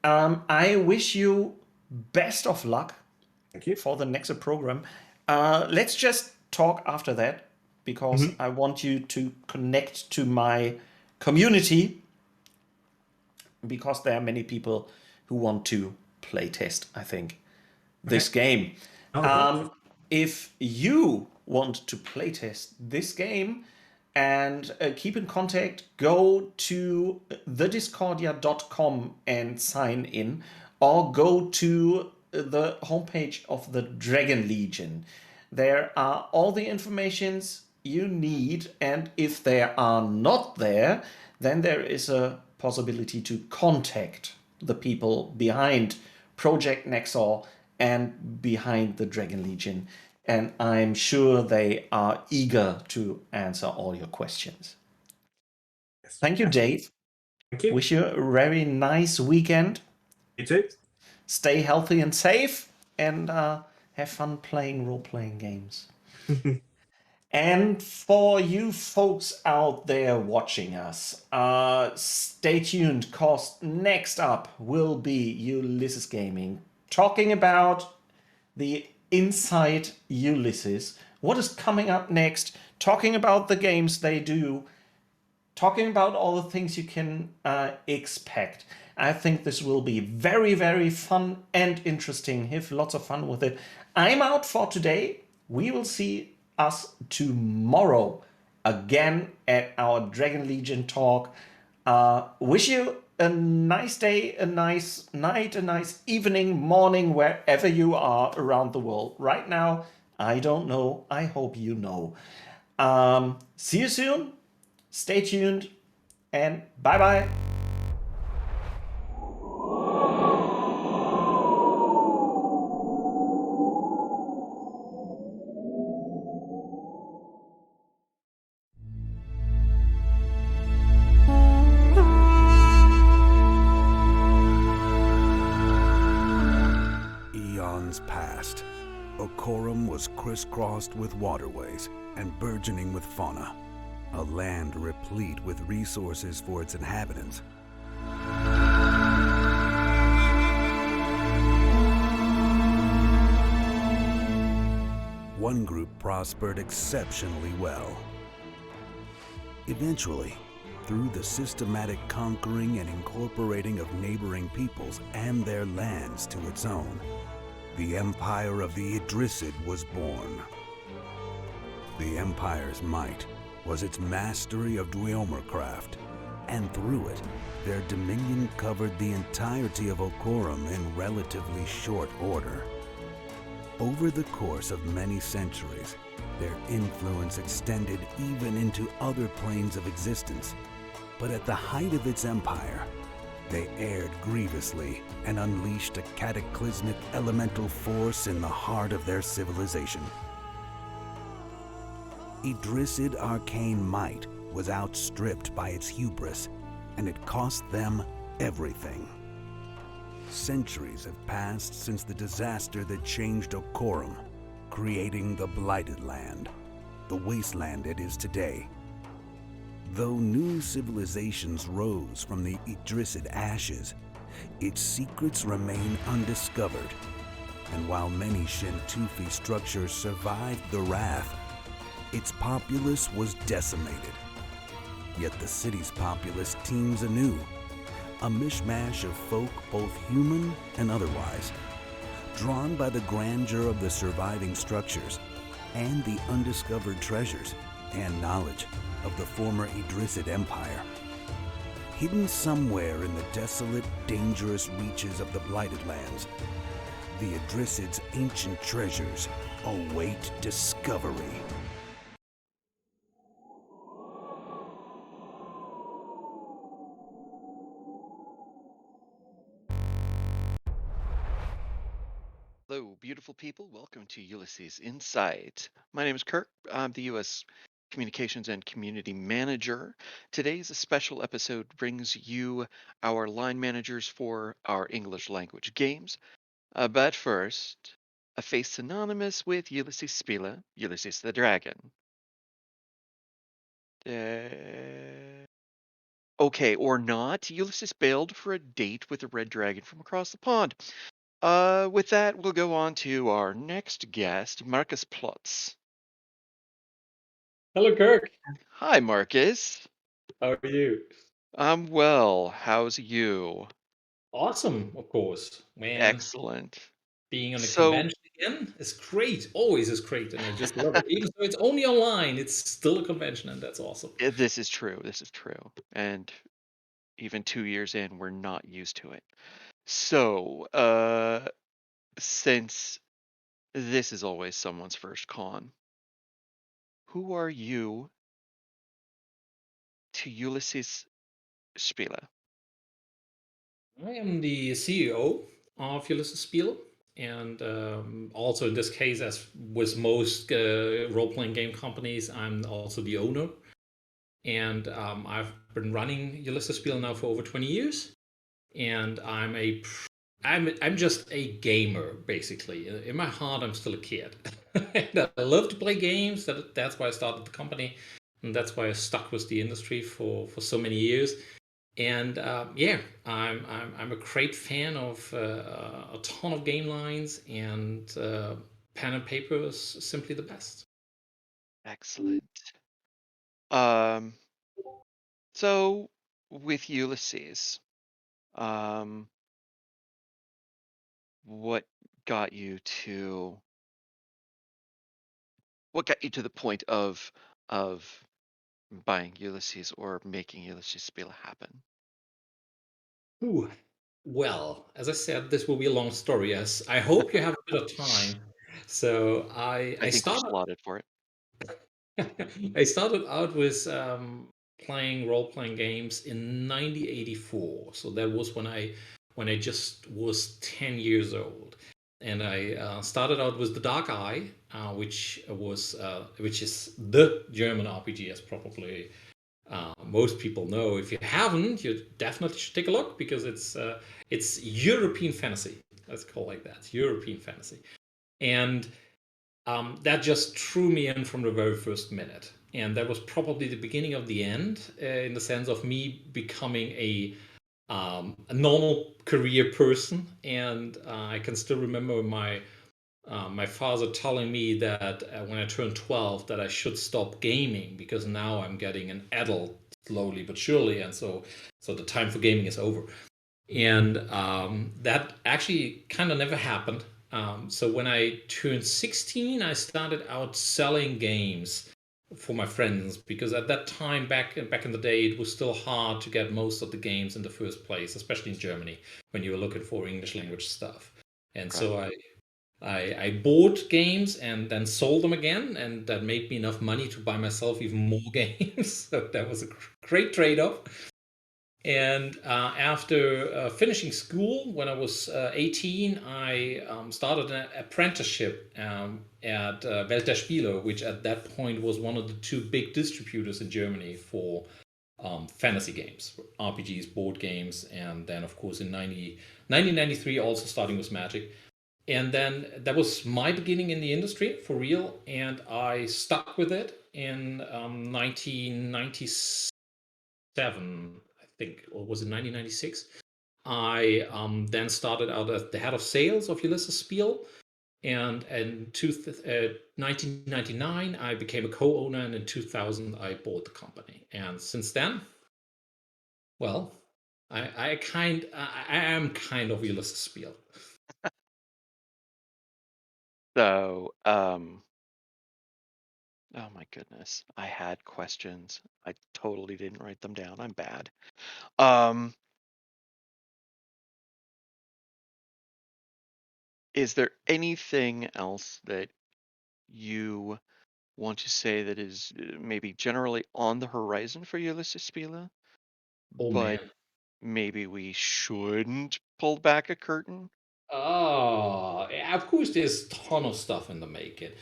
I wish you best of luck for the next program. Let's just talk after that, because I want you to connect to my community, because there are many people who want to playtest, I think, this game. If you want to playtest this game, and keep in contact. Go to thediscordia.com and sign in, or go to the homepage of the Dragon Legion. There are all the informations you need, and if they are not there, then there is a possibility to contact the people behind Project Nexor and behind the Dragon Legion. And I'm sure they are eager to answer all your questions. Yes. Thank you, Dave. Thank you. Wish you a very nice weekend. You too. Stay healthy and safe, and have fun playing role-playing games. And for you folks out there watching us, stay tuned, cause next up will be Ulysses Gaming, talking about the Inside Ulysses, what is coming up next, talking about the games they do, talking about all the things you can expect. I think this will be very, very fun and interesting. Have lots of fun with it. I'm out for today. We will see us tomorrow again at our Dragon Legion talk. Wish you a nice day, a nice night, a nice evening, morning, wherever you are around the world. Right now, I don't know. I hope you know. See you soon. Stay tuned, and bye-bye. Eons passed. Okorum was crisscrossed with waterways and burgeoning with fauna, a land replete with resources for its inhabitants. One group prospered exceptionally well. Eventually, through the systematic conquering and incorporating of neighboring peoples and their lands to its own, the Empire of the Idrisid was born. The Empire's might was its mastery of Dweomercraft, and through it, their dominion covered the entirety of Okorum in relatively short order. Over the course of many centuries, their influence extended even into other planes of existence. But at the height of its empire, they erred grievously and unleashed a cataclysmic elemental force in the heart of their civilization. Idrisid arcane might was outstripped by its hubris, and it cost them everything. Centuries have passed since the disaster that changed Okorum, creating the Blighted Land, the wasteland it is today. Though new civilizations rose from the Idrisid ashes, its secrets remain undiscovered. And while many Shintufi structures survived the wrath, its populace was decimated. Yet the city's populace teems anew, a mishmash of folk both human and otherwise, drawn by the grandeur of the surviving structures and the undiscovered treasures and knowledge of the former Idrisid Empire. Hidden somewhere in the desolate, dangerous reaches of the Blighted Lands, the Idrisid's ancient treasures await discovery. Hello, beautiful people. Welcome to Ulysses Insight. My name is Kirk. I'm the U.S. Communications and Community Manager. Today's special episode brings you our line managers for our English language games. But first, a face synonymous with Ulysses Spila, Ulysses the Dragon. Okay, or not, Ulysses bailed for a date with a red dragon from across the pond. With that, we'll go on to our next guest, Marcus Plotz. Hello, Kirk. Hi, Marcus. How are you? I'm well. How's you? Awesome, of course. Man, Excellent. being on a So, convention again is great. Always is great, and I just love it. Even though it's only online, it's still a convention, and that's awesome. This is true. This is true. And even 2 years in, we're not used to it. So, since this is always someone's first con, who are you to Ulysses Spieler? I am the CEO of Ulysses Spiel, and also in this case, as with most role-playing game companies, I'm also the owner. And I've been running Ulysses Spiel now for over 20 years, and I'm just a gamer basically. In my heart, I'm still a kid. And I love to play games. That's why I started the company, and that's why I stuck with the industry for so many years. And yeah, I'm a great fan of a ton of game lines, and pen and paper is simply the best. Excellent. Um, so with Ulysses, um, what got you to what got you to the point of buying Ulysses or making Ulysses Spiel happen? Ooh. Well, as I said, this will be a long story. Yes, I hope you have a bit of time. So I I think you're started slotted for it. I started out with playing role-playing games in 1984. So that was when I just was 10 years old, and I started out with the Dark Eye, which is the German RPG, as probably most people know. If you haven't, you definitely should take a look because it's European fantasy. Let's call it like that, European fantasy, and that just threw me in from the very first minute. And that was probably the beginning of the end, in the sense of me becoming a normal career person. And I can still remember my father telling me that when I turned 12, that I should stop gaming because now I'm getting an adult slowly but surely, and so the time for gaming is over. And that actually kind of never happened. So when I turned 16, I started out selling games for my friends because at that time, back in the day, it was still hard to get most of the games in the first place, especially in Germany when you were looking for English language stuff. And Right. so I bought games and then sold them again, and that made me enough money to buy myself even more games. So that was a great trade-off. And after finishing school, when I was 18, I started an apprenticeship at Welt der Spiele, which at that point was one of the two big distributors in Germany for fantasy games, RPGs, board games, and then, of course, in 1993, also starting with Magic. And then that was my beginning in the industry for real, and I stuck with it in 1997, I think, or was it 1996? I then started out as the head of sales of Ulysses Spiel, and in 1999 I became a co-owner, and in 2000 I bought the company. And since then, well, I am kind of Ulysses Spiel. So, oh my goodness, I had questions. I totally didn't write them down. I'm bad. Um, is there anything else that you want to say that is maybe generally on the horizon for Ulysses Spila, Oh but man. maybe we shouldn't pull back a curtain? Oh, yeah, of course, there's a ton of stuff in the making.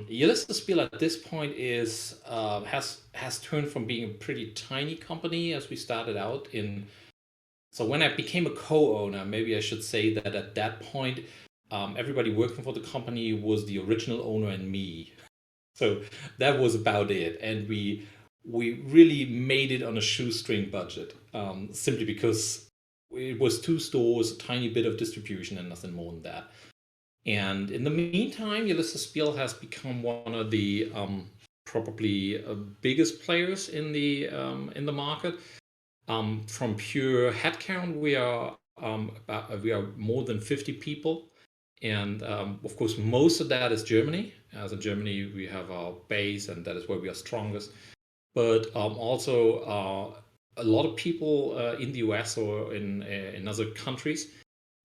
Ulysses Spiel at this point is has turned from being a pretty tiny company as we started out in. So when I became a co-owner, maybe I should say that at that point, everybody working for the company was the original owner and me. So that was about it, and we really made it on a shoestring budget, simply because it was two stores, a tiny bit of distribution, and nothing more than that. And in the meantime, Ulysses Spiel has become one of the probably biggest players in the market. From pure headcount, we are more than 50 people, And of course, most of that is Germany. As in Germany, we have our base, and that is where we are strongest. But also a lot of people in the US or in other countries.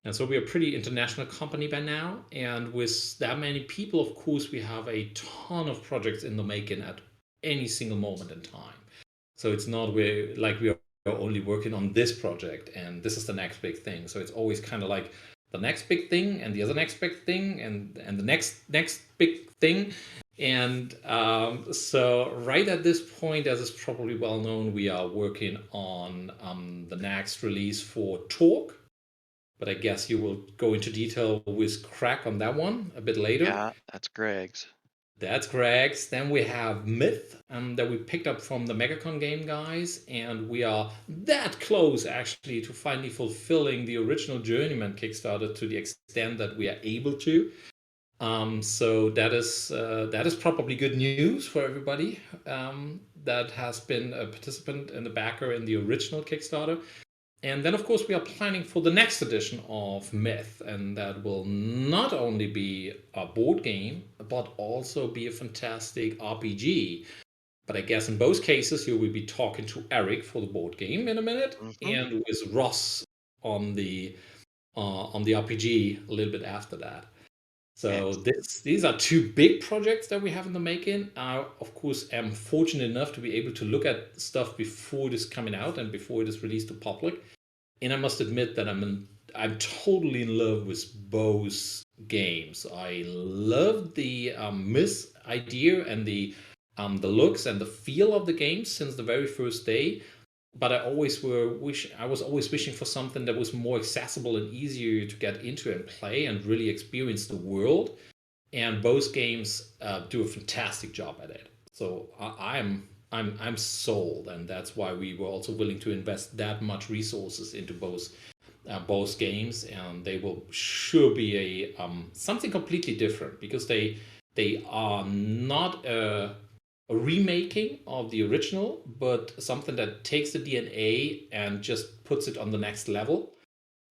And so we are a pretty international company by now. And with that many people, of course, we have a ton of projects in the making at any single moment in time. So it's not we are only working on this project and this is the next big thing. So it's always kind of like the next big thing and the other next big thing and the next big thing. And so right at this point, as is probably well known, we are working on the next release for Talk. But I guess you will go into detail with Crack on that one a bit later. Yeah, that's Greg's. That's Greg's. Then we have Myth that we picked up from the MegaCon game guys, and we are that close actually to finally fulfilling the original Journeyman Kickstarter to the extent that we are able to. So that is probably good news for everybody that has been a participant and a backer in the original Kickstarter. And then, of course, we are planning for the next edition of Myth, and that will not only be a board game, but also be a fantastic RPG. But I guess in both cases, you will be talking to Eric for the board game in a minute, and with Ross on the RPG a little bit after that. So these are two big projects that we have in the making. I, of course, am fortunate enough to be able to look at stuff before it is coming out and before it is released to public. And I must admit that I'm totally in love with both games. I love the Myth idea and the looks and the feel of the game since the very first day. But I was always wishing for something that was more accessible and easier to get into and play and really experience the world. And both games do a fantastic job at it. So I'm sold, and that's why we were also willing to invest that much resources into both games, and they will sure be a something completely different because they are not a remaking of the original, but something that takes the DNA and just puts it on the next level.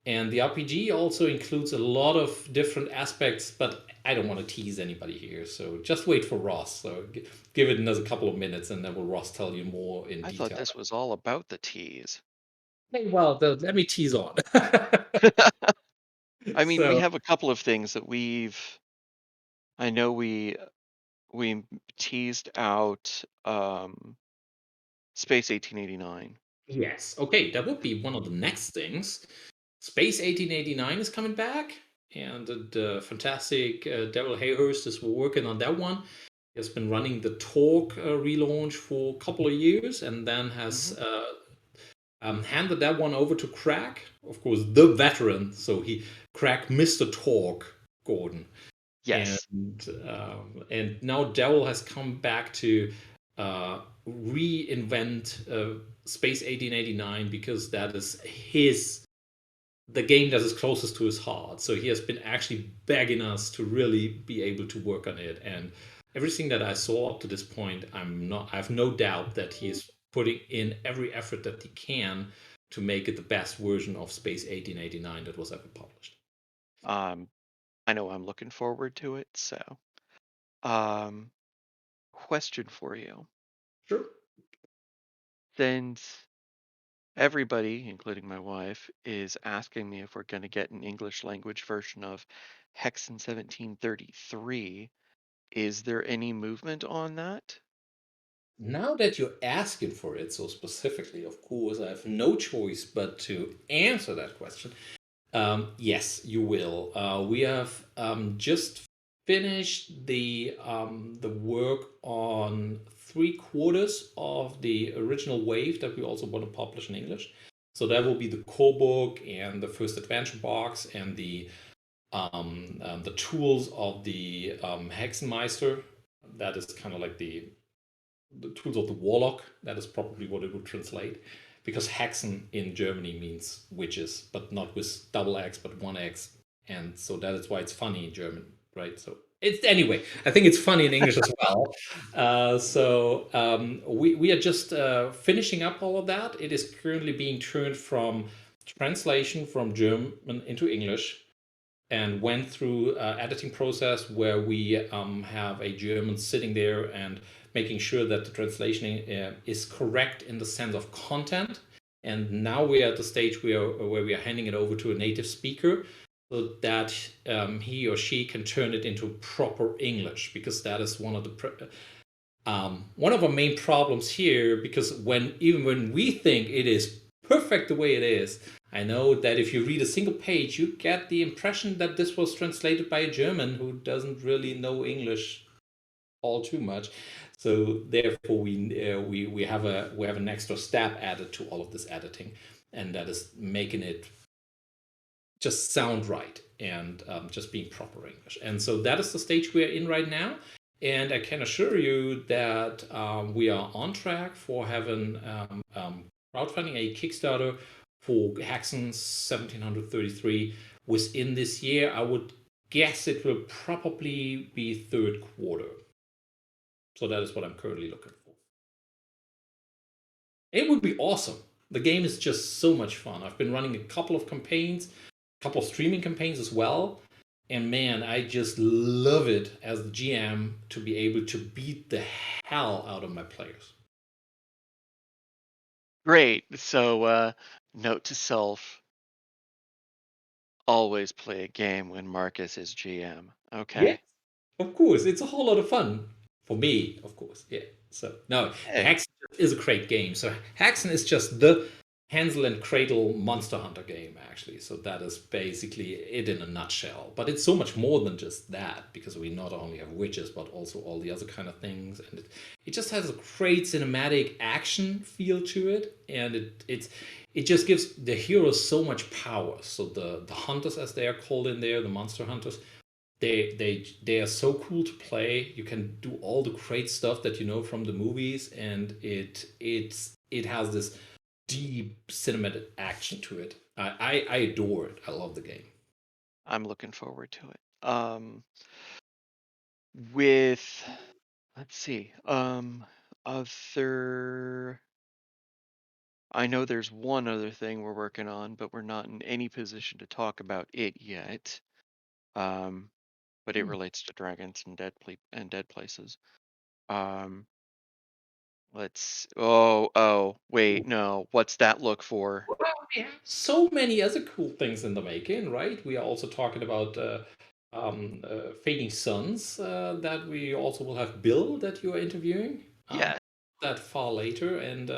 And the RPG also includes a lot of different aspects, but I don't want to tease anybody here. So just wait for Ross. So give it another couple of minutes and then will Ross tell you more in I detail. thought this was all about the tease. Hey, well, let me tease on. I mean, we So- have a couple of things that I know we teased out Space 1889. Yes. Okay, that would be one of the next things. Space 1889 is coming back, and the fantastic Daryl Hayhurst is working on that one. He has been running the Talk relaunch for a couple of years, and then has handed that one over to Crack, of course, the veteran. So Crack Mr. Talk, Gordon. Yes. And now Daryl has come back to reinvent Space 1889 because that is the game that is closest to his heart. So he has been actually begging us to really be able to work on it. And everything that I saw up to this point, I have no doubt that he is putting in every effort that he can to make it the best version of Space 1889 that was ever published. I know I'm looking forward to it. So, question for you. Sure. Since everybody, including my wife, is asking me if we're going to get an English language version of Hexen 1733, is there any movement on that? Now that you're asking for it so specifically, of course, I have no choice but to answer that question. Yes, you will. We have just finished the work on 3/4 of the original wave that we also want to publish in English. So that will be the core book and the first adventure box and the tools of the Hexenmeister. That is kind of like the tools of the warlock. That is probably what it would translate, because Hexen in Germany means witches, but not with double X, but one X, and so that is why it's funny in German, right? So it's anyway. I think it's funny in English as well. We are just finishing up all of that. It is currently being turned from translation from German into English. and went through editing process where we have a German sitting there and making sure that the translation is correct in the sense of content. And now we are at the stage where we are handing it over to a native speaker so that he or she can turn it into proper English, because that is one of the one of our main problems here. Because even when we think it is perfect the way it is, I know that if you read a single page, you get the impression that this was translated by a German who doesn't really know English all too much. So therefore, we have an extra step added to all of this editing, and that is making it just sound right and just being proper English. And so that is the stage we are in right now. And I can assure you that we are on track for having crowdfunding a Kickstarter for Haxon 1733 within this year. I would guess it will probably be third quarter. So that is what I'm currently looking for. It would be awesome. The game is just so much fun. I've been running a couple of campaigns, a couple of streaming campaigns as well. And man, I just love it as the GM to be able to beat the hell out of my players. Great. So, note to self: always play a game when Marcus is GM. Okay. Yes, of course. It's a whole lot of fun for me, of course. Yeah. So no, Hey. Hexen is a great game. So Hexen is just the Hansel and Gretel Monster Hunter game, actually. So that is basically it in a nutshell. But it's so much more than just that, because we not only have witches, but also all the other kind of things. And it just has a great cinematic action feel to it. And it just gives the heroes so much power. So the hunters, as they are called in there, the monster hunters, they are so cool to play. You can do all the great stuff that you know from the movies, and it has this deep cinematic action to it. I adore it. I love the game. I'm looking forward to it. With let's see, other I know there's one other thing we're working on, but we're not in any position to talk about it yet. But it relates to dragons and dead places. Wait, no. What's that look for? Well, we have so many other cool things in the making, right? We are also talking about Fading Suns that we also will have Bill that you are interviewing. Yeah. That far later, and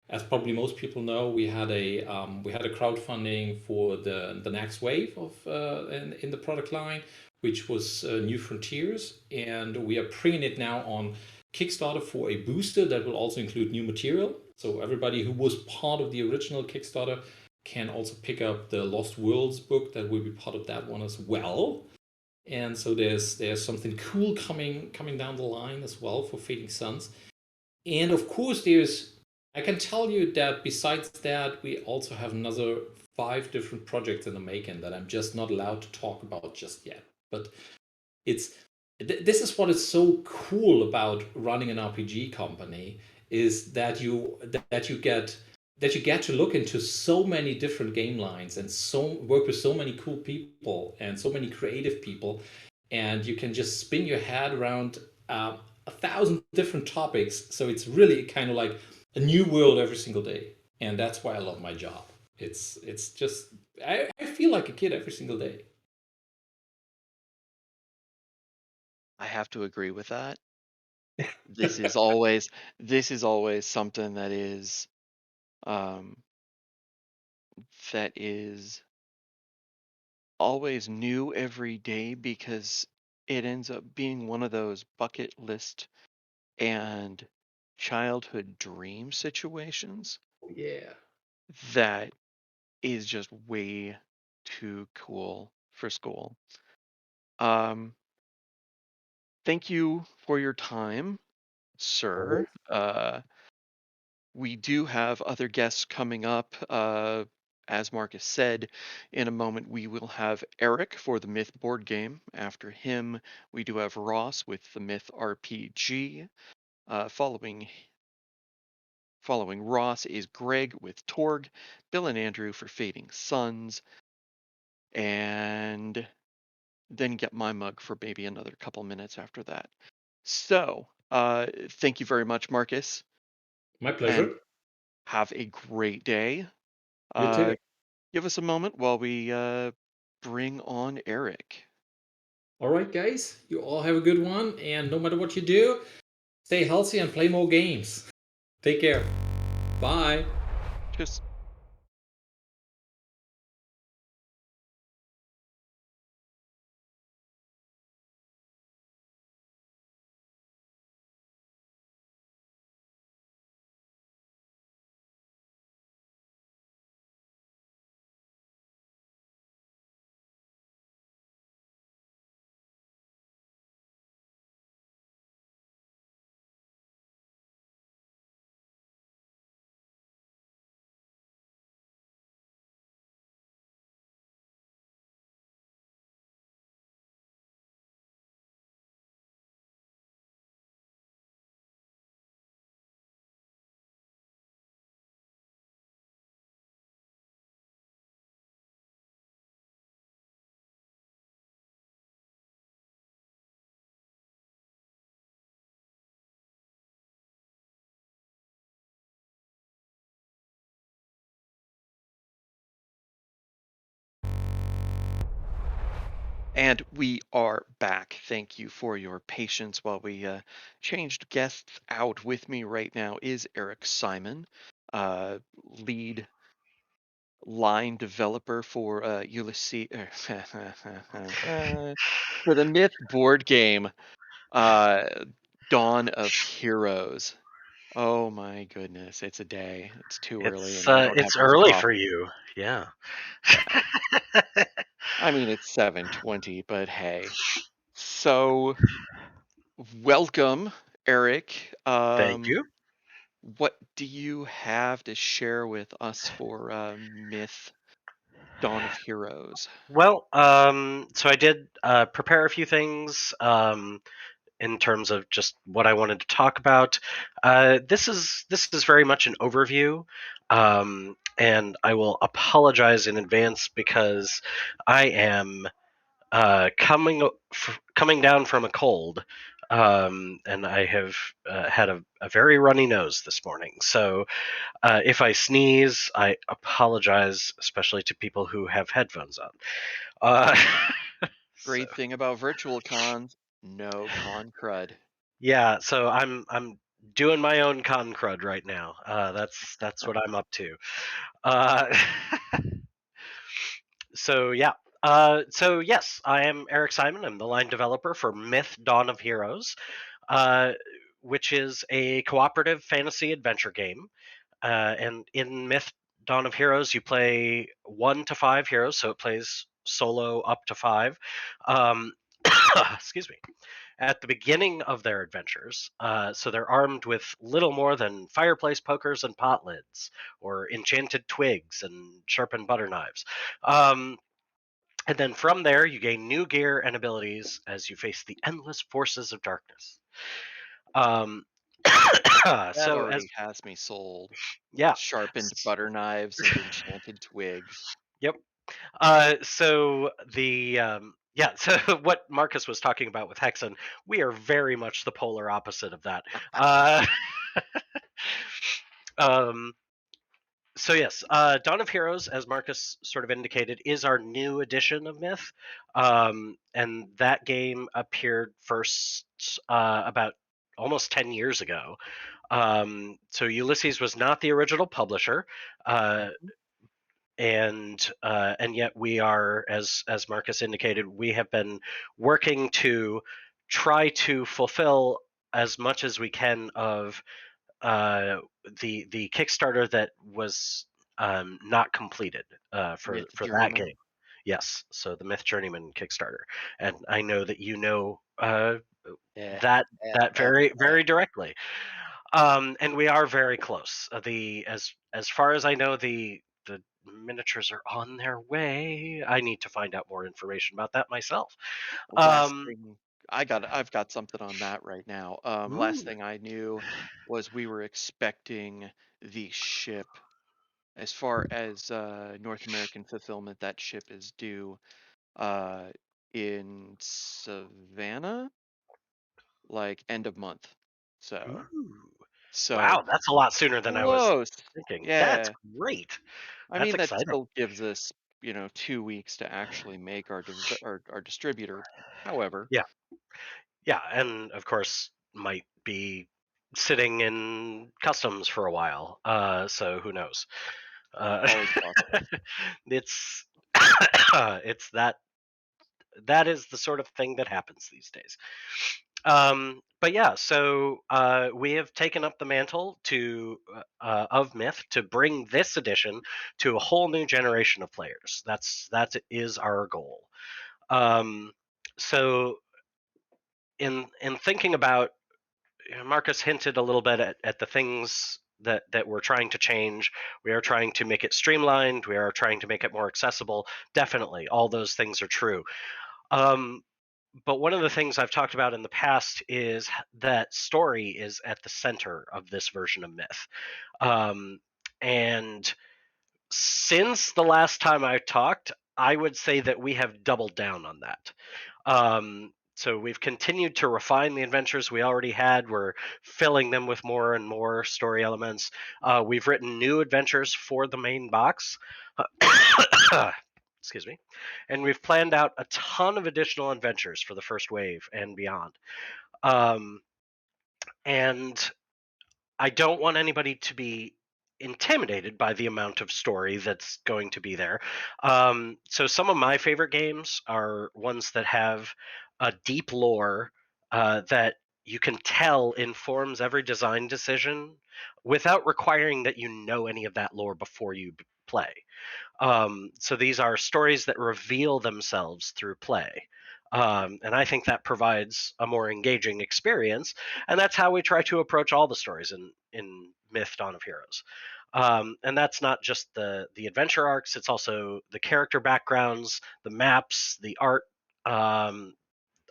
as probably most people know, we had a crowdfunding for the next wave of in the product line, which was New Frontiers, and we are bringing it now on Kickstarter for a booster that will also include new material. So everybody who was part of the original Kickstarter can also pick up the Lost Worlds book that will be part of that one as well. And so there's something cool coming down the line as well for Fading Suns. And of course, I can tell you that besides that, we also have another 5 different projects in the making that I'm just not allowed to talk about just yet. But this is what is so cool about running an RPG company, is that you get to look into so many different game lines and so work with so many cool people and so many creative people, and you can just spin your head around 1,000 different topics. So it's really kind of like a new world every single day, and that's why I love my job. It's just I feel like a kid every single day. I have to agree with that. This is always something that um is always new every day, because it ends up being one of those bucket list and childhood dream situations Yeah. that is just way too cool for school. Thank you for your time, sir. We do have other guests coming up. As Marcus said, in a moment we will have Eric for the Myth board game. After him, we do have Ross with the Myth RPG. Following Ross is Greg with Torg, Bill and Andrew for Fading Suns, and then get my mug for maybe another couple minutes after that. So, thank you very much, Marcus, My and pleasure. have a great day. You too. Give us a moment while we bring on Eric. All right, guys. You all have a good one, and no matter what you do, stay healthy and play more games. Take care. Bye. Just And we are back. Thank you for your patience while we changed guests out. With me right now is Eric Simon, lead line developer for Ulysses for the Myth board game, Dawn of Heroes. Oh my goodness, it's a day. It's too early, and I don't have It's much early for coffee. you. Yeah. Yeah, I mean it's 7:20, but hey. So welcome, Eric. Thank you. What do you have to share with us for Myth Dawn of Heroes? Well, so I did prepare a few things in terms of just what I wanted to talk about. This is very much an overview, and I will apologize in advance because I am coming down from a cold, and I have had a very runny nose this morning. So if I sneeze, I apologize, especially to people who have headphones on. Uh, so Great thing about virtual cons, no con crud. yeah, so I'm doing my own con crud right now. That's what I'm up to. Uh, so yeah. So yes, I am Eric Simon. I'm the line developer for Myth: Dawn of Heroes, uh, which is a cooperative fantasy adventure game. And in Myth: Dawn of Heroes, you play 1 to 5 heroes, so it plays solo up to 5. Um, excuse me. At the beginning of their adventures, so they're armed with little more than fireplace pokers and pot lids, or enchanted twigs and sharpened butter knives. And then from there, you gain new gear and abilities as you face the endless forces of darkness. Um, That so as already has me sold. yeah, Sharpened butter knives and enchanted twigs. yep. So the yeah, so what Marcus was talking about with Hexen, we are very much the polar opposite of that. Uh, um, so yes, Dawn of Heroes, as Marcus sort of indicated, is our new edition of Myth, and that game appeared first about almost 10 years ago. So Ulysses was not the original publisher. And yet we are, as Marcus indicated, we have been working to try to fulfill as much as we can of the Kickstarter that was not completed Myth for that Journeyman. game. Yes, so the Myth Journeyman Kickstarter, and I know that you know Eh, that very directly. And we are very close. The as far as I know, the miniatures are on their way. I need to find out more information about that myself. Last Um, thing I've got something on that right now. Last ooh, thing I knew was we were expecting the ship. As far as North American fulfillment, that ship is due in Savannah, like end of month. So Wow, that's a lot sooner than I was close. thinking. That's Yeah. great. I That's mean, that exciting. still gives us, 2 weeks to actually make our distributor. However, Yeah. Yeah, and of course might be sitting in customs for a while. So who knows? always possible. It's it's that is the sort of thing that happens these days. But yeah, so we have taken up the mantle of Myth to bring this edition to a whole new generation of players. That is our goal. Um, so in thinking about, Marcus hinted a little bit at the things that we're trying to change. We are trying to make it streamlined. We are trying to make it more accessible. Definitely, all those things are true. But one of the things I've talked about in the past is that story is at the center of this version of Myth. And since the last time I talked, I would say that we have doubled down on that. So we've continued to refine the adventures we already had. We're filling them with more and more story elements. We've written new adventures for the main box. Excuse me. And we've planned out a ton of additional adventures for the first wave and beyond. And I don't want anybody to be intimidated by the amount of story that's going to be there. So some of my favorite games are ones that have a deep lore that you can tell informs every design decision without requiring that you know any of that lore before you play. So these are stories that reveal themselves through play. And I think that provides a more engaging experience. And that's how we try to approach all the stories in Myth Dawn of Heroes. And that's not just the adventure arcs, it's also the character backgrounds, the maps, the art.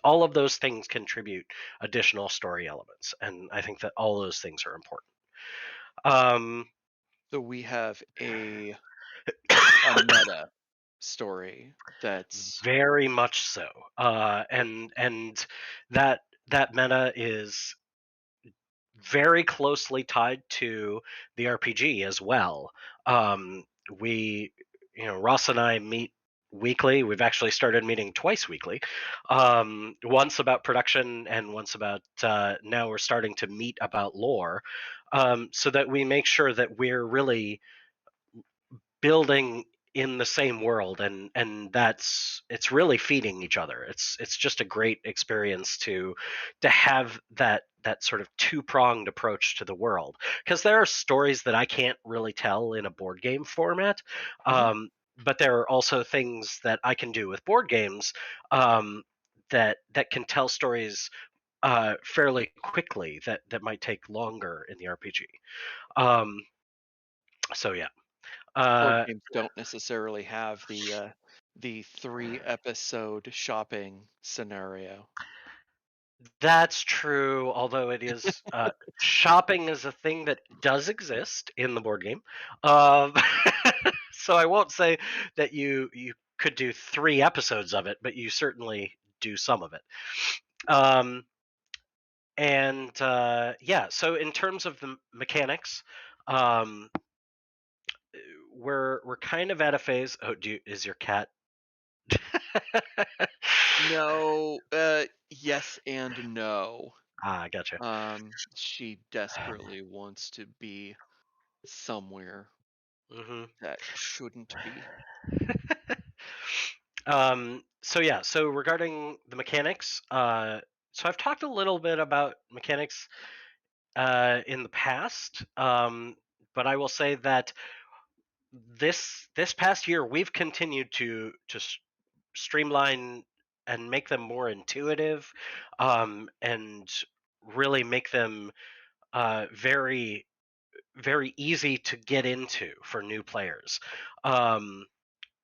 All of those things contribute additional story elements. And I think that all those things are important. So we have a meta story that's Very much so, and that meta is very closely tied to the RPG as well. We, Ross and I meet weekly. We've actually started meeting twice weekly. Once about production, and once about now we're starting to meet about lore, so that we make sure that we're really building in the same world, and it's really feeding each other. It's just a great experience to have that sort of two-pronged approach to the world, because there are stories that I can't really tell in a board game format. But there are also things that I can do with board games, that can tell stories fairly quickly, that might take longer in the RPG. So yeah. board uh, games don't necessarily have the 3 episode shopping scenario. That's true, although it is shopping is a thing that does exist in the board game. Um, so I won't say that you could do 3 episodes of it, but you certainly do some of it. Um, and yeah, so in terms of the mechanics, um, we're kind of at a phase. Oh, is your cat? No, yes and no. Gotcha. She desperately wants to be somewhere Hmm. that shouldn't be. So yeah, so regarding the mechanics, so I've talked a little bit about mechanics in the past, but I will say that this past year we've continued to streamline and make them more intuitive, and really make them very very easy to get into for new players. Um,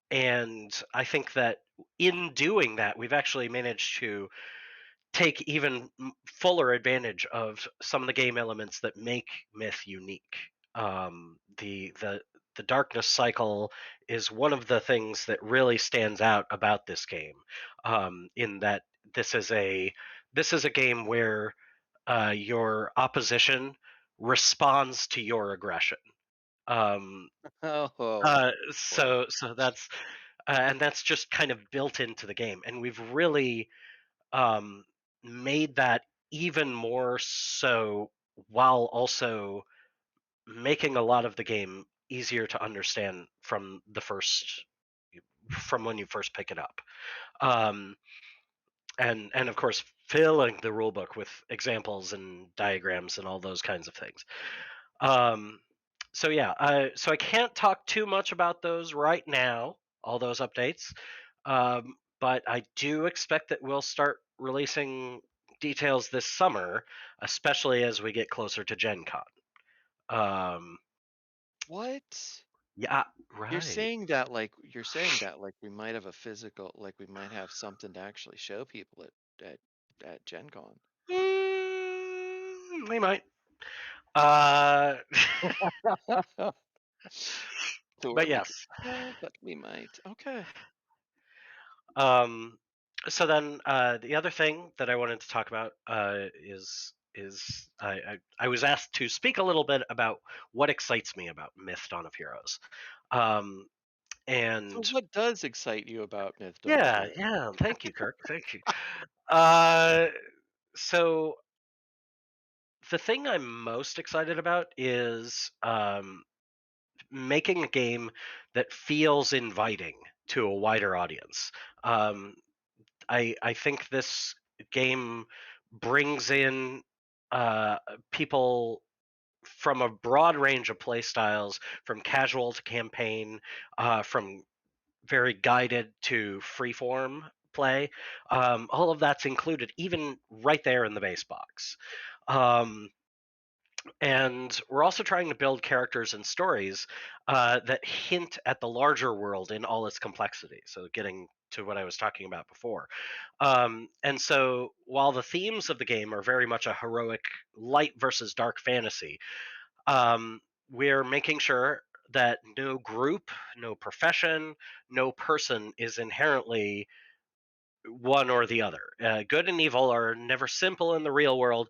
and I think that in doing that, we've actually managed to take even fuller advantage of some of the game elements that make Myth unique. The darkness cycle is one of the things that really stands out about this game. in that this is a game where your opposition responds to your aggression. Um, Oh, boy. so that's and that's just kind of built into the game, and we've really made that even more so, while also making a lot of the game easier to understand from when you first pick it up. Um, and of course filling the rulebook with examples and diagrams and all those kinds of things. Um, so yeah, so I can't talk too much about those right now, all those updates. But I do expect that we'll start releasing details this summer, especially as we get closer to Gen Con. What? Yeah, You're right. saying that like we might have a physical, like we might have something to actually show people at Gen Con. We might. Uh, Too but early to yes. tell, but we might. Okay. Um, so then the other thing that I wanted to talk about is I was asked to speak a little bit about what excites me about Myth Dawn of Heroes. Um, So and what does excite you about Myth Dawn of yeah, Heroes? yeah, thank you, Kirk. Thank you. Uh, so the thing I'm most excited about is making a game that feels inviting to a wider audience. Um, I think this game brings in uh, people from a broad range of play styles, from casual to campaign, from very guided to freeform play. All of that's included, even right there in the base box. Um, and we're also trying to build characters and stories that hint at the larger world in all its complexity. So, getting to what I was talking about before. And so, while the themes of the game are very much a heroic light versus dark fantasy, we're making sure that no group, no profession, no person is inherently one or the other. Good and evil are never simple in the real world.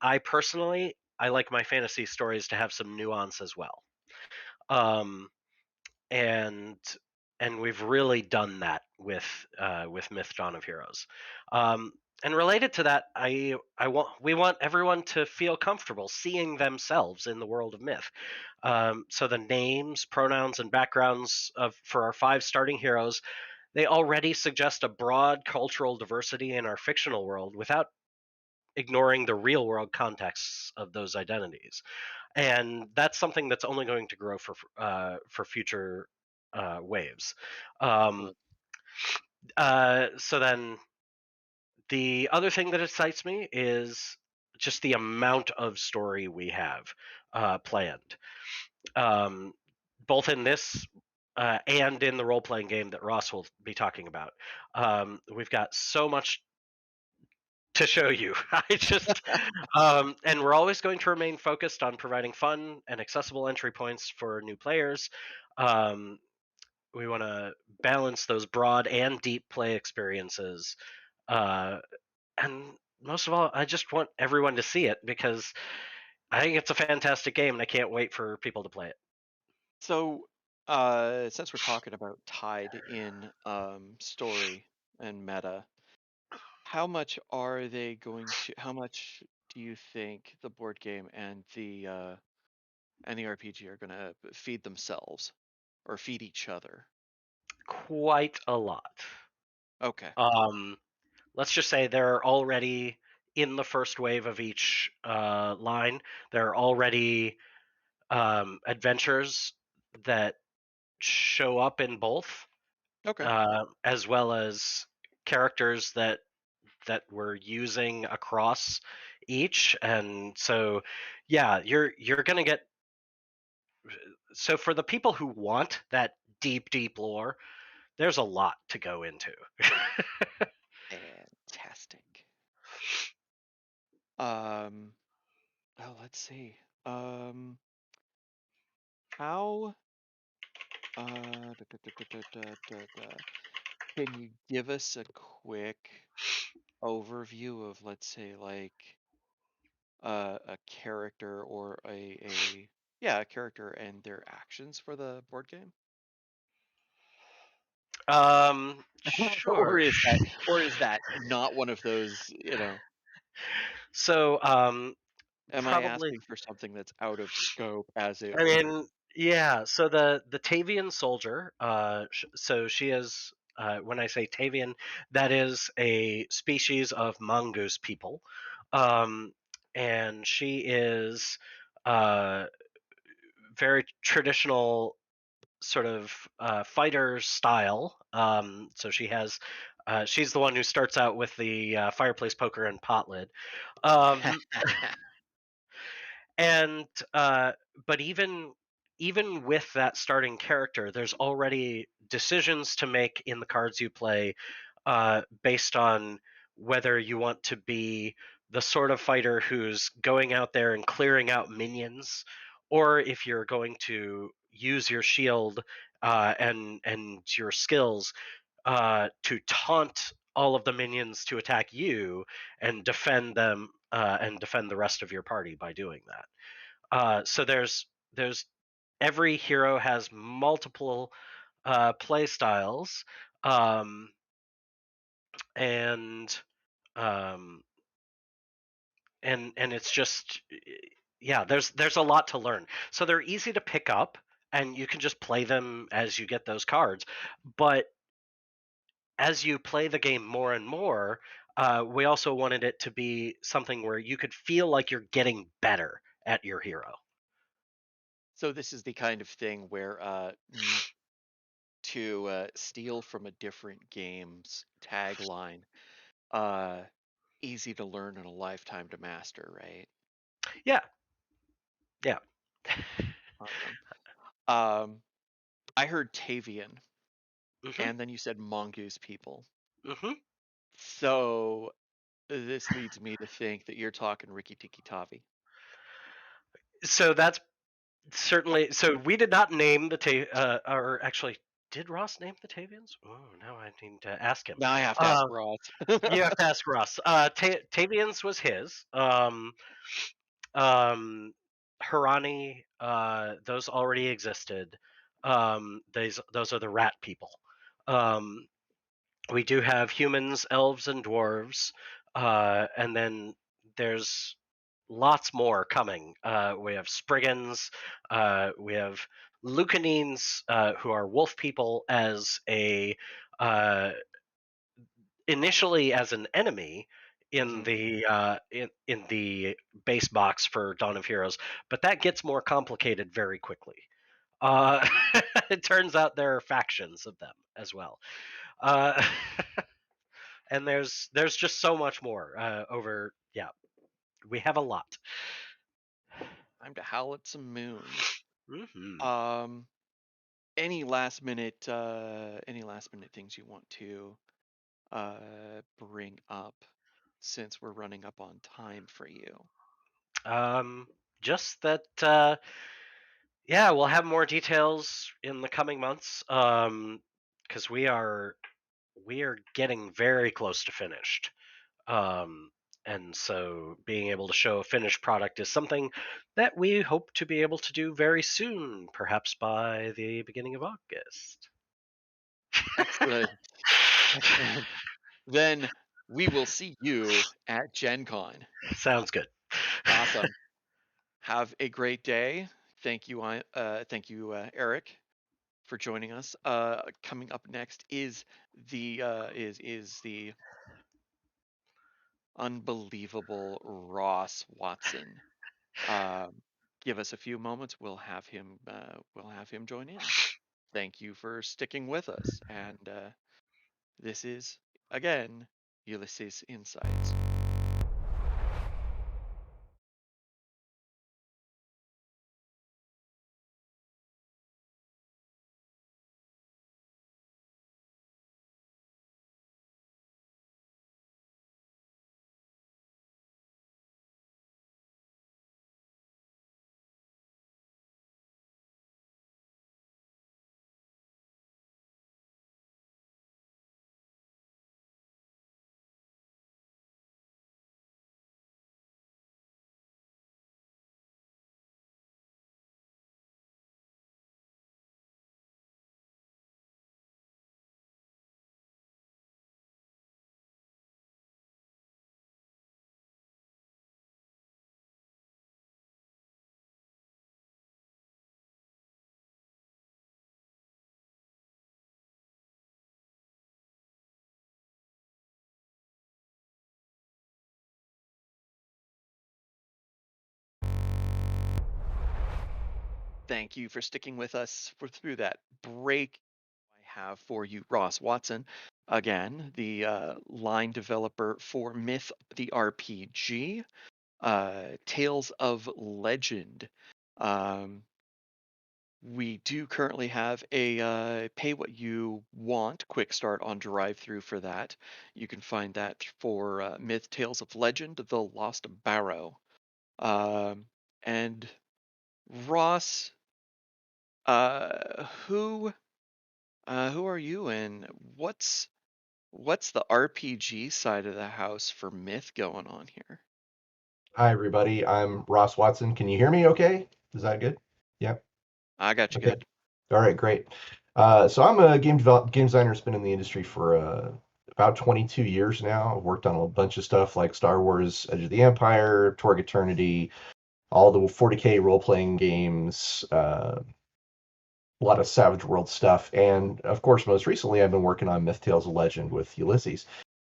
I like my fantasy stories to have some nuance as well. Um, and we've really done that with Myth Dawn of Heroes. And related to that, we want everyone to feel comfortable seeing themselves in the world of Myth. So the names, pronouns, and backgrounds for our 5 starting heroes, they already suggest a broad cultural diversity in our fictional world without ignoring the real world contexts of those identities. And that's something that's only going to grow for future waves. Um, Excellent. so then the other thing that excites me is just the amount of story we have planned, um, both in this and in the role playing game that Ross will be talking about. We've got so much to show you. And we're always going to remain focused on providing fun and accessible entry points for new players. Um, we want to balance those broad and deep play experiences. Uh, and most of all, I just want everyone to see it because I think it's a fantastic game and I can't wait for people to play it. So, since we're talking about tied in story and meta, how much do you think the board game and the RPG are gonna feed themselves or feed each other? Quite a lot. Okay. Um, let's just say they're already in the first wave of each line. There are already adventures that show up in both, Okay. as well as characters that we're using across each. And so, yeah, you're gonna get. So for the people who want that deep lore, there's a lot to go into. Fantastic. Um, oh, let's see. How da, da, da, da, da, da, da. Can you give us a quick overview of, let's say, like a character or a character and their actions for the board game? Sure. Or is that not one of those, So, am I probably. asking for something that's out of scope, as it I were? mean, yeah. So the Tavian soldier. So she is. When I say Tavian, that is a species of mongoose people, and she is very traditional sort of fighter style. So she has. She's the one who starts out with the fireplace poker and pot lid. Um, and but even with that starting character, there's already decisions to make in the cards you play based on whether you want to be the sort of fighter who's going out there and clearing out minions, or if you're going to use your shield and your skills to taunt all of the minions to attack you and defend them and defend the rest of your party by doing that. So there's every hero has multiple play styles, um, and um, and it's just yeah. There's a lot to learn. So they're easy to pick up, and you can just play them as you get those cards. But as you play the game more and more, we also wanted it to be something where you could feel like you're getting better at your hero. So this is the kind of thing where to steal from a different game's tagline, uh, easy to learn and a lifetime to master, right? Yeah, yeah. Awesome. I heard Tavian, Hmm. and then you said mongoose people. Hmm. So this leads me to think that you're talking Rikki Tikki Tavi. So that's certainly. So we did not name or actually, did Ross name the Tavians? Oh, now I need to ask him. Now I have to ask Ross. You have to ask Ross. Tavians was his. Harani, those already existed. Those are the rat people. Um, we do have humans, elves, and dwarves, and then there's lots more coming. We have Spriggans, we have Lucanines, who are wolf people as a initially as an enemy in the in the base box for Dawn of Heroes, but that gets more complicated very quickly. Uh, it turns out there are factions of them as well. Uh, and there's just so much more over. Yeah, we have a lot. Time to howl at some moons. Mm-hmm. Any last minute things you want to bring up, since we're running up on time for you? Just that yeah, we'll have more details in the coming months because we are getting very close to finished. Um, and so being able to show a finished product is something that we hope to be able to do very soon, perhaps by the beginning of August. Excellent. Excellent. Then we will see you at Gen Con. Sounds good. Awesome. Have a great day. Thank you, Eric, for joining us. Coming up next is the unbelievable Ross Watson. Give us a few moments. We'll have him join in. Thank you for sticking with us. And this is again Ulysses Insights. Thank you for sticking with us through that break. I have for you Ross Watson, again, the line developer for Myth the RPG, Tales of Legend. We do currently have a pay what you want quick start on drive through for that. You can find that for Myth Tales of Legend, The Lost Barrow. And Ross, who are you, and what's the RPG side of the house for Myth going on here? Hi, everybody. I'm Ross Watson. Can you hear me okay? Is that good? Yeah. I got you Okay. good. All right, great. So I'm a game designer who's been in the industry for about 22 years now. I've worked on a bunch of stuff like Star Wars, Edge of the Empire, Torg Eternity, all the 40K role-playing games, a lot of Savage World stuff, and of course, most recently, I've been working on Myth Tales of Legend with Ulysses.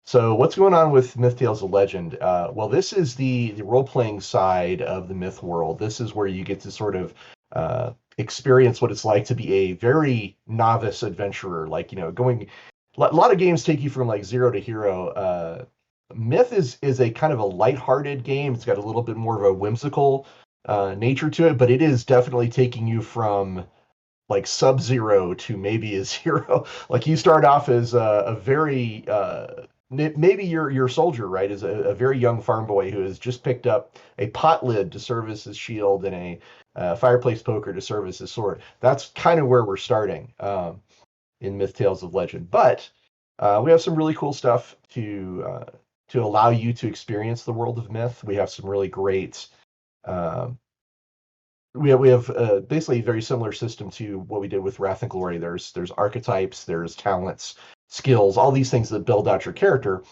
So what's going on with Myth Tales of Legend? Well, this is the role-playing side of the Myth world. This is where you get to sort of experience what it's like to be a very novice adventurer. Like, going. A lot of games take you from like zero to hero. Myth is a kind of a lighthearted game. It's got a little bit more of a whimsical nature to it, but it is definitely taking you from like Sub-Zero to maybe a zero. Like you start off as a very maybe your soldier, right, is a very young farm boy who has just picked up a pot lid to serve as his shield and a fireplace poker to serve as his sword. That's kind of where we're starting in Myth Tales of Legend. But we have some really cool stuff to allow you to experience the world of Myth. We have some really great. We have basically a very similar system to what we did with Wrath and Glory. There's archetypes, there's talents, skills, all these things that build out your character.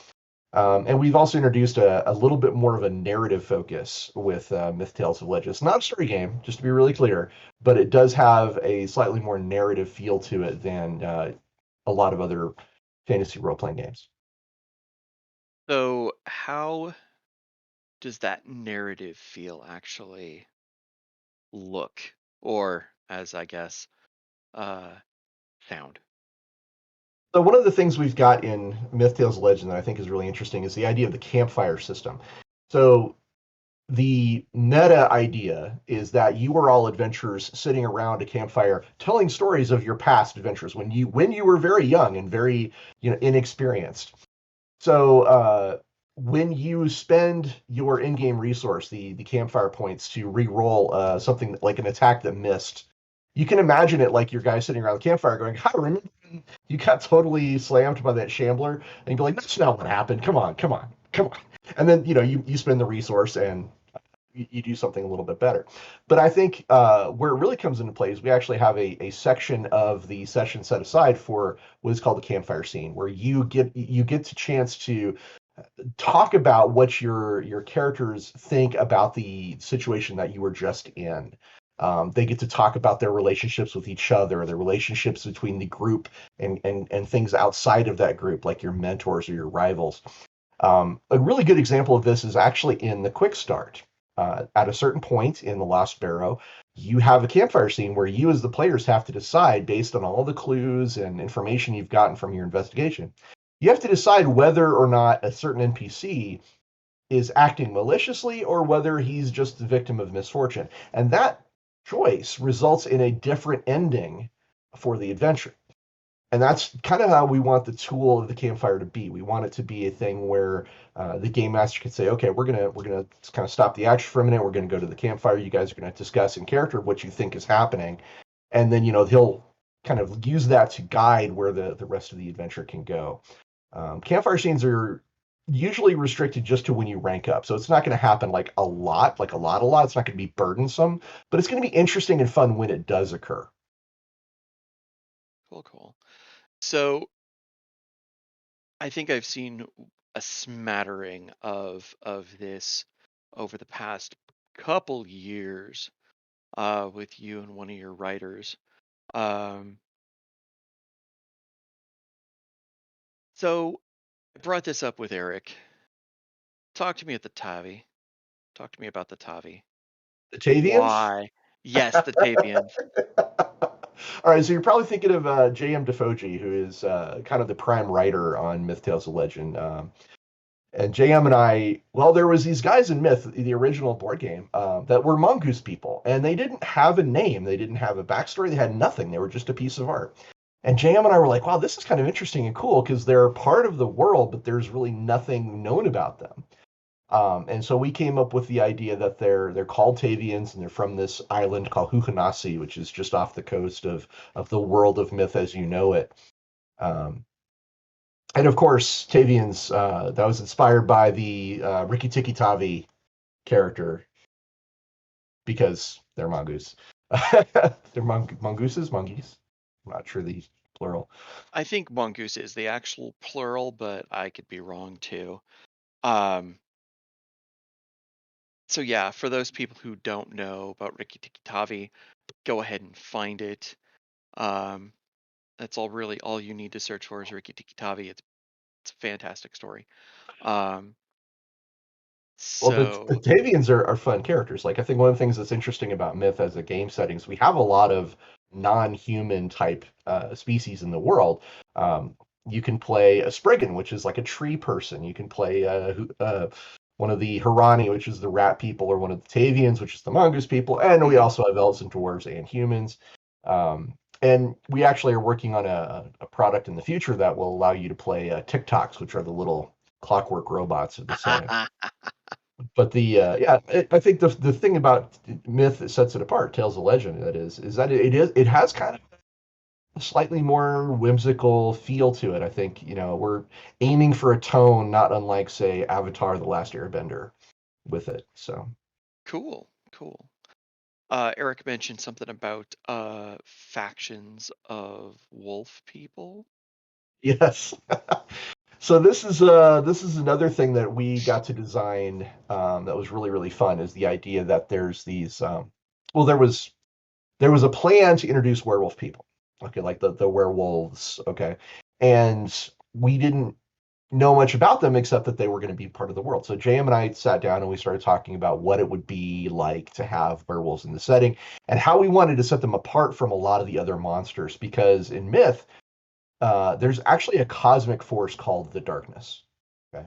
And we've also introduced a little bit more of a narrative focus with Myth Tales of Legend. It's not a story game, just to be really clear, but it does have a slightly more narrative feel to it than a lot of other fantasy role-playing games. So how does that narrative feel actually look, or as I guess sound? So one of the things we've got in Myth Tales of Legend that I think is really interesting is the idea of the campfire system. So the meta idea is that you are all adventurers sitting around a campfire telling stories of your past adventures when you were very young and very inexperienced. So when you spend your in-game resource, the campfire points, to re-roll something like an attack that missed, you can imagine it like your guy sitting around the campfire going, "I remember when you got totally slammed by that shambler," and you'd be like, "That's not what happened. Come on, come on, come on." And then you spend the resource and you do something a little bit better. But I think where it really comes into play is we actually have a section of the session set aside for what is called the campfire scene, where you get the chance to talk about what your characters think about the situation that you were just in. They get to talk about their relationships with each other, their relationships between the group and things outside of that group, like your mentors or your rivals. A really good example of this is actually in the quick start. At a certain point in the Lost Barrow, you have a campfire scene where you as the players have to decide, based on all the clues and information you've gotten from your investigation, you have to decide whether or not a certain NPC is acting maliciously or whether he's just the victim of misfortune. And that choice results in a different ending for the adventure. And that's kind of how we want the tool of the campfire to be. We want it to be a thing where the game master can say, "Okay, we're gonna kind of stop the action for a minute. We're gonna go to the campfire. You guys are gonna discuss in character what you think is happening," and then he'll kind of use that to guide where the rest of the adventure can go. Campfire scenes are usually restricted just to when you rank up, so it's not going to happen like a lot. It's not going to be burdensome, but it's going to be interesting and fun when it does occur. Cool. So I think I've seen a smattering of this over the past couple years with you and one of your writers. So I brought this up with Eric. Talk to me at the Tavi. Talk to me about the Tavi. The Tavians? Why? Yes, the Tavians. All right, so you're probably thinking of J.M. Defoe, who is kind of the prime writer on Myth Tales of Legend. And JM and I, well, there was these guys in Myth, the original board game, that were mongoose people, and they didn't have a name, they didn't have a backstory, they had nothing. They were just a piece of art. And JM and I were like, wow, this is kind of interesting and cool because they're part of the world, but there's really nothing known about them. And so we came up with the idea that they're called Tavians and they're from this island called Hukanasi, which is just off the coast of the world of Myth as you know it. Um, and of course, Tavians, that was inspired by the Rikki Tikki Tavi character because they're mongoose. They're mongooses, monkeys. I'm not sure the plural. I think mongoose is the actual plural, but I could be wrong too. Um, so yeah, for those people who don't know about Rikki Tikki Tavi, go ahead and find it. That's all you need to search for is Rikki Tikki Tavi. It's a fantastic story. Um, Well, the so Tavians are fun characters. Like, I think one of the things that's interesting about Myth as a game setting is we have a lot of non-human type species in the world. You can play a Spriggan, which is like a tree person. You can play one of the Hirani, which is the rat people, or one of the Tavians, which is the mongoose people. And we also have elves and dwarves and humans. And we actually are working on a product in the future that will allow you to play TikToks, which are the little clockwork robots of the setting. But I think the thing about Myth that sets it apart, Tales of Legend, that is that it has kind of a slightly more whimsical feel to it. I think we're aiming for a tone not unlike, say, Avatar: The Last Airbender with it. So cool. Eric mentioned something about factions of wolf people. yes. So this is another thing that we got to design that was really really fun is the idea that there's these well there was a plan to introduce werewolf people, okay, like the werewolves, okay, and we didn't know much about them except that they were going to be part of the world. So JM and I sat down and we started talking about what it would be like to have werewolves in the setting and how we wanted to set them apart from a lot of the other monsters because in Myth there's actually a cosmic force called the darkness. Okay.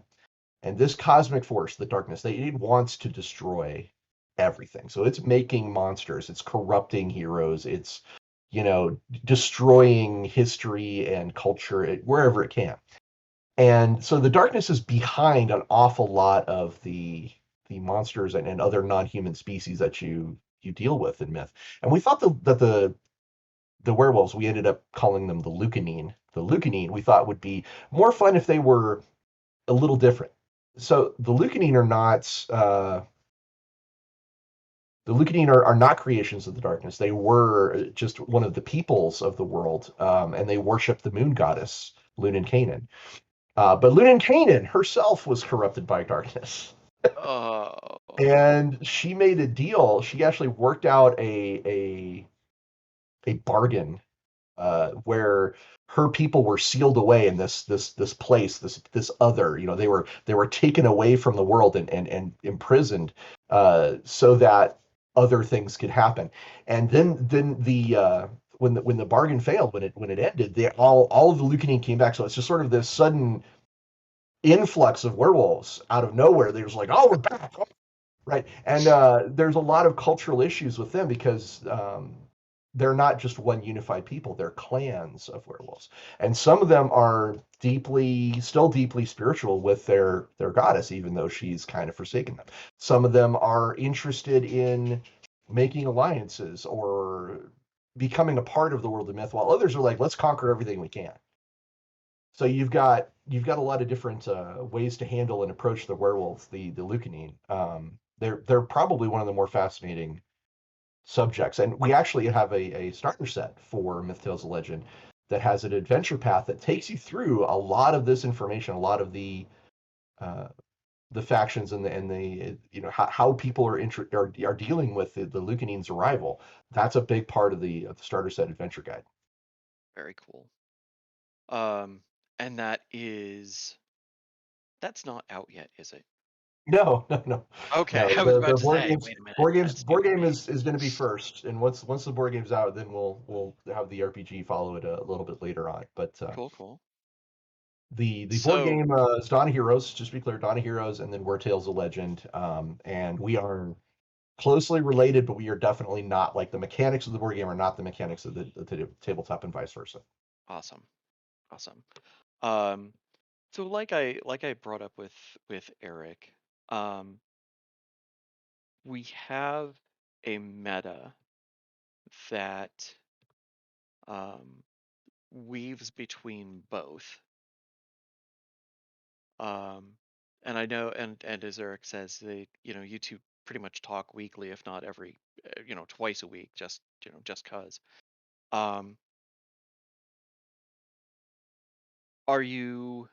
And this cosmic force, the darkness, it wants to destroy everything. So it's making monsters, it's corrupting heroes, it's, destroying history and culture wherever it can. And so the darkness is behind an awful lot of the monsters and other non-human species that you deal with in Myth. And we thought that the werewolves, we ended up calling them the Lucanine. The Lucanine we thought would be more fun if they were a little different. So the Lucanine are not creations of the darkness. They were just one of the peoples of the world, and they worship the moon goddess Lunan Canaan. But Lunan Canaan herself was corrupted by darkness. Oh. And she made a deal. She actually worked out a bargain where her people were sealed away in this place, this other. They were taken away from the world and imprisoned so that other things could happen. And then the when the bargain failed, when it ended, all of the Lucanine came back. So it's just sort of this sudden influx of werewolves out of nowhere. They was like, oh, we're back. Right. And there's a lot of cultural issues with them because they're not just one unified people, they're clans of werewolves. And some of them are still deeply spiritual with their goddess, even though she's kind of forsaken them. Some of them are interested in making alliances or becoming a part of the world of Myth, while others are like, let's conquer everything we can. So you've got a lot of different ways to handle and approach the werewolves, the Lucanine. They're probably one of the more fascinating subjects, and we actually have a starter set for Myth Tales of Legend that has an adventure path that takes you through a lot of this information, a lot of the factions and the how people are dealing with the Lucanine's arrival. That's a big part of the starter set adventure guide. Very cool. And that's not out yet, is it? No, Okay, no. I was about The to board say, games, wait a minute, board games, that's new board to game me. is going to be first, and once the board game's out, then we'll have the RPG follow it a little bit later on. But Cool. the board So, game is Dawn of Heroes. Just to be clear, Dawn of Heroes, and then We're Tales of Legend. And we are closely related, but we are definitely not like the mechanics of the board game are not the mechanics of the tabletop, and vice versa. awesome. Um, so like I brought up with Eric, we have a meta that weaves between both. And I know, and as Eric says, you two pretty much talk weekly, if not every, twice a week, just cause. Are you?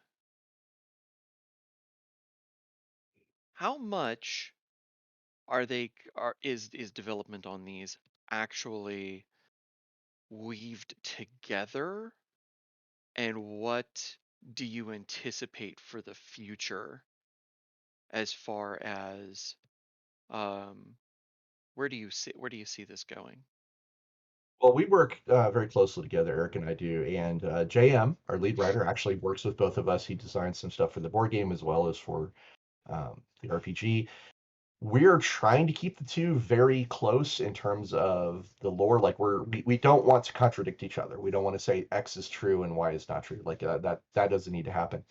How much is development on these actually weaved together, and what do you anticipate for the future as far as where do you see this going? Well, we work very closely together, Eric and I do, and JM, our lead writer, actually works with both of us. He designs some stuff for the board game as well as for the RPG. We're trying to keep the two very close in terms of the lore. Like we don't want to contradict each other. We don't want to say X is true and Y is not true. Like that doesn't need to happen.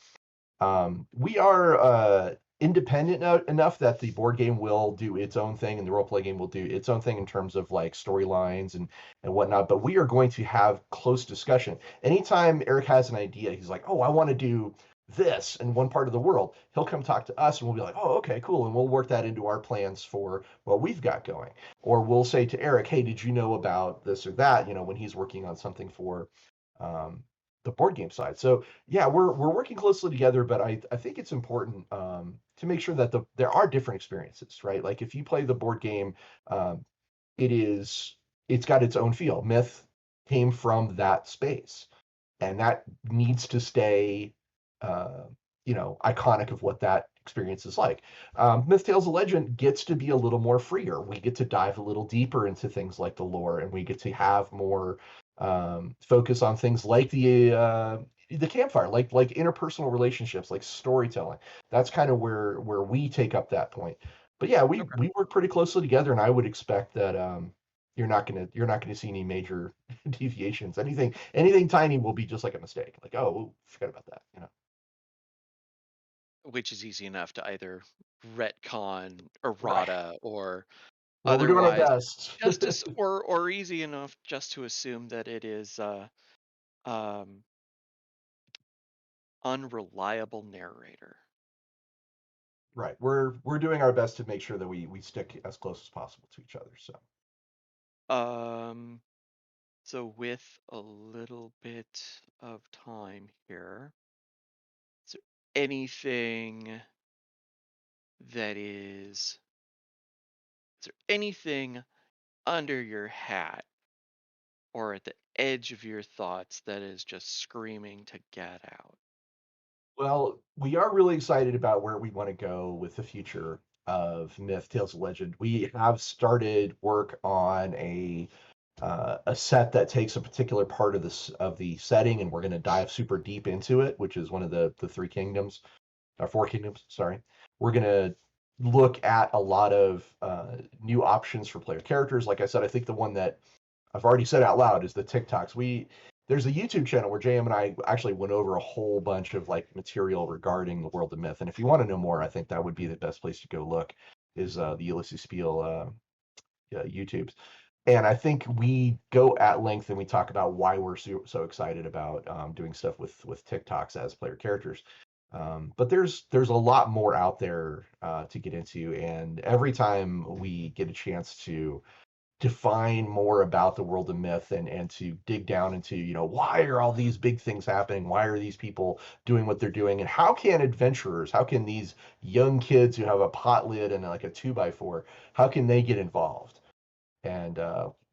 We are independent enough that the board game will do its own thing and the role play game will do its own thing in terms of like storylines and whatnot. But we are going to have close discussion. Anytime Eric has an idea, he's like, "Oh, I want to do this in one part of the world." He'll come talk to us and we'll be like, "Oh, okay, cool," and we'll work that into our plans for what we've got going. Or we'll say to Eric, "Hey, did you know about this or that?" When he's working on something for um, the board game side. So yeah, we're working closely together, but I think it's important to make sure that there are different experiences, right? Like if you play the board game, um, it's got its own feel. Myth came from that space, and that needs to stay, uh, iconic of what that experience is like. Myth Tales of Legend gets to be a little more freer. We get to dive a little deeper into things like the lore, and we get to have more focus on things like the campfire, like interpersonal relationships, like storytelling. That's kind of where we take up that point. But yeah, we work pretty closely together, and I would expect that you're not gonna see any major deviations. Anything tiny will be just like a mistake. Like, oh, ooh, forgot about that. Which is easy enough to either retcon Right. errata or Well, we're doing our otherwise best. or easy enough just to assume that it is um unreliable narrator. Right. We're doing our best to make sure that we stick as close as possible to each other. So So with a little bit of time here, is there anything that is there anything under your hat or at the edge of your thoughts that is just screaming to get out? well, we are really excited about where we want to go with the future of Myth Tales of Legend. We have started work on a set that takes a particular part of the setting, and we're going to dive super deep into it, which is one of the three kingdoms, or four kingdoms. Sorry, we're going to look at a lot of new options for player characters. Like I said, I think the one that I've already said out loud is the TikToks. There's a YouTube channel where JM and I actually went over a whole bunch of like material regarding the world of myth. And if you want to know more, I think that would be the best place to go look is the Ulysses Spiel YouTubes. And I think we go at length and we talk about why we're so excited about doing stuff with TikToks as player characters. But there's a lot more out there to get into, and every time we get a chance to define more about the world of myth and to dig down into why are all these big things happening, why are these people doing what they're doing, and how can these young kids who have a pot lid and like a 2x4, how can they get involved? And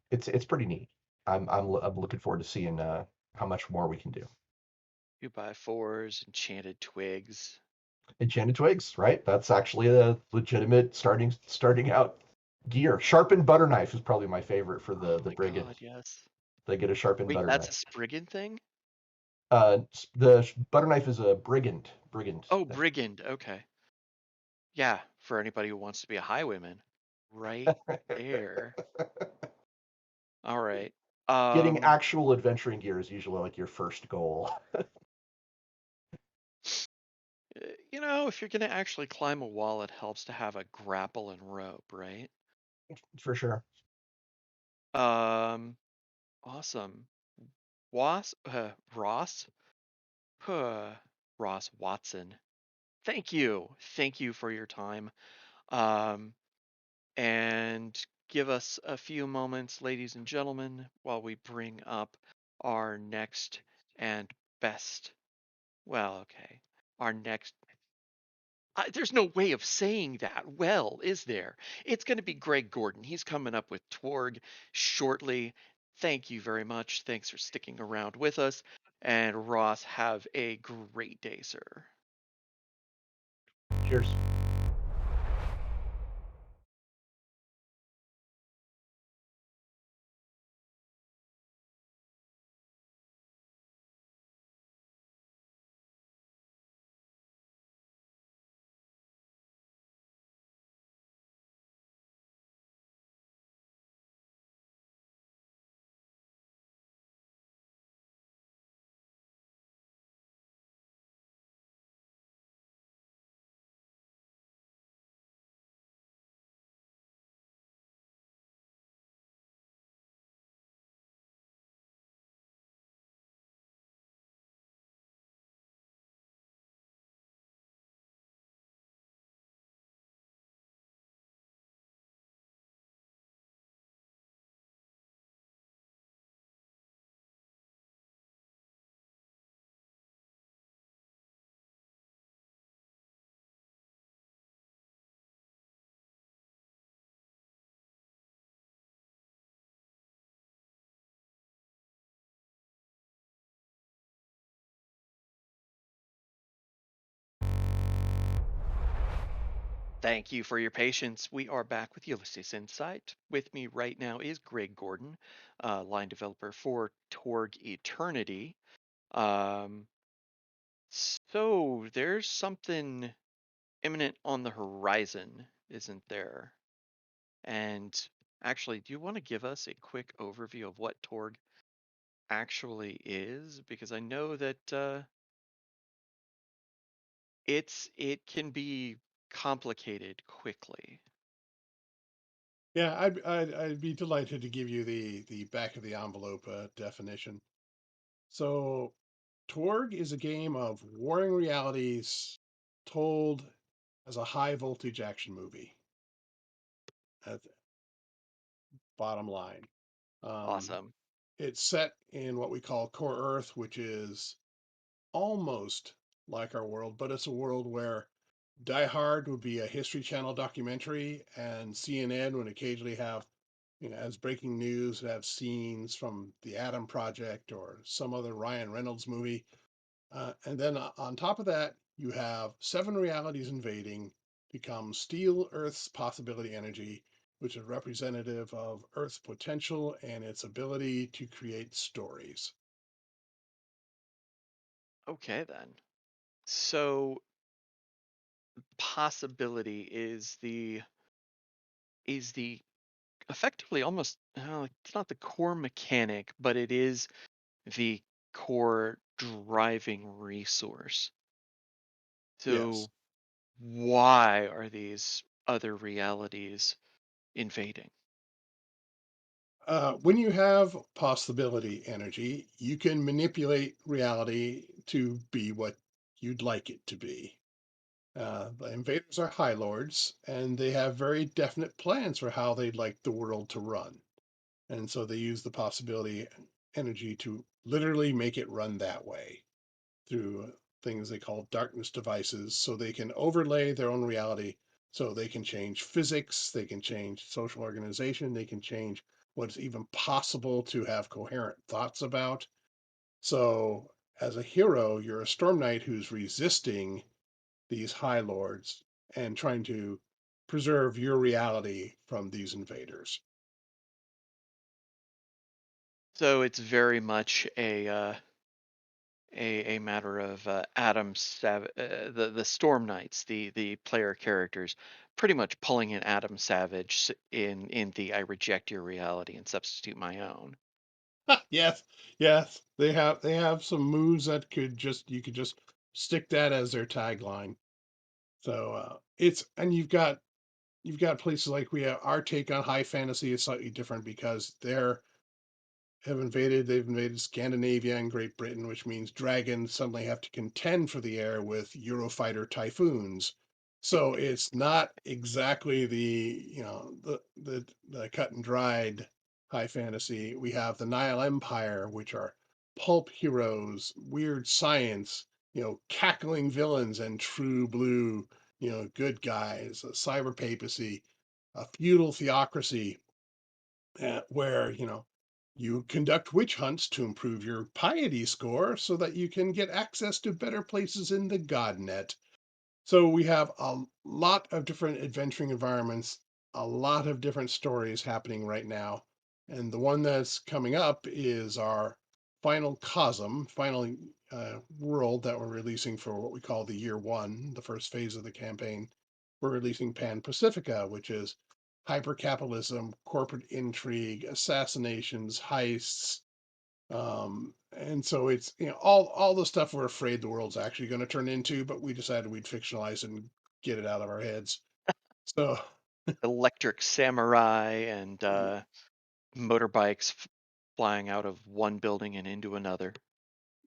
it's pretty neat. I'm looking forward to seeing how much more we can do. 2x4s, enchanted twigs. Enchanted twigs, right? That's actually a legitimate starting out gear. Sharpened butter knife is probably my favorite for the my brigand. God, yes. They get a sharpened Wait, butter that's a knife. Spriggan thing? The butter knife is a brigand Oh, thing. brigand. Okay. Yeah, for anybody who wants to be a highwayman. Right there. All right. Getting actual adventuring gear is usually like your first goal. You know, if you're going to actually climb a wall, it helps to have a grapple and rope, right? For sure. Awesome. Ross? Ross Watson. Thank you. Thank you for your time. Um, and give us a few moments, ladies and gentlemen, while we bring up our next and best. Well, okay. Our next. There's no way of saying that well, is there? It's going to be Greg Gordon. He's coming up with Twerg shortly. Thank you very much. Thanks for sticking around with us. And Ross, have a great day, sir. Cheers. Thank you for your patience. We are back with Ulysses Insight. With me right now is Greg Gordon, line developer for Torg Eternity. So there's something imminent on the horizon, isn't there? And actually, do you want to give us a quick overview of what Torg actually is? Because I know that it can be complicated quickly. Yeah, I'd be delighted to give you the back of the envelope definition. So, Torg is a game of warring realities told as a high voltage action movie. That's bottom line. Awesome. It's set in what we call Core Earth, which is almost like our world, but it's a world where Die Hard would be a History Channel documentary, and CNN would occasionally have, as breaking news, have scenes from the Atom Project or some other Ryan Reynolds movie. And then on top of that, you have seven realities invading, become Steel Earth's possibility energy, which is representative of Earth's potential and its ability to create stories. Okay, then. So possibility is the effectively almost it's not the core mechanic, but it is the core driving resource. Yes. So why are these other realities invading? When you have possibility energy, you can manipulate reality to be what you'd like it to be. The invaders are High Lords, and they have very definite plans for how they'd like the world to run. And so they use the possibility energy to literally make it run that way through things they call darkness devices. So they can overlay their own reality. So they can change physics, they can change social organization, they can change what's even possible to have coherent thoughts about. So as a hero, you're a Storm Knight who's resisting these High Lords and trying to preserve your reality from these invaders. So it's very much a matter of the Storm Knights, the player characters, pretty much pulling in Adam Savage in the I reject your reality and substitute my own. Yes, yes, they have some moves that you could just stick that as their tagline. So it's and you've got places like we have our take on high fantasy is slightly different because they've invaded Scandinavia and Great Britain, which means dragons suddenly have to contend for the air with Eurofighter typhoons. So it's not exactly the cut and dried high fantasy. We have the Nile Empire, which are pulp heroes, weird science, cackling villains, and true blue, good guys, a cyber papacy, a feudal theocracy, where you conduct witch hunts to improve your piety score so that you can get access to better places in the godnet. So we have a lot of different adventuring environments, a lot of different stories happening right now. And the one that's coming up is our final Cosm, final world that we're releasing for what we call the year one, the first phase of the campaign. We're releasing Pan Pacifica, which is hypercapitalism, corporate intrigue, assassinations, heists, and so it's all the stuff we're afraid the world's actually going to turn into, but we decided we'd fictionalize it and get it out of our heads. So Electric samurai and motorbikes flying out of one building and into another.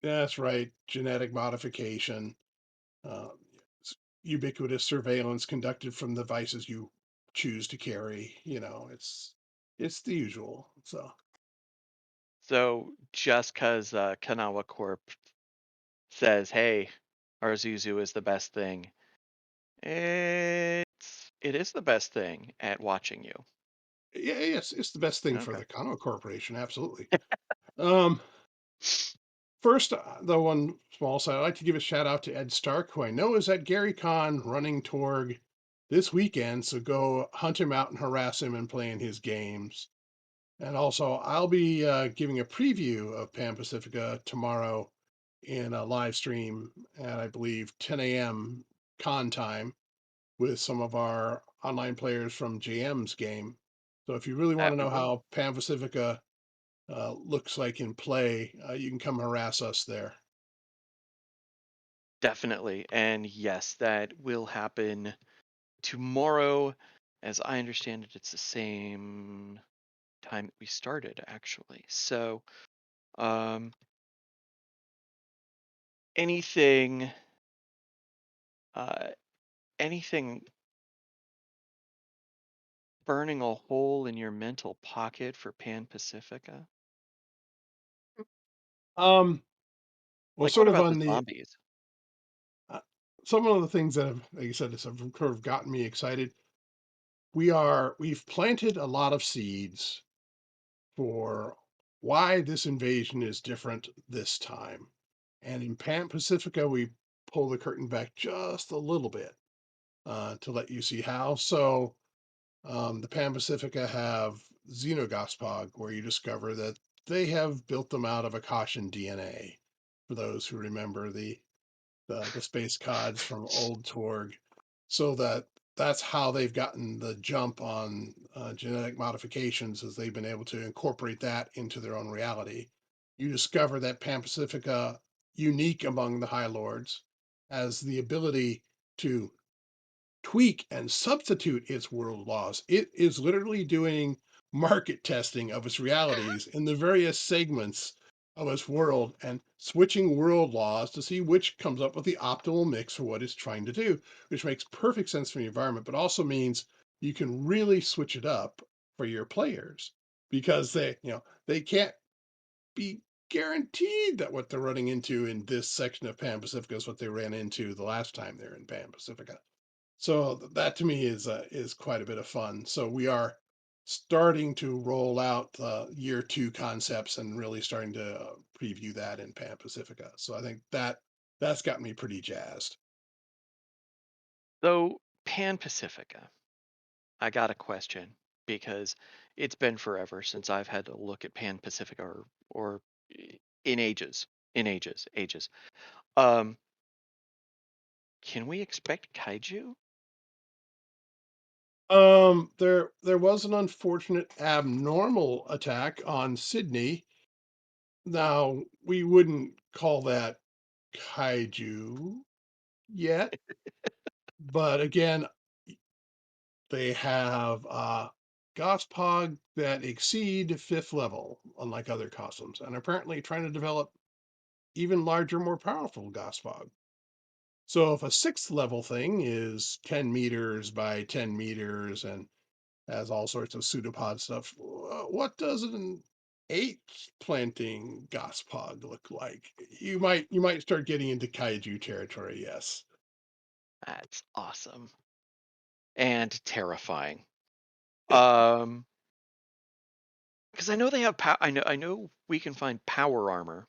that's right, genetic modification, uh, ubiquitous surveillance conducted from the devices you choose to carry. It's the usual. So So just because Kanawa Corp says, "Hey, our Zuzu is the best thing," it is the best thing at watching you. yeah, it's the best thing for Okay. the Kano Corporation, absolutely. um, First, the one small side, I'd like to give a shout out to Ed Stark, who I know is at GaryCon running Torg this weekend. So go hunt him out and harass him and play in his games. And also, I'll be giving a preview of Pan Pacifica tomorrow in a live stream at, I believe, 10 a.m. con time with some of our online players from JM's game. So if you really want That to we know will. how Pan Pacifica looks like in play, you can come harass us there. Definitely. And yes, that will happen tomorrow. As I understand it, it's the same time that we started, actually. So, um, anything, uh, anything burning a hole in your mental pocket for Pan Pacifica? Um, well, Like, what sort of about the on the zombies? uh, some of the things that have, like you said, have sort of gotten me excited. We've planted a lot of seeds for why this invasion is different this time, and in Pan Pacifica we pull the curtain back just a little bit to let you see how. So the Pan Pacifica have Xenogospog, where you discover that they have built them out of Akashan DNA. For those who remember the space cods from old Torg, so that's how they've gotten the jump on genetic modifications, as they've been able to incorporate that into their own reality. You discover that Pan Pacifica, unique among the High Lords, has the ability to tweak and substitute its world laws. It is literally doing market testing of its realities in the various segments of its world and switching world laws to see which comes up with the optimal mix for what it's trying to do, which makes perfect sense for the environment, but also means you can really switch it up for your players because they can't be guaranteed that what they're running into in this section of Pan Pacifica is what they ran into the last time they're in Pan Pacifica. So that to me is quite a bit of fun. So we are starting to roll out year two concepts and really starting to preview that in Pan Pacifica. So I think that's got me pretty jazzed. So, Pan Pacifica, I got a question because it's been forever since I've had to look at Pan Pacifica or in ages. Um, can we expect kaiju? There was an unfortunate abnormal attack on Sydney. Now, we wouldn't call that kaiju yet, but again, they have Gospog that exceed fifth level, unlike other costumes, and apparently trying to develop even larger, more powerful Gospog. So if a sixth level thing is 10 meters by 10 meters and has all sorts of pseudopod stuff, what does an eighth planting Gospog look like? You might start getting into kaiju territory, yes. That's awesome and terrifying. Um, because I know they have I know we can find power armor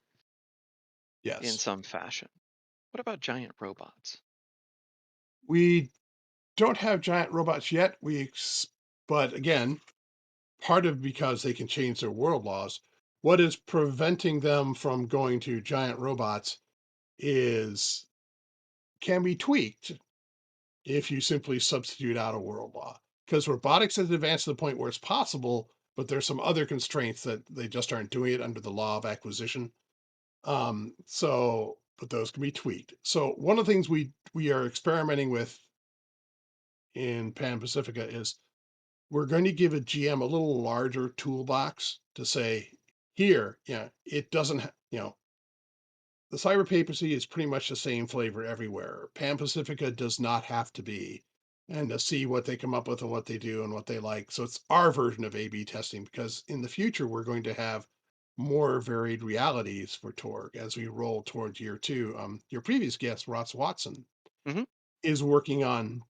in Yes. some fashion. What about giant robots? We don't have giant robots yet. But again, part of because they can change their world laws. What is preventing them from going to giant robots is can be tweaked if you simply substitute out a world law. Because robotics has advanced to the point where it's possible, but there's some other constraints that they just aren't doing it under the law of acquisition. But those can be tweaked. So one of the things we are experimenting with in Pan Pacifica is we're going to give a GM a little larger toolbox to say, here, it doesn't, the cyber papacy is pretty much the same flavor everywhere. Pan Pacifica does not have to be, and to see what they come up with and what they do and what they like. So it's our version of A/B testing because in the future we're going to have more varied realities for Torg as we roll towards year two. Your previous guest, Ross Watson, Mhm. is working on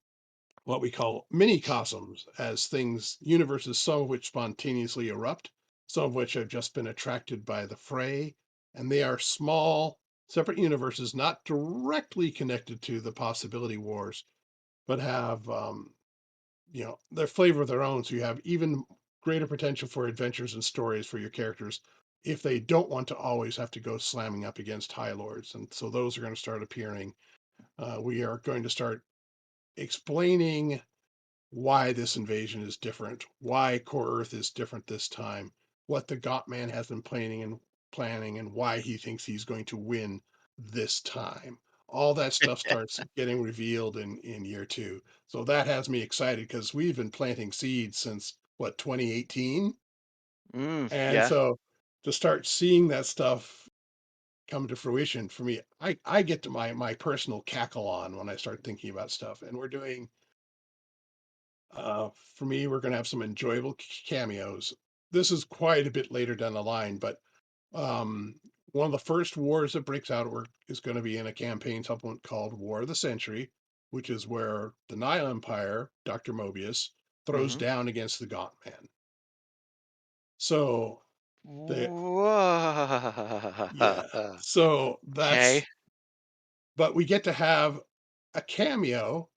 what we call mini cosms as things, universes, some of which spontaneously erupt, some of which have just been attracted by the fray. And they are small, separate universes, not directly connected to the possibility wars, but have, their flavor of their own. So you have even greater potential for adventures and stories for your characters if they don't want to always have to go slamming up against High Lords. And so those are going to start appearing. We are going to start explaining why this invasion is different, why Core Earth is different this time, what the Got Man has been planning, and why he thinks he's going to win this time. All that stuff starts getting revealed in year two. So that has me excited because we've been planting seeds since what 2018, and Yeah. so to start seeing that stuff come to fruition for me, I get to my personal cackle on when I start thinking about stuff, and we're doing for me, we're going to have some enjoyable cameos. This is quite a bit later down the line, but um, one of the first wars that breaks out is going to be in a campaign supplement called War of the Century, which is where the Nile Empire, Dr. Mobius, throws Mhm. down against the Gaunt Man. So the yeah, so Okay. but we get to have a cameo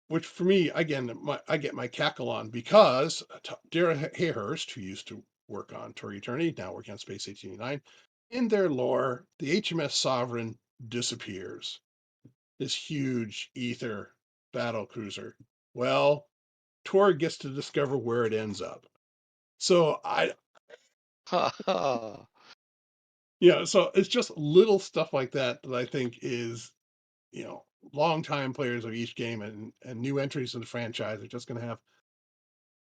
which for me, again, I get my cackle on because Dara Hayhurst, who used to work on Tour Eternity, now working on Space 1889, in their lore, the HMS Sovereign disappears. This huge ether battle cruiser. Well, Tor gets to discover where it ends up. So so it's just little stuff like that that I think is, longtime players of each game and new entries in the franchise are just going to have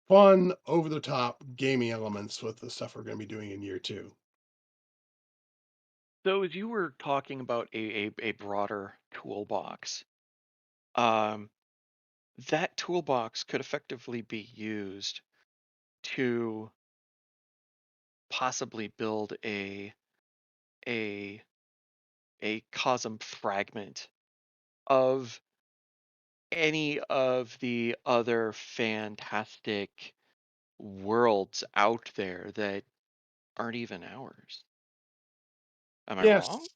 fun, over the top gaming elements with the stuff we're going to be doing in year two. So as you were talking about a broader toolbox, um, that toolbox could effectively be used to possibly build a a cosm fragment of any of the other fantastic worlds out there that aren't even ours. Am I wrong? Yes,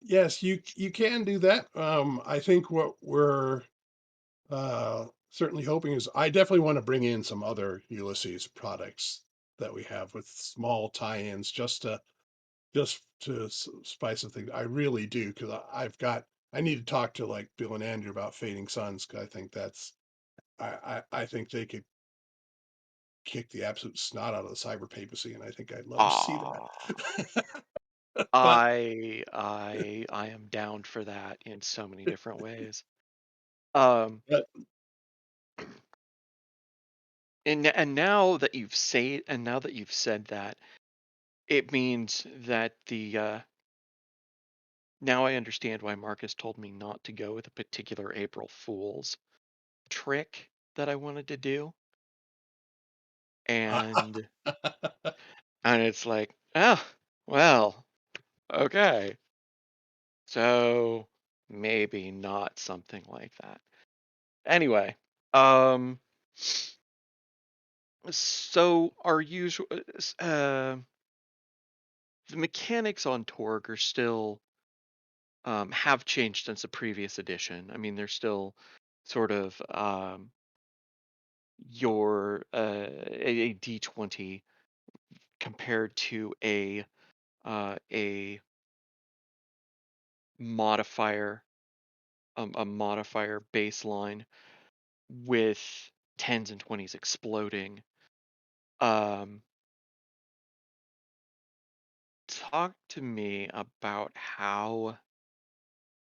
yes, you can do that. I think what certainly hoping is I definitely want to bring in some other Ulysses products that we have with small tie-ins just to spice the thing. I really do because I need to talk to like Bill and Andrew about Fading Suns because I think I think they could kick the absolute snot out of the cyber papacy, and I think I'd love to see Ah, that. But I am down for that in so many different ways. Um, but and now that you've said that, it means that now I understand why Marcus told me not to go with a particular April Fool's trick that I wanted to do, and it's like, oh, well, okay, so maybe not something like that. Anyway, um, so our usual the mechanics on Torg are still have changed since the previous edition. I mean, they're still sort of your a D20 compared to a modifier a modifier baseline with 10s and 20s exploding. Um, talk to me about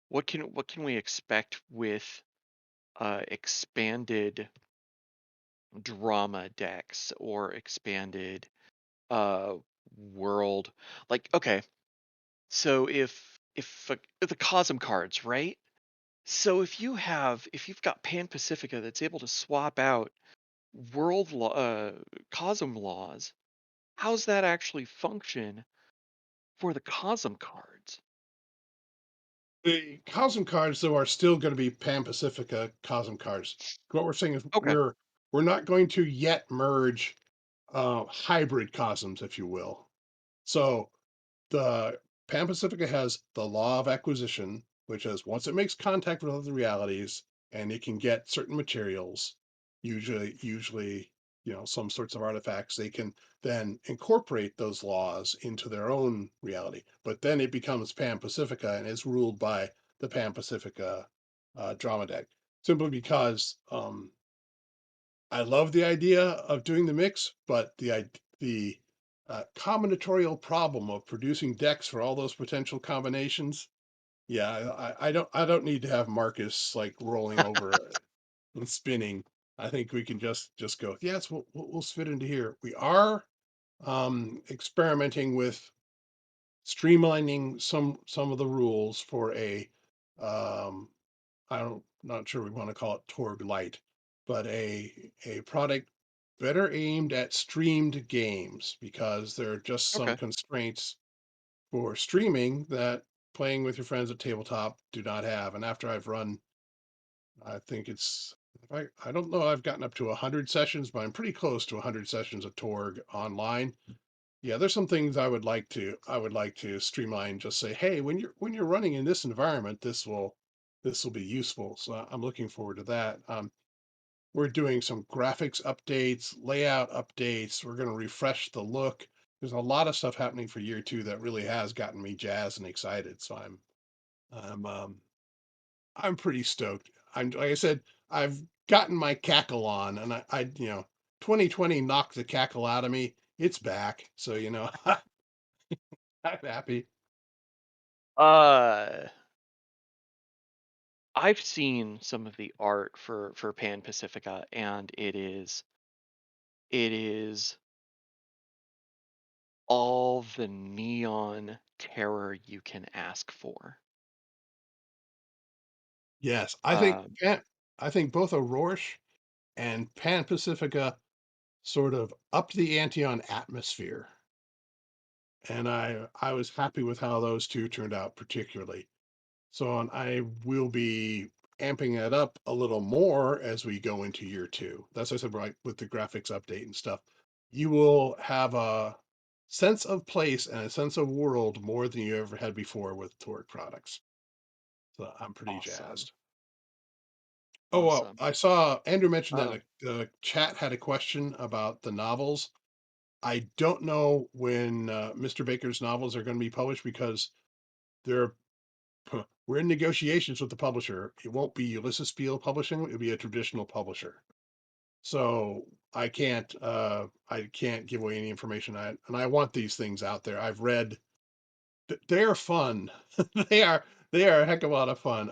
what can we expect with expanded drama decks or expanded uh world, like, okay, so if the Cosm cards, right? So if you've got Pan Pacifica that's able to swap out Cosm laws, how's that actually function for the Cosm cards? the Cosm cards, though, are still going to be Pan Pacifica Cosm cards. What we're saying is Okay. we're not going to yet merge hybrid Cosms, if you will. So the Pan Pacifica has the law of acquisition, which is once it makes contact with other realities and it can get certain materials, usually, some sorts of artifacts, they can then incorporate those laws into their own reality. But then it becomes Pan Pacifica and is ruled by the Pan Pacifica drama deck, simply because I love the idea of doing the mix, but the combinatorial problem of producing decks for all those potential combinations. Yeah, I don't need to have Marcus like rolling over and spinning. I think we can just go. Yes, we'll fit into here. We are experimenting with streamlining some of the rules for a um, not sure we want to call it Torg Lite, but a product better aimed at streamed games because there are just some Okay. constraints for streaming that playing with your friends at tabletop do not have. And after I've run, I think I don't know, I've gotten up to 100 sessions, but I'm pretty close to 100 sessions of Torg online. Yeah, there's some things I would like to streamline. Just say, hey, when you're running in this environment, this will be useful. So I'm looking forward to that. We're doing some graphics updates, layout updates. We're going to refresh the look. There's a lot of stuff happening for year two that really has gotten me jazzed and excited. So I'm pretty stoked. I'm like I said, I've gotten my cackle on, and I 2020 knocked the cackle out of me. It's back, so I'm happy. Uh, I've seen some of the art for Pan Pacifica, and it is all the neon terror you can ask for. Yes, Um, I think both Aurora and Pan Pacifica sort of upped the ante on atmosphere, and I was happy with how those two turned out particularly. So I will be amping it up a little more as we go into year two. That's what I said, right, with the graphics update and stuff. You will have a sense of place and a sense of world more than you ever had before with Torque products. So I'm pretty awesome. jazzed. Oh, well, Awesome. I saw Andrew mentioned Oh. that the chat had a question about the novels. I don't know when Mr. Baker's novels are going to be published because they're we're in negotiations with the publisher. It won't be Ulysses Spiel Publishing; it'll be a traditional publisher. So I can't give away any information. I want these things out there. I've read. They're fun. they are they are a heck of a lot of fun.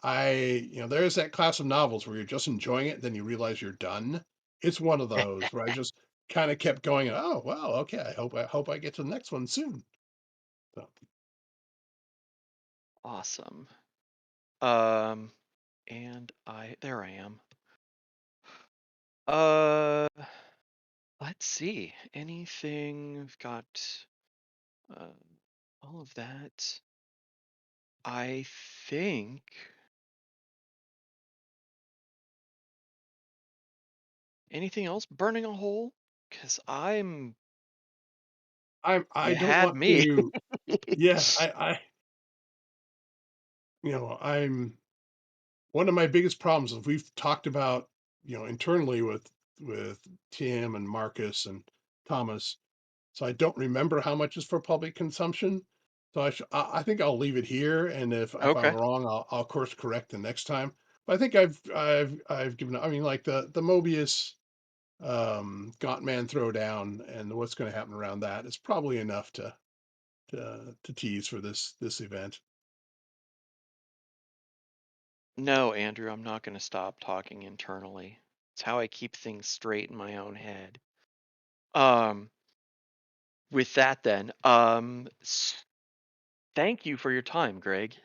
There's that class of novels where you're just enjoying it, then you realize you're done. It's one of those where I just kind of kept going. Oh well, okay. I hope I get to the next one soon. So. Awesome. And there I am. Let's see. Anything? We've got uh, all of that. I think. Anything else? Burning a hole? Because I you don't had want me. to. Yeah, I'm one of my biggest problems is we've talked about, internally with Tim and Marcus and Thomas. So I don't remember how much is for public consumption. So I think I'll leave it here, and if I'm Okay. wrong, I'll course correct the next time. But I think I've given. I mean, like the Mobius Gaunt Man throwdown and what's going to happen around that is probably enough to tease for this event. No, Andrew, I'm not going to stop talking internally. It's how I keep things straight in my own head. Um, with that then, thank you for your time, Greg.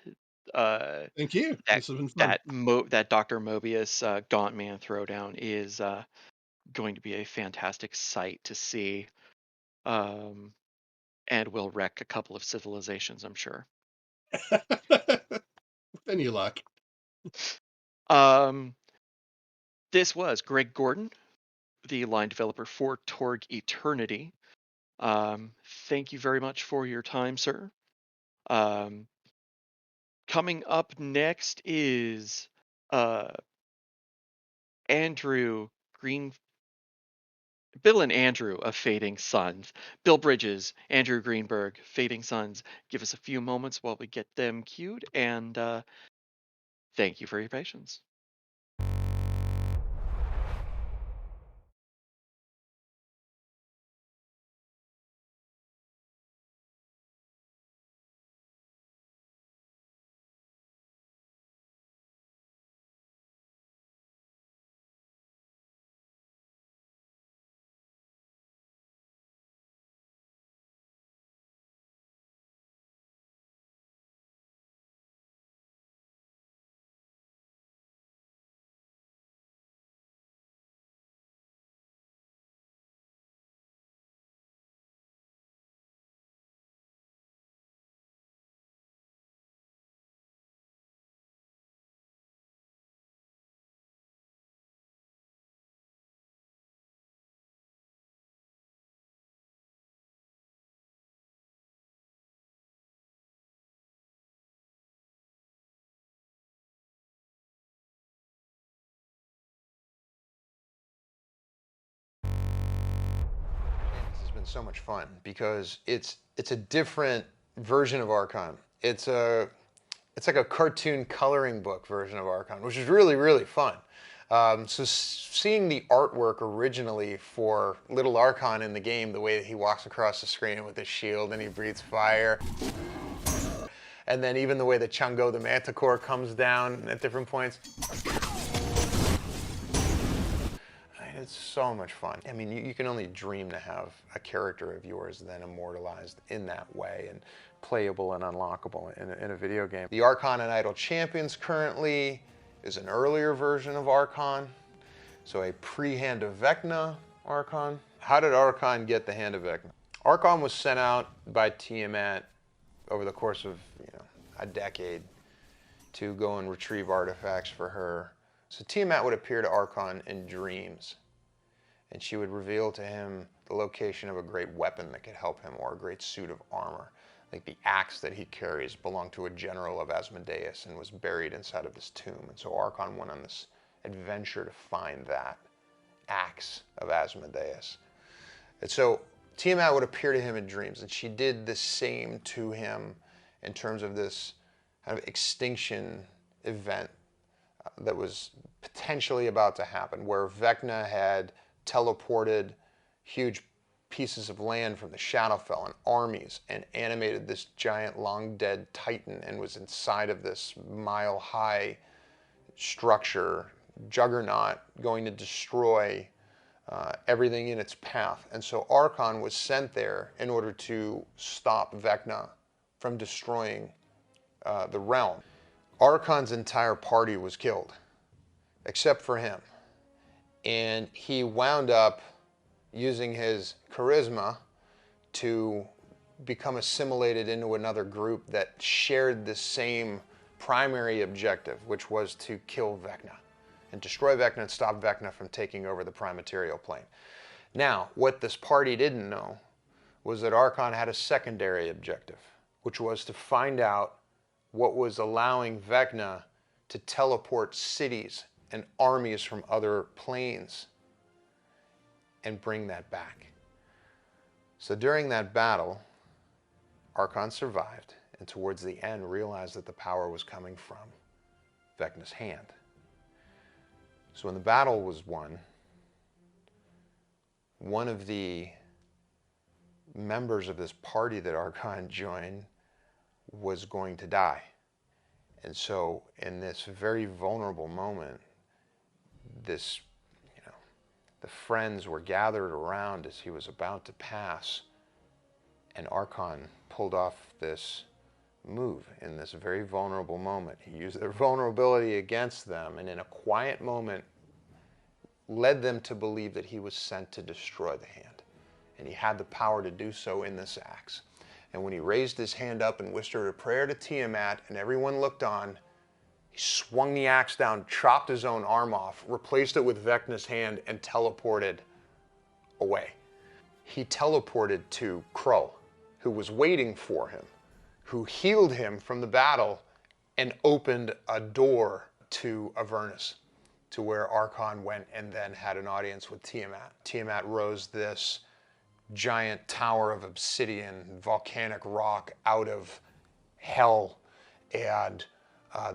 Thank you. That This has been fun. that Dr. Mobius Gaunt Man throwdown is going to be a fantastic sight to see, um, and will wreck a couple of civilizations, I'm sure. With any luck. Um, this was Greg Gordon, the line developer for Torg Eternity. Thank you very much for your time, sir. Um, coming up next is uh, Andrew Green. Bill and Andrew of Fading Suns. Bill Bridges, Andrew Greenberg, Fading Suns. Give us a few moments while we get them queued, and thank you for your patience. This has been so much fun because it's a different version of Archon. It's like a cartoon coloring book version of Archon, which is really, really fun. So seeing the artwork originally for Little Archon in the game, the way that he walks across the screen with his shield and he breathes fire, and then even the way that Chungo the Manticore comes down at different points. It's so much fun. I mean, you can only dream to have a character of yours then immortalized in that way and playable and unlockable in a video game. The Archon and Idle Champions currently is an earlier version of Archon, so a pre-Hand of Vecna Archon. How did Archon get the Hand of Vecna? Archon was sent out by Tiamat over the course of a decade to go and retrieve artifacts for her. So Tiamat would appear to Archon in dreams, and she would reveal to him the location of a great weapon that could help him, or a great suit of armor Like the axe that he carries belonged to a general of Asmodeus and was buried inside of his tomb. And so Archon went on this adventure to find that axe of Asmodeus. And so Tiamat would appear to him in dreams, and she did the same to him in terms of this kind of extinction event that was potentially about to happen, where Vecna had teleported huge pieces of land from the Shadowfell and armies and animated this giant long dead titan and was inside of this mile-high structure, juggernaut, going to destroy everything in its path. And so Archon was sent there in order to stop Vecna from destroying the realm. Archon's entire party was killed, except for him. And he wound up using his charisma to become assimilated into another group that shared the same primary objective, which was to kill Vecna and destroy Vecna and stop Vecna from taking over the prime material plane. Now, what this party didn't know was that Archon had a secondary objective, which was to find out what was allowing Vecna to teleport cities and armies from other planes and bring that back. So during that battle, Archon survived, and towards the end realized that the power was coming from Vecna's hand. So when the battle was won, one of the members of this party that Archon joined was going to die. And so in this very vulnerable moment, this, the friends were gathered around as he was about to pass, and Archon pulled off this move in this very vulnerable moment. He used their vulnerability against them, and in a quiet moment led them to believe that he was sent to destroy the hand. And he had the power to do so in this axe. And when he raised his hand up and whispered a prayer to Tiamat and everyone looked on, he swung the axe down, chopped his own arm off, replaced it with Vecna's hand, and teleported away. He teleported to Krull, who was waiting for him, who healed him from the battle and opened a door to Avernus, to where Archon went and then had an audience with Tiamat. Tiamat rose this giant tower of obsidian, volcanic rock out of hell, and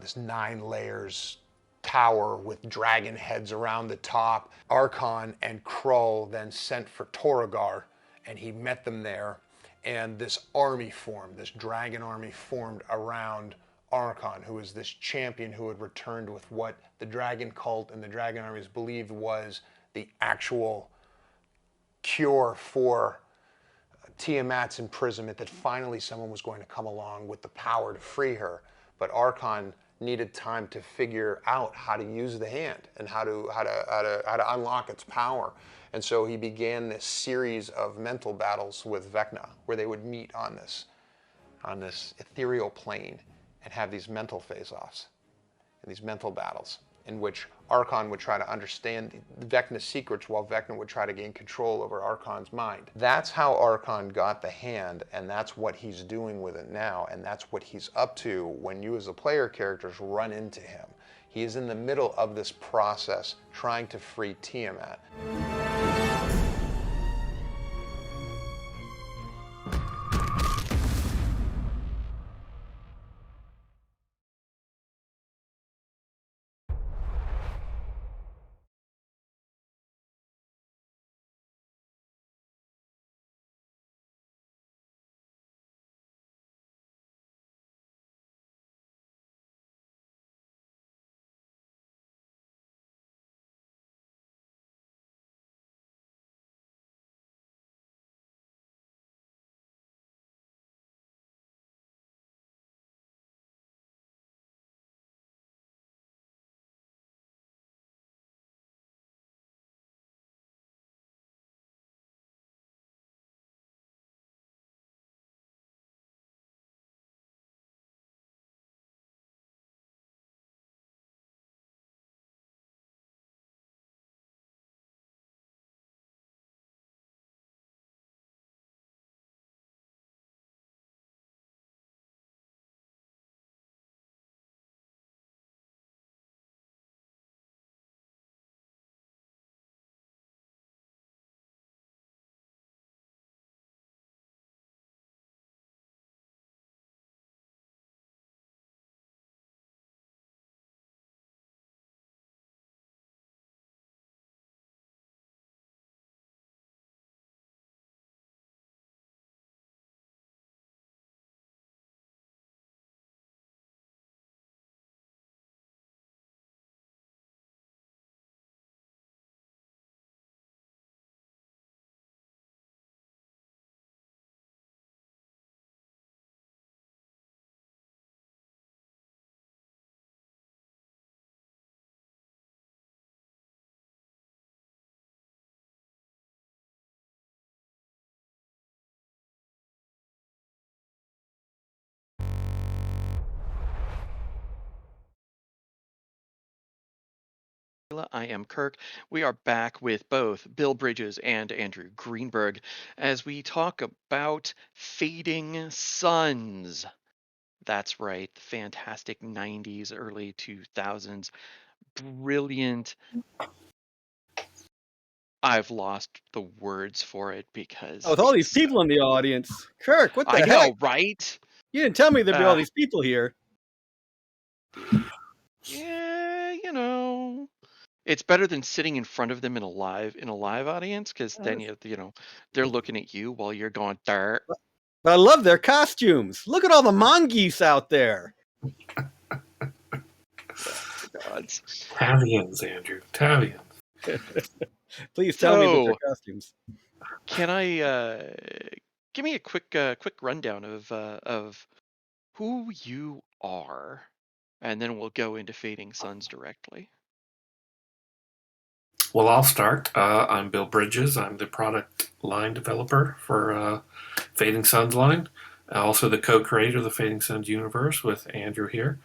this 9 layers tower with dragon heads around the top. Archon and Krull then sent for Torragar, and he met them there, and this army formed, this dragon army formed around Archon, who was this champion who had returned with what the dragon cult and the dragon armies believed was the actual cure for Tiamat's imprisonment, that finally someone was going to come along with the power to free her. But Archon needed time to figure out how to use the hand and how to unlock its power. And so he began this series of mental battles with Vecna, where they would meet on this ethereal plane and have these mental face-offs and these mental battles, in which Archon would try to understand Vecna's secrets while Vecna would try to gain control over Archon's mind. That's how Archon got the hand, and that's what he's doing with it now, and that's what he's up to when you as the player characters run into him. He is in the middle of this process trying to free Tiamat. I am Kirk. We are back with both Bill Bridges and Andrew Greenberg as we talk about Fading Suns. That's right, the fantastic 90s, early 2000s. Brilliant. I've lost the words for it because With all these it's. people in the audience. Kirk, what the I heck? know, right? You didn't tell me there'd be all these people here. Yeah, you know. It's better than sitting in front of them in a live audience, because then they're looking at you while you're going dirt. But I love their costumes. Look at all the mongoose out there. Gods. Tavians, Andrew. Tavians. Please tell me that So, they're costumes. can I give me a quick rundown of who you are, and then we'll go into Fading Suns directly. Well, I'll start. I'm Bill Bridges. I'm the product line developer for Fading Suns line. Also the co-creator of the Fading Suns universe with Andrew here.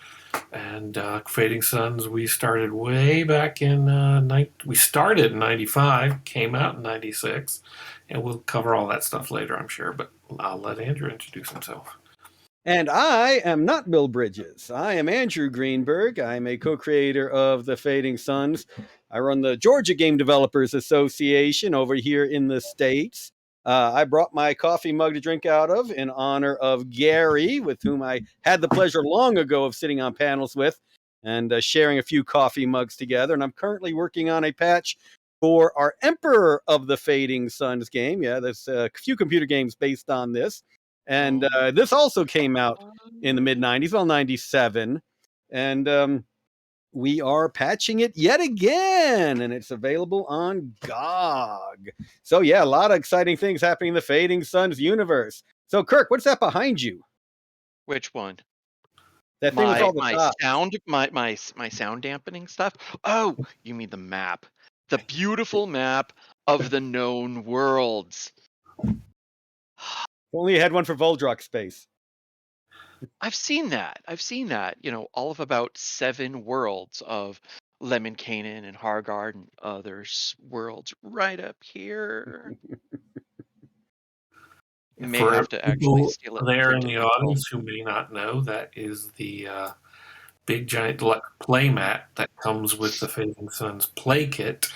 And Fading Suns, we started way back in, we started in 95, came out in 96, and we'll cover all that stuff later, I'm sure, but I'll let Andrew introduce himself. And I am not Bill Bridges. I am Andrew Greenberg. I'm a co-creator of the Fading Suns. I run the Georgia Game Developers Association over here in the States. I brought my coffee mug to drink out of in honor of Gary, with whom I had the pleasure long ago of sitting on panels with and sharing a few coffee mugs together. And I'm currently working on a patch for our Emperor of the Fading Suns game. Yeah, there's a few computer games based on this. And this also came out in the mid-90s, well, 97. And we are patching it yet again, and it's available on GOG. So, yeah, a lot of exciting things happening in the Fading Suns universe. So, Kirk, what's that behind you? Which one? That thing with all the dots. Sound, my sound dampening stuff. Oh, you mean the map? The beautiful map of the known worlds. Only you had one for Voldrock space. I've seen that. All of about 7 worlds of Lemminkainen and Hargard and other worlds right up here. May For have to actually people steal it. there in print it, the and audience who may not know, that is the big giant play mat that comes with the Fading Suns play kit,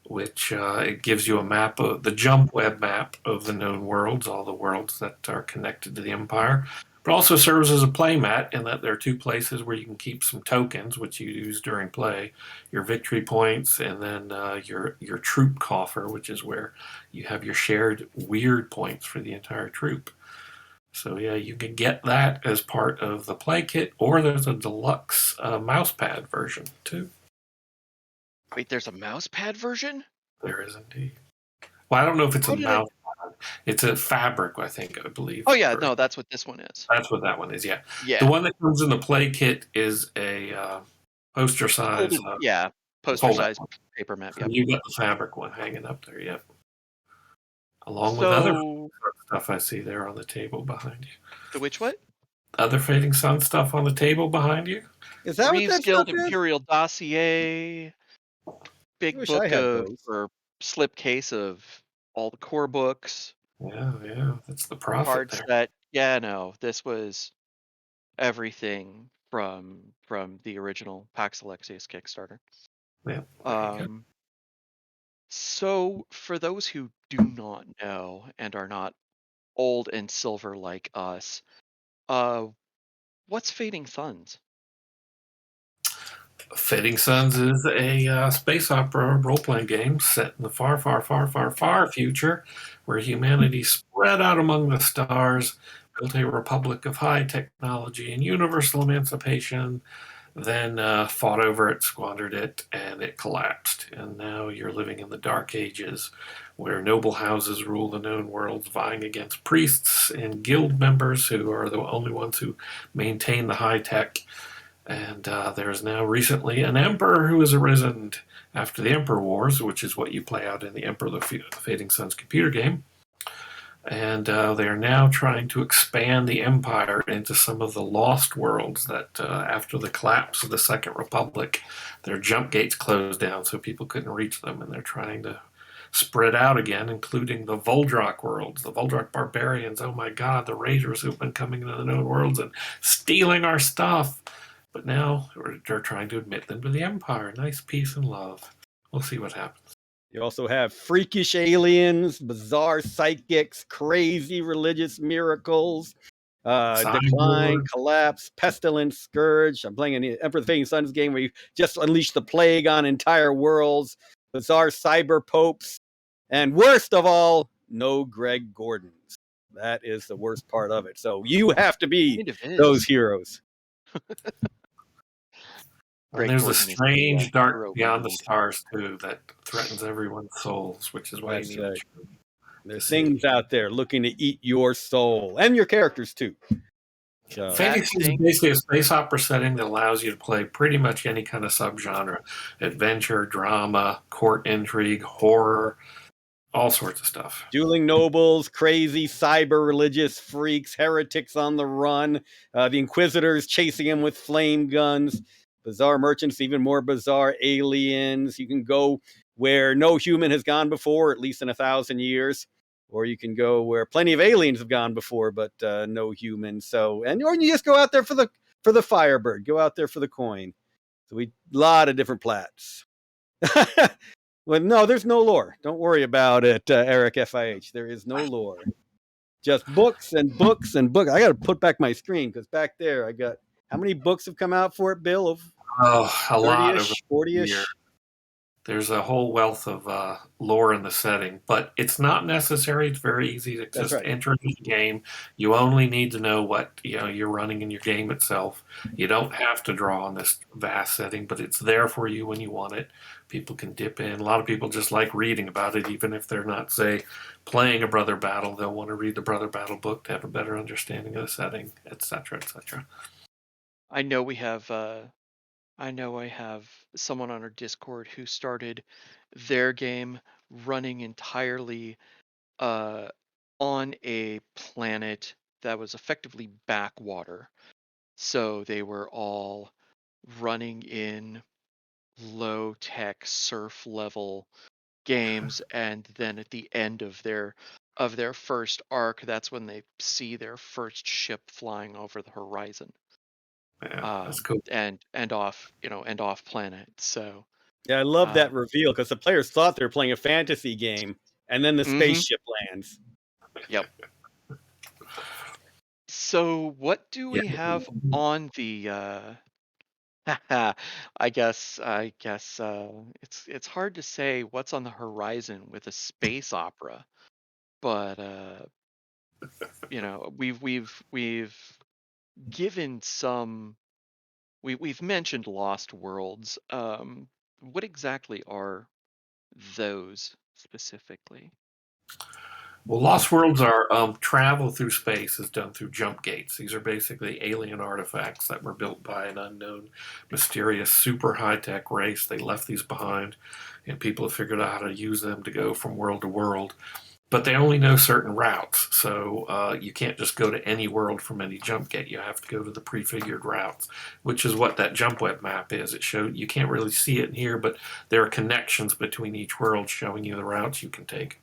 which it gives you a map of the jump web map of the known worlds, all the worlds that are connected to the Empire. But also serves as a play mat in that there are 2 places where you can keep some tokens, which you use during play, your victory points, and then your troop coffer, which is where you have your shared weird points for the entire troop. So yeah, you can get that as part of the play kit, or there's a deluxe mousepad version too. Wait, there's a mousepad version? There is indeed. Well, I don't know if it's a mouse. It's a fabric, I believe. Oh yeah, no, that's what this one is. That's what that one is. Yeah. Yeah. The one that comes in the play kit is a poster size. Poster size paper map. Yep. You got the fabric one hanging up there. Yep. Along with other stuff I see there on the table behind you. The which what? Other Fading Sun stuff on the table behind you. Is that what that Guild stuff is? Imperial Dossier. Big book or slipcase of all the core books. Yeah, that's the profit Card there. set. Yeah, no, this was everything from the original Pax Alexius Kickstarter. Yeah. So for those who do not know and are not old and silver like us, what's Fading Suns? Fading Suns is a space opera role-playing game set in the far, far, far, far, far future, where humanity spread out among the stars, built a republic of high technology and universal emancipation, then fought over it, squandered it, and it collapsed. And now you're living in the Dark Ages, where noble houses rule the known worlds, vying against priests and guild members who are the only ones who maintain the high tech. And there is now recently an emperor who has arisen after the Emperor Wars, which is what you play out in the Emperor of the Fading Suns computer game. And they are now trying to expand the empire into some of the lost worlds that after the collapse of the Second Republic, their jump gates closed down so people couldn't reach them. And they're trying to spread out again, including the Voldrak worlds, the Voldrak barbarians. Oh my God, the raiders who've been coming into the known worlds and stealing our stuff. But now they're trying to admit them to the empire. Nice peace and love. We'll see what happens. You also have freakish aliens, bizarre psychics, crazy religious miracles, decline, collapse, pestilence, scourge. I'm playing an Emperor of the Fading Suns game where you just unleash the plague on entire worlds, bizarre cyber popes, and worst of all, no Greg Gordons. That is the worst part of it. So you have to be those heroes. And there's a strange dark beyond the stars too that threatens everyone's souls, which is why you need to. There's things out there looking to eat your soul and your characters too. So, Fantasy is basically a space opera setting that allows you to play pretty much any kind of subgenre: adventure, drama, court intrigue, horror, all sorts of stuff. Dueling nobles, crazy cyber religious freaks, heretics on the run, the Inquisitors chasing him with flame guns, bizarre merchants, even more bizarre aliens. You can go where no human has gone before, at least in 1,000 years, or you can go where plenty of aliens have gone before, but no humans. So, or you just go out there for the Firebird, go out there for the coin. So a lot of different plats. Well, no, there's no lore. Don't worry about it, Eric FIH. There is no lore. Just books and books and books. I got to put back my screen because back there I got, how many books have come out for it, Bill? Of a lot of 40-ish. There's a whole wealth of lore in the setting, but it's not necessary. It's very easy to just enter into the game. You only need to know what you're running in your game itself. You don't have to draw on this vast setting, but it's there for you when you want it. People can dip in. A lot of people just like reading about it, even if they're not, say, playing a Brother Battle. They'll want to read the Brother Battle book to have a better understanding of the setting, etc., etc. I know we have. I know I have someone on our Discord who started their game running entirely on a planet that was effectively backwater. So they were all running in low-tech surf level games, and then at the end of their first arc, that's when they see their first ship flying over the horizon. Yeah, that's cool. And off planet. So yeah, I love that reveal because the players thought they were playing a fantasy game, and then the spaceship lands. Yep. So what do we have on the? I guess it's hard to say what's on the horizon with a space opera, but we've given some. We've mentioned Lost Worlds. What exactly are those specifically? Well, Lost Worlds are travel through space is done through jump gates. These are basically alien artifacts that were built by an unknown, mysterious, super high-tech race. They left these behind, and people have figured out how to use them to go from world to world. But they only know certain routes, so you can't just go to any world from any jump gate. You have to go to the prefigured routes, which is what that jump web map is. It shows you can't really see it in here, but there are connections between each world showing you the routes you can take.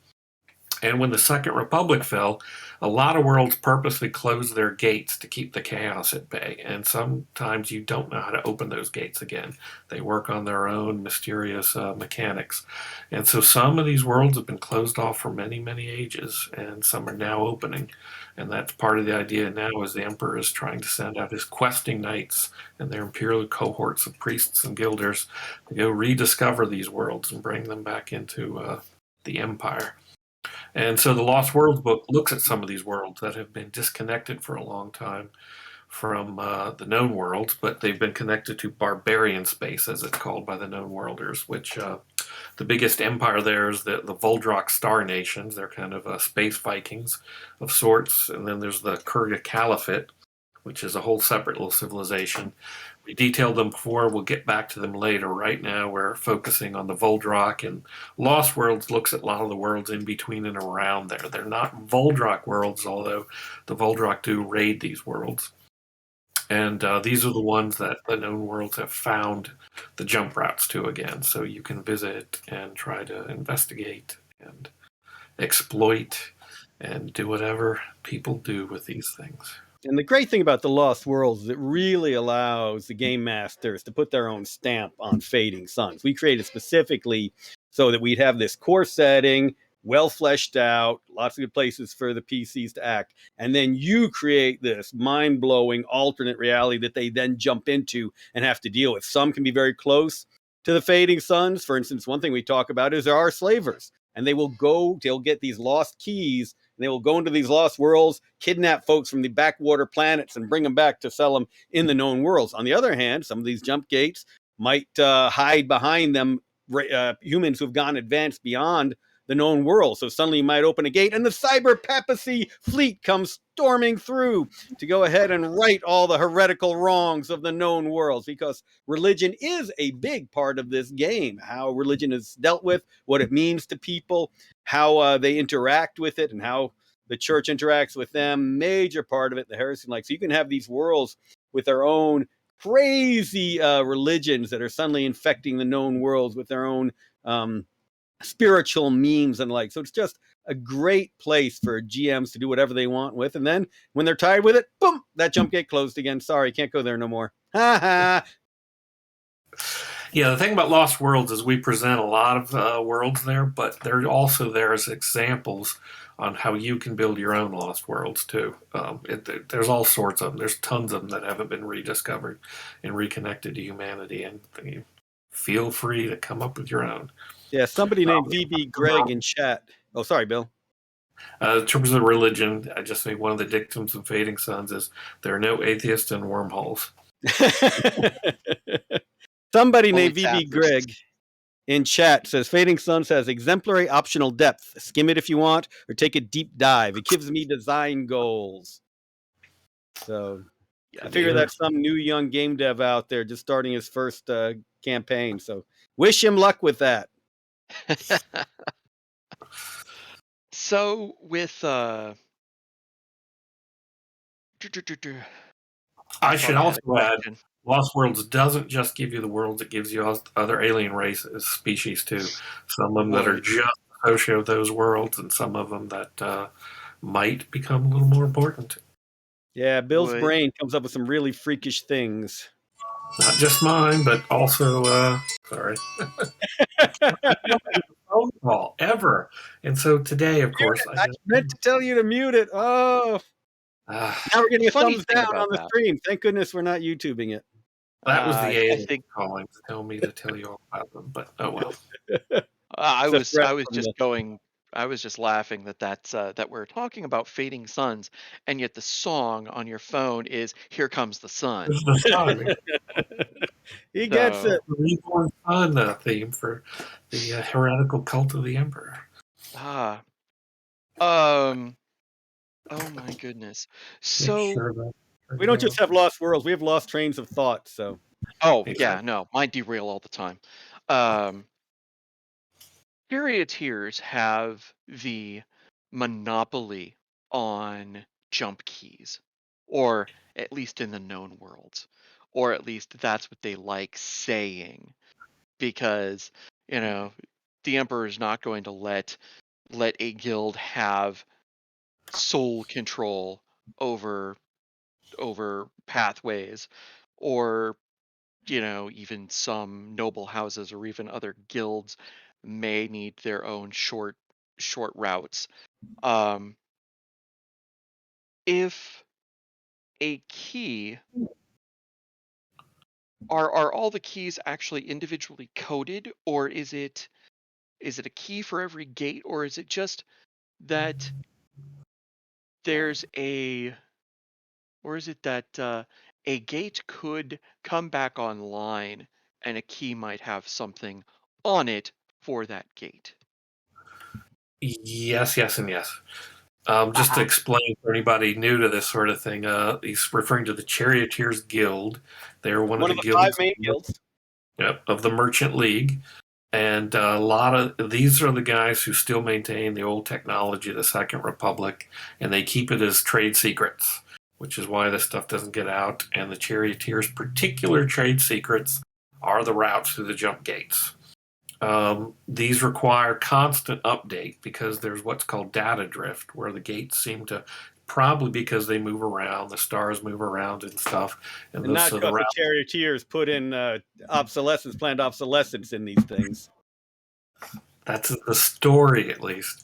And when the Second Republic fell, a lot of worlds purposely closed their gates to keep the chaos at bay. And sometimes you don't know how to open those gates again. They work on their own mysterious mechanics. And so some of these worlds have been closed off for many, many ages, and some are now opening. And that's part of the idea now is the Emperor is trying to send out his questing knights and their imperial cohorts of priests and guilders to go rediscover these worlds and bring them back into the Empire. And so the Lost Worlds book looks at some of these worlds that have been disconnected for a long time from the known world, but they've been connected to barbarian space, as it's called by the known worlders, which the biggest empire there is the Voldrak Star Nations. They're kind of space Vikings of sorts. And then there's the Kurga Caliphate, which is a whole separate little civilization. We detailed them before. We'll get back to them later. Right now, we're focusing on the Voldrak, and Lost Worlds looks at a lot of the worlds in between and around there. They're not Voldrak worlds, although the Voldrak do raid these worlds. And these are the ones that the known worlds have found the jump routes to again. So you can visit and try to investigate and exploit and do whatever people do with these things. And the great thing about the Lost Worlds is it really allows the game masters to put their own stamp on Fading Suns. We created specifically so that we'd have this core setting, well fleshed out, lots of good places for the PCs to act. And then you create this mind-blowing alternate reality that they then jump into and have to deal with. Some can be very close to the Fading Suns. For instance, one thing we talk about is there are slavers. And they'll get these lost keys, and they will go into these lost worlds, kidnap folks from the backwater planets, and bring them back to sell them in the known worlds. On the other hand, some of these jump gates might hide behind them humans who've gone advanced beyond the known world. So suddenly you might open a gate, and the cyber papacy fleet comes storming through to go ahead and right all the heretical wrongs of the known worlds, because religion is a big part of this game. How religion is dealt with, what it means to people, how they interact with it, and how the church interacts with them. Major part of it, the heresy. Like, so you can have these worlds with their own crazy religions that are suddenly infecting the known worlds with their own spiritual memes and like. So it's just a great place for GMs to do whatever they want with. And then when they're tired with it, boom, that jump gate closed again. Sorry, can't go there no more. Ha ha. Yeah, the thing about Lost Worlds is we present a lot of worlds there, but they're also there as examples on how you can build your own Lost Worlds too. There's all sorts of them. There's tons of them that haven't been rediscovered and reconnected to humanity, and you feel free to come up with your own. Yeah, somebody named VB Greg in chat. Oh, sorry, Bill. In terms of religion, I just think one of the dictums of Fading Suns is there are no atheists in wormholes. Somebody named VB Greg in chat says Fading Suns has exemplary optional depth. Skim it if you want, or take a deep dive. It gives me design goals. So I figure that's some new young game dev out there just starting his first campaign. So wish him luck with that. So with I should also add, Lost Worlds doesn't just give you the worlds; it gives you other alien races, species too. Some of them that are just associated with those worlds, and some of them that might become a little more important. Yeah, Bill's brain comes up with some really freakish things. Not just mine, but also, sorry. Phone call ever. And so today, of course, I meant to tell you to mute it. Oh, now we're getting a thumbs down on the stream. Thank goodness we're not YouTubing it. That was the alien calling to tell me to tell you all about them, but oh well. I was just laughing that we're talking about Fading Suns, and yet the song on your phone is "Here Comes the Sun." He gets it. The Reborn Sun theme for the heretical cult of the Emperor. Oh my goodness. So we don't just have lost worlds; we have lost trains of thought. So. Oh yeah, no, mine derail all the time. Charioteers have the monopoly on jump keys, or at least in the known worlds, or at least that's what they like saying, because the Emperor is not going to let a guild have sole control over pathways, or even some noble houses or even other guilds may need their own short routes. If a key are all the keys actually individually coded, or is it a key for every gate, or is it just that there's a gate could come back online and a key might have something on it for that gate? Yes, and yes. Just to explain for anybody new to this sort of thing, he's referring to the Charioteers Guild. They're one of the the guilds 5 main guilds. Yep, of the Merchant League. And a lot of these are the guys who still maintain the old technology of the Second Republic, and they keep it as trade secrets, which is why this stuff doesn't get out. And the Charioteers' particular trade secrets are the routes through the jump gates. These require constant update because there's what's called data drift, where the gates seem to, probably because they move around, the stars move around and stuff, And not so because the the charioteers put in planned obsolescence in these things. That's the story, at least.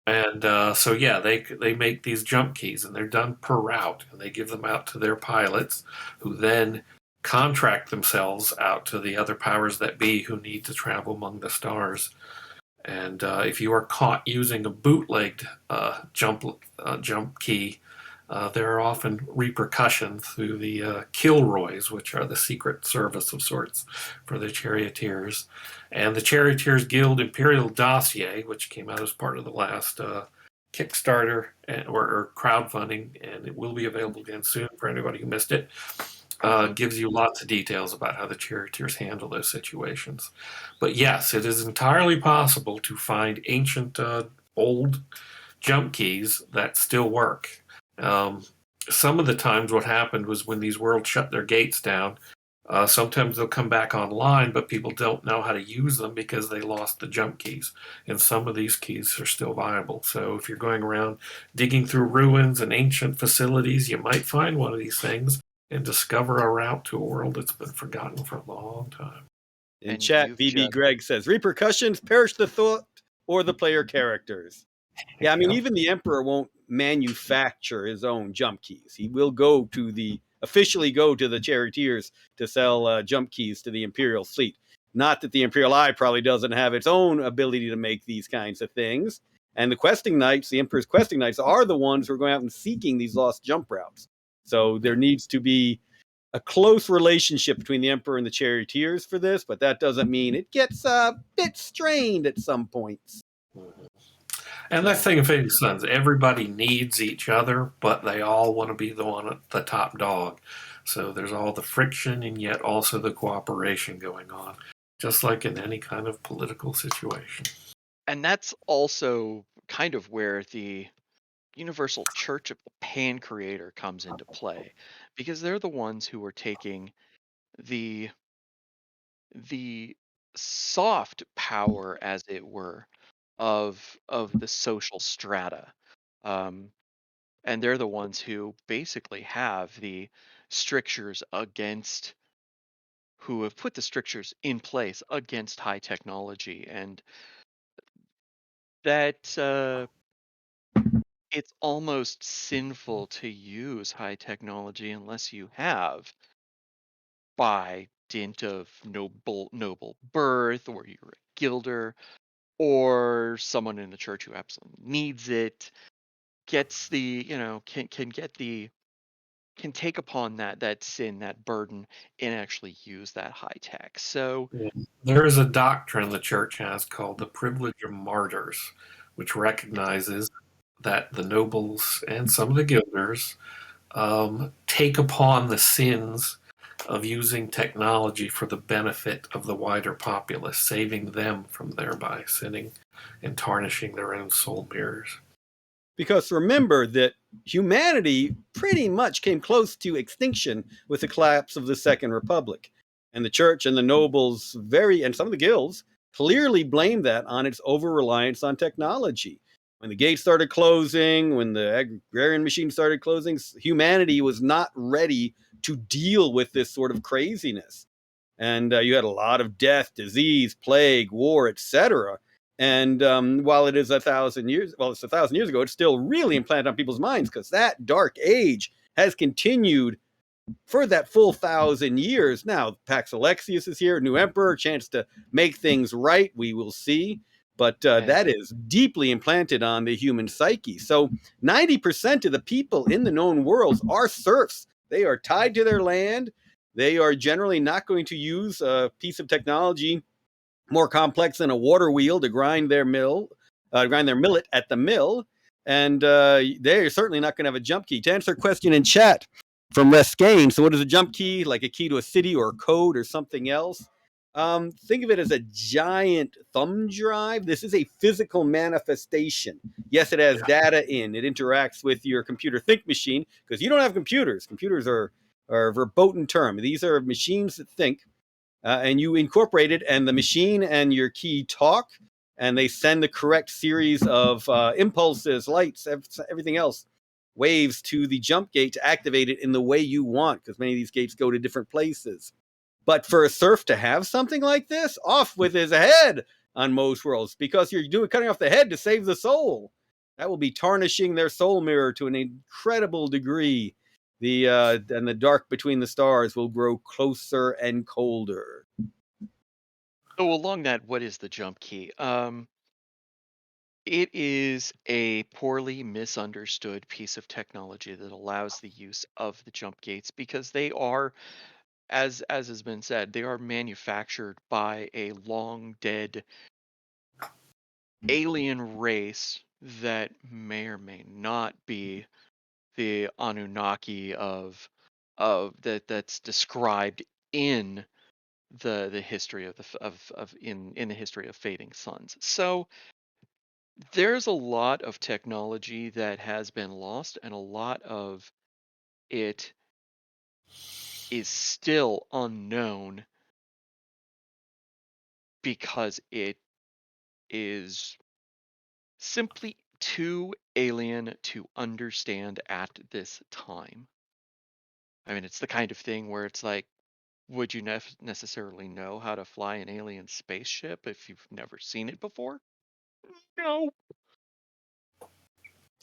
And so, yeah, they make these jump keys, and they're done per route, and they give them out to their pilots, who then contract themselves out to the other powers that be who need to travel among the stars. And if you are caught using a bootlegged jump key, there are often repercussions through the Kilroys, which are the secret service of sorts for the Charioteers. And the Charioteers Guild Imperial Dossier, which came out as part of the last Kickstarter or crowdfunding, and it will be available again soon for anybody who missed it, gives you lots of details about how the Charioteers handle those situations. But yes, it is entirely possible to find ancient old jump keys that still work. Some of the times what happened was when these worlds shut their gates down, sometimes they'll come back online, but people don't know how to use them because they lost the jump keys. And some of these keys are still viable. So if you're going around digging through ruins and ancient facilities, you might find one of these things and discover a route to a world that's been forgotten for a long time. In chat, VB Greg says, repercussions, perish the thought or the player characters. Yeah, I mean, even the Emperor won't manufacture his own jump keys. He will officially go to the Charioteers to sell jump keys to the Imperial fleet. Not that the Imperial Eye probably doesn't have its own ability to make these kinds of things. And the questing knights, the Emperor's questing knights, are the ones who are going out and seeking these lost jump routes. So there needs to be a close relationship between the Emperor and the Charioteers for this, but that doesn't mean it gets a bit strained at some points. And that thing of Phoenix Suns, everybody needs each other, but they all want to be the one at the top dog. So there's all the friction and yet also the cooperation going on, just like in any kind of political situation. And that's also kind of where the Universal Church of the Pan Creator comes into play, because they're the ones who are taking the soft power, as it were, of the social strata, and they're the ones who basically have the strictures against, who have put the strictures in place against high technology, and that it's almost sinful to use high technology unless you have, by dint of noble birth, or you're a guilder, or someone in the church who absolutely needs it, gets the, can take upon that sin, that burden, and actually use that high tech. So there is a doctrine the church has called the privilege of martyrs, which recognizes that the nobles and some of the guilders take upon the sins of using technology for the benefit of the wider populace, saving them from thereby sinning and tarnishing their own soul mirrors. Because remember that humanity pretty much came close to extinction with the collapse of the Second Republic. And the church and the nobles and some of the guilds clearly blamed that on its over-reliance on technology. When the gates started closing, when the agrarian machine started closing, humanity was not ready to deal with this sort of craziness. And you had a lot of death, disease, plague, war, etc. And while it is 1,000 years, it's 1,000 years ago, it's still really implanted on people's minds, because that dark age has continued for that full 1,000 years. Now, Pax Alexius is here, new emperor, chance to make things right. We will see. But that is deeply implanted on the human psyche. So 90% of the people in the known worlds are serfs. They are tied to their land. They are generally not going to use a piece of technology more complex than a water wheel to grind their millet at the mill. and they're certainly not going to have a jump key. To answer a question in chat from Rescain, so what is a jump key? Like a key to a city or a code or something else? Think of it as a giant thumb drive. This is a physical manifestation. Yes, it has data in. It interacts with your computer think machine, because you don't have computers. Computers are a verboten term. These are machines that think, and you incorporate it, and the machine and your key talk, and they send the correct series of impulses, lights, everything else, waves to the jump gate to activate it in the way you want, because many of these gates go to different places. But for a serf to have something like this, off with his head on most worlds, because you're cutting off the head to save the soul. That will be tarnishing their soul mirror to an incredible degree. And the dark between the stars will grow closer and colder. So along that, what is the jump key? It is a poorly misunderstood piece of technology that allows the use of the jump gates, because they are, as has been said, they are manufactured by a long dead alien race that may or may not be the Anunnaki of that's described in the history of in the history of fading suns. So there's a lot of technology that has been lost, and a lot of it is still unknown because it is simply too alien to understand at this time. I mean, it's the kind of thing where it's like, would you necessarily know how to fly an alien spaceship if you've never seen it before? No.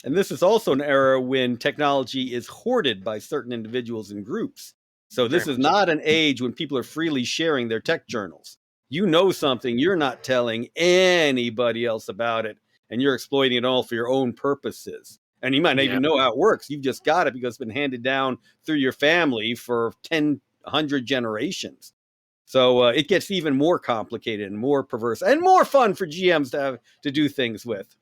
And this is also an era when technology is hoarded by certain individuals and groups. So this is not an age when people are freely sharing their tech journals. You know something, you're not telling anybody else about it, and you're exploiting it all for your own purposes. And you might not even know how it works. You've just got it because it's been handed down through your family for 10, 100 generations. So it gets even more complicated and more perverse and more fun for GMs to have to do things with.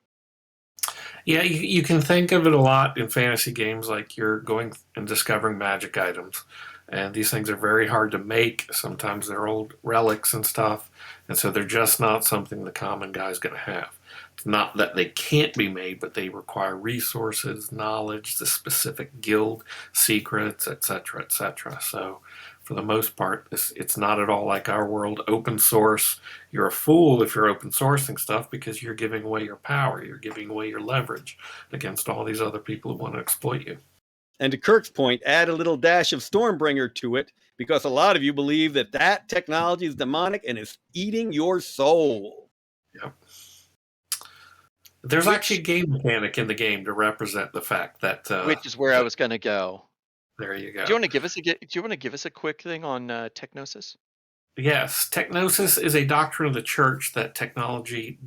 Yeah, you can think of it a lot in fantasy games, like you're going and discovering magic items. And these things are very hard to make. Sometimes they're old relics and stuff. And so they're just not something the common guy's going to have. It's not that they can't be made, but they require resources, knowledge, the specific guild secrets, etc., etc. So for the most part, it's not at all like our world. Open source, you're a fool if you're open sourcing stuff, because you're giving away your power, you're giving away your leverage against all these other people who want to exploit you. And to Kirk's point, add a little dash of Stormbringer to it, because a lot of you believe that technology is demonic and is eating your soul. Yep. There's actually a game mechanic in the game to represent the fact that which is where I was going to go. There you go. Do you want to give us a quick thing on technosis? Yes, technosis is a doctrine of the church that technology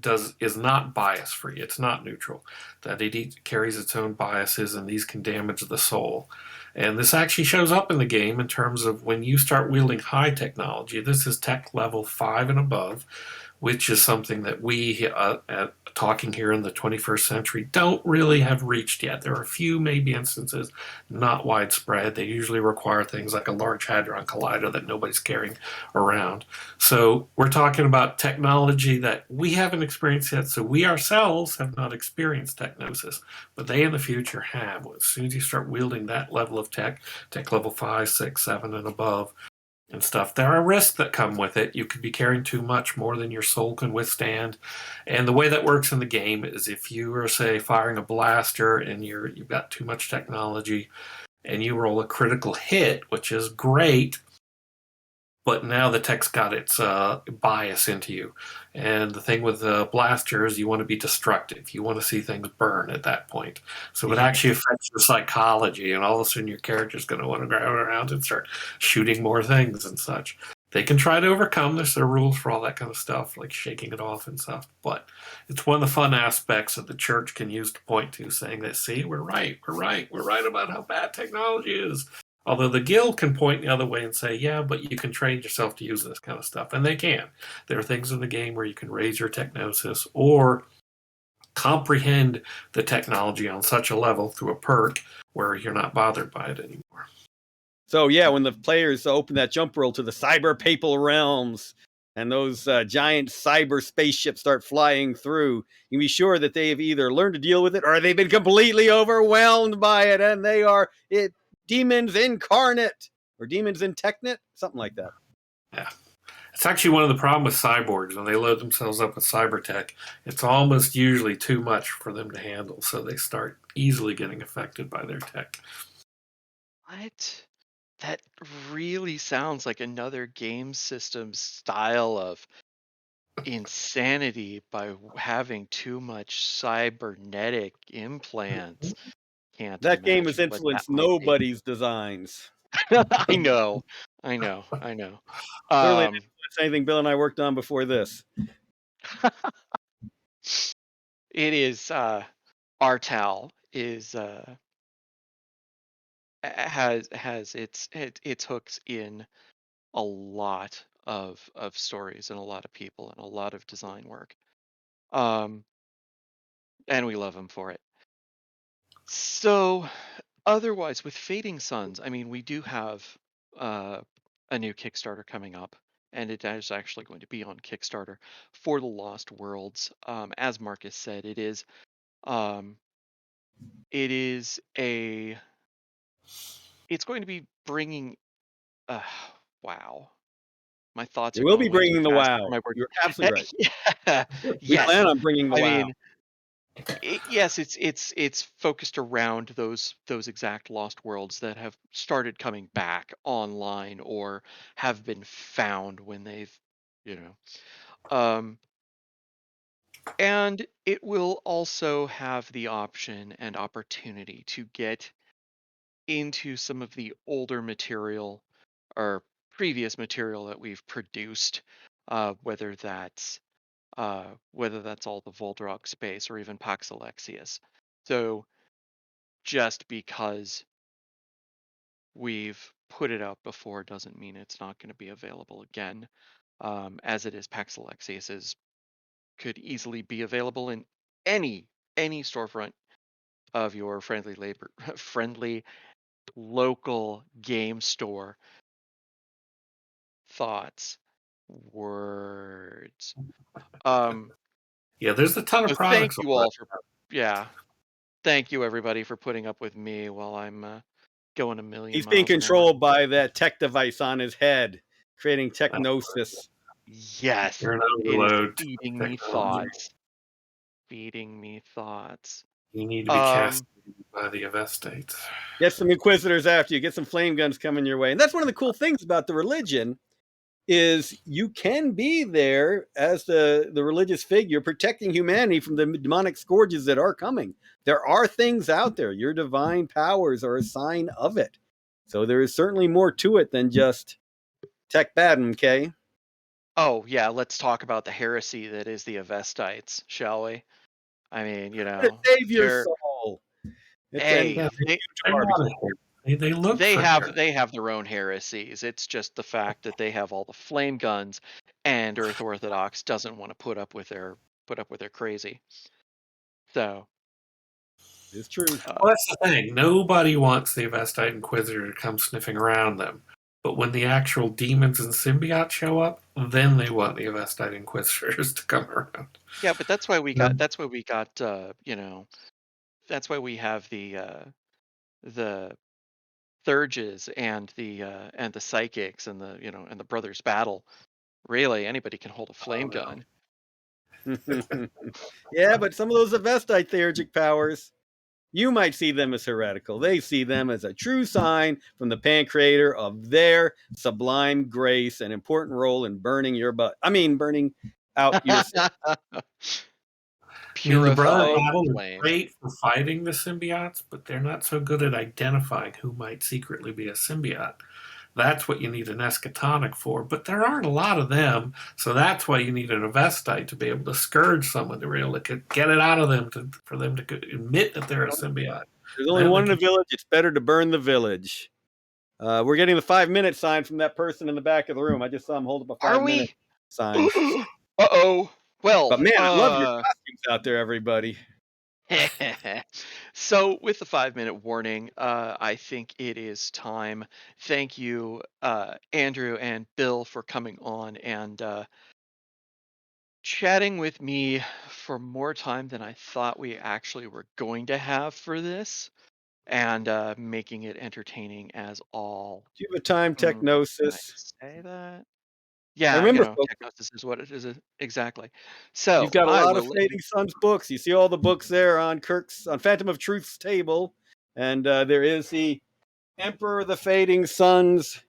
is not bias free. It's not neutral. That it carries its own biases, and these can damage the soul. And this actually shows up in the game in terms of when you start wielding high technology. This is tech level 5 and above, which is something that we, talking here in the 21st century, don't really have reached yet. There are a few maybe instances, not widespread. They usually require things like a Large Hadron Collider that nobody's carrying around. So we're talking about technology that we haven't experienced yet, so we ourselves have not experienced technosis, but they in the future have. As soon as you start wielding that level of tech level 5, 6, 7, and above, and stuff, there are risks that come with it. You could be carrying too much, more than your soul can withstand. And the way that works in the game is if you are, say, firing a blaster and you've got too much technology and you roll a critical hit, which is great, but now the tech's got its bias into you. And the thing with the blaster is you want to be destructive. You want to see things burn at that point. So it actually affects your psychology, and all of a sudden your character's going to want to go around and start shooting more things and such. They can try to overcome this. There are rules for all that kind of stuff, like shaking it off and stuff. But it's one of the fun aspects that the church can use to point to, saying that, see, we're right about how bad technology is. Although the guild can point the other way and say, yeah, but you can train yourself to use this kind of stuff. And they can. There are things in the game where you can raise your technosis or comprehend the technology on such a level through a perk where you're not bothered by it anymore. So yeah, when the players open that jump world to the cyber papal realms and those giant cyber spaceships start flying through, you can be sure that they have either learned to deal with it or they've been completely overwhelmed by it, and they are demons incarnate or demons in technet, something like that. Yeah. It's actually one of the problems with cyborgs. When they load themselves up with cyber tech, it's almost usually too much for them to handle, so they start easily getting affected by their tech. What? That really sounds like another game system style of insanity by having too much cybernetic implants. Can't That game has imagine what that influenced might be. nobody's designs. I know. Certainly didn't influence anything Bill and I worked on before this. It is Artal is has its hooks in a lot of stories and a lot of people and a lot of design work. And we love him for it. So otherwise with Fading Suns, I mean, we do have a new Kickstarter coming up, and it is actually going to be on Kickstarter for the Lost Worlds. As Marcus said, it is it's going to be bringing wow. My thoughts It are will going be way too bringing the fast wow. for my words. You're absolutely right. Yeah, We yes. plan on bringing the I wow. mean, yes, it's focused around those exact Lost Worlds that have started coming back online or have been found when they've, and it will also have the option and opportunity to get into some of the older material or previous material that we've produced, whether that's all the Voldrok space or even Pax Alexius. So just because we've put it out before doesn't mean it's not going to be available again. As it is, Pax Alexius could easily be available in any storefront of your friendly local game store. Thoughts, words. Yeah, there's a ton of So products. thank you all for thank you everybody for putting up with me while I'm going a million He's miles being an hour. controlled by that tech device on his head, creating technosis. Yes, You're an it is overload feeding me thoughts. Feeding me thoughts. You need to be castrated by the Avestates. Get some Inquisitors after you. Get some flame guns coming your way. And that's one of the cool things about the religion is you can be there as the religious figure protecting humanity from the demonic scourges that are coming. There are things out there. Your divine powers are a sign of it. So there is certainly more to it than just tech bad, okay? Oh yeah, let's talk about the heresy that is the Avestites, shall we? I mean, Save your soul. They look. They have their own heresies. It's just the fact that they have all the flame guns, and Earth Orthodox doesn't want to put up with their crazy. So it's true. Well, that's the thing. Nobody wants the Avestite Inquisitor to come sniffing around them. But when the actual demons and symbiotes show up, then they want the Avestite Inquisitors to come around. Yeah, but that's why we got. That's why we got. That's why we have the Thurges and the psychics and the brothers battle. Really, anybody can hold a flame gun. Yeah, but some of those Avestite theurgic powers, you might see them as heretical. They see them as a true sign from the Pancreator of their sublime grace and important role in burning your butt. I mean, burning out your soul. I mean, the Brother Purifying Battle is flame. great for fighting the symbiotes, but they're not so good at identifying who might secretly be a symbiote. That's what you need an eschatonic for, but there aren't a lot of them, so that's why you need an Avestite to be able to scourge someone to really get it out of them for them to admit that they're a symbiote. There's only one in a village. It's better to burn the village. We're getting the 5-minute sign from that person in the back of the room. I just saw him hold up a 5-minute sign. Uh-oh. Well, but man, I love your costume. costumes out there, everybody. So, with the 5-minute warning, I think it is time. Thank you, Andrew and Bill, for coming on and chatting with me for more time than I thought we actually were going to have for this, and making it entertaining as all. Do you have a time Can I technosis? say that? I Yeah, remember, folks, technosis is what it is exactly. So you've got a I lot of will let you. Fading Suns books. You see all the books there on Phantom of Truth's table, and there is the Emperor of the Fading Suns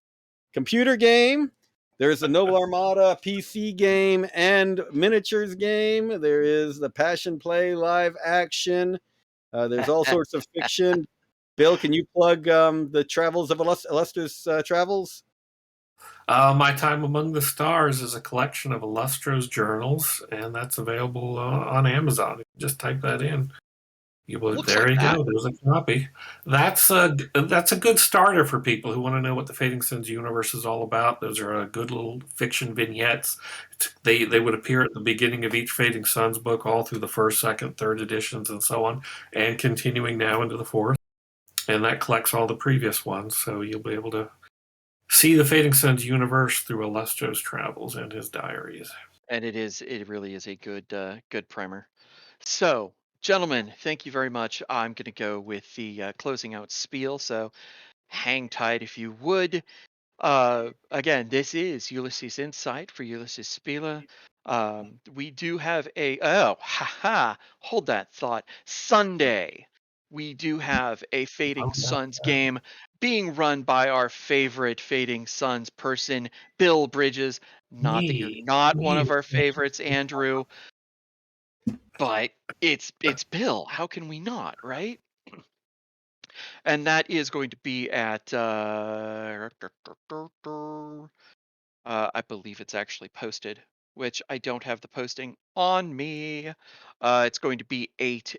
computer game. There's the Noble Armada PC game and miniatures game. There is the Passion Play live action. There's all sorts of fiction. Bill, can you plug the Travels of Illustrious Travels? My Time Among the Stars is a collection of Illustro's journals, and that's available on Amazon. Just type that in. Looks There like you that. go. There's a copy. That's a good starter for people who want to know what the Fading Suns universe is all about. Those are good little fiction vignettes. They would appear at the beginning of each Fading Suns book, all through the first, second, third editions, and so on, and continuing now into the fourth. And that collects all the previous ones, so you'll be able to see the Fading Suns universe through Illustro's travels and his diaries. And it really is a good primer. So, gentlemen, thank you very much. I'm going to go with the closing out spiel. So, hang tight if you would. Again, this is Ulysses Insight for Ulysses Spila. We do have hold that thought. Sunday, we do have a Fading Suns game being run by our favorite Fading Suns person, Bill Bridges. Not that you're not one of our favorites, Andrew, but it's Bill. How can we not, right? And that is going to be at I believe it's actually posted, which I don't have the posting on me. It's going to be 8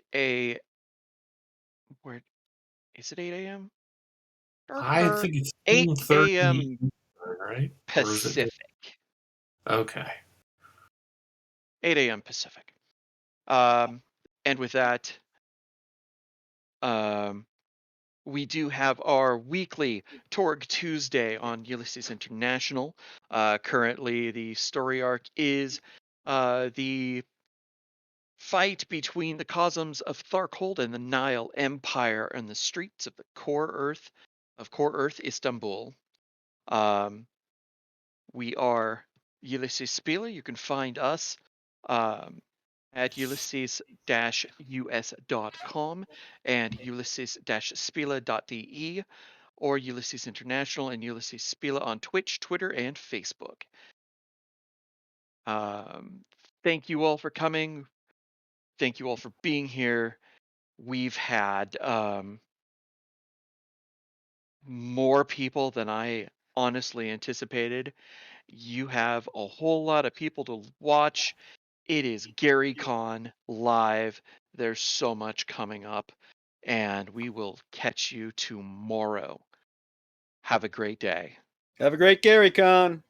where is it 8 a.m.? I think it's 8 10:30, a.m. right? Or is it? Pacific. Okay. 8 a.m. Pacific. And with that, we do have our weekly Torg Tuesday on Ulysses International. Currently, the story arc is the fight between the cosms of Tharkold and the Nile Empire and the streets of the Core Earth, Istanbul. We are Ulysses Spieler. You can find us at ulysses-us.com and ulysses-spila.de, or Ulysses International and Ulysses Spila on Twitch, Twitter, and Facebook. Thank you all for coming. Thank you all for being here. We've had more people than I honestly anticipated. You have a whole lot of people to watch. It is GaryCon live. There's so much coming up, and we will catch you tomorrow. Have a great day. Have a great GaryCon.